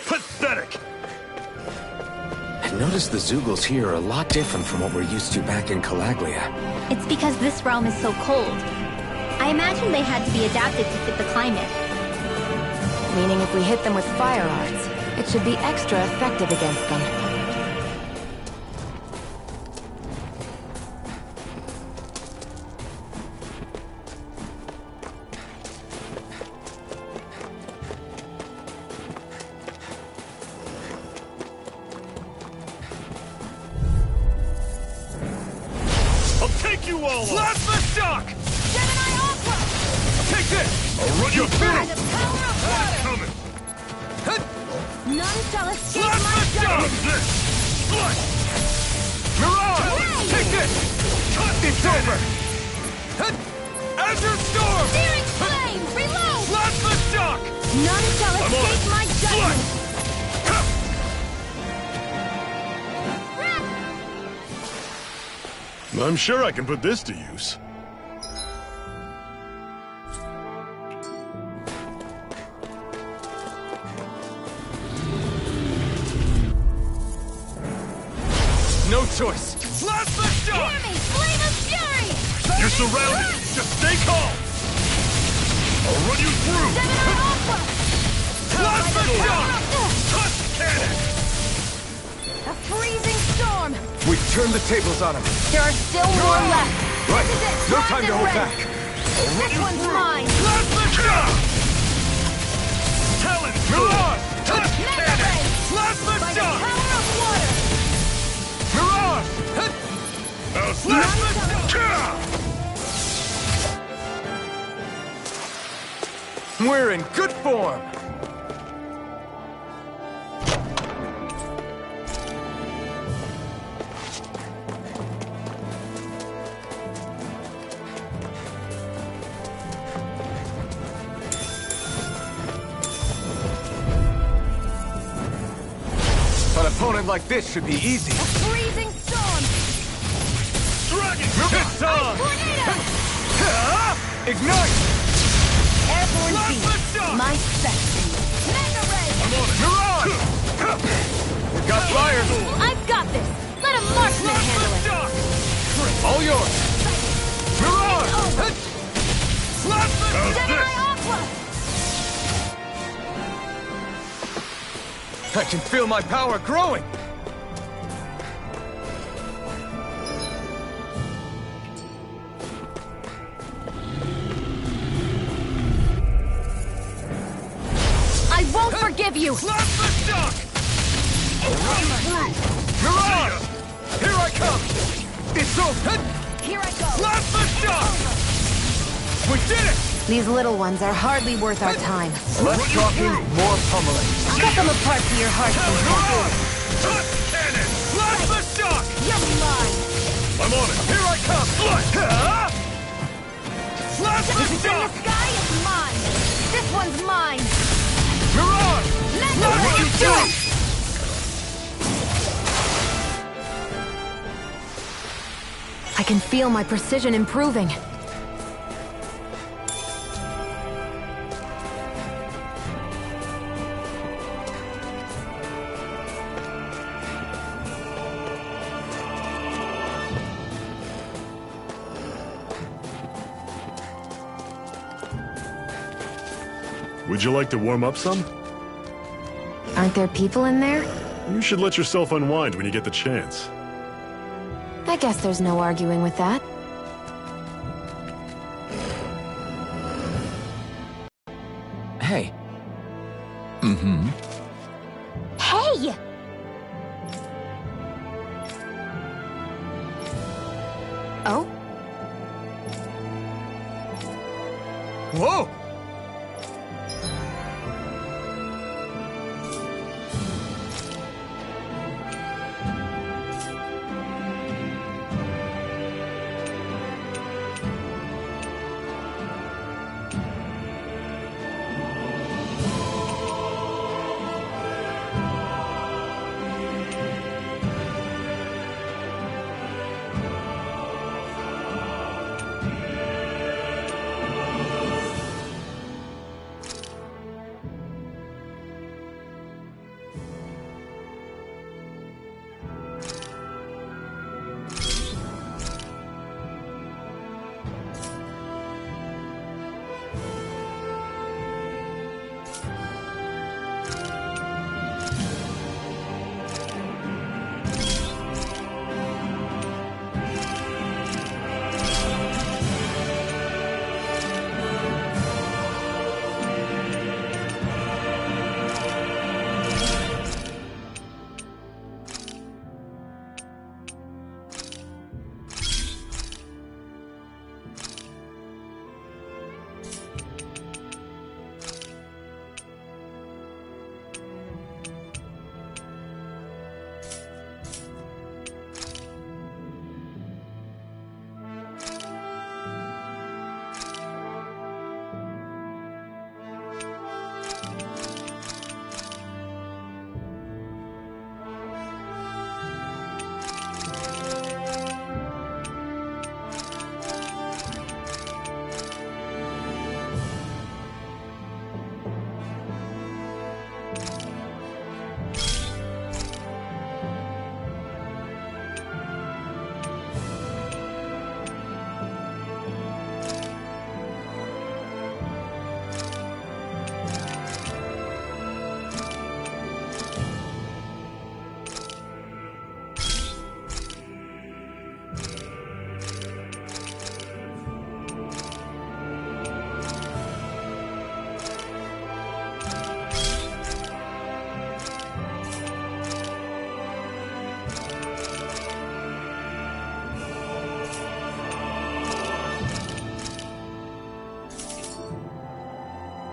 Pathetic! I noticed the Zeugles here are a lot different from what we're used to back in Calaglia. It's because this realm is so cold. I imagine they had to be adapted to fit the climate. Meaning if we hit them with fire arts, it should be extra effective against them. Blast the shock! Gemini Aqua! Take this! I'll run you through! By the power of water! Coming! None shall escape Blast my the shock! judgment! This! Flush! Mirage! Take this! It's over! Azure Storm! Searing flame! Reload! Blast the shock! None shall escape my judgment! I'm sure I can put this to use. No choice! Blast the shock! Hear me! Flame of fury! You're surrounded! Just stay calm! I'll run you through! Gemini Aqua! A freezing storm! We've turned the tables on him. There are still more left. Right. This is it. No Primed time to and hold ready. back. This one's mine. Talon! Mirage! Mega ray! Blast the By the shot! power of water! Mirage! Blast the shot! We're in good form. An opponent like this should be easy. A freezing storm! Dragon! Ice tornado! Ignite! Airborne Blast beam! the shot! My specialty! Mega ray! Mirage! We got fire! I've got this! Let a marksman handle it! All yours! Mirage! Blast the Gemini Aqua! I can feel my power growing! I won't forgive you! Blast the shock! Mirage! Here I come! It's over! Here I go! Blast the shock! We did it! These little ones are hardly worth our time. Less talking, more pummeling. Cut them apart to your heart's content. Touch cannon! Blast the shock! You're mine! I'm on it! Here I come! Blast the This in the shock! sky is mine! This one's mine! Mirage! Mega What ray! are you doing? I can feel my precision improving. Would you like to warm up some? Aren't there people in there? You should let yourself unwind when you get the chance. I guess there's no arguing with that. Hey. Hey! Oh? Whoa!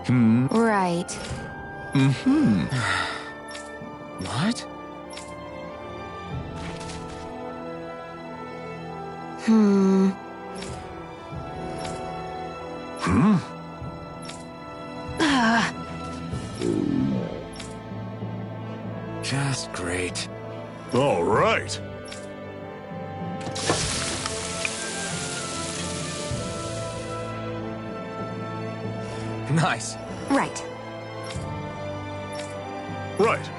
Right. What? Just great. All right. Nice. Right. Right.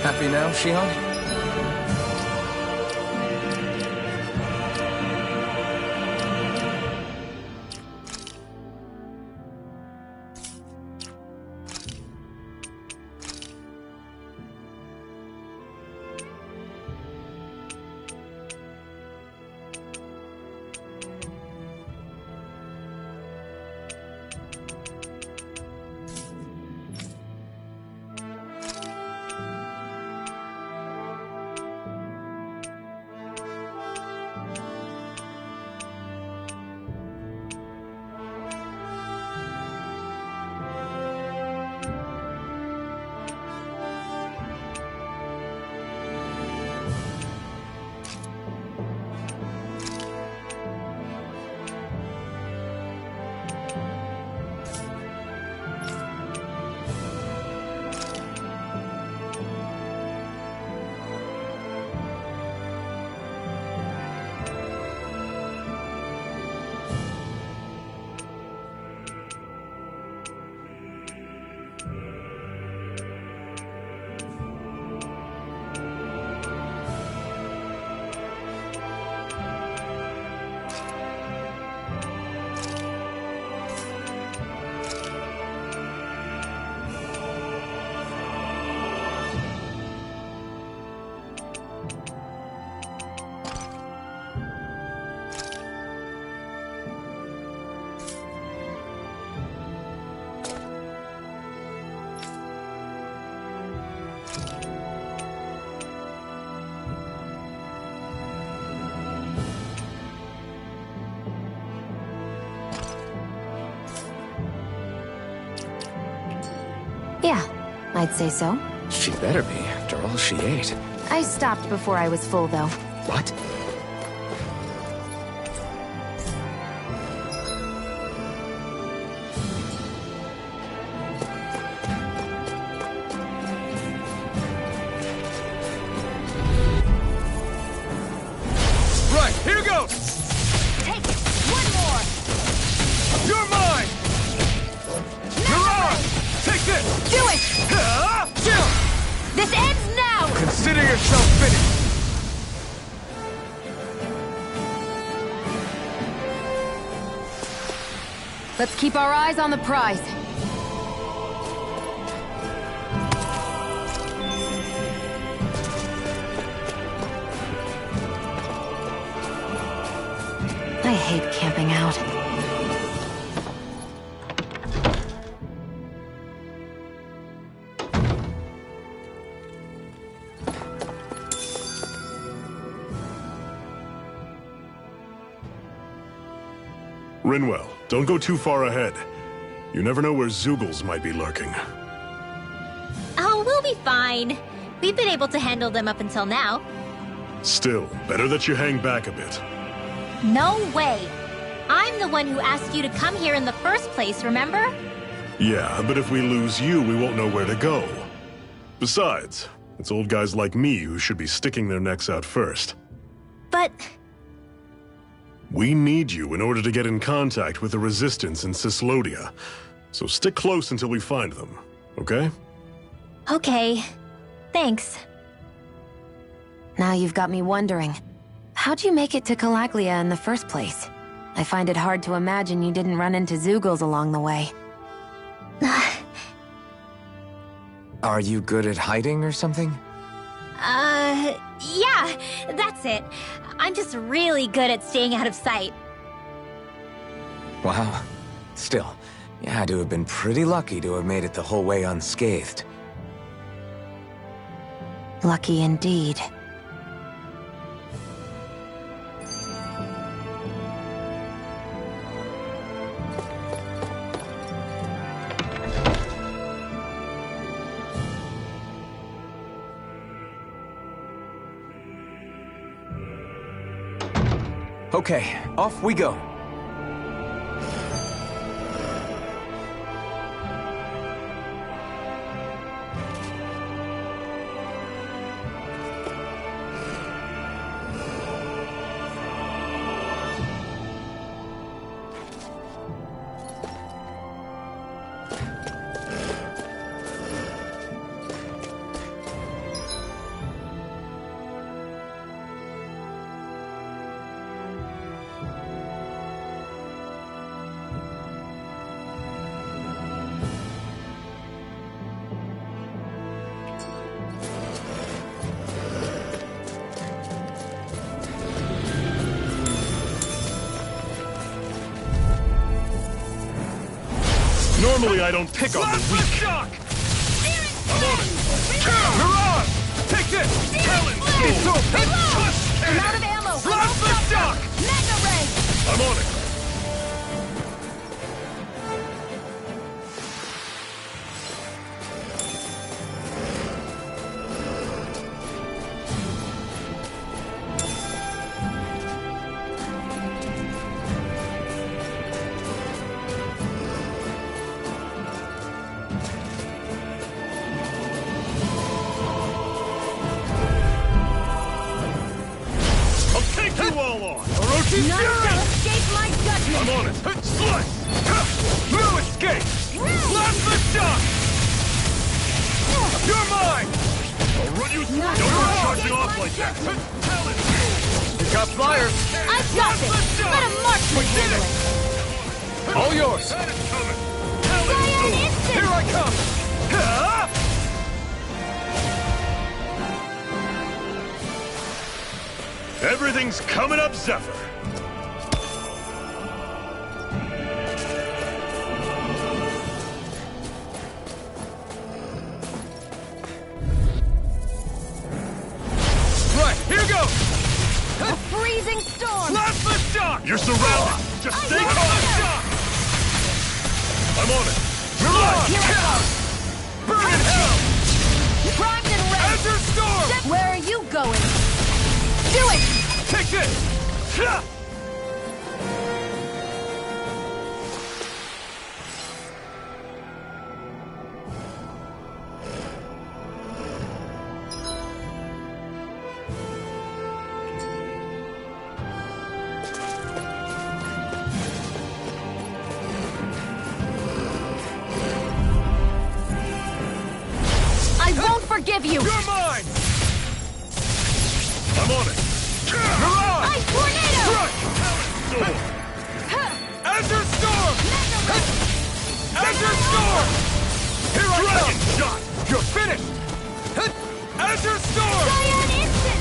Happy now, Shion? Yeah, I'd say so. She better be, after all she ate. I stopped before I was full, though. What? Right, here goes! Take it! One more! You're mine! You're on! Take this! Do it! Chill! This ends now! Consider yourself finished! Let's keep our eyes on the prize. I hate camping out. Rinwell, don't go too far ahead. You never know where Zoogles might be lurking. Oh, we'll be fine. We've been able to handle them up until now. Still, better that you hang back a bit. No way! I'm the one who asked you to come here in the first place, remember? Yeah, but if we lose you, we won't know where to go. Besides, It's old guys like me who should be sticking their necks out first. But... We need you in order to get in contact with the Resistance in Cislodia. So stick close until we find them, okay? Okay. Thanks. Now you've got me wondering. How'd you make it to Calaglia in the first place? I find it hard to imagine you didn't run into Zeugles along the way. Are you good at hiding or something? Yeah, that's it. I'm just really good at staying out of sight. Wow. Still, you had to have been pretty lucky to have made it the whole way unscathed. Lucky indeed. Okay, off we go. Normally I don't pick on the weak. Shock! I'm on it! Mirage! Take this! Talon Sword! I'm out of ammo! Blast the shock! Mega Ray! I'm on it! None shall escape my judgment! I'm on it! Slice! No escape! Blast the shock! You're mine! I'll run you through! Don't go charging off like that! Talon! Pick up flyers! I've got this! Let a marksman handle it! All yours! That is coming! Talon! Here I come! Everything's coming up, Zephyr! Right, here goes! A freezing storm! Blast the shock! You're surrounded! Just stay calm! I'm on it! Here I go! Burn in hell! Primed and ready! Azure Storm! Where are you going? Do it! Take this! I won't forgive you! You're mine! I'm on it! Mirage! Ice Tornado! Sword! Azure Storm! Azure Storm! Here I Dragon come! shot! You're finished! Azure Storm! Cyan Instant!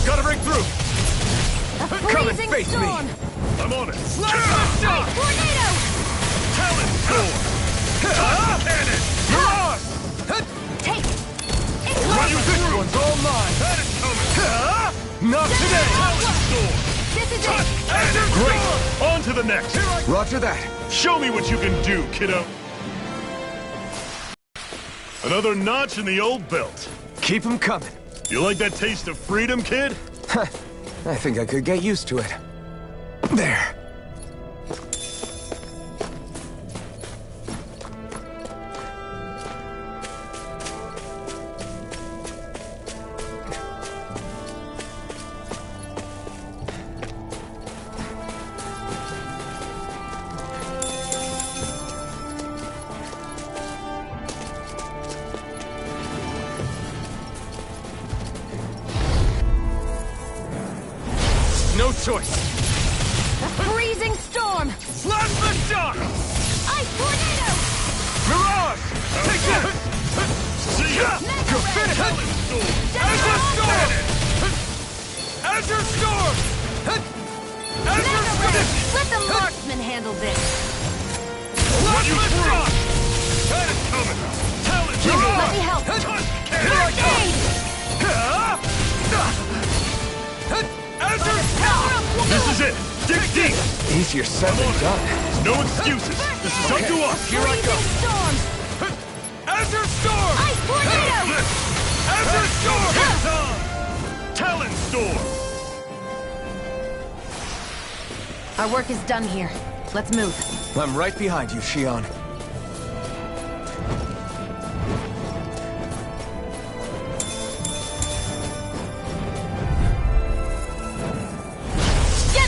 Gotta break through! Come and Freezing face me! storm! I'm on it! Blast the shock! Tornado! Talon Sword! Cannon! Mirage! Take it! It's Run you over! this one's all mine! That is coming! Not today! Talon Sword! This is it! Azure Great! Storm! On to the next! Roger that. Show me what you can do, kiddo! Another notch in the old belt. Keep them coming. You like that taste of freedom, kid? I think I could get used to it. There. No choice. A freezing storm! Slash the shock! Ice tornado! Mirage! Take this! See ya! You're finished! Azure Storm! Azure Storm! Azure Storm! Let the marksman handle this! Slash the shock! That is coming! Talent! Let me help! Here I come! Azure Storm! This is it! Dig deep! Easier said than done. No excuses! This is up to us! Here I go! Storm! Azure Storm! Ice tornado! Azure Storm! Talon Storm! Our work is done here. Let's move. I'm right behind you, Xion.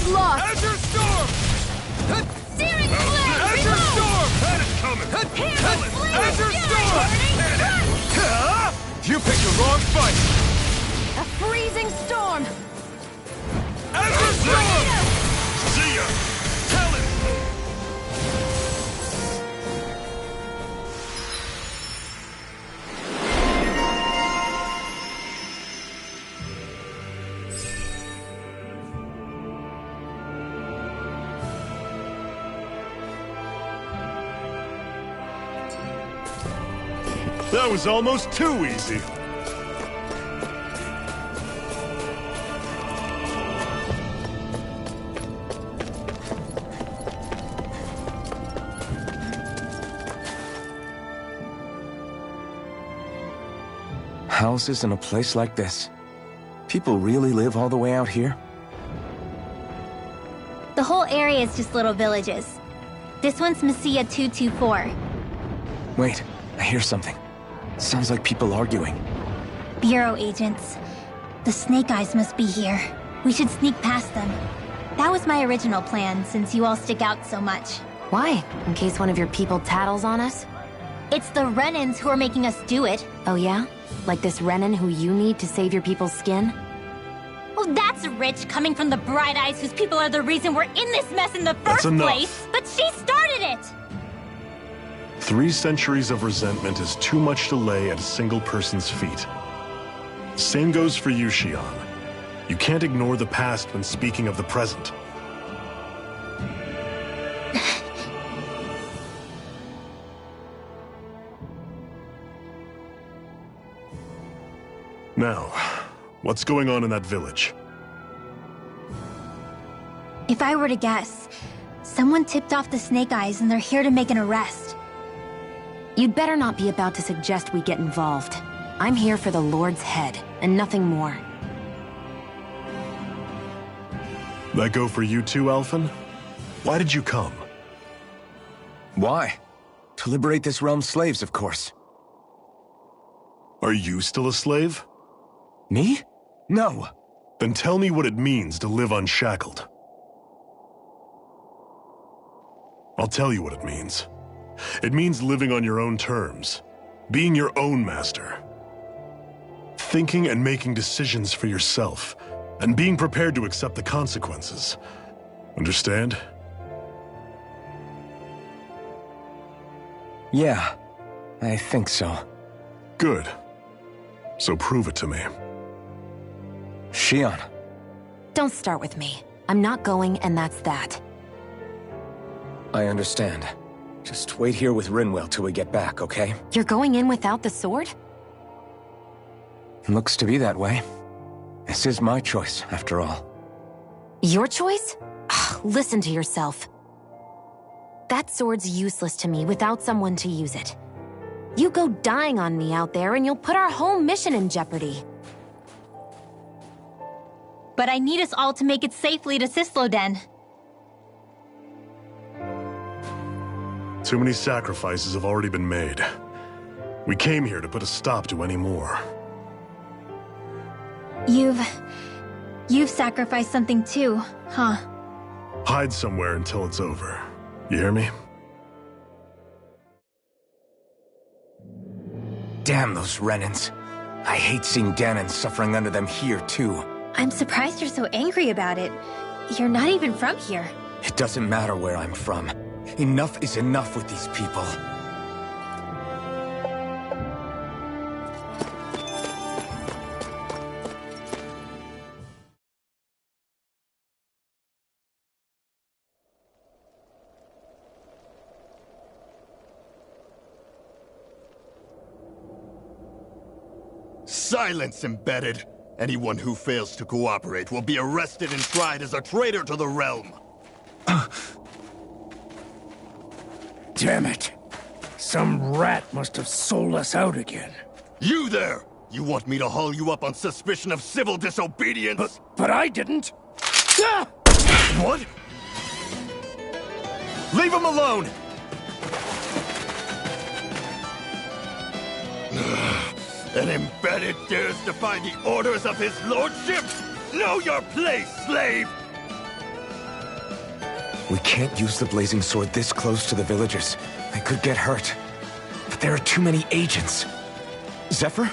Lost! Azure Storm! Searing flame! Azure Storm! That is coming! Azure Storm! You picked the wrong fight! A freezing storm! Azure Storm! See ya! Talon! That was almost too easy. Houses in a place like this. People really live all the way out here? The whole area is just little villages. This one's Messiah 224. Wait, I hear something. Sounds like people arguing. Bureau agents. The Snake Eyes must be here. We should sneak past them. That was my original plan, since you all stick out so much. Why? In case one of your people tattles on us? It's the Renans who are making us do it. Oh yeah? Like this Renan who you need to save your people's skin? Oh, that's rich, coming from the Bright Eyes whose people are the reason we're in this mess in the first place. But she started it! 3 centuries of resentment is too much to lay at a single person's feet. Same goes for you, Xion. You can't ignore the past when speaking of the present. Now, what's going on in that village? If I were to guess, someone tipped off the Snake Eyes and they're here to make an arrest. You'd better not be about to suggest we get involved. I'm here for the Lord's head, and nothing more. That go for you too, Alphen? Why did you come? Why? To liberate this realm's slaves, of course. Are you still a slave? Me? No. Then tell me what it means to live unshackled. I'll tell you what it means. It means living on your own terms, being your own master. Thinking and making decisions for yourself, and being prepared to accept the consequences. Understand? Yeah, I think so. Good. So prove it to me. Xion. Don't start with me. I'm not going, and that's that. I understand. Just wait here with Rinwell till we get back, okay? You're going in without the sword? Looks to be that way. This is my choice, after all. Your choice? Listen to yourself. That sword's useless to me without someone to use it. You go dying on me out there and you'll put our whole mission in jeopardy. But I need us all to make it safely to Sisloden. Too many sacrifices have already been made. We came here to put a stop to any more. You've sacrificed something too, huh? Hide somewhere until it's over. You hear me? Damn those Renans. I hate seeing Danon suffering under them here, too. I'm surprised you're so angry about it. You're not even from here. It doesn't matter where I'm from. Enough is enough with these people. Silence, Embedded! Anyone who fails to cooperate will be arrested and tried as a traitor to the realm. Damn it. Some rat must have sold us out again. You there! You want me to haul you up on suspicion of civil disobedience? But I didn't. What? Leave him alone! An Embedded dares defy the orders of his lordship? Know your place, slave! We can't use the blazing sword this close to the villagers. They could get hurt. But there are too many agents. Zephyr?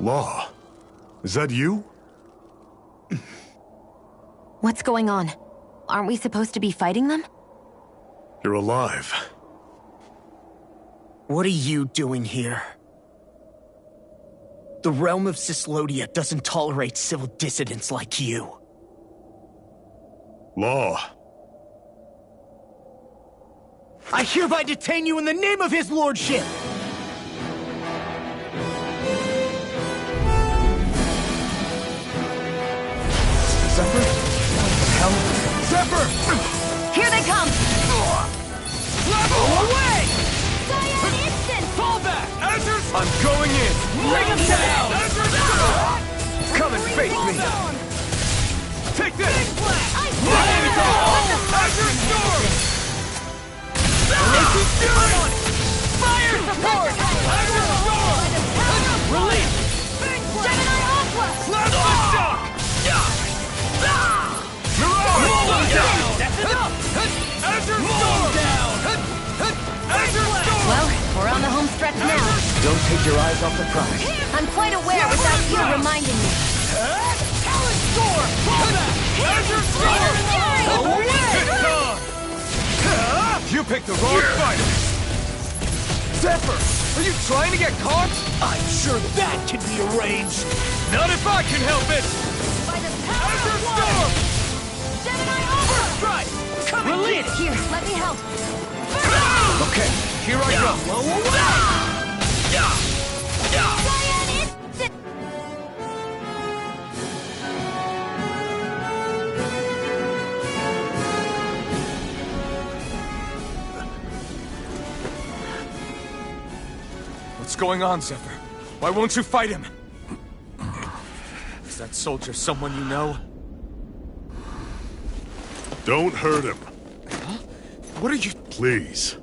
Law? Is that you? What's going on? Aren't we supposed to be fighting them? You're alive. What are you doing here? The realm of Sislodia doesn't tolerate civil dissidents like you. Law. I hereby detain you in the name of his lordship! Zephyr? What the hell? Zephyr! Here they come! Level away! Cyan instant! Fall back! Azur's... I'm going in! Bring him down! Azur's... Come and face me! Take this! Azur's storm! Fire support! Azur's storm! Release! Gemini Aqua! Blast the shock! That's enough! Azur's storm! Azur's storm! Well, we're on the home stretch now. Don't take your eyes off the prize. I'm quite aware without you reminding me. Talon storm! Fall back! Azur's storm! You picked the wrong fighter! Zephyr! Are you trying to get caught? I'm sure that can be arranged! Not if I can help it! By the power of one! Storm! Gemini Aqua! Strike! Come and get it! Here, let me help. Okay, here I go! Cyan instant! What's going on, Zephyr? Why won't you fight him? Is that soldier someone you know? Don't hurt him. Huh? What are you... Please.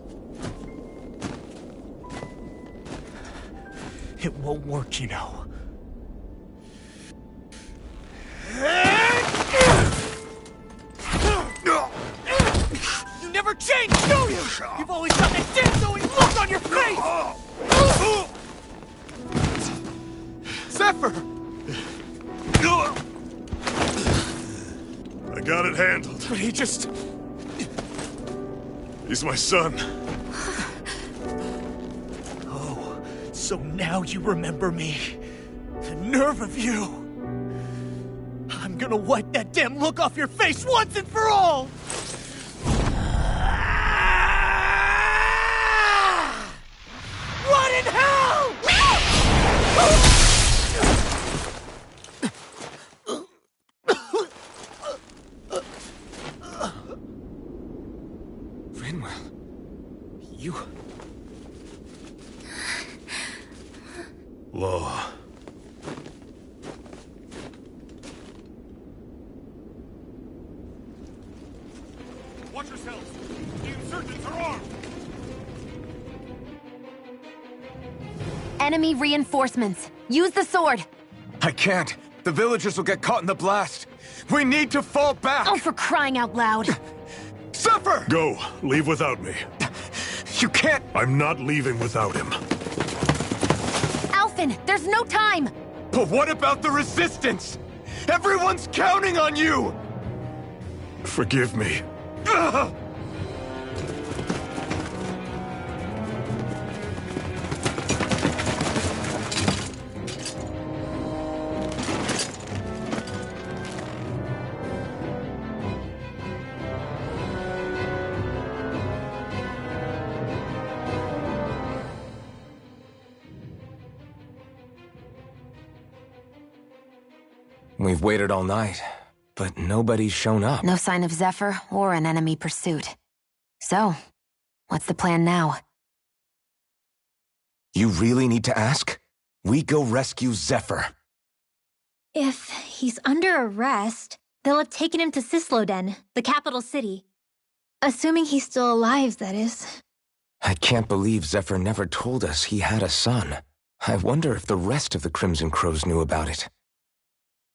It won't work, you know. You never change, do you? You've always got that damn-knowing look on your face! Zephyr! I got it handled. But he just... He's my son. Oh, so now you remember me. The nerve of you. I'm gonna wipe that damn look off your face once and for all! What in hell?! Watch yourselves! The insurgents are armed! Enemy reinforcements. Use the sword. I can't. The villagers will get caught in the blast. We need to fall back! Oh, for crying out loud. Zephyr! Go. Leave without me. You can't... I'm not leaving without him. Alphen, there's no time! But what about the resistance? Everyone's counting on you! Forgive me. Ugh! We've waited all night, but nobody's shown up. No sign of Zephyr or an enemy pursuit. So, what's the plan now? You really need to ask? We go rescue Zephyr. If he's under arrest, they'll have taken him to Cisloden, the capital city. Assuming he's still alive, that is. I can't believe Zephyr never told us he had a son. I wonder if the rest of the Crimson Crows knew about it.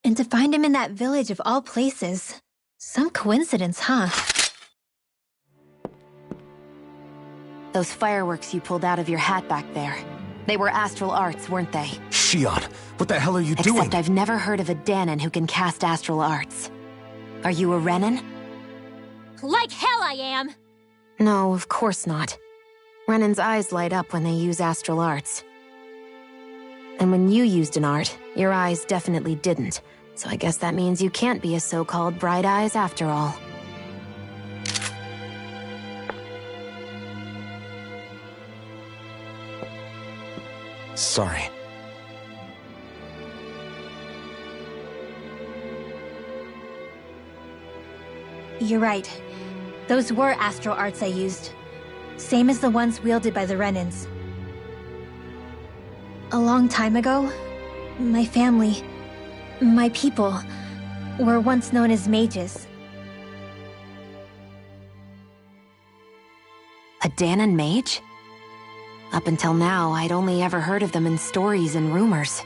And to find him in that village of all places. Some coincidence, huh? Those fireworks you pulled out of your hat back there. They were astral arts, weren't they? Shion, what the hell are you doing? Except I've never heard of a Danon who can cast astral arts. Are you a Renin? Like hell I am! No, of course not. Renin's eyes light up when they use astral arts. And when you used an art, your eyes definitely didn't. So I guess that means you can't be a so-called bright eyes after all. Sorry. You're right. Those were astral arts I used. Same as the ones wielded by the Renins. A long time ago, my family, my people, were once known as mages. A Danon mage? Up until now, I'd only ever heard of them in stories and rumors.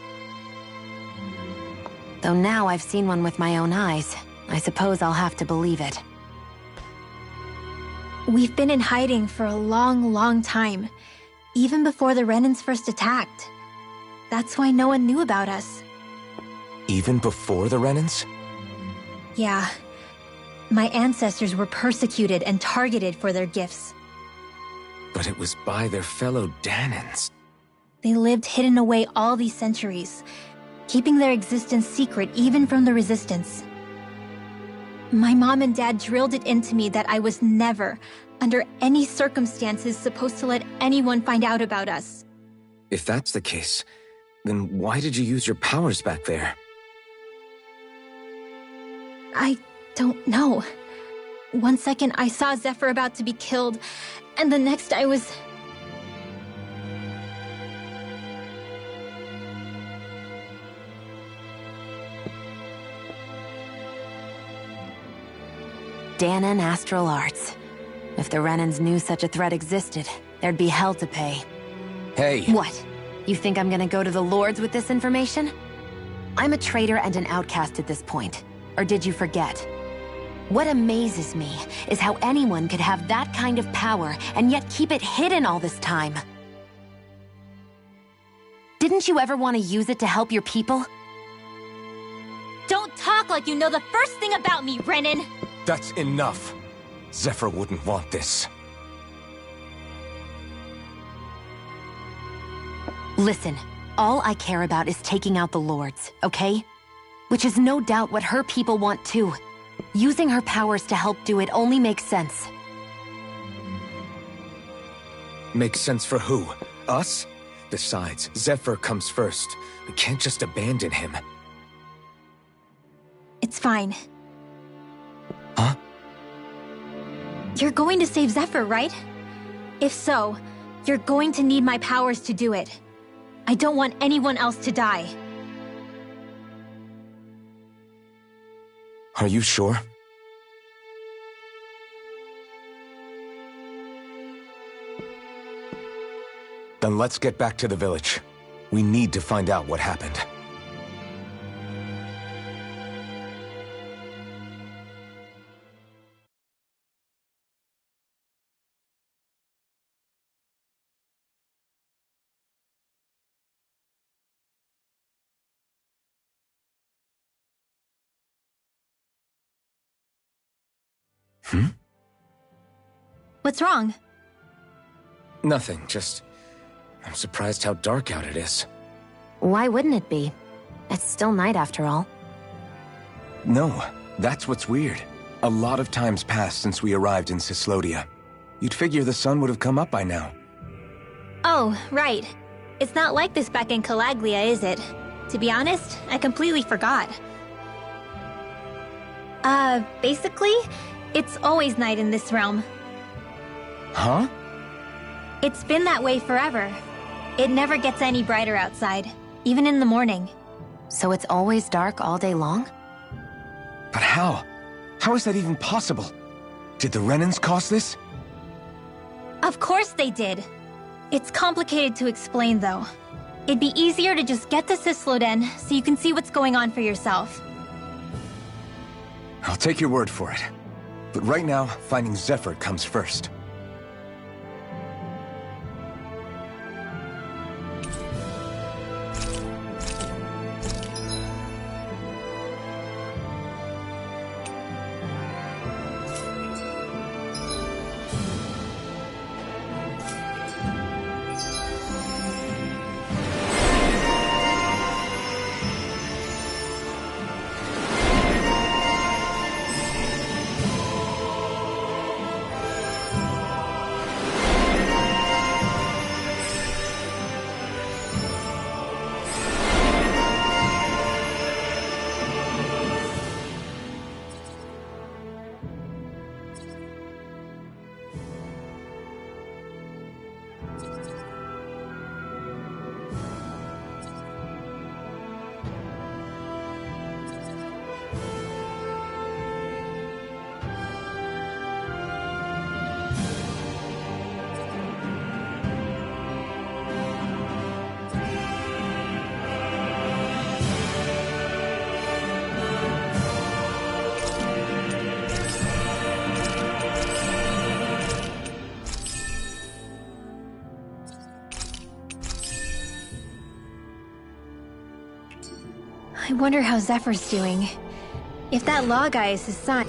Though now I've seen one with my own eyes, I suppose I'll have to believe it. We've been in hiding for a long, long time, even before the Renins first attacked. That's why no one knew about us. Even before the Renins? Yeah. My ancestors were persecuted and targeted for their gifts. But it was by their fellow Danons. They lived hidden away all these centuries, keeping their existence secret even from the Resistance. My mom and dad drilled it into me that I was never, under any circumstances, supposed to let anyone find out about us. If that's the case, then why did you use your powers back there? I don't know. One second I saw Zephyr about to be killed, and the next I was... Danon astral arts. If the Renins knew such a threat existed, there'd be hell to pay. Hey! What? You think I'm gonna go to the Lords with this information? I'm a traitor and an outcast at this point. Or did you forget? What amazes me is how anyone could have that kind of power and yet keep it hidden all this time. Didn't you ever want to use it to help your people? Don't talk like you know the first thing about me, Renin! That's enough. Zephyr wouldn't want this. Listen, all I care about is taking out the Lords, okay? Which is no doubt what her people want too. Using her powers to help do it only makes sense. Makes sense for who? Us? Besides, Zephyr comes first. We can't just abandon him. It's fine. Huh? You're going to save Zephyr, right? If so, you're going to need my powers to do it. I don't want anyone else to die. Are you sure? Then let's get back to the village. We need to find out what happened. What's wrong? Nothing, just... I'm surprised how dark out it is. Why wouldn't it be? It's still night after all. No, that's what's weird. A lot of time's passed since we arrived in Cislodia. You'd figure the sun would have come up by now. Oh, right. It's not like this back in Calaglia, is it? To be honest, I completely forgot. Basically, it's always night in this realm. Huh? It's been that way forever. It never gets any brighter outside, even in the morning. So it's always dark all day long? But how? How is that even possible? Did the Renans cause this? Of course they did. It's complicated to explain, though. It'd be easier to just get to Cisloden so you can see what's going on for yourself. I'll take your word for it. But right now, finding Zephyr comes first. I wonder how Zephyr's doing. If that law guy is his son...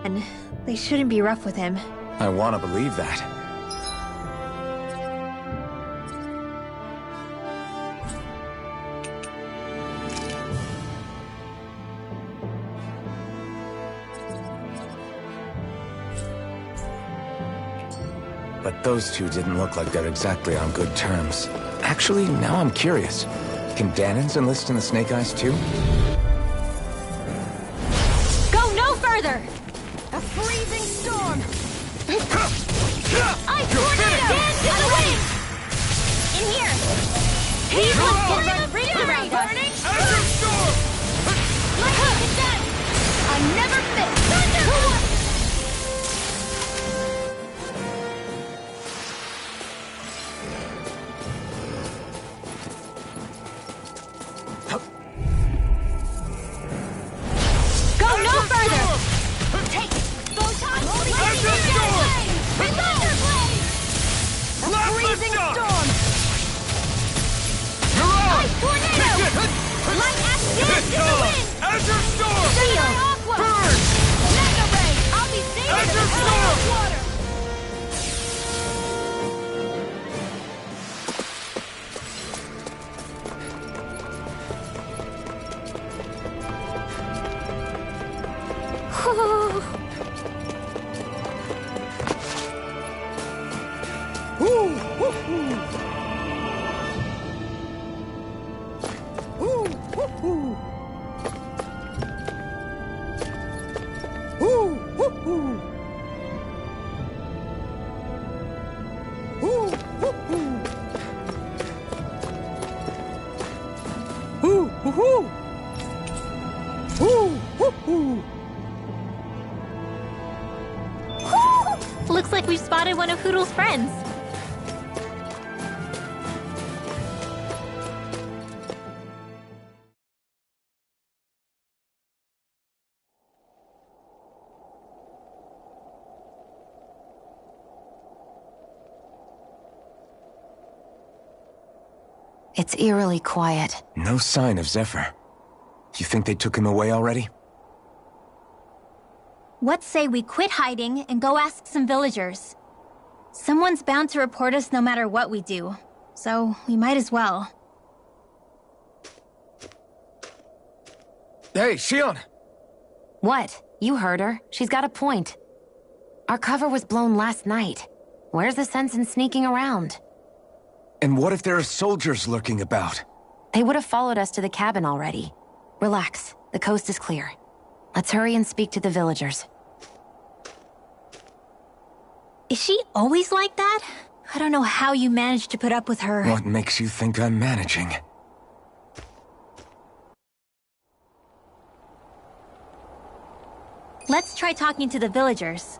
And they shouldn't be rough with him. I want to believe that. But those two didn't look like they're exactly on good terms. Actually, now I'm curious. Can Danans enlist in the Snake Eyes too? Go no further! A freezing storm! Ice tornado! Dance in the wind! In here! These ones can run freely around us! Azure Storm! Lightning condensed! I never miss! Thunder! Go no further! Take photon Azure Storm! Thunder blade! A freezing storm! Ice tornado! Light ash dance in the wind! Azure Storm! Shield! Aqua! Burn! Mega ray! I'll be saving Azure the Storm! water! Looks like we've spotted one of Hoodle's friends. It's eerily quiet. No sign of Zephyr. You think they took him away already? What say we quit hiding and go ask some villagers? Someone's bound to report us no matter what we do, so we might as well. Hey, Shion! What? You heard her. She's got a point. Our cover was blown last night. Where's the sense in sneaking around? And what if there are soldiers lurking about? They would have followed us to the cabin already. Relax. The coast is clear. Let's hurry and speak to the villagers. Is she always like that? I don't know how you managed to put up with her. What makes you think I'm managing? Let's try talking to the villagers.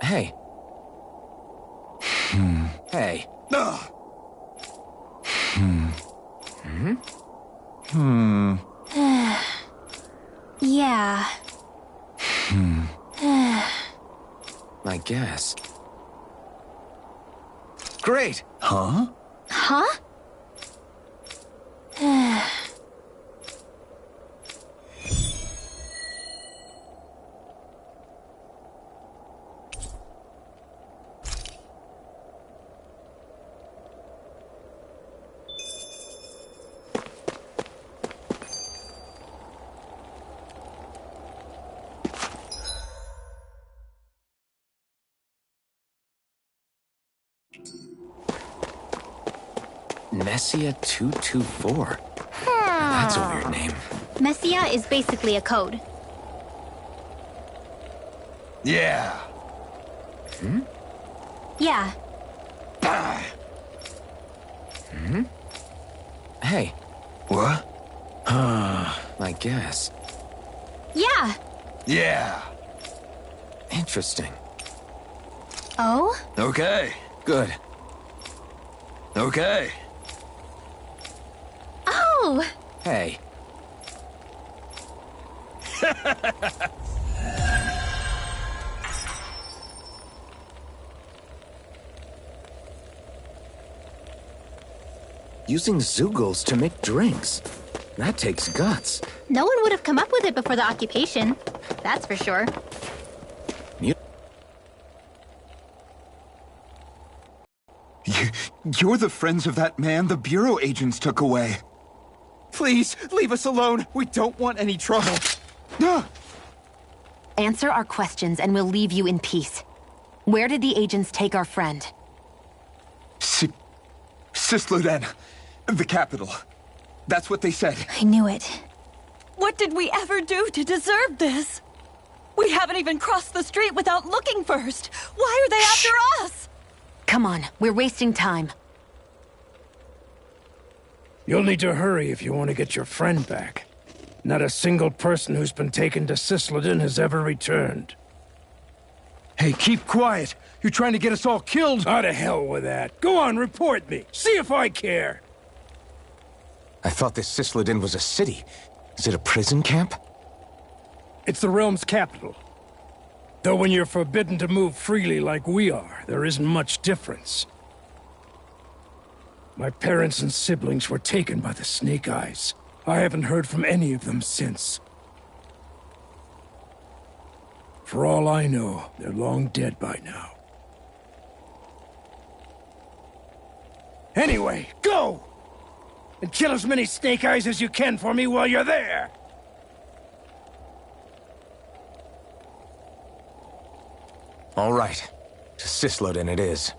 Hey. Hey. Yeah. I guess. Great! Huh? Huh? Messia 224. That's a weird name. Messia is basically a code. Yeah. Yeah. Hey. What? I guess. Yeah. Yeah. Interesting. Oh? Okay. Good. Okay. Oh! Hey. Using Zoogles to make drinks. That takes guts. No one would have come up with it before the occupation. That's for sure. You're the friends of that man the Bureau agents took away. Please, leave us alone. We don't want any trouble. Answer our questions and we'll leave you in peace. Where did the agents take our friend? Sisluden. The capital. That's what they said. I knew it. What did we ever do to deserve this? We haven't even crossed the street without looking first. Why are they after us? Come on, we're wasting time. You'll need to hurry if you want to get your friend back. Not a single person who's been taken to Sisleden has ever returned. Hey, keep quiet. You're trying to get us all killed. How to hell with that. Go on, report me. See if I care. I thought this Sisleden was a city. Is it a prison camp? It's the realm's capital. Though when you're forbidden to move freely like we are, there isn't much difference. My parents and siblings were taken by the Snake Eyes. I haven't heard from any of them since. For all I know, they're long dead by now. Anyway, go! And kill as many Snake Eyes as you can for me while you're there! All right. To Sisleden it is.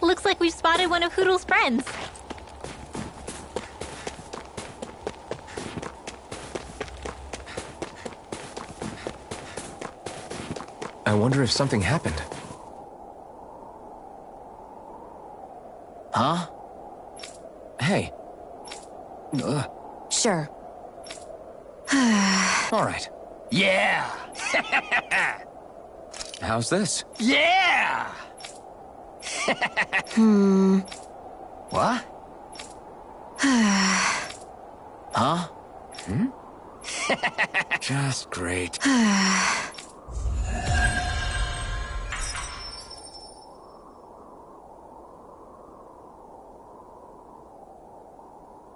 Looks like we've spotted one of Hoodle's friends. I wonder if something happened. Huh? Hey. Sure. All right. Yeah! How's this? Yeah! What? Huh? Just great.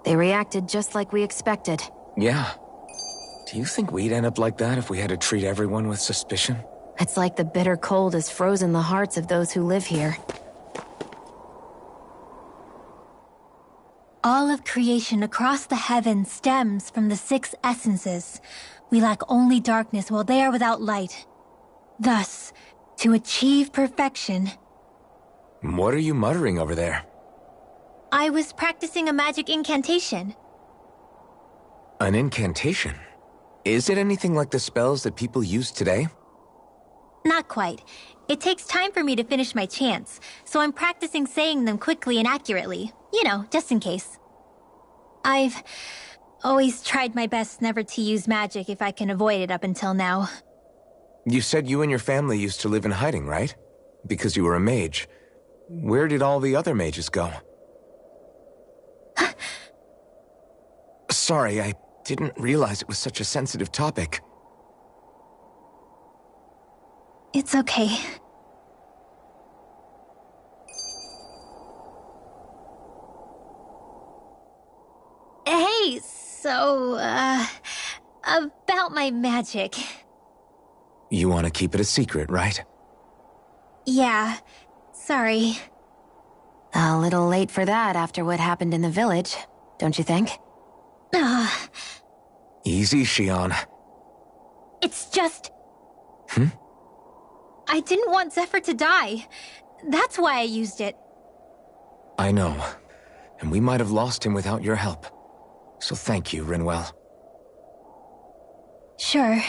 They reacted just like we expected. Yeah. Do you think we'd end up like that if we had to treat everyone with suspicion? It's like the bitter cold has frozen the hearts of those who live here. All of creation across the heavens stems from the 6 essences. We lack only darkness while they are without light. Thus, to achieve perfection... What are you muttering over there? I was practicing a magic incantation. An incantation? Is it anything like the spells that people use today? Not quite. It takes time for me to finish my chants, so I'm practicing saying them quickly and accurately. You know, just in case. I've always tried my best never to use magic if I can avoid it up until now. You said you and your family used to live in hiding, right? Because you were a mage. Where did all the other mages go? Sorry, I didn't realize it was such a sensitive topic. It's okay. Hey, so, about my magic. You want to keep it a secret, right? Yeah, sorry. A little late for that after what happened in the village, don't you think? Easy, Shion. It's just... I didn't want Zephyr to die. That's why I used it. I know. And we might have lost him without your help. So thank you, Rinwell. Sure.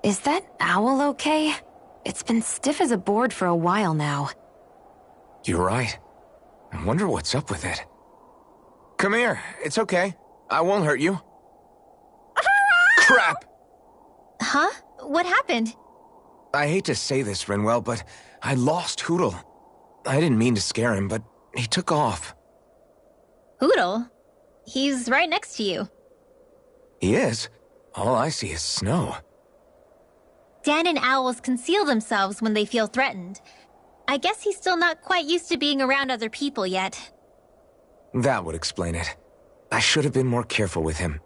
Is that owl okay? It's been stiff as a board for a while now. You're right. I wonder what's up with it. Come here. It's okay. I won't hurt you. Crap! Huh? What happened? I hate to say this, Rinwell, but I lost Hootle. I didn't mean to scare him, but he took off. Hootle? He's right next to you. He is? All I see is snow. Dan and owls conceal themselves when they feel threatened. I guess he's still not quite used to being around other people yet. That would explain it. I should have been more careful with him.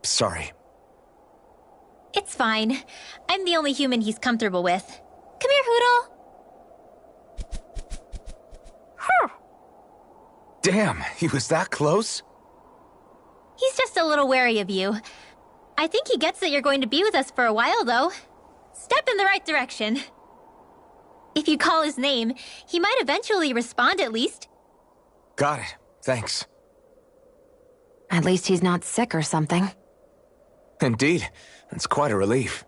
Sorry. It's fine. I'm the only human he's comfortable with. Come here, Hootle! Damn, he was that close? He's just a little wary of you. I think he gets that you're going to be with us for a while, though. Step in the right direction. If you call his name, he might eventually respond at least. Got it. Thanks. At least he's not sick or something. Indeed. That's quite a relief.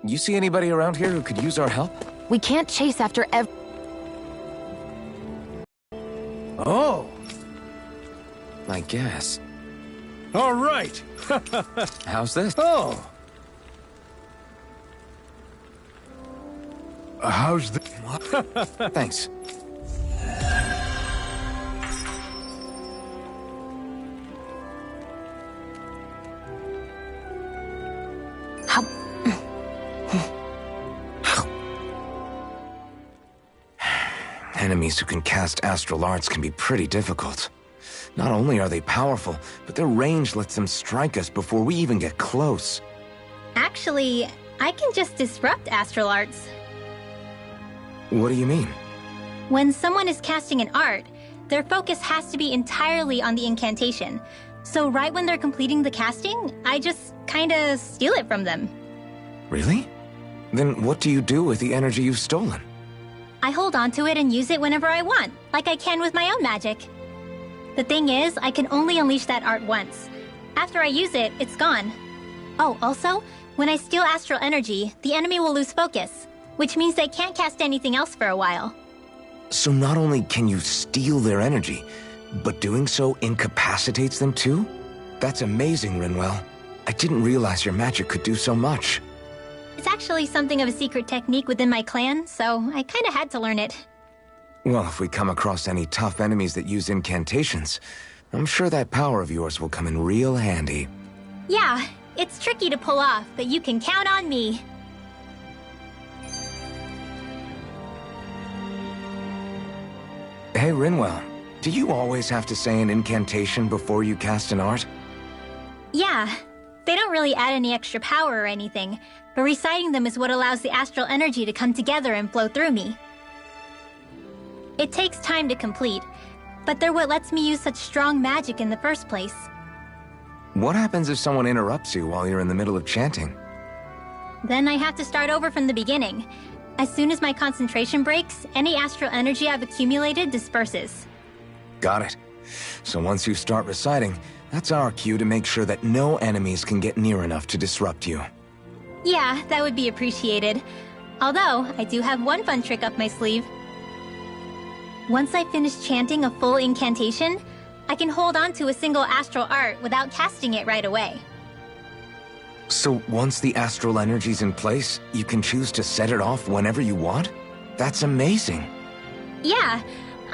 You see anybody around here who could use our help? We can't chase after Oh! I guess. All right! How's this? Oh! How's the... Thanks. Enemies who can cast astral arts can be pretty difficult. Not only are they powerful, but their range lets them strike us before we even get close. Actually, I can just disrupt astral arts. What do you mean? When someone is casting an art, their focus has to be entirely on the incantation. So right when they're completing the casting, I just kinda steal it from them. Really? Then what do you do with the energy you've stolen? I hold onto it and use it whenever I want, like I can with my own magic. The thing is, I can only unleash that art once. After I use it, it's gone. Oh, also, when I steal astral energy, the enemy will lose focus, which means they can't cast anything else for a while. So not only can you steal their energy, but doing so incapacitates them too? That's amazing, Rinwell. I didn't realize your magic could do so much. It's actually something of a secret technique within my clan, so I kinda had to learn it. Well, if we come across any tough enemies that use incantations, I'm sure that power of yours will come in real handy. Yeah, it's tricky to pull off, but you can count on me. Hey, Rinwell, do you always have to say an incantation before you cast an art? Yeah, they don't really add any extra power or anything, but reciting them is what allows the astral energy to come together and flow through me. It takes time to complete, but they're what lets me use such strong magic in the first place. What happens if someone interrupts you while you're in the middle of chanting? Then I have to start over from the beginning. As soon as my concentration breaks, any astral energy I've accumulated disperses. Got it. So once you start reciting, that's our cue to make sure that no enemies can get near enough to disrupt you. Yeah, that would be appreciated. Although, I do have one fun trick up my sleeve. Once I finish chanting a full incantation, I can hold on to a single astral art without casting it right away. So once the astral energy's in place, you can choose to set it off whenever you want? That's amazing. Yeah,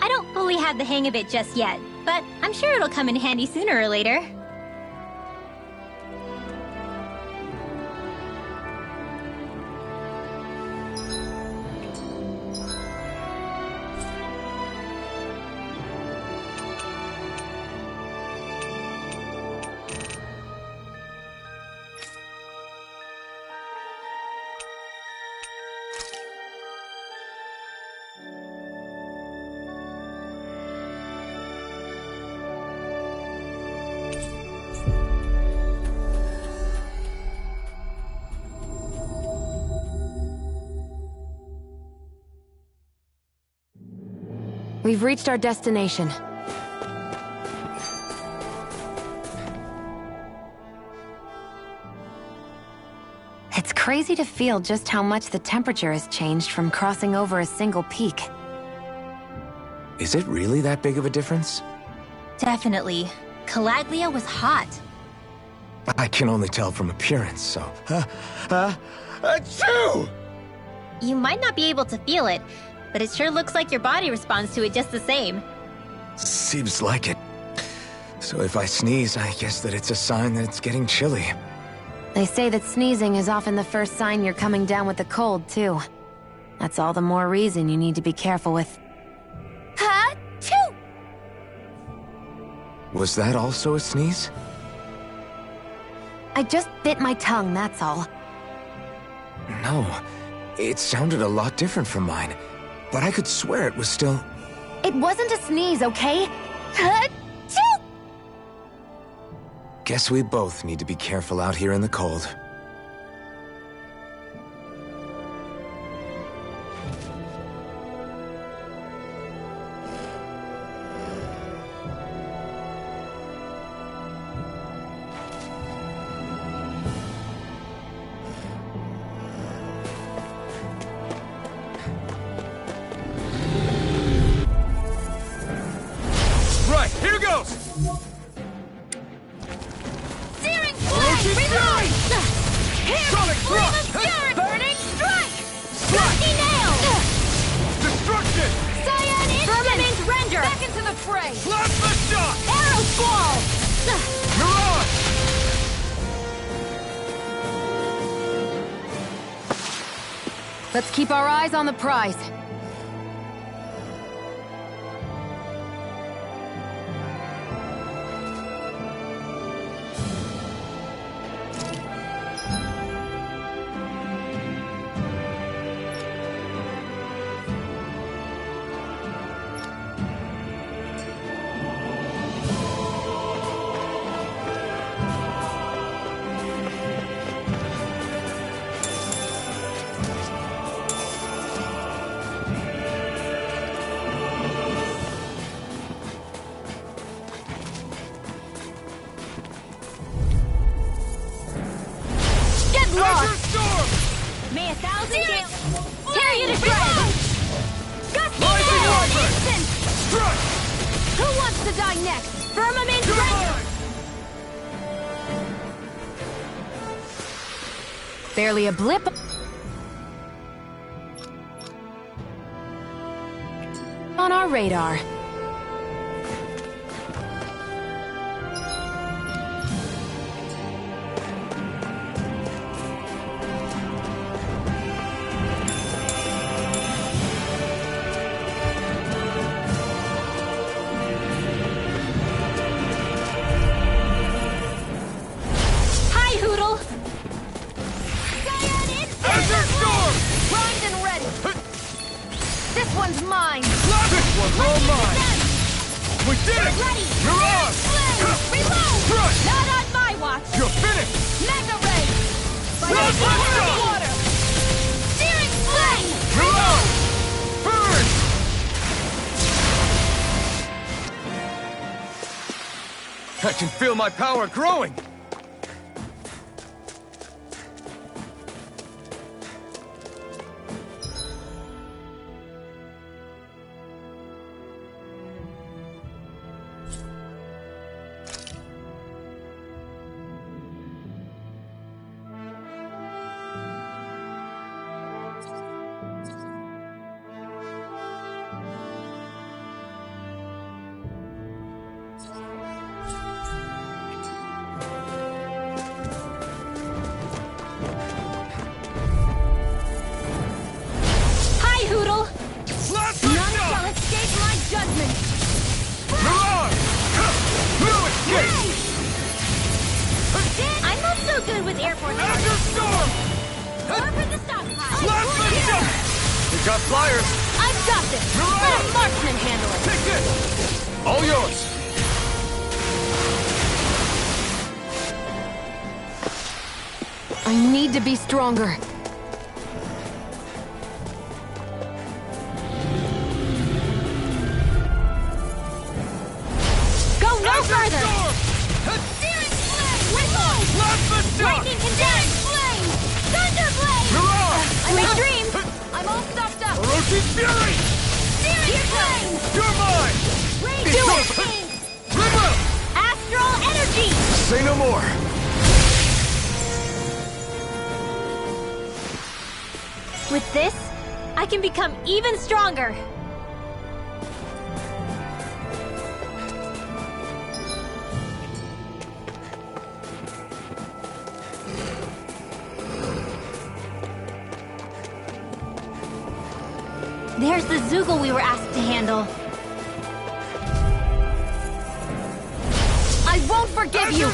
I don't fully have the hang of it just yet, but I'm sure it'll come in handy sooner or later. We've reached our destination. It's crazy to feel just how much the temperature has changed from crossing over a single peak. Is it really that big of a difference? Definitely. Calaglia was hot. I can only tell from appearance, so... Achoo! You might not be able to feel it, but it sure looks like your body responds to it just the same. Seems like it. So if I sneeze, I guess that it's a sign that it's getting chilly. They say that sneezing is often the first sign you're coming down with the cold, too. That's all the more reason you need to be careful with... Ha-choo! Was that also a sneeze? I just bit my tongue, that's all. No, it sounded a lot different from mine. But I could swear it was still... It wasn't a sneeze, okay? Ha-choo! Guess we both need to be careful out here in the cold. goes! Searing flame! Reload! Here! Sonic Flame thrust! of fury! Burning strike! Rusty nail! Destruction! Cyan instant! Firmament render! Back into the fray! Plasma shock! Arrow squall! Mirage! Let's keep our eyes on the prize. May 1,000 gales tear you to shreds! Gusty nail! Instant! Who wants to die next? Firmament render! Barely a blip. On our radar. I can feel my power growing! I'm not so good with airport. After storm! Or for the stockpile. We got flyers! I've got this! Let a marksman handle it! Take this! All yours! I need to be stronger. Go no further! Searing flame! Whistle! Lightning condemned! Flame! Thunderblade! My dream! I'm all stopped up! Orochi Fury! Searing flame! You're mine! Do it! Astral energy! Say no more! With this, I can become even stronger! There's the Zoogle we were asked to handle. I won't forgive you!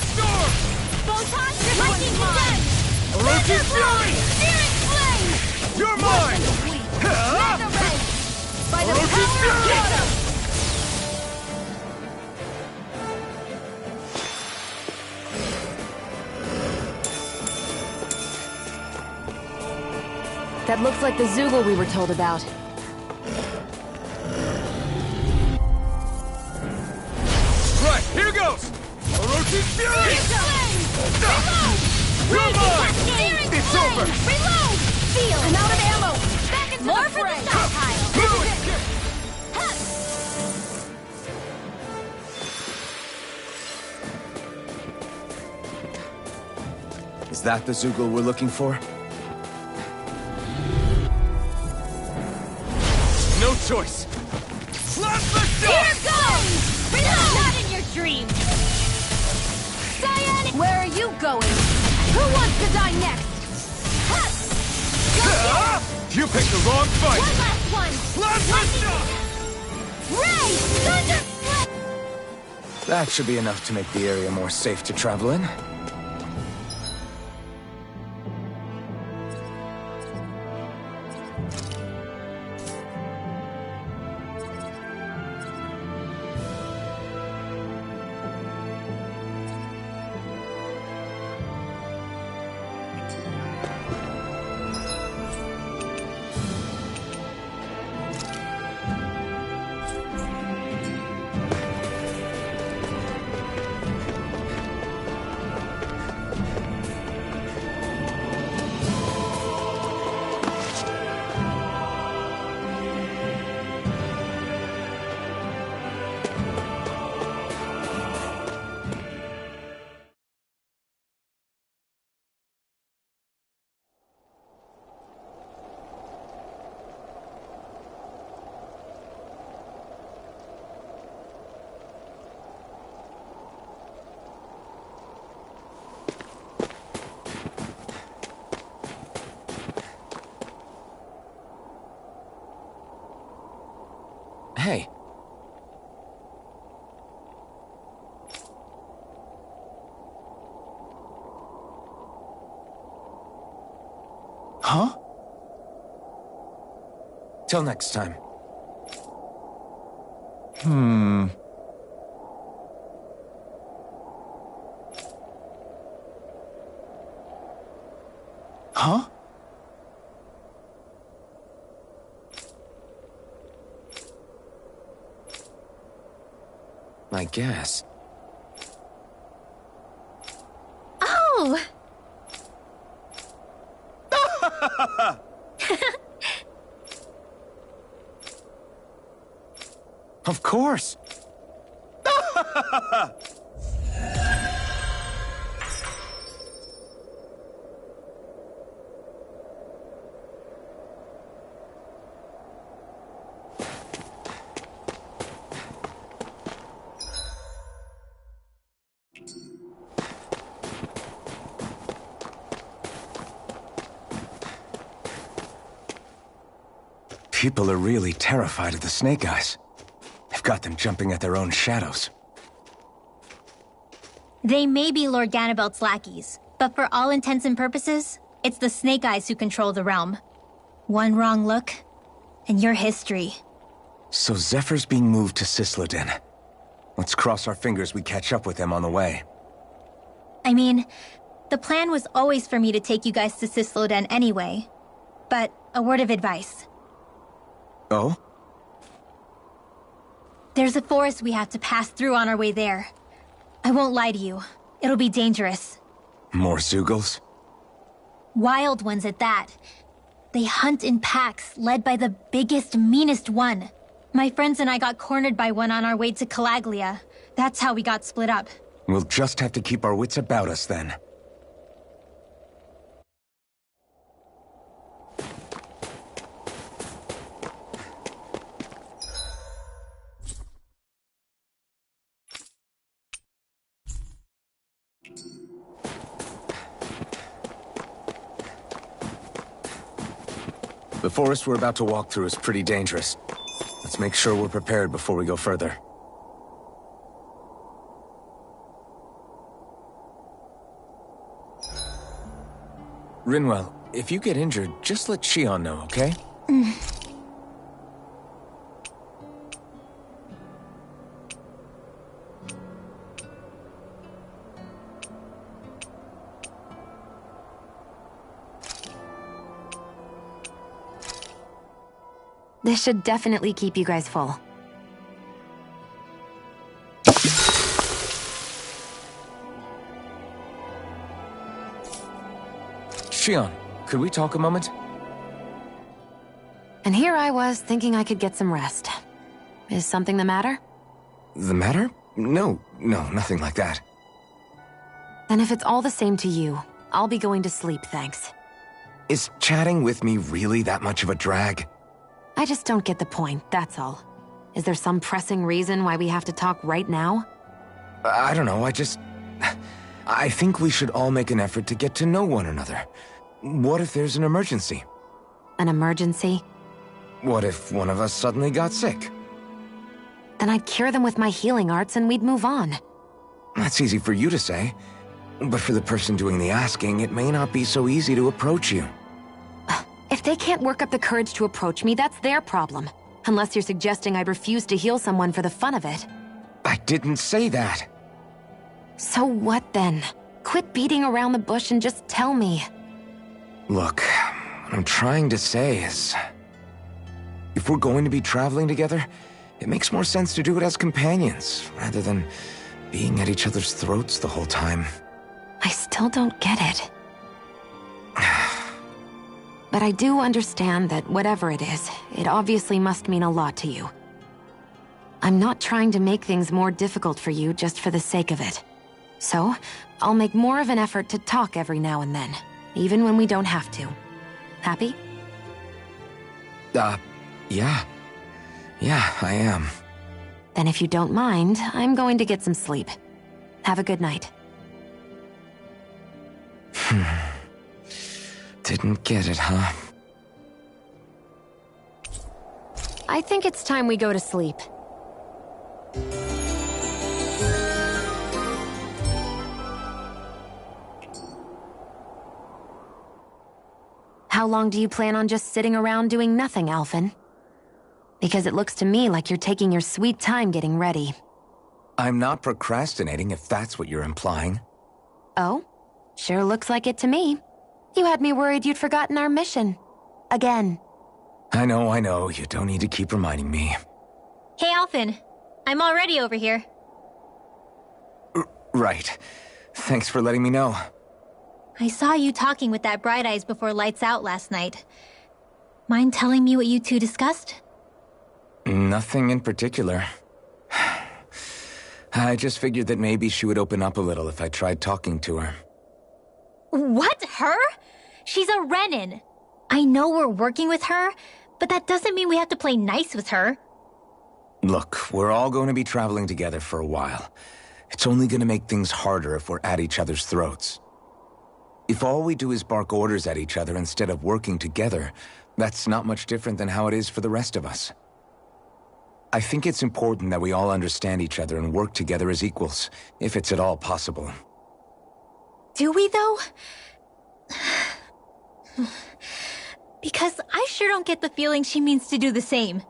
Photon, lightning condemned! Orochi Fury! Searing flame! You're mine! Mega ray! By the Orochi power of Fury! Kyoto! That looks like the Zoogle we were told about. Right, here goes! Orochi Fury! Reload! You're mine! Searing It's flame! over! Reload! Feel! I'm out of ammo! Back into more the for the stockpile! Is that the Zoogle we're looking for? No choice. Here goes! Not in your dreams! Cyan, where are you going? Who wants to die next? You picked the wrong fight! One last one! Ray! Thunder! That should be enough to make the area more safe to travel in. Hey. Huh? Till next time. Huh? I guess. Oh! Of course. People are really terrified of the Snake Eyes. They've got them jumping at their own shadows. They may be Lord Ganabelt's lackeys, but for all intents and purposes, it's the Snake Eyes who control the realm. One wrong look, and your history. So Zephyr's being moved to Cisloden. Let's cross our fingers we catch up with him on the way. I mean, the plan was always for me to take you guys to Cisloden anyway. But a word of advice. Oh? There's a forest we have to pass through on our way there. I won't lie to you. It'll be dangerous. More Zoogles? Wild ones at that. They hunt in packs, led by the biggest, meanest one. My friends and I got cornered by one on our way to Calaglia. That's how we got split up. We'll just have to keep our wits about us then. The forest we're about to walk through is pretty dangerous. Let's make sure we're prepared before we go further. Rinwell, if you get injured, just let Shion know, okay? This should definitely keep you guys full. Shion, could we talk a moment? And here I was thinking I could get some rest. Is something the matter? The matter? No, nothing like that. Then if it's all the same to you, I'll be going to sleep, thanks. Is chatting with me really that much of a drag? I just don't get the point, that's all. Is there some pressing reason why we have to talk right now? I don't know, I think we should all make an effort to get to know one another. What if there's an emergency? An emergency? What if one of us suddenly got sick? Then I'd cure them with my healing arts and we'd move on. That's easy for you to say. But for the person doing the asking, it may not be so easy to approach you. If they can't work up the courage to approach me, that's their problem. Unless you're suggesting I'd refuse to heal someone for the fun of it. I didn't say that. So what then? Quit beating around the bush and just tell me. Look, what I'm trying to say is... if we're going to be traveling together, it makes more sense to do it as companions, rather than being at each other's throats the whole time. I still don't get it. But I do understand that whatever it is, it obviously must mean a lot to you. I'm not trying to make things more difficult for you just for the sake of it. So, I'll make more of an effort to talk every now and then, even when we don't have to. Happy? Yeah. Yeah, I am. Then if you don't mind, I'm going to get some sleep. Have a good night. Didn't get it, huh? I think it's time we go to sleep. How long do you plan on just sitting around doing nothing, Alphen? Because it looks to me like you're taking your sweet time getting ready. I'm not procrastinating, if that's what you're implying. Oh? Sure looks like it to me. You had me worried you'd forgotten our mission. Again. I know. You don't need to keep reminding me. Hey, Alphen. I'm already over here. Right. Thanks for letting me know. I saw you talking with that Bright Eyes before lights out last night. Mind telling me what you two discussed? Nothing in particular. I just figured that maybe she would open up a little if I tried talking to her. What? Her? She's a Renin. I know we're working with her, but that doesn't mean we have to play nice with her. Look, we're all going to be traveling together for a while. It's only going to make things harder if we're at each other's throats. If all we do is bark orders at each other instead of working together, that's not much different than how it is for the rest of us. I think it's important that we all understand each other and work together as equals, if it's at all possible. Do we, though? Because I sure don't get the feeling she means to do the same.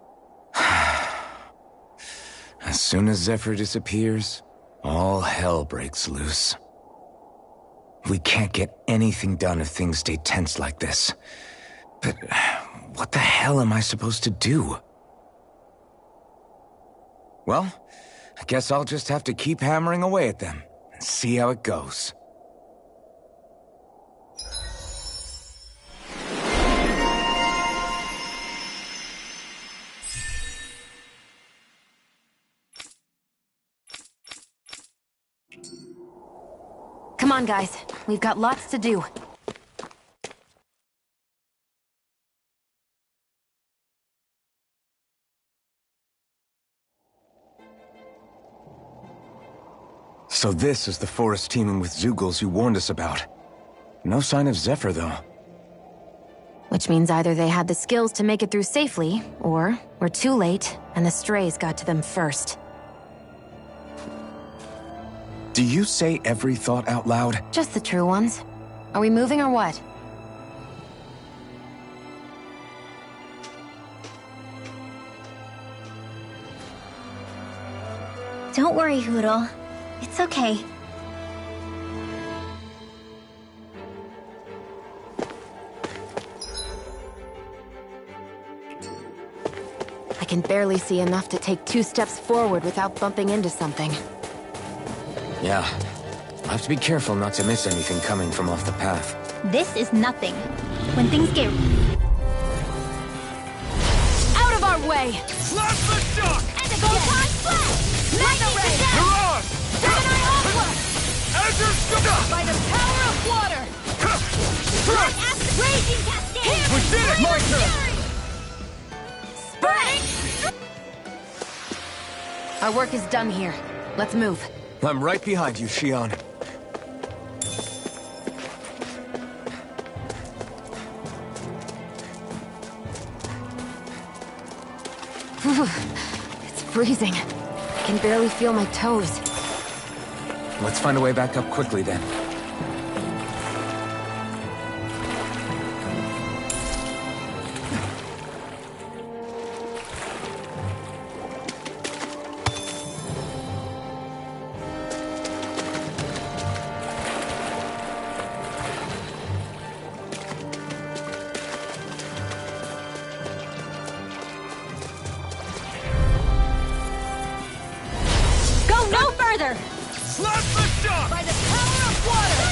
As soon as Zephyr disappears, all hell breaks loose. We can't get anything done if things stay tense like this. But what the hell am I supposed to do? Well, I guess I'll just have to keep hammering away at them and see how it goes. Come on, guys. We've got lots to do. So this is the forest teeming with Zeugles you warned us about. No sign of Zephyr, though. Which means either they had the skills to make it through safely, or we're too late, and the strays got to them first. Do you say every thought out loud? Just the true ones. Are we moving or what? Don't worry, Hoodle. It's okay. I can barely see enough to take 2 steps forward without bumping into something. Yeah. I'll have to be careful not to miss anything coming from off the path. This is nothing. When things get... Out of our way! Slap the duck! And a photon flash! Lightning attack! Mirage! Gemini Aqua! Azure Star! By the power of water! Spreading! Our work is done here. Let's move. I'm right behind you, Shion. It's freezing. I can barely feel my toes. Let's find a way back up quickly then. Slap the shot! By the power of water!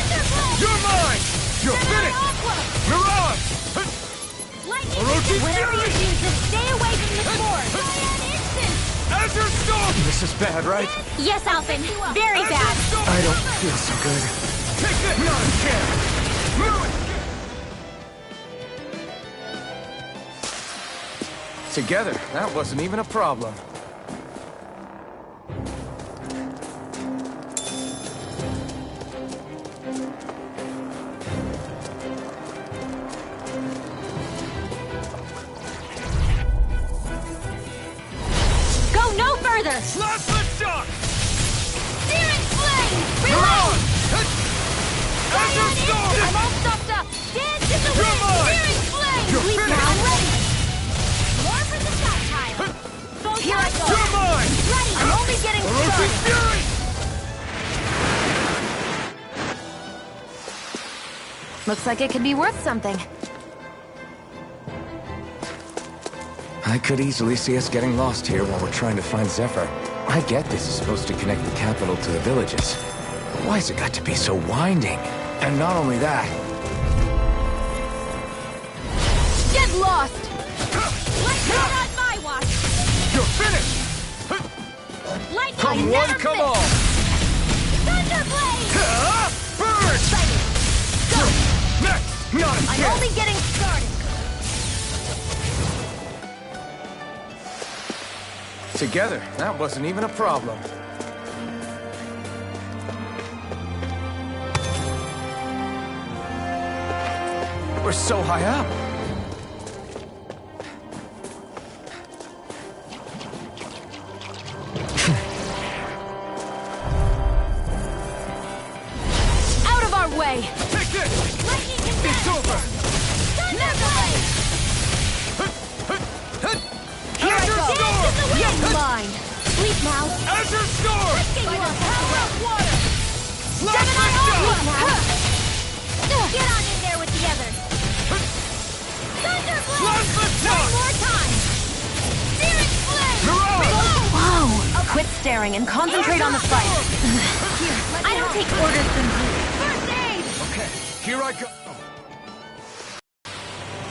You're mine! You're finished! Mirage! Lightning! Whatever you do, just stay away from the sword! Azure Storm! This is bad, right? Yes, Alphen. Very bad. I don't feel so good. Take this! Not a chance! Together, that wasn't even a problem. Slap the shot! Searing flame! Reload! Azure Storm! I'm all stopped up! Dance in the wind! Searing flame! You're finished! I'm ready! More for the shot tile! Go Here I go! You're mine! Ready! I'm only getting started! Fury! Looks like it could be worth something. I could easily see us getting lost here while we're trying to find Zephyr. I get this is supposed to connect the capital to the villages. Why's it got to be so winding? And not only that... Get lost! Not on my watch! You're finished! Lightning! Come one, come all! Thunderblade! Burn! Go! Next! Not a I'm chance! only getting started! Together, that wasn't even a problem. We're so high up. Out of our way! Take this! Lightning can It's over! Thunderblade! Here I go! Yes, mine! Sleep now! Azure Storm! By the power of water! Slap the shot! Get on in there with the others! Thunderblade! Slap the shot! One more time! Searing flame! Mirage! Whoa! Quit staring and concentrate on the fight. I don't take orders from you. First aid! Okay, here I go.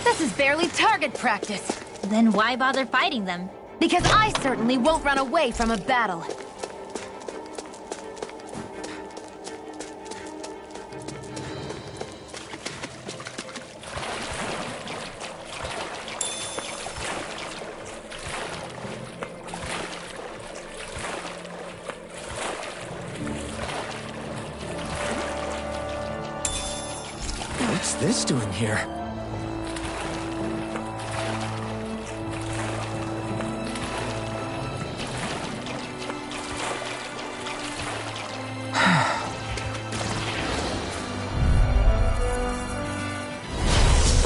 This is barely target practice. Then why bother fighting them? Because I certainly won't run away from a battle. What's this doing here?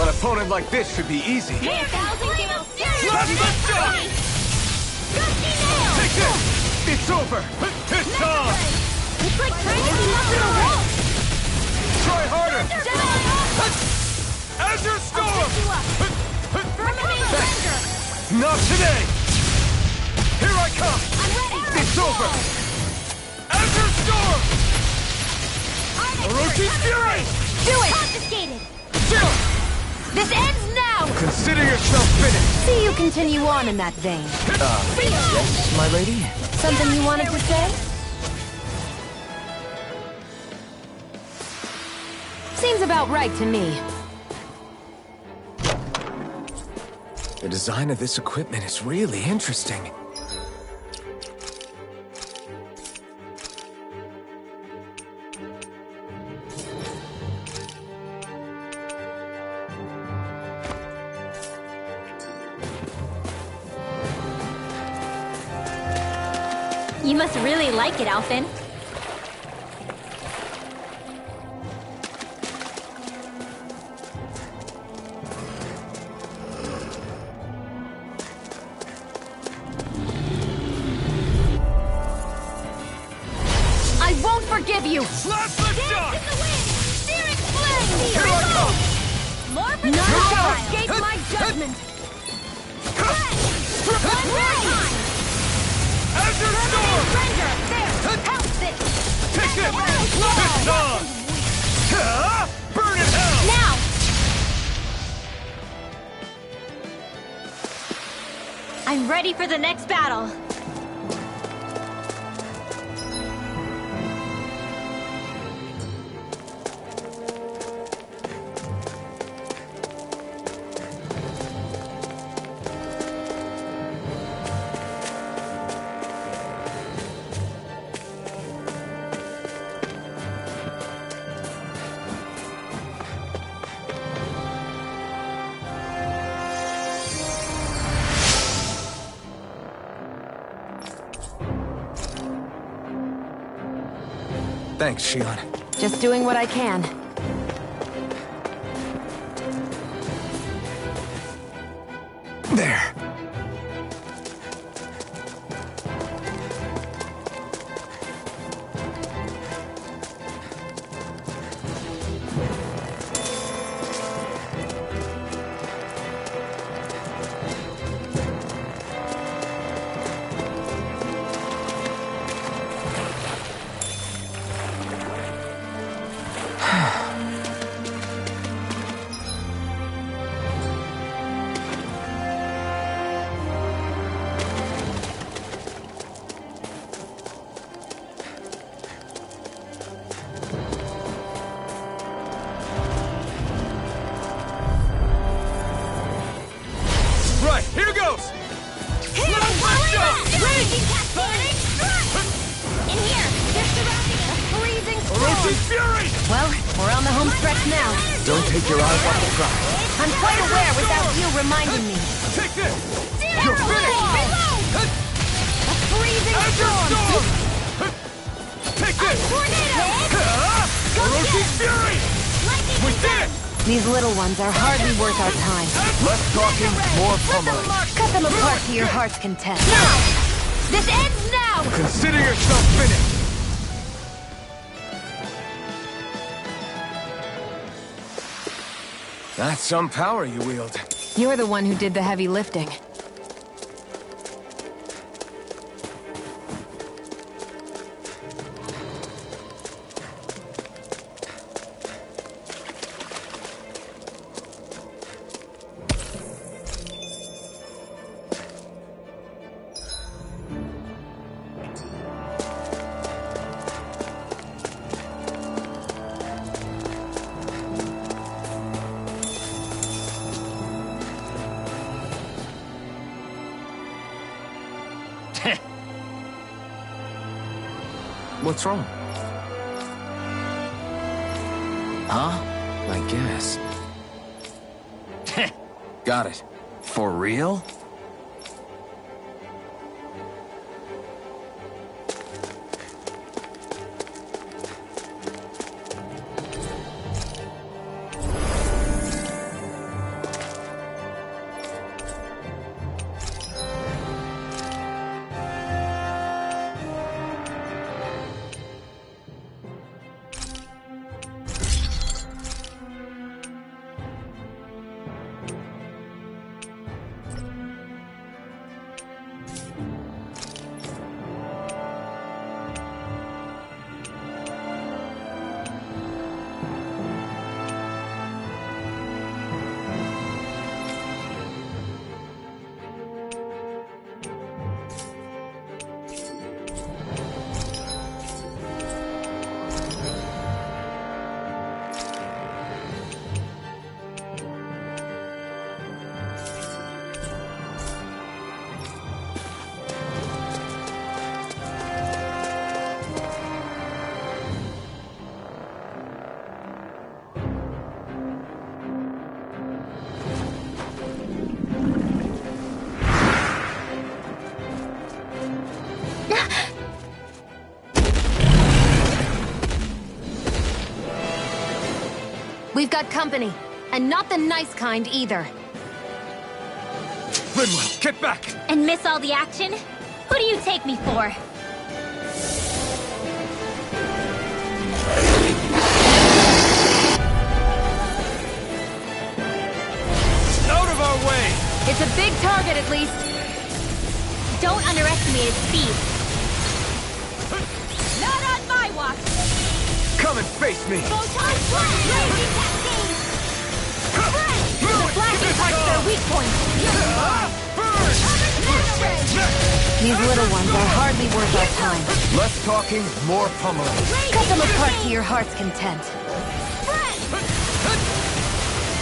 An opponent like this should be easy. May 1,000 gales! Slap the shot! Gusty nail! Take this! It's over! It's on! It's like trying to keep up with a wolf! Try harder! Jedi! Azure Storm! Remain surrender! Not today! Here I come! I'm ready! It's over! Azure Storm! Orochi Fury! Do it! Confiscated! Chill! This ends now! Consider yourself finished. See you continue on in that vein. Yes, my lady? Something you wanted to say? Seems about right to me. The design of this equipment is really interesting. You must really like it, Alphen. I won't forgive you! Last shot! In the wind! Searing flame! Here I come! More for none shall escape my judgment! One more time! Azure Storm! Render! There! Help this! Take it! It's on! Burn in hell! Now! I'm ready for the next battle. Thanks, Shion. Just doing what I can. There. Right, here goes! In here! They're surrounding us! Freezing Orochi's Fury! Well, we're on the home stretch now. Don't take your eyes off the prize. I'm quite aware without you reminding me. Take this! Zero You're finished! Reload! A freezing Azure storm! Storm! Take this! Tornado! Orochi's Fury! Lightning We did it! These little ones are hardly worth our time. Less talking, more pummeling. Cut them apart to your heart's content. Now! This ends now! Consider yourself finished! That's some power you wield. You're the one who did the heavy lifting. What's wrong? Huh? I guess. Got it. For real? We've got company, and not the nice kind either. Rinwell, get back! And miss all the action? Who do you take me for? Out of our way! It's a big target, at least. Don't underestimate its speed. Not on my watch! Come and face me! Photon blast! Raging cascade! The flashing parts their weak point. These little ones are hardly worth our time. Less talking, more pummeling. Cut them apart to your heart's content.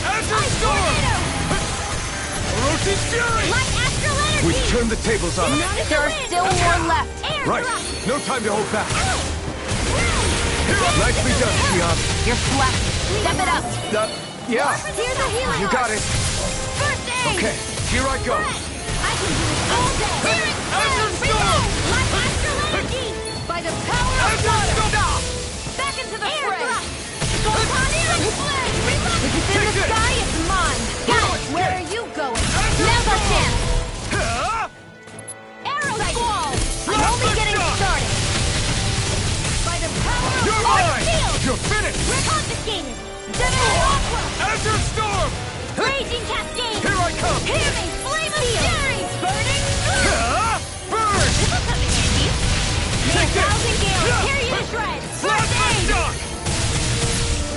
Azure Storm! Orochi's Fury! Light astral energy! We've turned the tables on them. There are still more left. Right. No time to hold back. Nicely done, Xion. You're flat. Step it up. Yeah. Here's a healing. You got it. First aid! Okay, here I go. I can do this all day! Azure Storm! Light astral energy! By the power of Azure Storm! back into the Air fray. thrust! Photon flame! Reload! If it's in the sky, it's mine. Got it! Where are you going? Now's our chance! Arrow squall. I'm only getting started. By the power of You're mine! You're finished! We're confiscated! Azure Storm! Raging cascade! Here I come! Hear me! Flame of fury! Burning Burn! This'll come in handy! Take this! 1,000 gales! Tear you to shreds! First aid! Shock!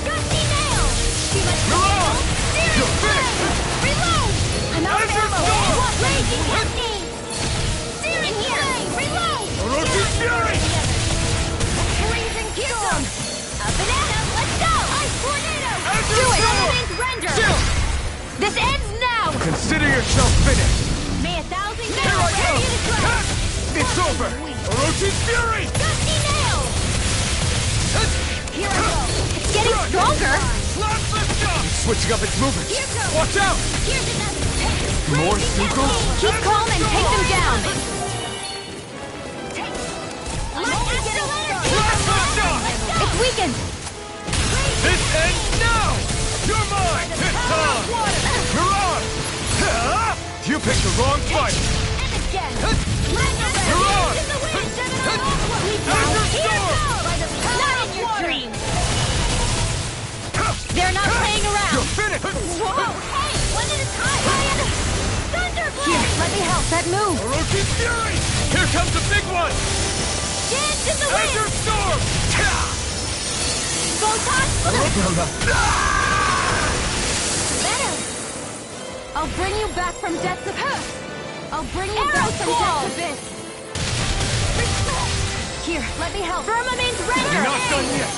Gusty nail! Too much You're on! Searing You're finished! flame! Reload! I'm out of Azure ammo! Storm! What raging cascade! Searing flame! Reload! Orochi's Fury! Freezing storm! Up and at 'em! Let's go! Ice tornado! Azure Do it! Storm! Dominant render! Chill! This ends now. Consider yourself finished! May 1,000 Here gales I tear go! you to shreds! It's over! Orochi's Fury! Gusty nail! Here I go. It's getting stronger. Blast the shock! Switching up its movements! Here goes! Watch out! Here's another! More Raging Zuko? cascade! Keep calm and take them down. Light astral energy! Blast the shock! It's weakened. This ends now! You're mine! It's on! You're on! You picked the wrong fight! And again! Light astral You're on! energy in the wind! Azure Here Storm! goes! By the power Not of in your water! dreams. They're not playing You're around. finished! Whoa! Hey! One at a time! Thunderblade! Here, let me help. That move. Orochi's Fury! Here comes the big one! Dance in the wind! Azure Storm! Photon Better. I'll bring you back from death's abyss. I'll bring you back from death's abyss. Here, let me help. Firmament You're render! not done yet!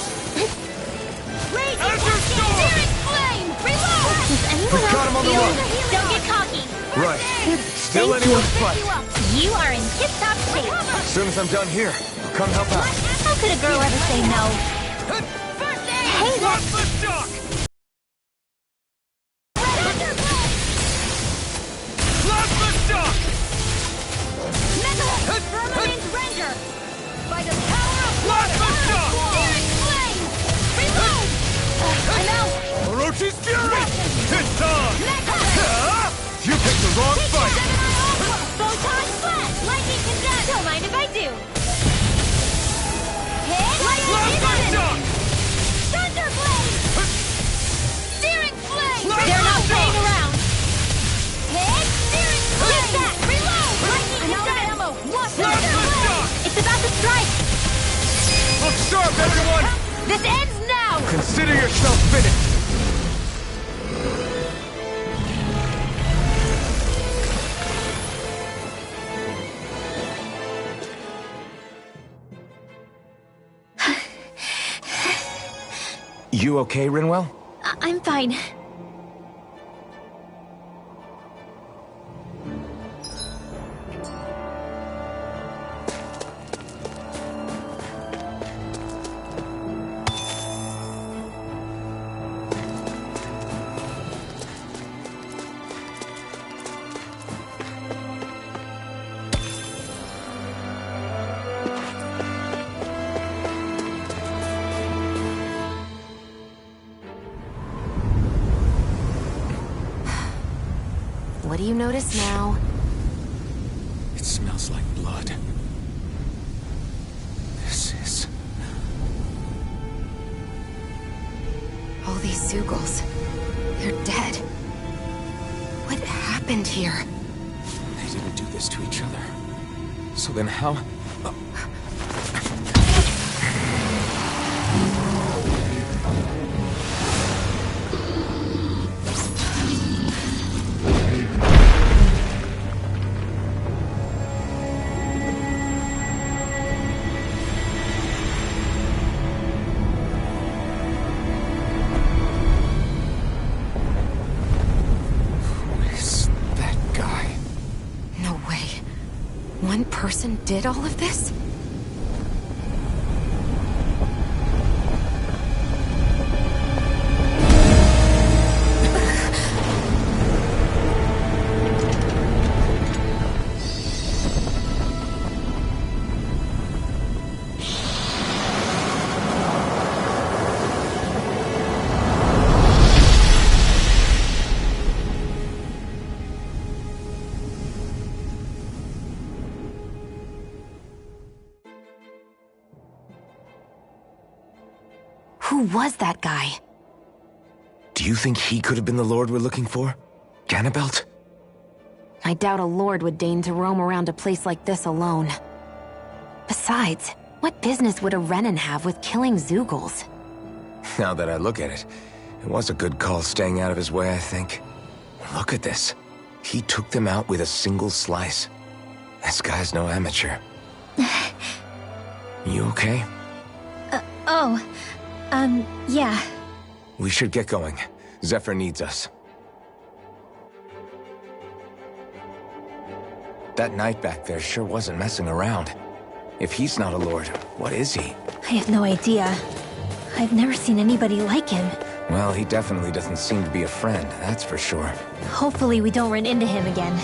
Raging Azure cascade! Storm! Searing flame! Reload! Does anyone We've got him else on the feel? run. Don't get cocky! Right. Still Thank anyone's you. fight. You are in tip-top shape! As soon as I'm done here, I'll come help out. How could a girl ever say no? Hey, Blast the shock! Blast the shock! Firmament render! By the power of Blast the shock! Searing flame! Reload! I'm out. Orochi's Fury! It's on! You picked the wrong fight! Photon blast! Lightning conduct! Don't mind if I do! Hit! Blast the shock! Thunderblade! Searing flame! They're not playing around! Hit! Searing flame! Get back! Reload! Lightning I'm out of conduct! ammo. What? Blast the shock! It's about to strike! Look sharp, everyone! This ends now. Consider yourself finished! You okay, Rinwell? I'm fine. what do you notice now? It smells like blood. This is... All these Zeugles, they're dead. What happened here? They didn't do this to each other. So then how... One person did all of this? Who was that guy? Do you think he could have been the Lord we're looking for? Ganabelt? I doubt a lord would deign to roam around a place like this alone. Besides, what business would a Renan have with killing Zeugles? Now that I look at it, it was a good call staying out of his way, I think. Look at this. He took them out with a single slice. This guy's no amateur. You okay? Yeah. We should get going. Zephyr needs us. That knight back there sure wasn't messing around. If he's not a lord, what is he? I have no idea. I've never seen anybody like him. Well, he definitely doesn't seem to be a friend, that's for sure. Hopefully we don't run into him again.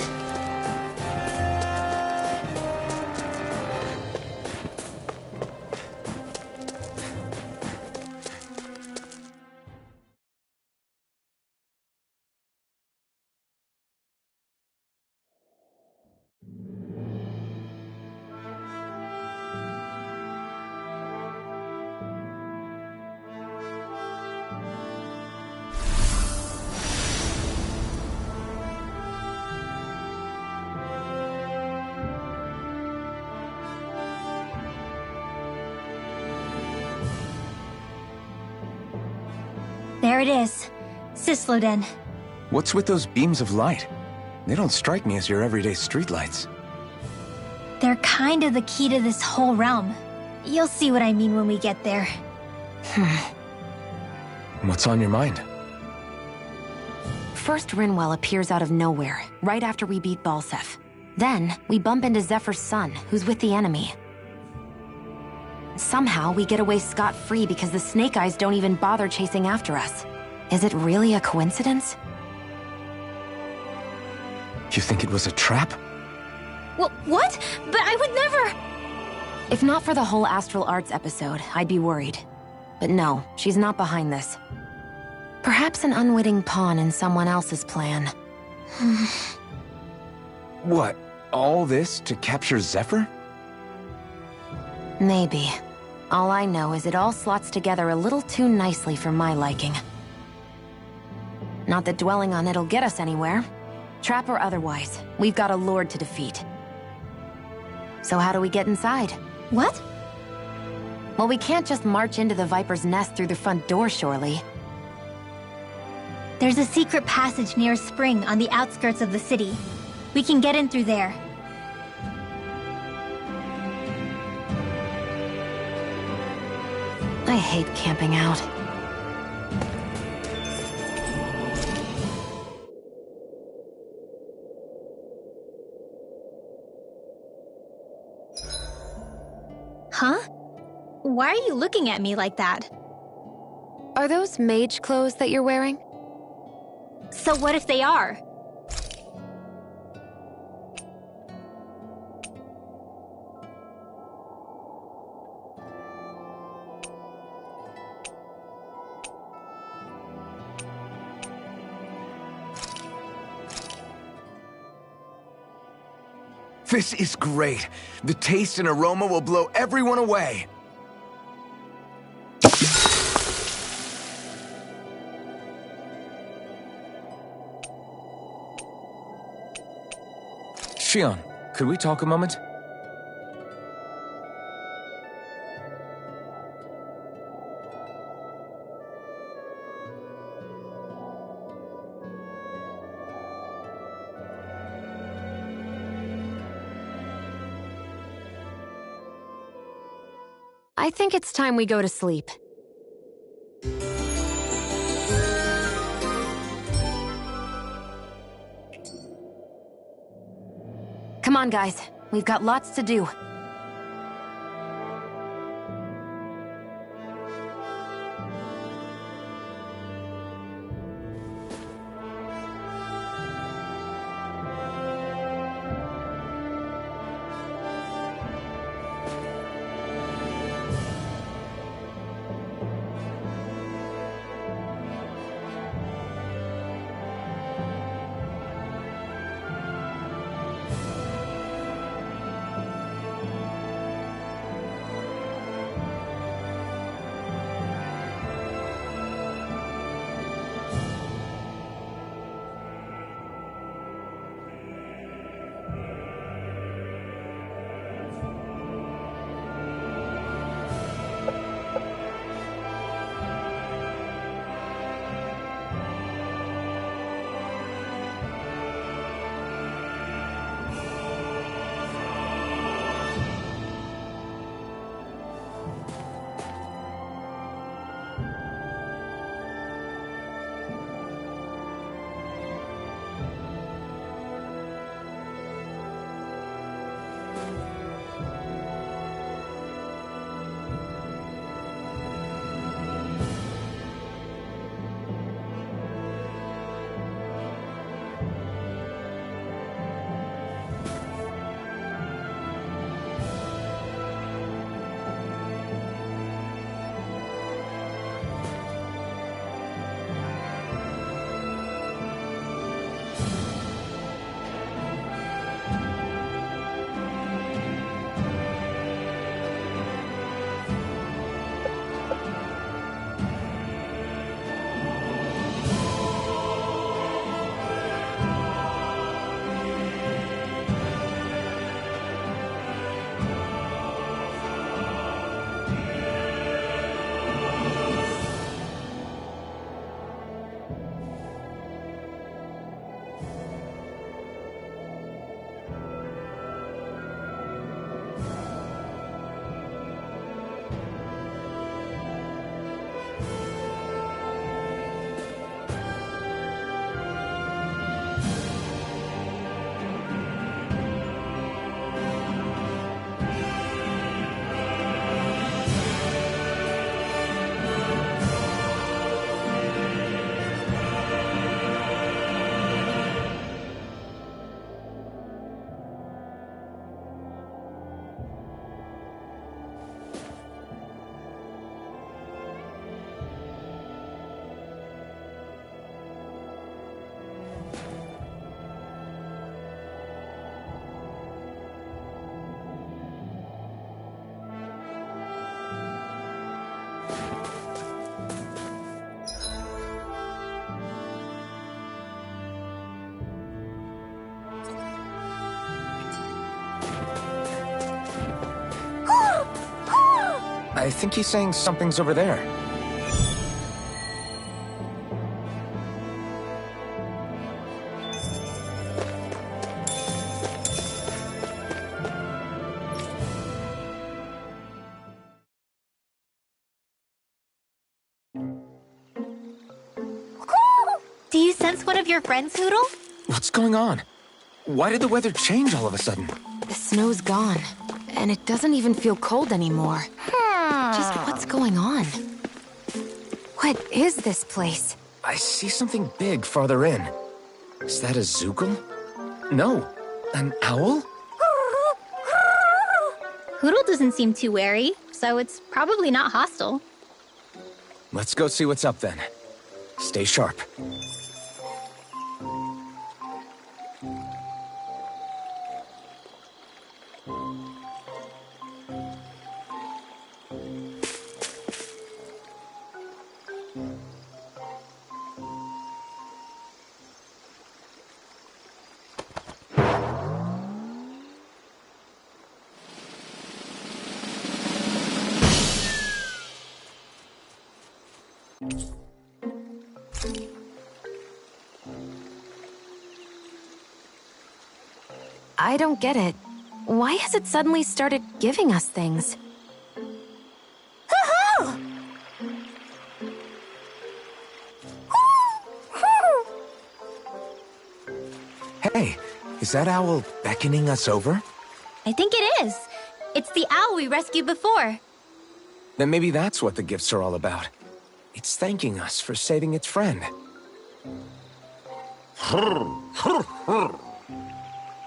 There it is. Sisloden. What's with those beams of light? They don't strike me as your everyday streetlights. They're kind of the key to this whole realm. You'll see what I mean when we get there. What's on your mind? First Rinwell appears out of nowhere, right after we beat Balsef. Then, we bump into Zephyr's son, who's with the enemy. Somehow, we get away scot-free because the Snake Eyes don't even bother chasing after us. Is it really a coincidence? You think it was a trap? What? But I would never... If not for the whole Astral Arts episode, I'd be worried. But no, she's not behind this. Perhaps an unwitting pawn in someone else's plan. What? All this to capture Zephyr? Maybe. All I know is it all slots together a little too nicely for my liking. Not that dwelling on it'll get us anywhere. Trap or otherwise, we've got a lord to defeat. So how do we get inside? What? Well, we can't just march into the Viper's nest through the front door, surely. There's a secret passage near a spring on the outskirts of the city. We can get in through there. I hate camping out. Huh? Why are you looking at me like that? Are those mage clothes that you're wearing? So what if they are? This is great. The taste and aroma will blow everyone away. Shion, could we talk a moment? I think it's time we go to sleep. Come on, guys. We've got lots to do. I think he's saying something's over there. Do you sense one of your friends, Hoodle? What's going on? Why did the weather change all of a sudden? The snow's gone, and it doesn't even feel cold anymore. Just what's going on? What is this place? I see something big farther in. Is that a Zoogle? No, an owl? Hoodle doesn't seem too wary, so it's probably not hostile. Let's go see what's up then. Stay sharp. I don't get it. Why has it suddenly started giving us things? Hey, is that owl beckoning us over? I think it is. It's the owl we rescued before. Then maybe that's what the gifts are all about. It's thanking us for saving its friend.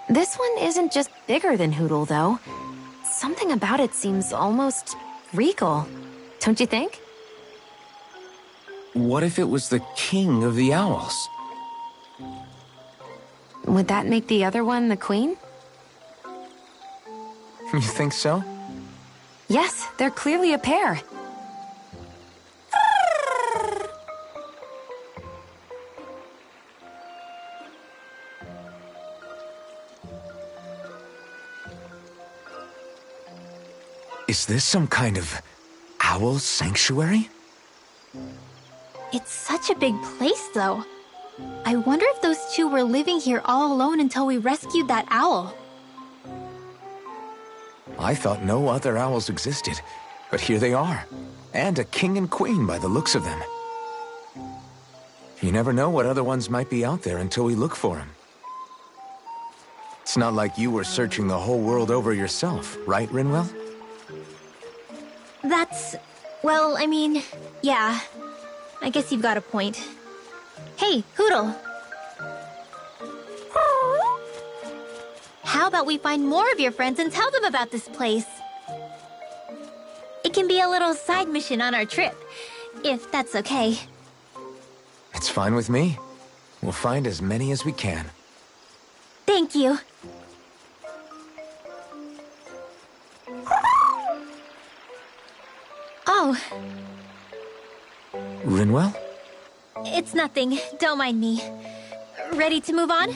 This one isn't just bigger than Hootle, though. Something about it seems almost regal. Don't you think? What if it was the king of the owls? Would that make the other one the queen? You think so? Yes, they're clearly a pair. Is this some kind of owl sanctuary? It's such a big place, though. I wonder if those two were living here all alone until we rescued that owl. I thought no other owls existed, but here they are. And a king and queen by the looks of them. You never know what other ones might be out there until we look for them. It's not like you were searching the whole world over yourself, right, Rinwell? That's... well, I mean, yeah. I guess you've got a point. Hey, Hootle. How about we find more of your friends and tell them about this place? It can be a little side mission on our trip, if that's okay. It's fine with me. We'll find as many as we can. Thank you. Oh. Rinwell? It's nothing. Don't mind me. Ready to move on?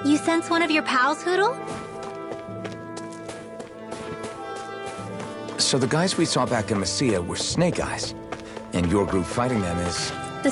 You sense one of your pals, Hoodle? So the guys we saw back in Messia were Snake Eyes, and your group fighting them is... The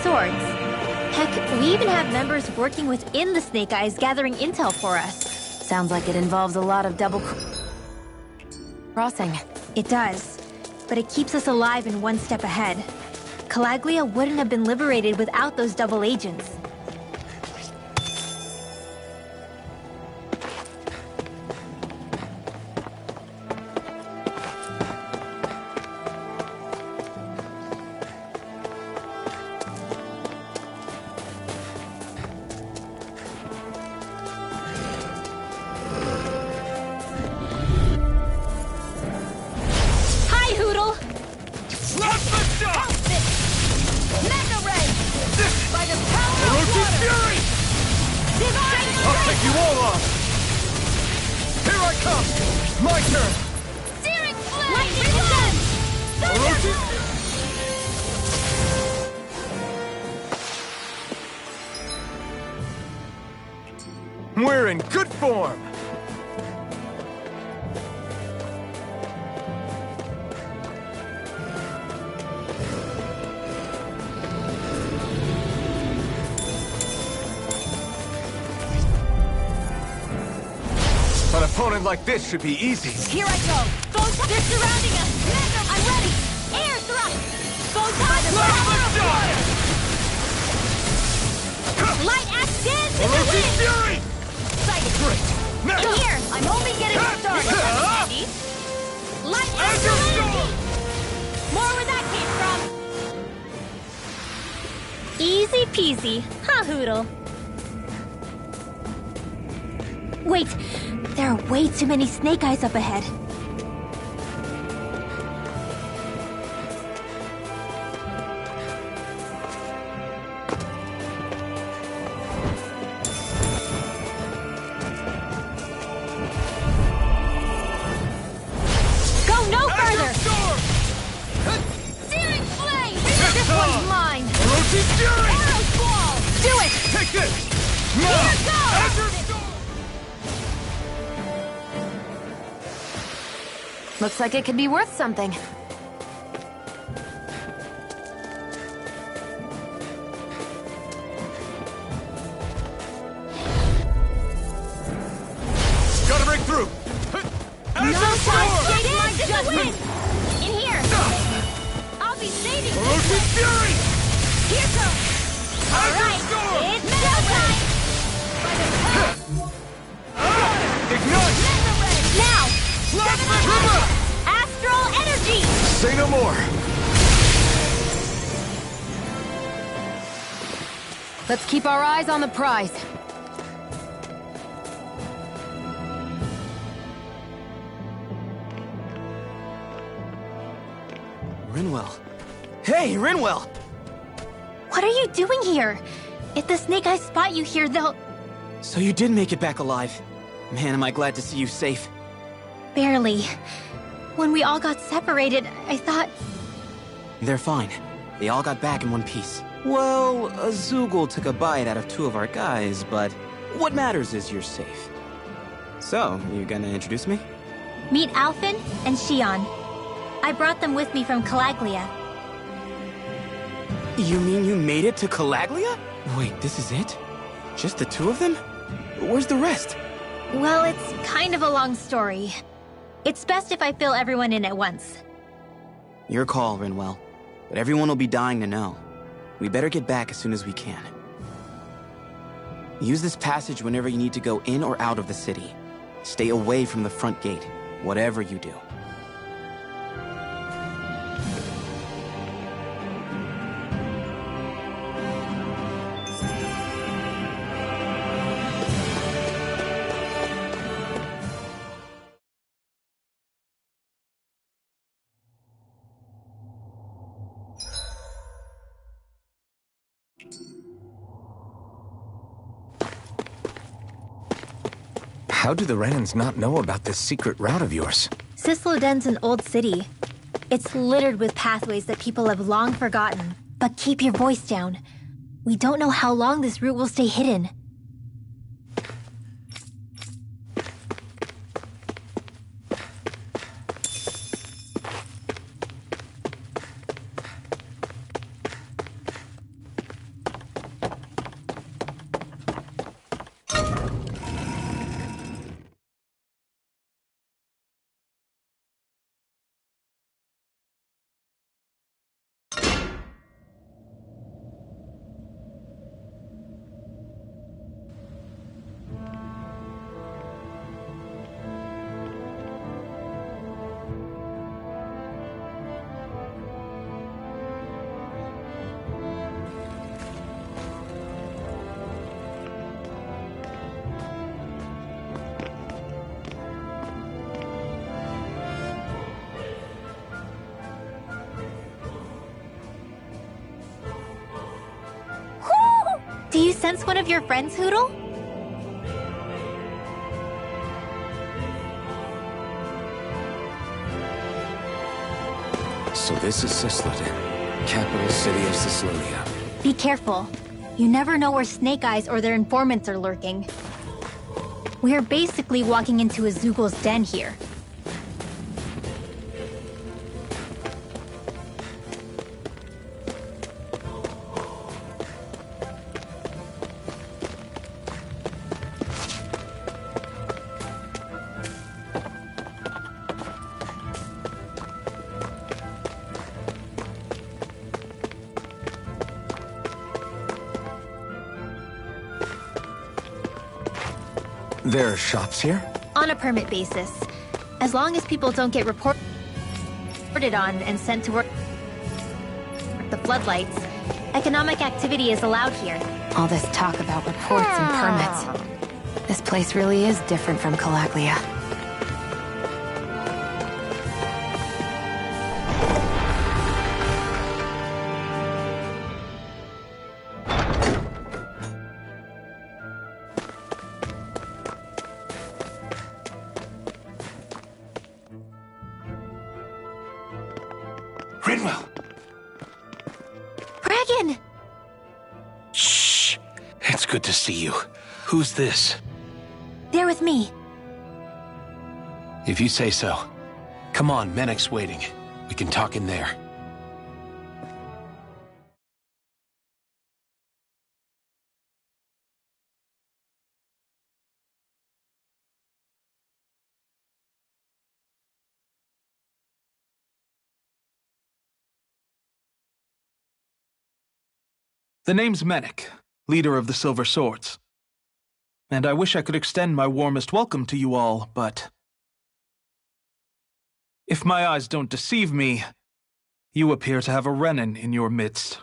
swords. Heck, we even have members working within the Snake Eyes gathering intel for us. Sounds like it involves a lot of double crossing. It does, but it keeps us alive and one step ahead. Calaglia wouldn't have been liberated without those double agents. We're in good form! An opponent like this should be easy. Here I go! They're surrounding us! I'm ready! Air thrust! Light axe dance in the wind! Fury! Great! In here! I'm only getting started! Andy. Light axe more where that came from! Easy peasy, huh, Hoodle? Wait, there are way too many Snake Eyes up ahead. Looks like it could be worth something. Gotta break through! No time! My judgment! In here! I'll be saving you! With fury! Here goes! Alright, it's showtime! Ignite! Now! Astral energy! Say no more! Let's keep our eyes on the prize. Rinwell. Hey, Rinwell! What are you doing here? If the Snake Eyes spot you here, they'll... So you did make it back alive. Man, am I glad to see you safe. Barely. When we all got separated, I thought... They're fine. They all got back in one piece. Well, a Zoogle took a bite out of 2 of our guys, but what matters is you're safe. So, you gonna introduce me? Meet Alphen and Shion. I brought them with me from Calaglia. You mean you made it to Calaglia? Wait, this is it? Just the 2 of them? Where's the rest? Well, it's kind of a long story. It's best if I fill everyone in at once. Your call, Rinwell. But everyone will be dying to know. We better get back as soon as we can. Use this passage whenever you need to go in or out of the city. Stay away from the front gate, whatever you do. How do the Renans not know about this secret route of yours? Cisloden's an old city. It's littered with pathways that people have long forgotten. But keep your voice down. We don't know how long this route will stay hidden. Do you sense one of your friends, Hootle? So this is Cisloden, capital city of Cislulia. Be careful. You never know where Snake Eyes or their informants are lurking. We're basically walking into a Zoogle's den here. There are shops here? On a permit basis. As long as people don't get reported on and sent to work the floodlights, economic activity is allowed here. All this talk about reports and permits. This place really is different from Calaglia. Rinwell! Bragan! Shh! It's good to see you. Who's this? They're with me. If you say so. Come on, Menek's waiting. We can talk in there. The name's Menek, leader of the Silver Swords. And I wish I could extend my warmest welcome to you all, but if my eyes don't deceive me, you appear to have a Renin in your midst.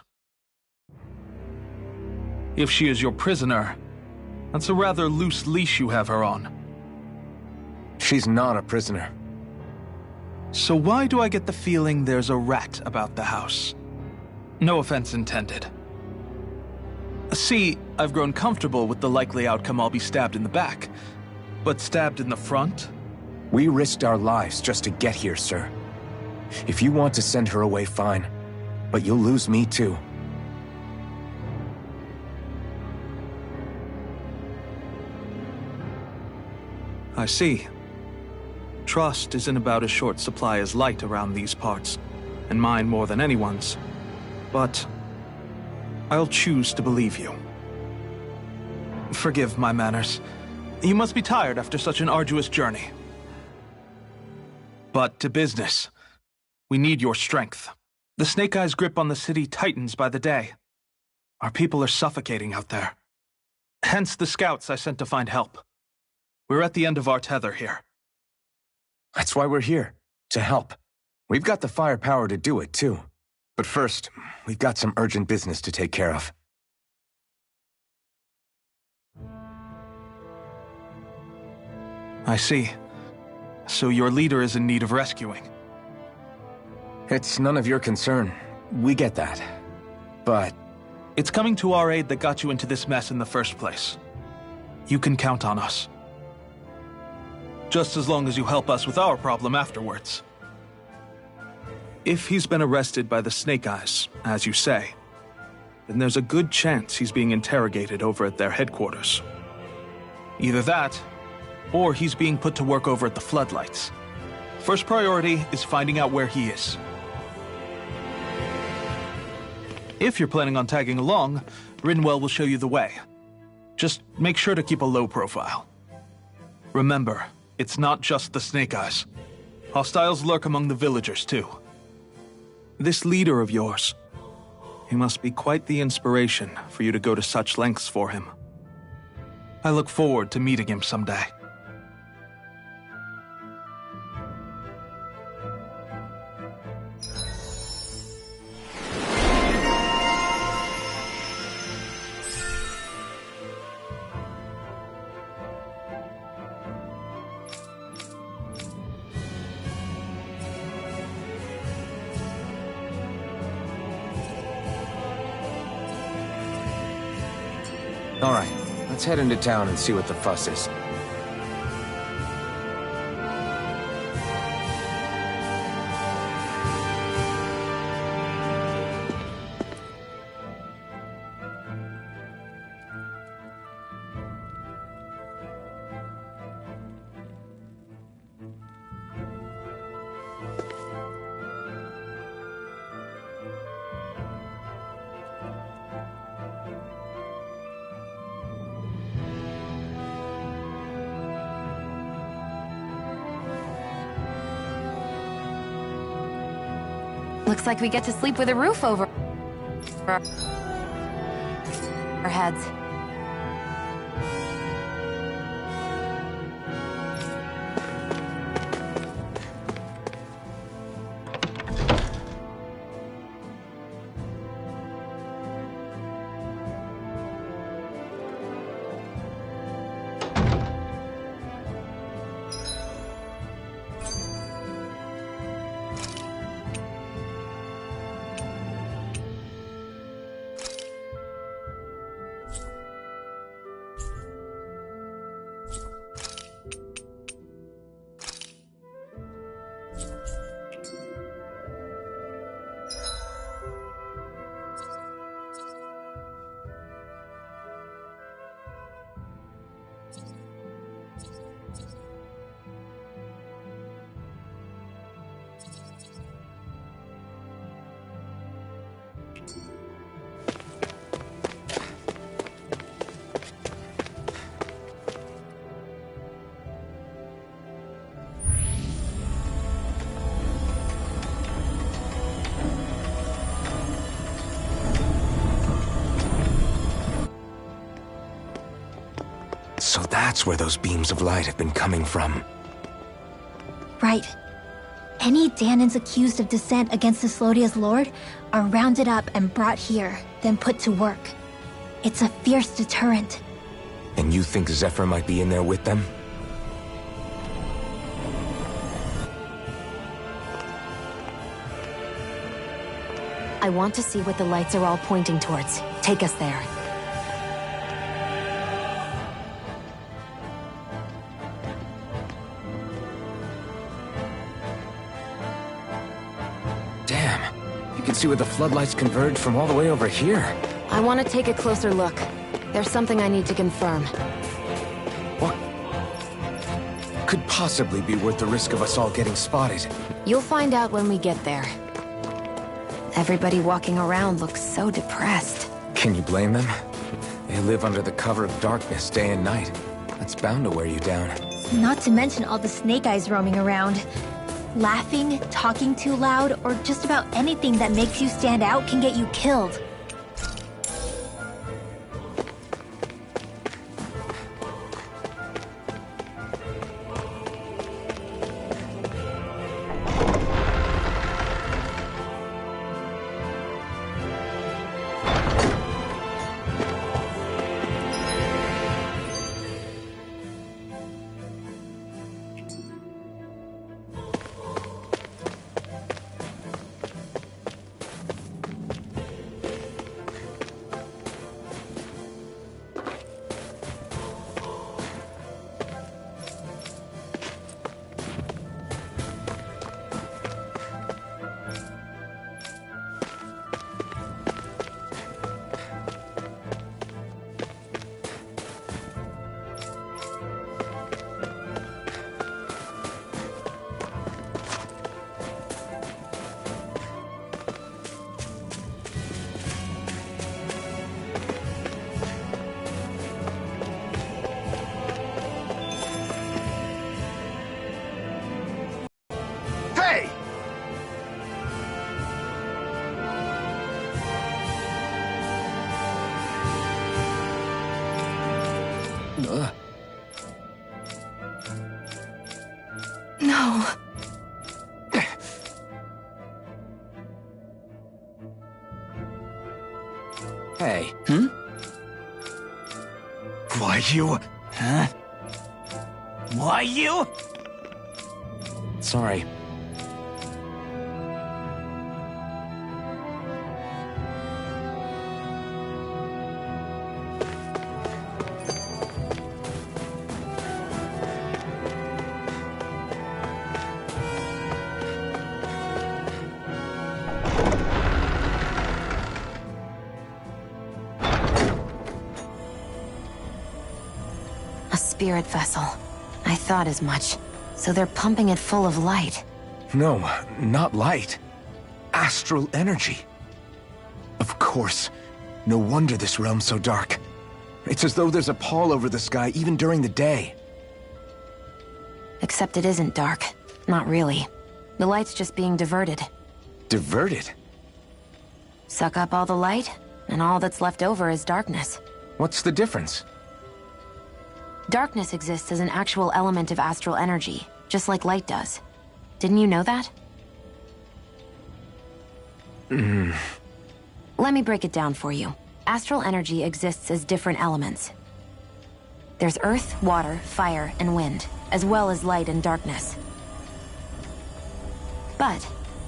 If she is your prisoner, that's a rather loose leash you have her on. She's not a prisoner. So why do I get the feeling there's a rat about the house? No offense intended. See, I've grown comfortable with the likely outcome I'll be stabbed in the back. But stabbed in the front? We risked our lives just to get here, sir. If you want to send her away, fine. But you'll lose me too. I see. Trust isn't about as short supply as light around these parts, and mine more than anyone's. But I'll choose to believe you. Forgive my manners. You must be tired after such an arduous journey. But to business. We need your strength. The Snake Eyes' grip on the city tightens by the day. Our people are suffocating out there. Hence the scouts I sent to find help. We're at the end of our tether here. That's why we're here. To help. We've got the firepower to do it, too. But first, we've got some urgent business to take care of. I see. So your leader is in need of rescuing. It's none of your concern. We get that. But it's coming to our aid that got you into this mess in the first place. You can count on us. Just as long as you help us with our problem afterwards. If he's been arrested by the Snake Eyes, as you say, then there's a good chance he's being interrogated over at their headquarters. Either that, or he's being put to work over at the Floodlights. First priority is finding out where he is. If you're planning on tagging along, Rinwell will show you the way. Just make sure to keep a low profile. Remember, it's not just the Snake Eyes. Hostiles lurk among the villagers, too. This leader of yours, he must be quite the inspiration for you to go to such lengths for him. I look forward to meeting him someday. all right, let's head into town and see what the fuss is. Looks like we get to sleep with a roof over our heads. So that's where those beams of light have been coming from. Right. Any Danans accused of dissent against the Slodia's lord are rounded up and brought here, then put to work. It's a fierce deterrent. And you think Zephyr might be in there with them? I want to see what the lights are all pointing towards. Take us there. Damn. You can see where the floodlights converge from all the way over here. I want to take a closer look. There's something I need to confirm. What could possibly be worth the risk of us all getting spotted? You'll find out when we get there. Everybody walking around looks so depressed. Can you blame them? They live under the cover of darkness day and night. That's bound to wear you down. Not to mention all the snake eyes roaming around. Laughing, talking too loud, or just about anything that makes you stand out can get you killed. No. Hey. Why you? Huh? Why you? Sorry. Spirit vessel. I thought as much. So they're pumping it full of light. No, not light. Astral energy. Of course. No wonder this realm's so dark. It's as though there's a pall over the sky even during the day. Except it isn't dark. Not really. The light's just being diverted. Diverted? Suck up all the light, and all that's left over is darkness. What's the difference? Darkness exists as an actual element of astral energy, just like light does. Didn't you know that? Let me break it down for you. Astral energy exists as different elements. There's earth, water, fire, and wind, as well as light and darkness. But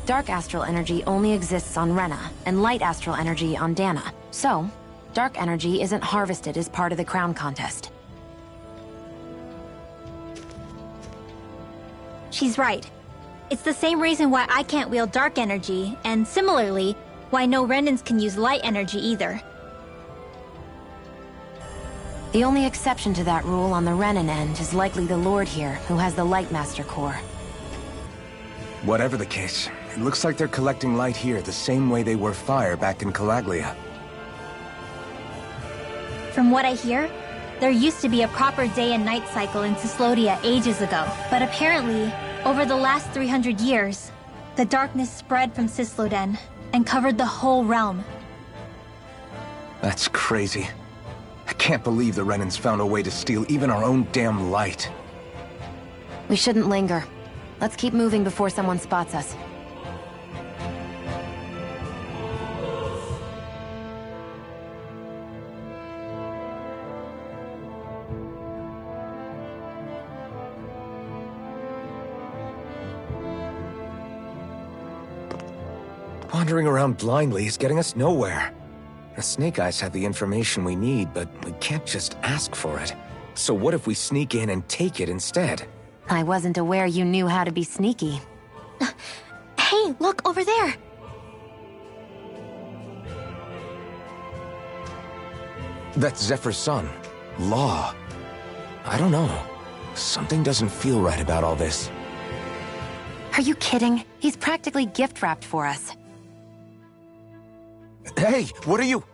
dark astral energy only exists on Rena, and light astral energy on Dana. So, dark energy isn't harvested as part of the crown contest. She's right. It's the same reason why I can't wield dark energy, and similarly, why no Renans can use light energy either. The only exception to that rule on the Renan end is likely the Lord here, who has the Light Master core. Whatever the case, It looks like they're collecting light here the same way they were fire back in Calaglia. From what I hear, there used to be a proper day and night cycle in Cislodia ages ago. But apparently, over the last 300 years, the darkness spread from Cisloden and covered the whole realm. That's crazy. I can't believe the Renans found a way to steal even our own damn light. We shouldn't linger. Let's keep moving before someone spots us. Wandering around blindly is getting us nowhere. The Snake Eyes have the information we need, but we can't just ask for it. So what if we sneak in and take it instead? I wasn't aware you knew how to be sneaky. Hey, look over there! That's Zephyr's son, Law. I don't know. Something doesn't feel right about all this. Are you kidding? He's practically gift-wrapped for us. Hey, what are you...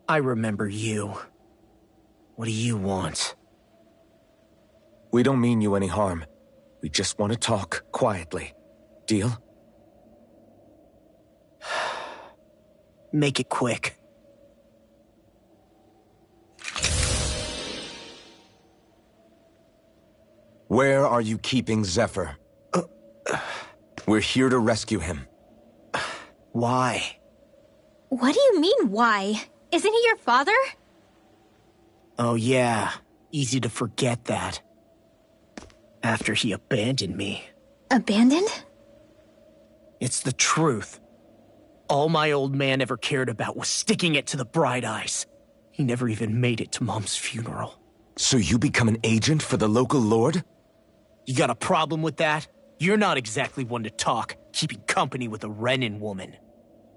I remember you. What do you want? We don't mean you any harm. We just want to talk quietly. Deal? Make it quick. Where are you keeping Zephyr? We're here to rescue him. Why? What do you mean, why? Isn't he your father? Oh yeah, easy to forget that. After he abandoned me. Abandoned? It's the truth. All my old man ever cared about was sticking it to the Bright Eyes. He never even made it to Mom's funeral. So you become an agent for the local lord? You got a problem with that? You're not exactly one to talk, keeping company with a Renin woman.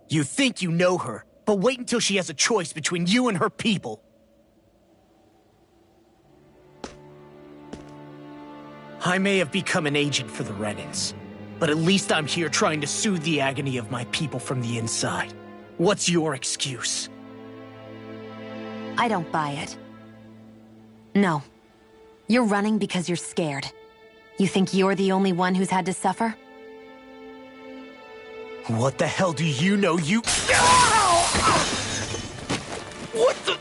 You think you know her, but wait until she has a choice between you and her people. I may have become an agent for the Renins, but at least I'm here trying to soothe the agony of my people from the inside. What's your excuse? I don't buy it. No. You're running because you're scared. You think you're the only one who's had to suffer? What the hell do you know, you... What the...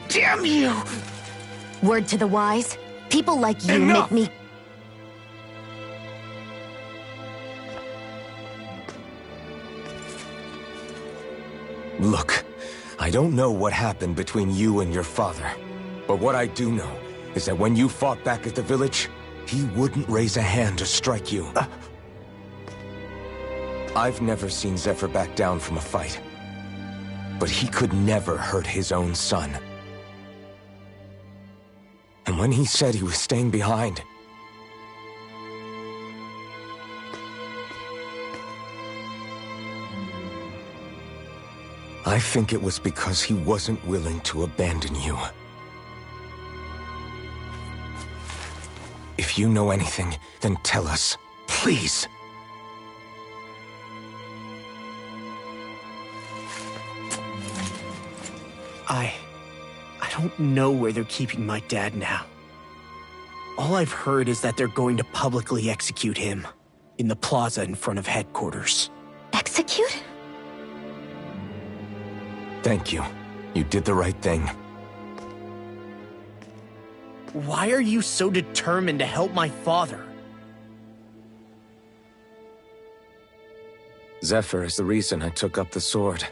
Damn you! Word to the wise, people like you Enough! make me... Look, I don't know what happened between you and your father. But what I do know is that when you fought back at the village, he wouldn't raise a hand to strike you. I've never seen Zephyr back down from a fight. But he could never hurt his own son. And when he said he was staying behind... I think it was because he wasn't willing to abandon you. If you know anything, then tell us, please. I don't know where they're keeping my dad now. All I've heard is that they're going to publicly execute him in the plaza in front of headquarters. Execute? Thank you. You did the right thing. Why are you so determined to help my father? Zephyr is the reason I took up the sword.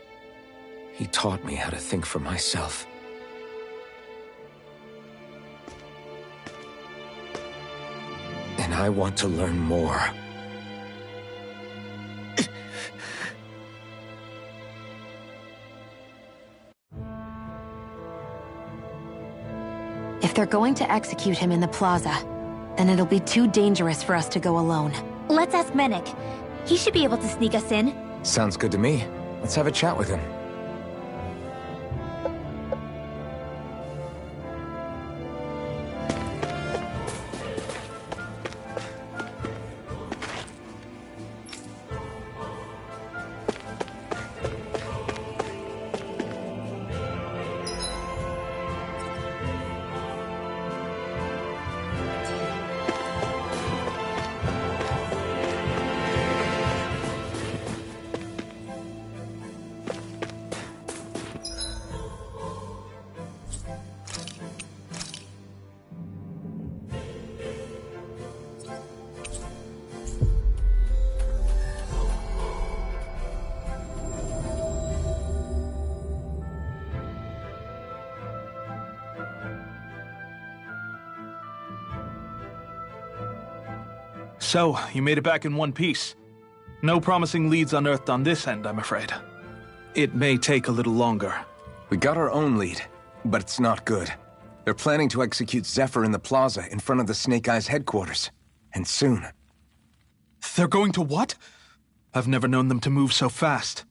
He taught me how to think for myself. And I want to learn more. If they're going to execute him in the plaza, then it'll be too dangerous for us to go alone. Let's ask Menik. He should be able to sneak us in. Sounds good to me. Let's have a chat with him. So, you made it back in one piece. No promising leads unearthed on this end, I'm afraid. It may take a little longer. We got our own lead, but it's not good. They're planning to execute Zephyr in the plaza in front of the Snake Eyes headquarters. And soon. They're going to what? I've never known them to move so fast.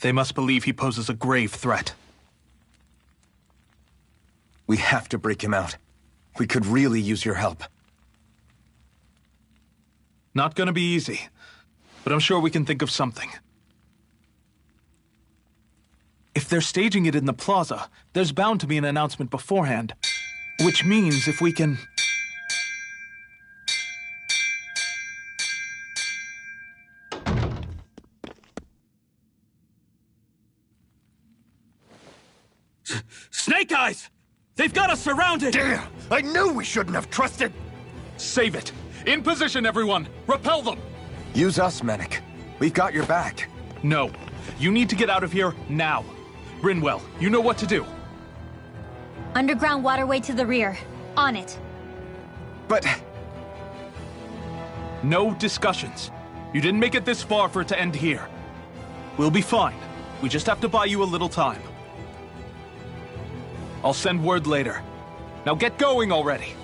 They must believe he poses a grave threat. We have to break him out. We could really use your help. Not gonna be easy, but I'm sure we can think of something. If they're staging it in the plaza, there's bound to be an announcement beforehand. Which means if we can... Snake Eyes! They've got us surrounded! Damn! I knew we shouldn't have trusted! Save it! In position, everyone! Repel them! Use us, Mennick. We've got your back. No. You need to get out of here now. Rinwell, you know what to do. Underground waterway to the rear. On it. But... No discussions. You didn't make it this far for it to end here. We'll be fine. We just have to buy you a little time. I'll send word later. Now get going already.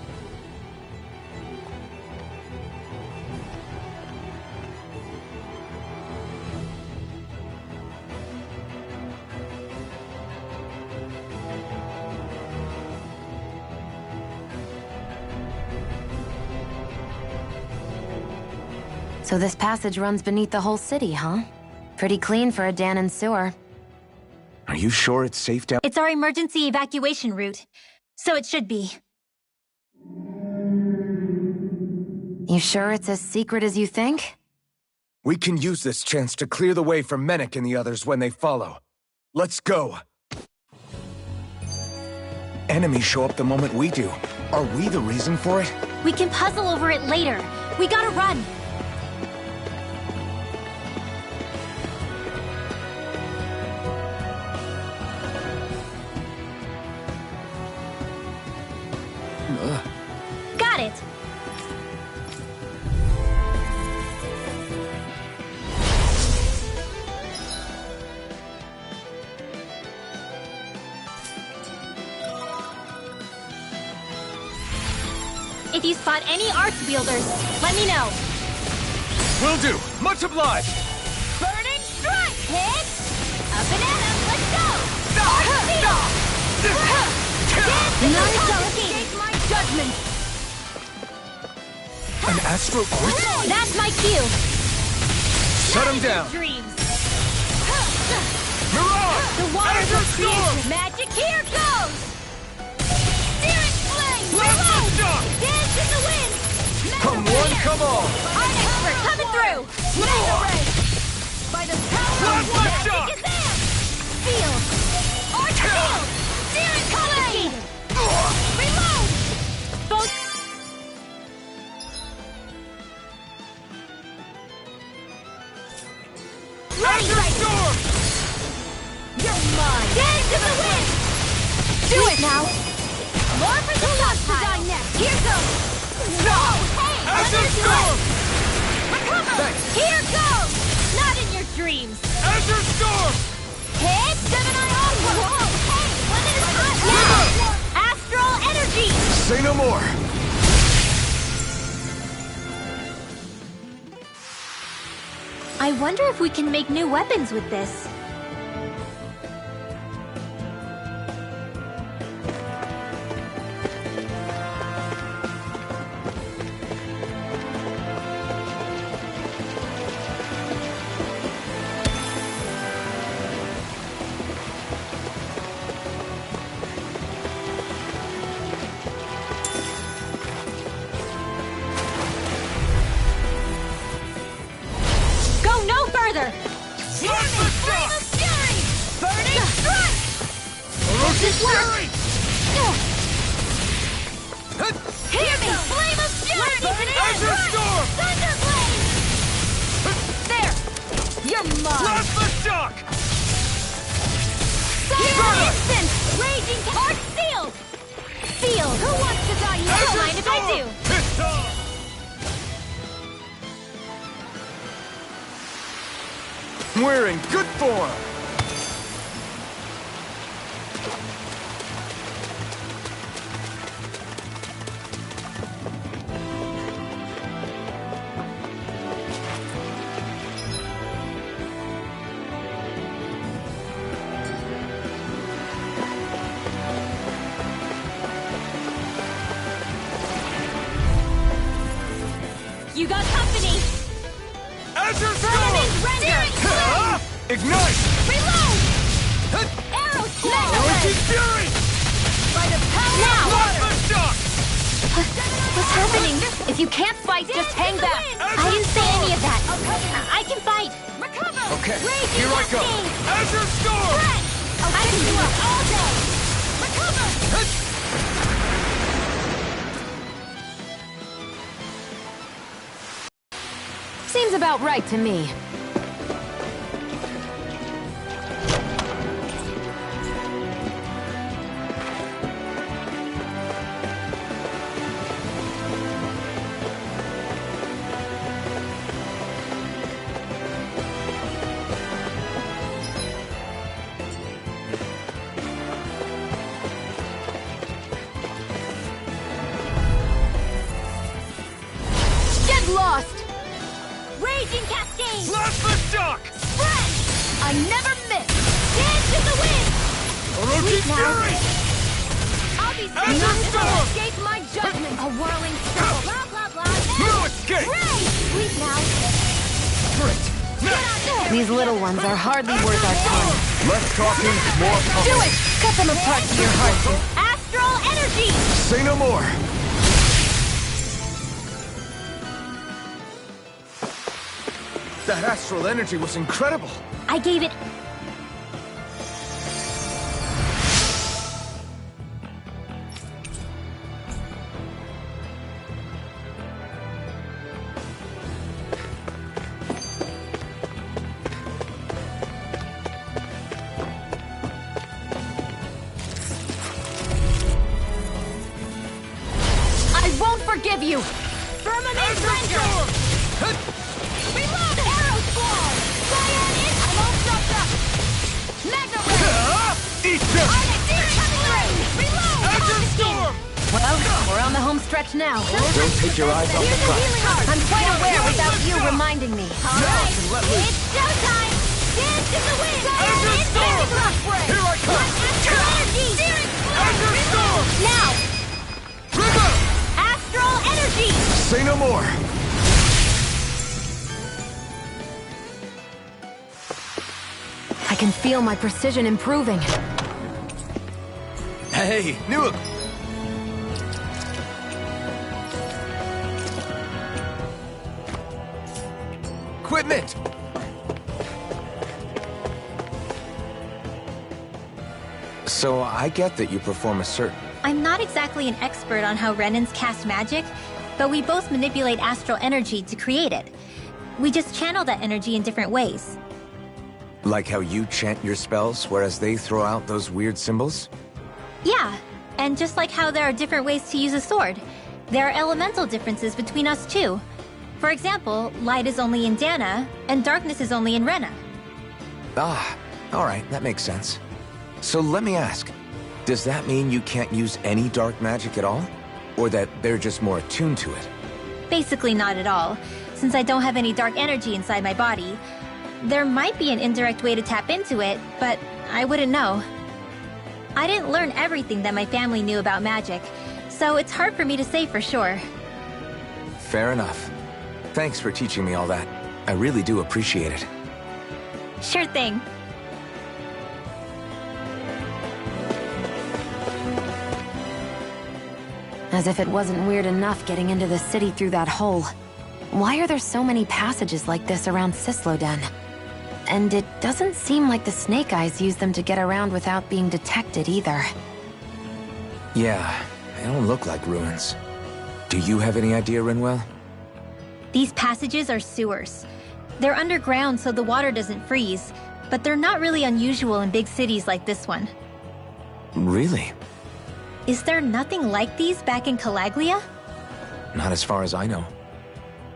So this passage runs beneath the whole city, huh? Pretty clean for a Danon sewer. Are you sure it's safe down? It's our emergency evacuation route, so it should be. You sure it's as secret as you think? We can use this chance to clear the way for Mennick and the others when they follow. Let's go. Enemies show up the moment we do. Are we the reason for it? We can puzzle over it later. We gotta run. Got it. If you spot any arts wielders, let me know. Will do. Much obliged. Burning strike, hit! A banana, let's go! Take my judgment! An astral quartz? That's my cue. Shut him down. Dreams. Mirage! The waters Azure of Storm! creation magic, here goes! Searing flame, Let's reload! shock! Dance in the wind! Come one, come all! Art expert coming through! Mega ray! By the power of Let's one, shock! magic is there! Field! Art field! Searing flame! Reload! Both... Azure Storm! You're mine! Dance in the wind! Do it now. More for the left to die next! Here goes! No! Hey! Azure Storm! Recover! Thanks. Here goes! Not in your dreams! Azure Storm! Hit! Gemini Aqua! Whoa! Hey! When it is hot! Now! Astral energy! Say no more. I wonder if we can make new weapons with this. We're in good form! You got company! Azure Firmament render! Ignite! Reload! Arrow smash! Origin Fury! By the power Now! of water! Shock! What's happening? If you can't fight, just hang back. I didn't say any of that. I can fight. Recover! Okay, Raging here I go! cascade! Azure Storm! I can do it all day! Recover! Seems about right to me. Get lost! Raging cascade! Plasma Shock! Spread! I never miss! Dance in the wind! Origin Fury! I'll be Azure safe Storm! escape my judgment! A whirling circle! Blah, blah, blah! No escape! Ray! Sleep now! Great! These little ones are hardly worth our time. Less talking, more talking. Do it! Cut them apart to your heart's Astral energy! Say no more! That astral energy was incredible! I gave it... I won't forgive you! Firmament render! Reload! Arrow squall! Cyan in! I'm all stopped up! Magna ray! Eat this! Reload! Azure Storm! Well, we're on the home stretch now. Don't take your eyes off the prize. I'm quite aware without you reminding me. Alright, it's showtime! Dance in the wind! Azure Storm! Here I come! Astral energy! Azure Storm! Now! River! Astral energy! Say no more! I can feel my precision improving. Hey, new... Equipment! So I get that you perform a certain... I'm not exactly an expert on how Renans cast magic, but we both manipulate astral energy to create it. We just channel that energy in different ways. Like how you chant your spells, whereas they throw out those weird symbols? Yeah, and just like how there are different ways to use a sword, there are elemental differences between us too. For example, light is only in Dana, and darkness is only in Rena. Ah, alright, that makes sense. So let me ask, does that mean you can't use any dark magic at all? Or that they're just more attuned to it? Basically not at all. Since I don't have any dark energy inside my body, There might be an indirect way to tap into it, but I wouldn't know. I didn't learn everything that my family knew about magic, so it's hard for me to say for sure. Fair enough. Thanks for teaching me all that. I really do appreciate it. Sure thing. As if it wasn't weird enough getting into the city through that hole. Why are there so many passages like this around Cisloden? And it doesn't seem like the Snake Eyes use them to get around without being detected either. Yeah, they don't look like ruins. Do you have any idea, Rinwell? These passages are sewers. They're underground so the water doesn't freeze, but they're not really unusual in big cities like this one. Really? Is there nothing like these back in Calaglia? Not as far as I know.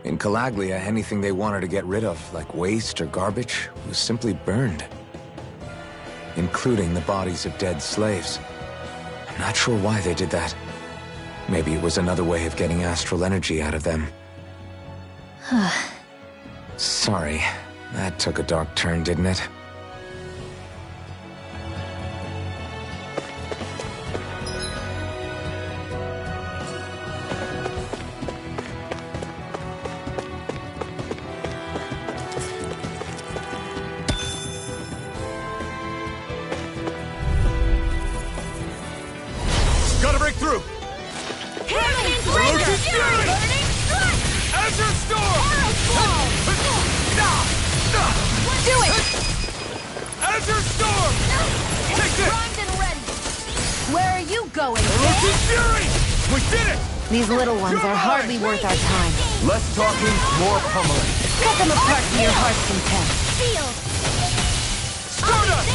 In Calaglia, anything they wanted to get rid of, like waste or garbage, was simply burned. Including the bodies of dead slaves. I'm not sure why they did that. Maybe it was another way of getting astral energy out of them. Sorry, that took a dark turn, didn't it? Gotta break through! Azure Storm! Do it! Azure Storm! Take this! Primed and ready. Where are you going? Roasted Fury! We did it! These little ones are hardly worth our time. Less talking, more pummeling. Cut them apart to your heart's content. Feel. Stardust!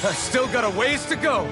I still got a ways to go.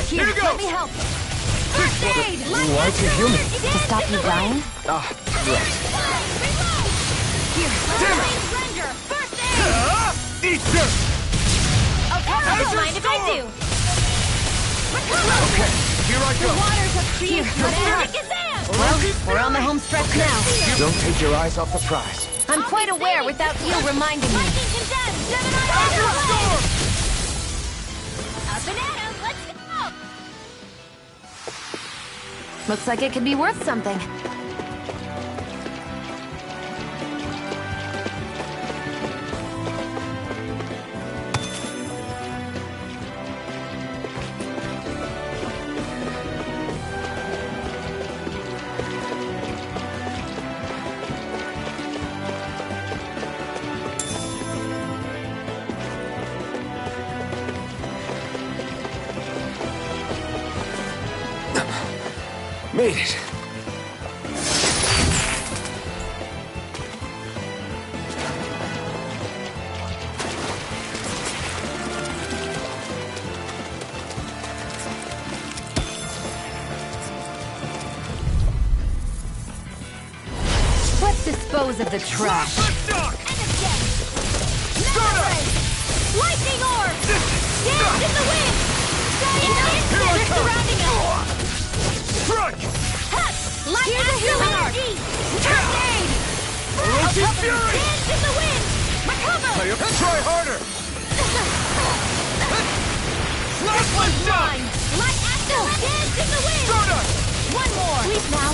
Here goes. Let me help. First aid! Why is he human? To stop you dying? Ah, right. Here. Damn it! Render. First aid! Eat this! Okay, I don't mind if I do. Okay, here I go. Waters of Here, Take his hand! Well, we're on the home stretch now. Don't take your eyes off the prize. I'm quite aware without you reminding me. Lightning condemned! Gemini Azure Storm! Up and at him! Let's go! Looks like it could be worth something. Made it. Let's dispose of the trash. Lightning orb! Dance in the wind! They're surrounding us! Strike! Light astral energy! Tornade! Roasted Fury! Dance in the wind! Recover! I have to try harder! Last one shot! Light astral! Dance in the wind! Stardust! One more! Sleep now!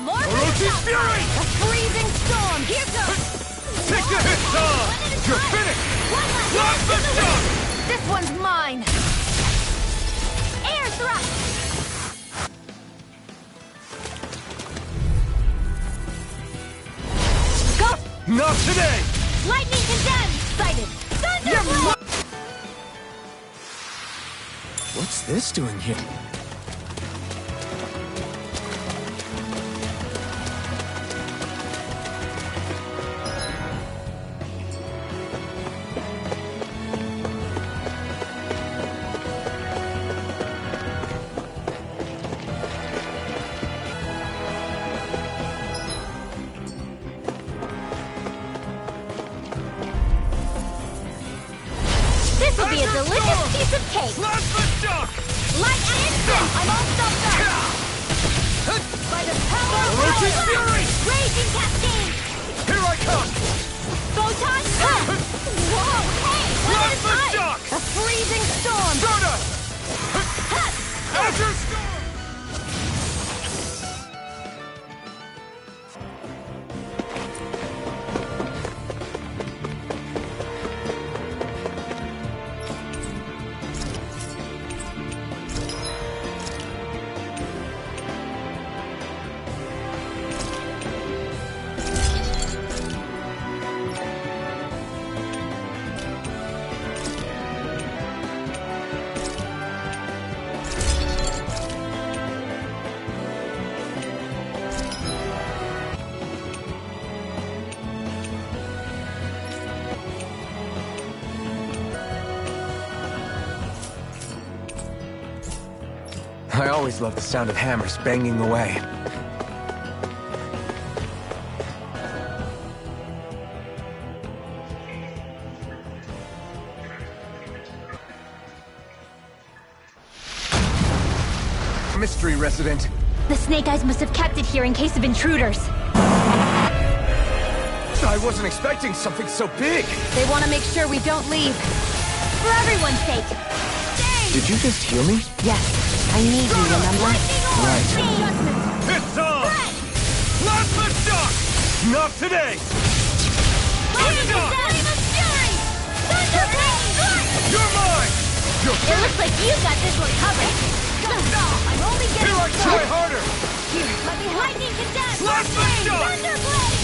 More Roasted Fury! A freezing storm! Here goes! Take the hit, Tom! You're finished! One Last last in the shot! wind! This one's mine. Air thrust! Not today! Lightning condemned! Sighted! Thunderblade! What's this doing here? This will be a delicious piece of cake! Light and instant! I'm all stuffed up! By the power of Roach's fury! Raging cascade! Here I come! Photon blast! Whoa, hey! What is ice? A freezing storm! Soda! Azure Storm! I always love the sound of hammers banging away. Mystery resident. The Snake Eyes must have kept it here in case of intruders. I wasn't expecting something so big. They want to make sure we don't leave. For everyone's sake. Did you just heal me? Yes. I need you, remember? Right. It's on! Plasma shock! Not today! You're mine! It looks like you got this one covered. I'm only getting Here I try harder! Here, let me lightning condemn! Plasma shock! Thunderblade!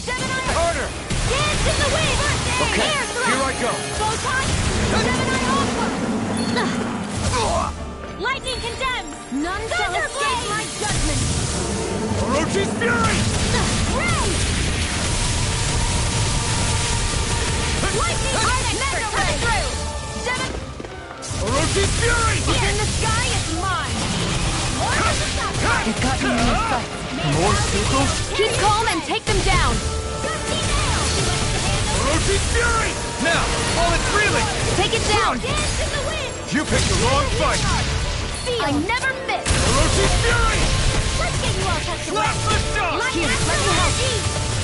Gemini! Harder! Dance in the wind! Okay, Air thrust! here I go! Photon! Gemini Aqua! Lightning condemns! None shall escape my judgment! Orochi's fury! Ray! Lightning Mega Ray! Orochi's fury! In the sky, it's mine! You've got me in your sights. More circles? Keep calm and take them down. Orochi's fury! Now, while it's reeling! Take it down. Dance in the wind! You picked the wrong fight! I never miss. Orochi's fury! Let's get you all tucked away! Plasma shock! Here, let me help you!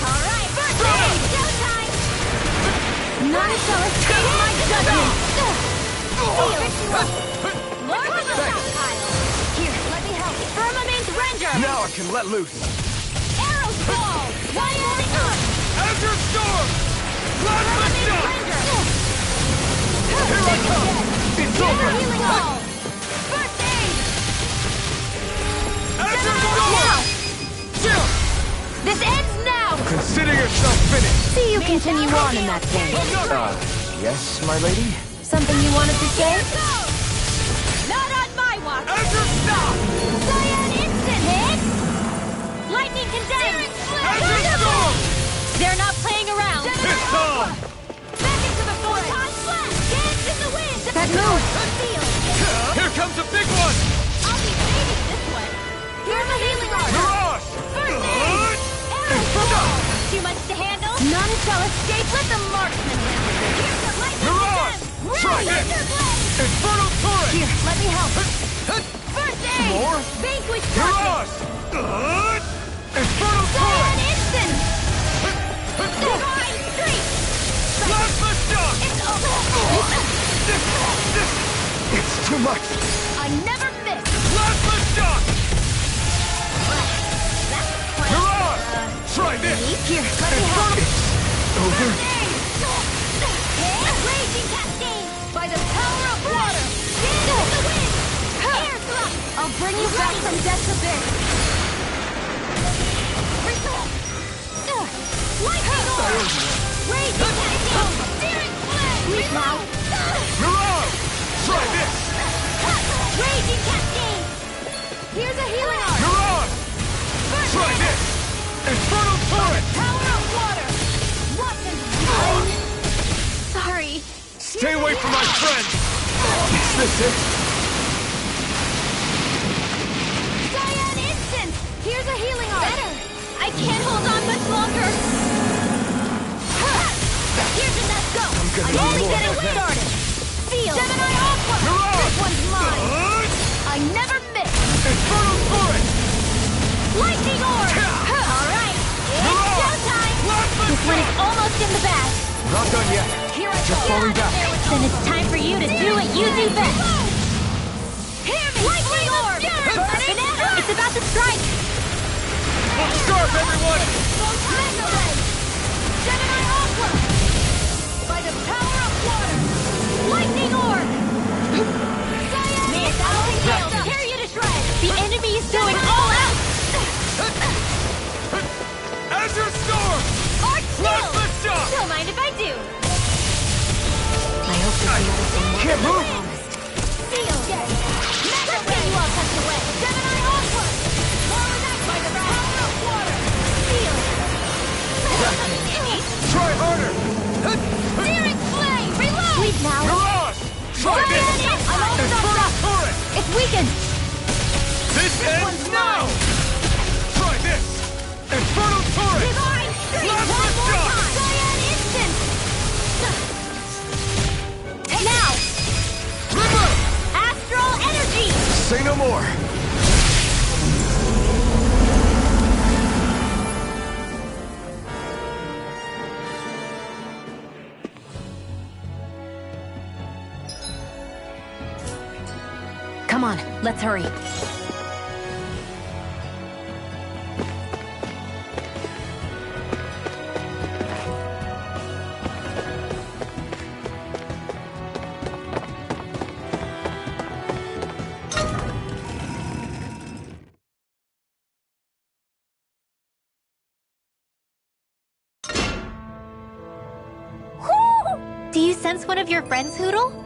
Alright, first aid! Showtime! None shall escape my judgment. Lord of the stockpile! Here, let me help you! Firmament Render! Now I can let loose! Arrows fall! Wild up! Azure Storm! Plasma shock! Here I come! It's over! Healing all! First aid! Azure Now! Storm! This ends now. Consider yourself finished! See you continue on in that game. Yes, my lady? Something you wanted to say? Not on my watch! Azure Stop! Cyan instant hit! Lightning condemned! Azure Storm! They're not playing around! It's on! Back into the forest! Photon flash! Dance in the wind! That move! Here comes a big one! I'll be saving this one! Here's a healing art! Mirage! First aid! Arrow fall! Too much to handle? None shall escape. Let the marksman handle this! Here's the lightning Mirage! condemned! Try it! Thunderblade! Infernal Torrent! Here, let me help. First aid! More? Vanquish Mirage! Infernal Cyan Torrent! instant! Divine streak! Plasma shock! It's over! It's too much! I never miss! Plasma shock! That's quite... Mirage! Try this! Here, let me help. Over? Raging cascade! By the power of water! Dance in the wind! Air thrust! I'll bring you back from death's abyss. Raging Cascade! Searing Flame! Breathe now. Mirage! Try this! Raging Cascade! Here's a healing arm! Mirage! Try this! Infernal Torrent! Power of water! What's in Sorry. Stay away from my friend! Is this it? Cyan Instance! Here's a healing arm! Better! I can't hold on much longer! Here's a let's go! I'm only getting started! Feel! Gemini Aqua! This one's mine! I never miss! Infernal Torrent! Lightning Orb! Alright! It's showtime! This one is almost in the bag! Not done yet. Here I Just go! falling back. Then it's time for you to do what you do best. Hear me! Lightning Orb! It's about to strike! Look sharp, everyone! Mega Ray! Gemini Aqua! By the power of water! Lightning Orb! Cyan Instance! Tear you to shreds! The enemy is going all out! Azure Storm! Arch Plasma Shock! Don't mind if I do! I hope this medicine works. Can't move! Seal! Mega Ray! You all touched away! Gemini Aqua! Power that by the power of water! Seal! Try harder! Searing Flame! Reload! Sleep now. Mirage! Try this! I'm all Infernal stopped up! Torrent! It's weakened! This ends one's now! mine. Try this! Infernal Torrent! Divine Streak! Plasma One more Shock! time! Cyan Instance! Now! Remember! Astral Energy! Say no more! Come on, let's hurry. Do you sense one of your friends, Hootle?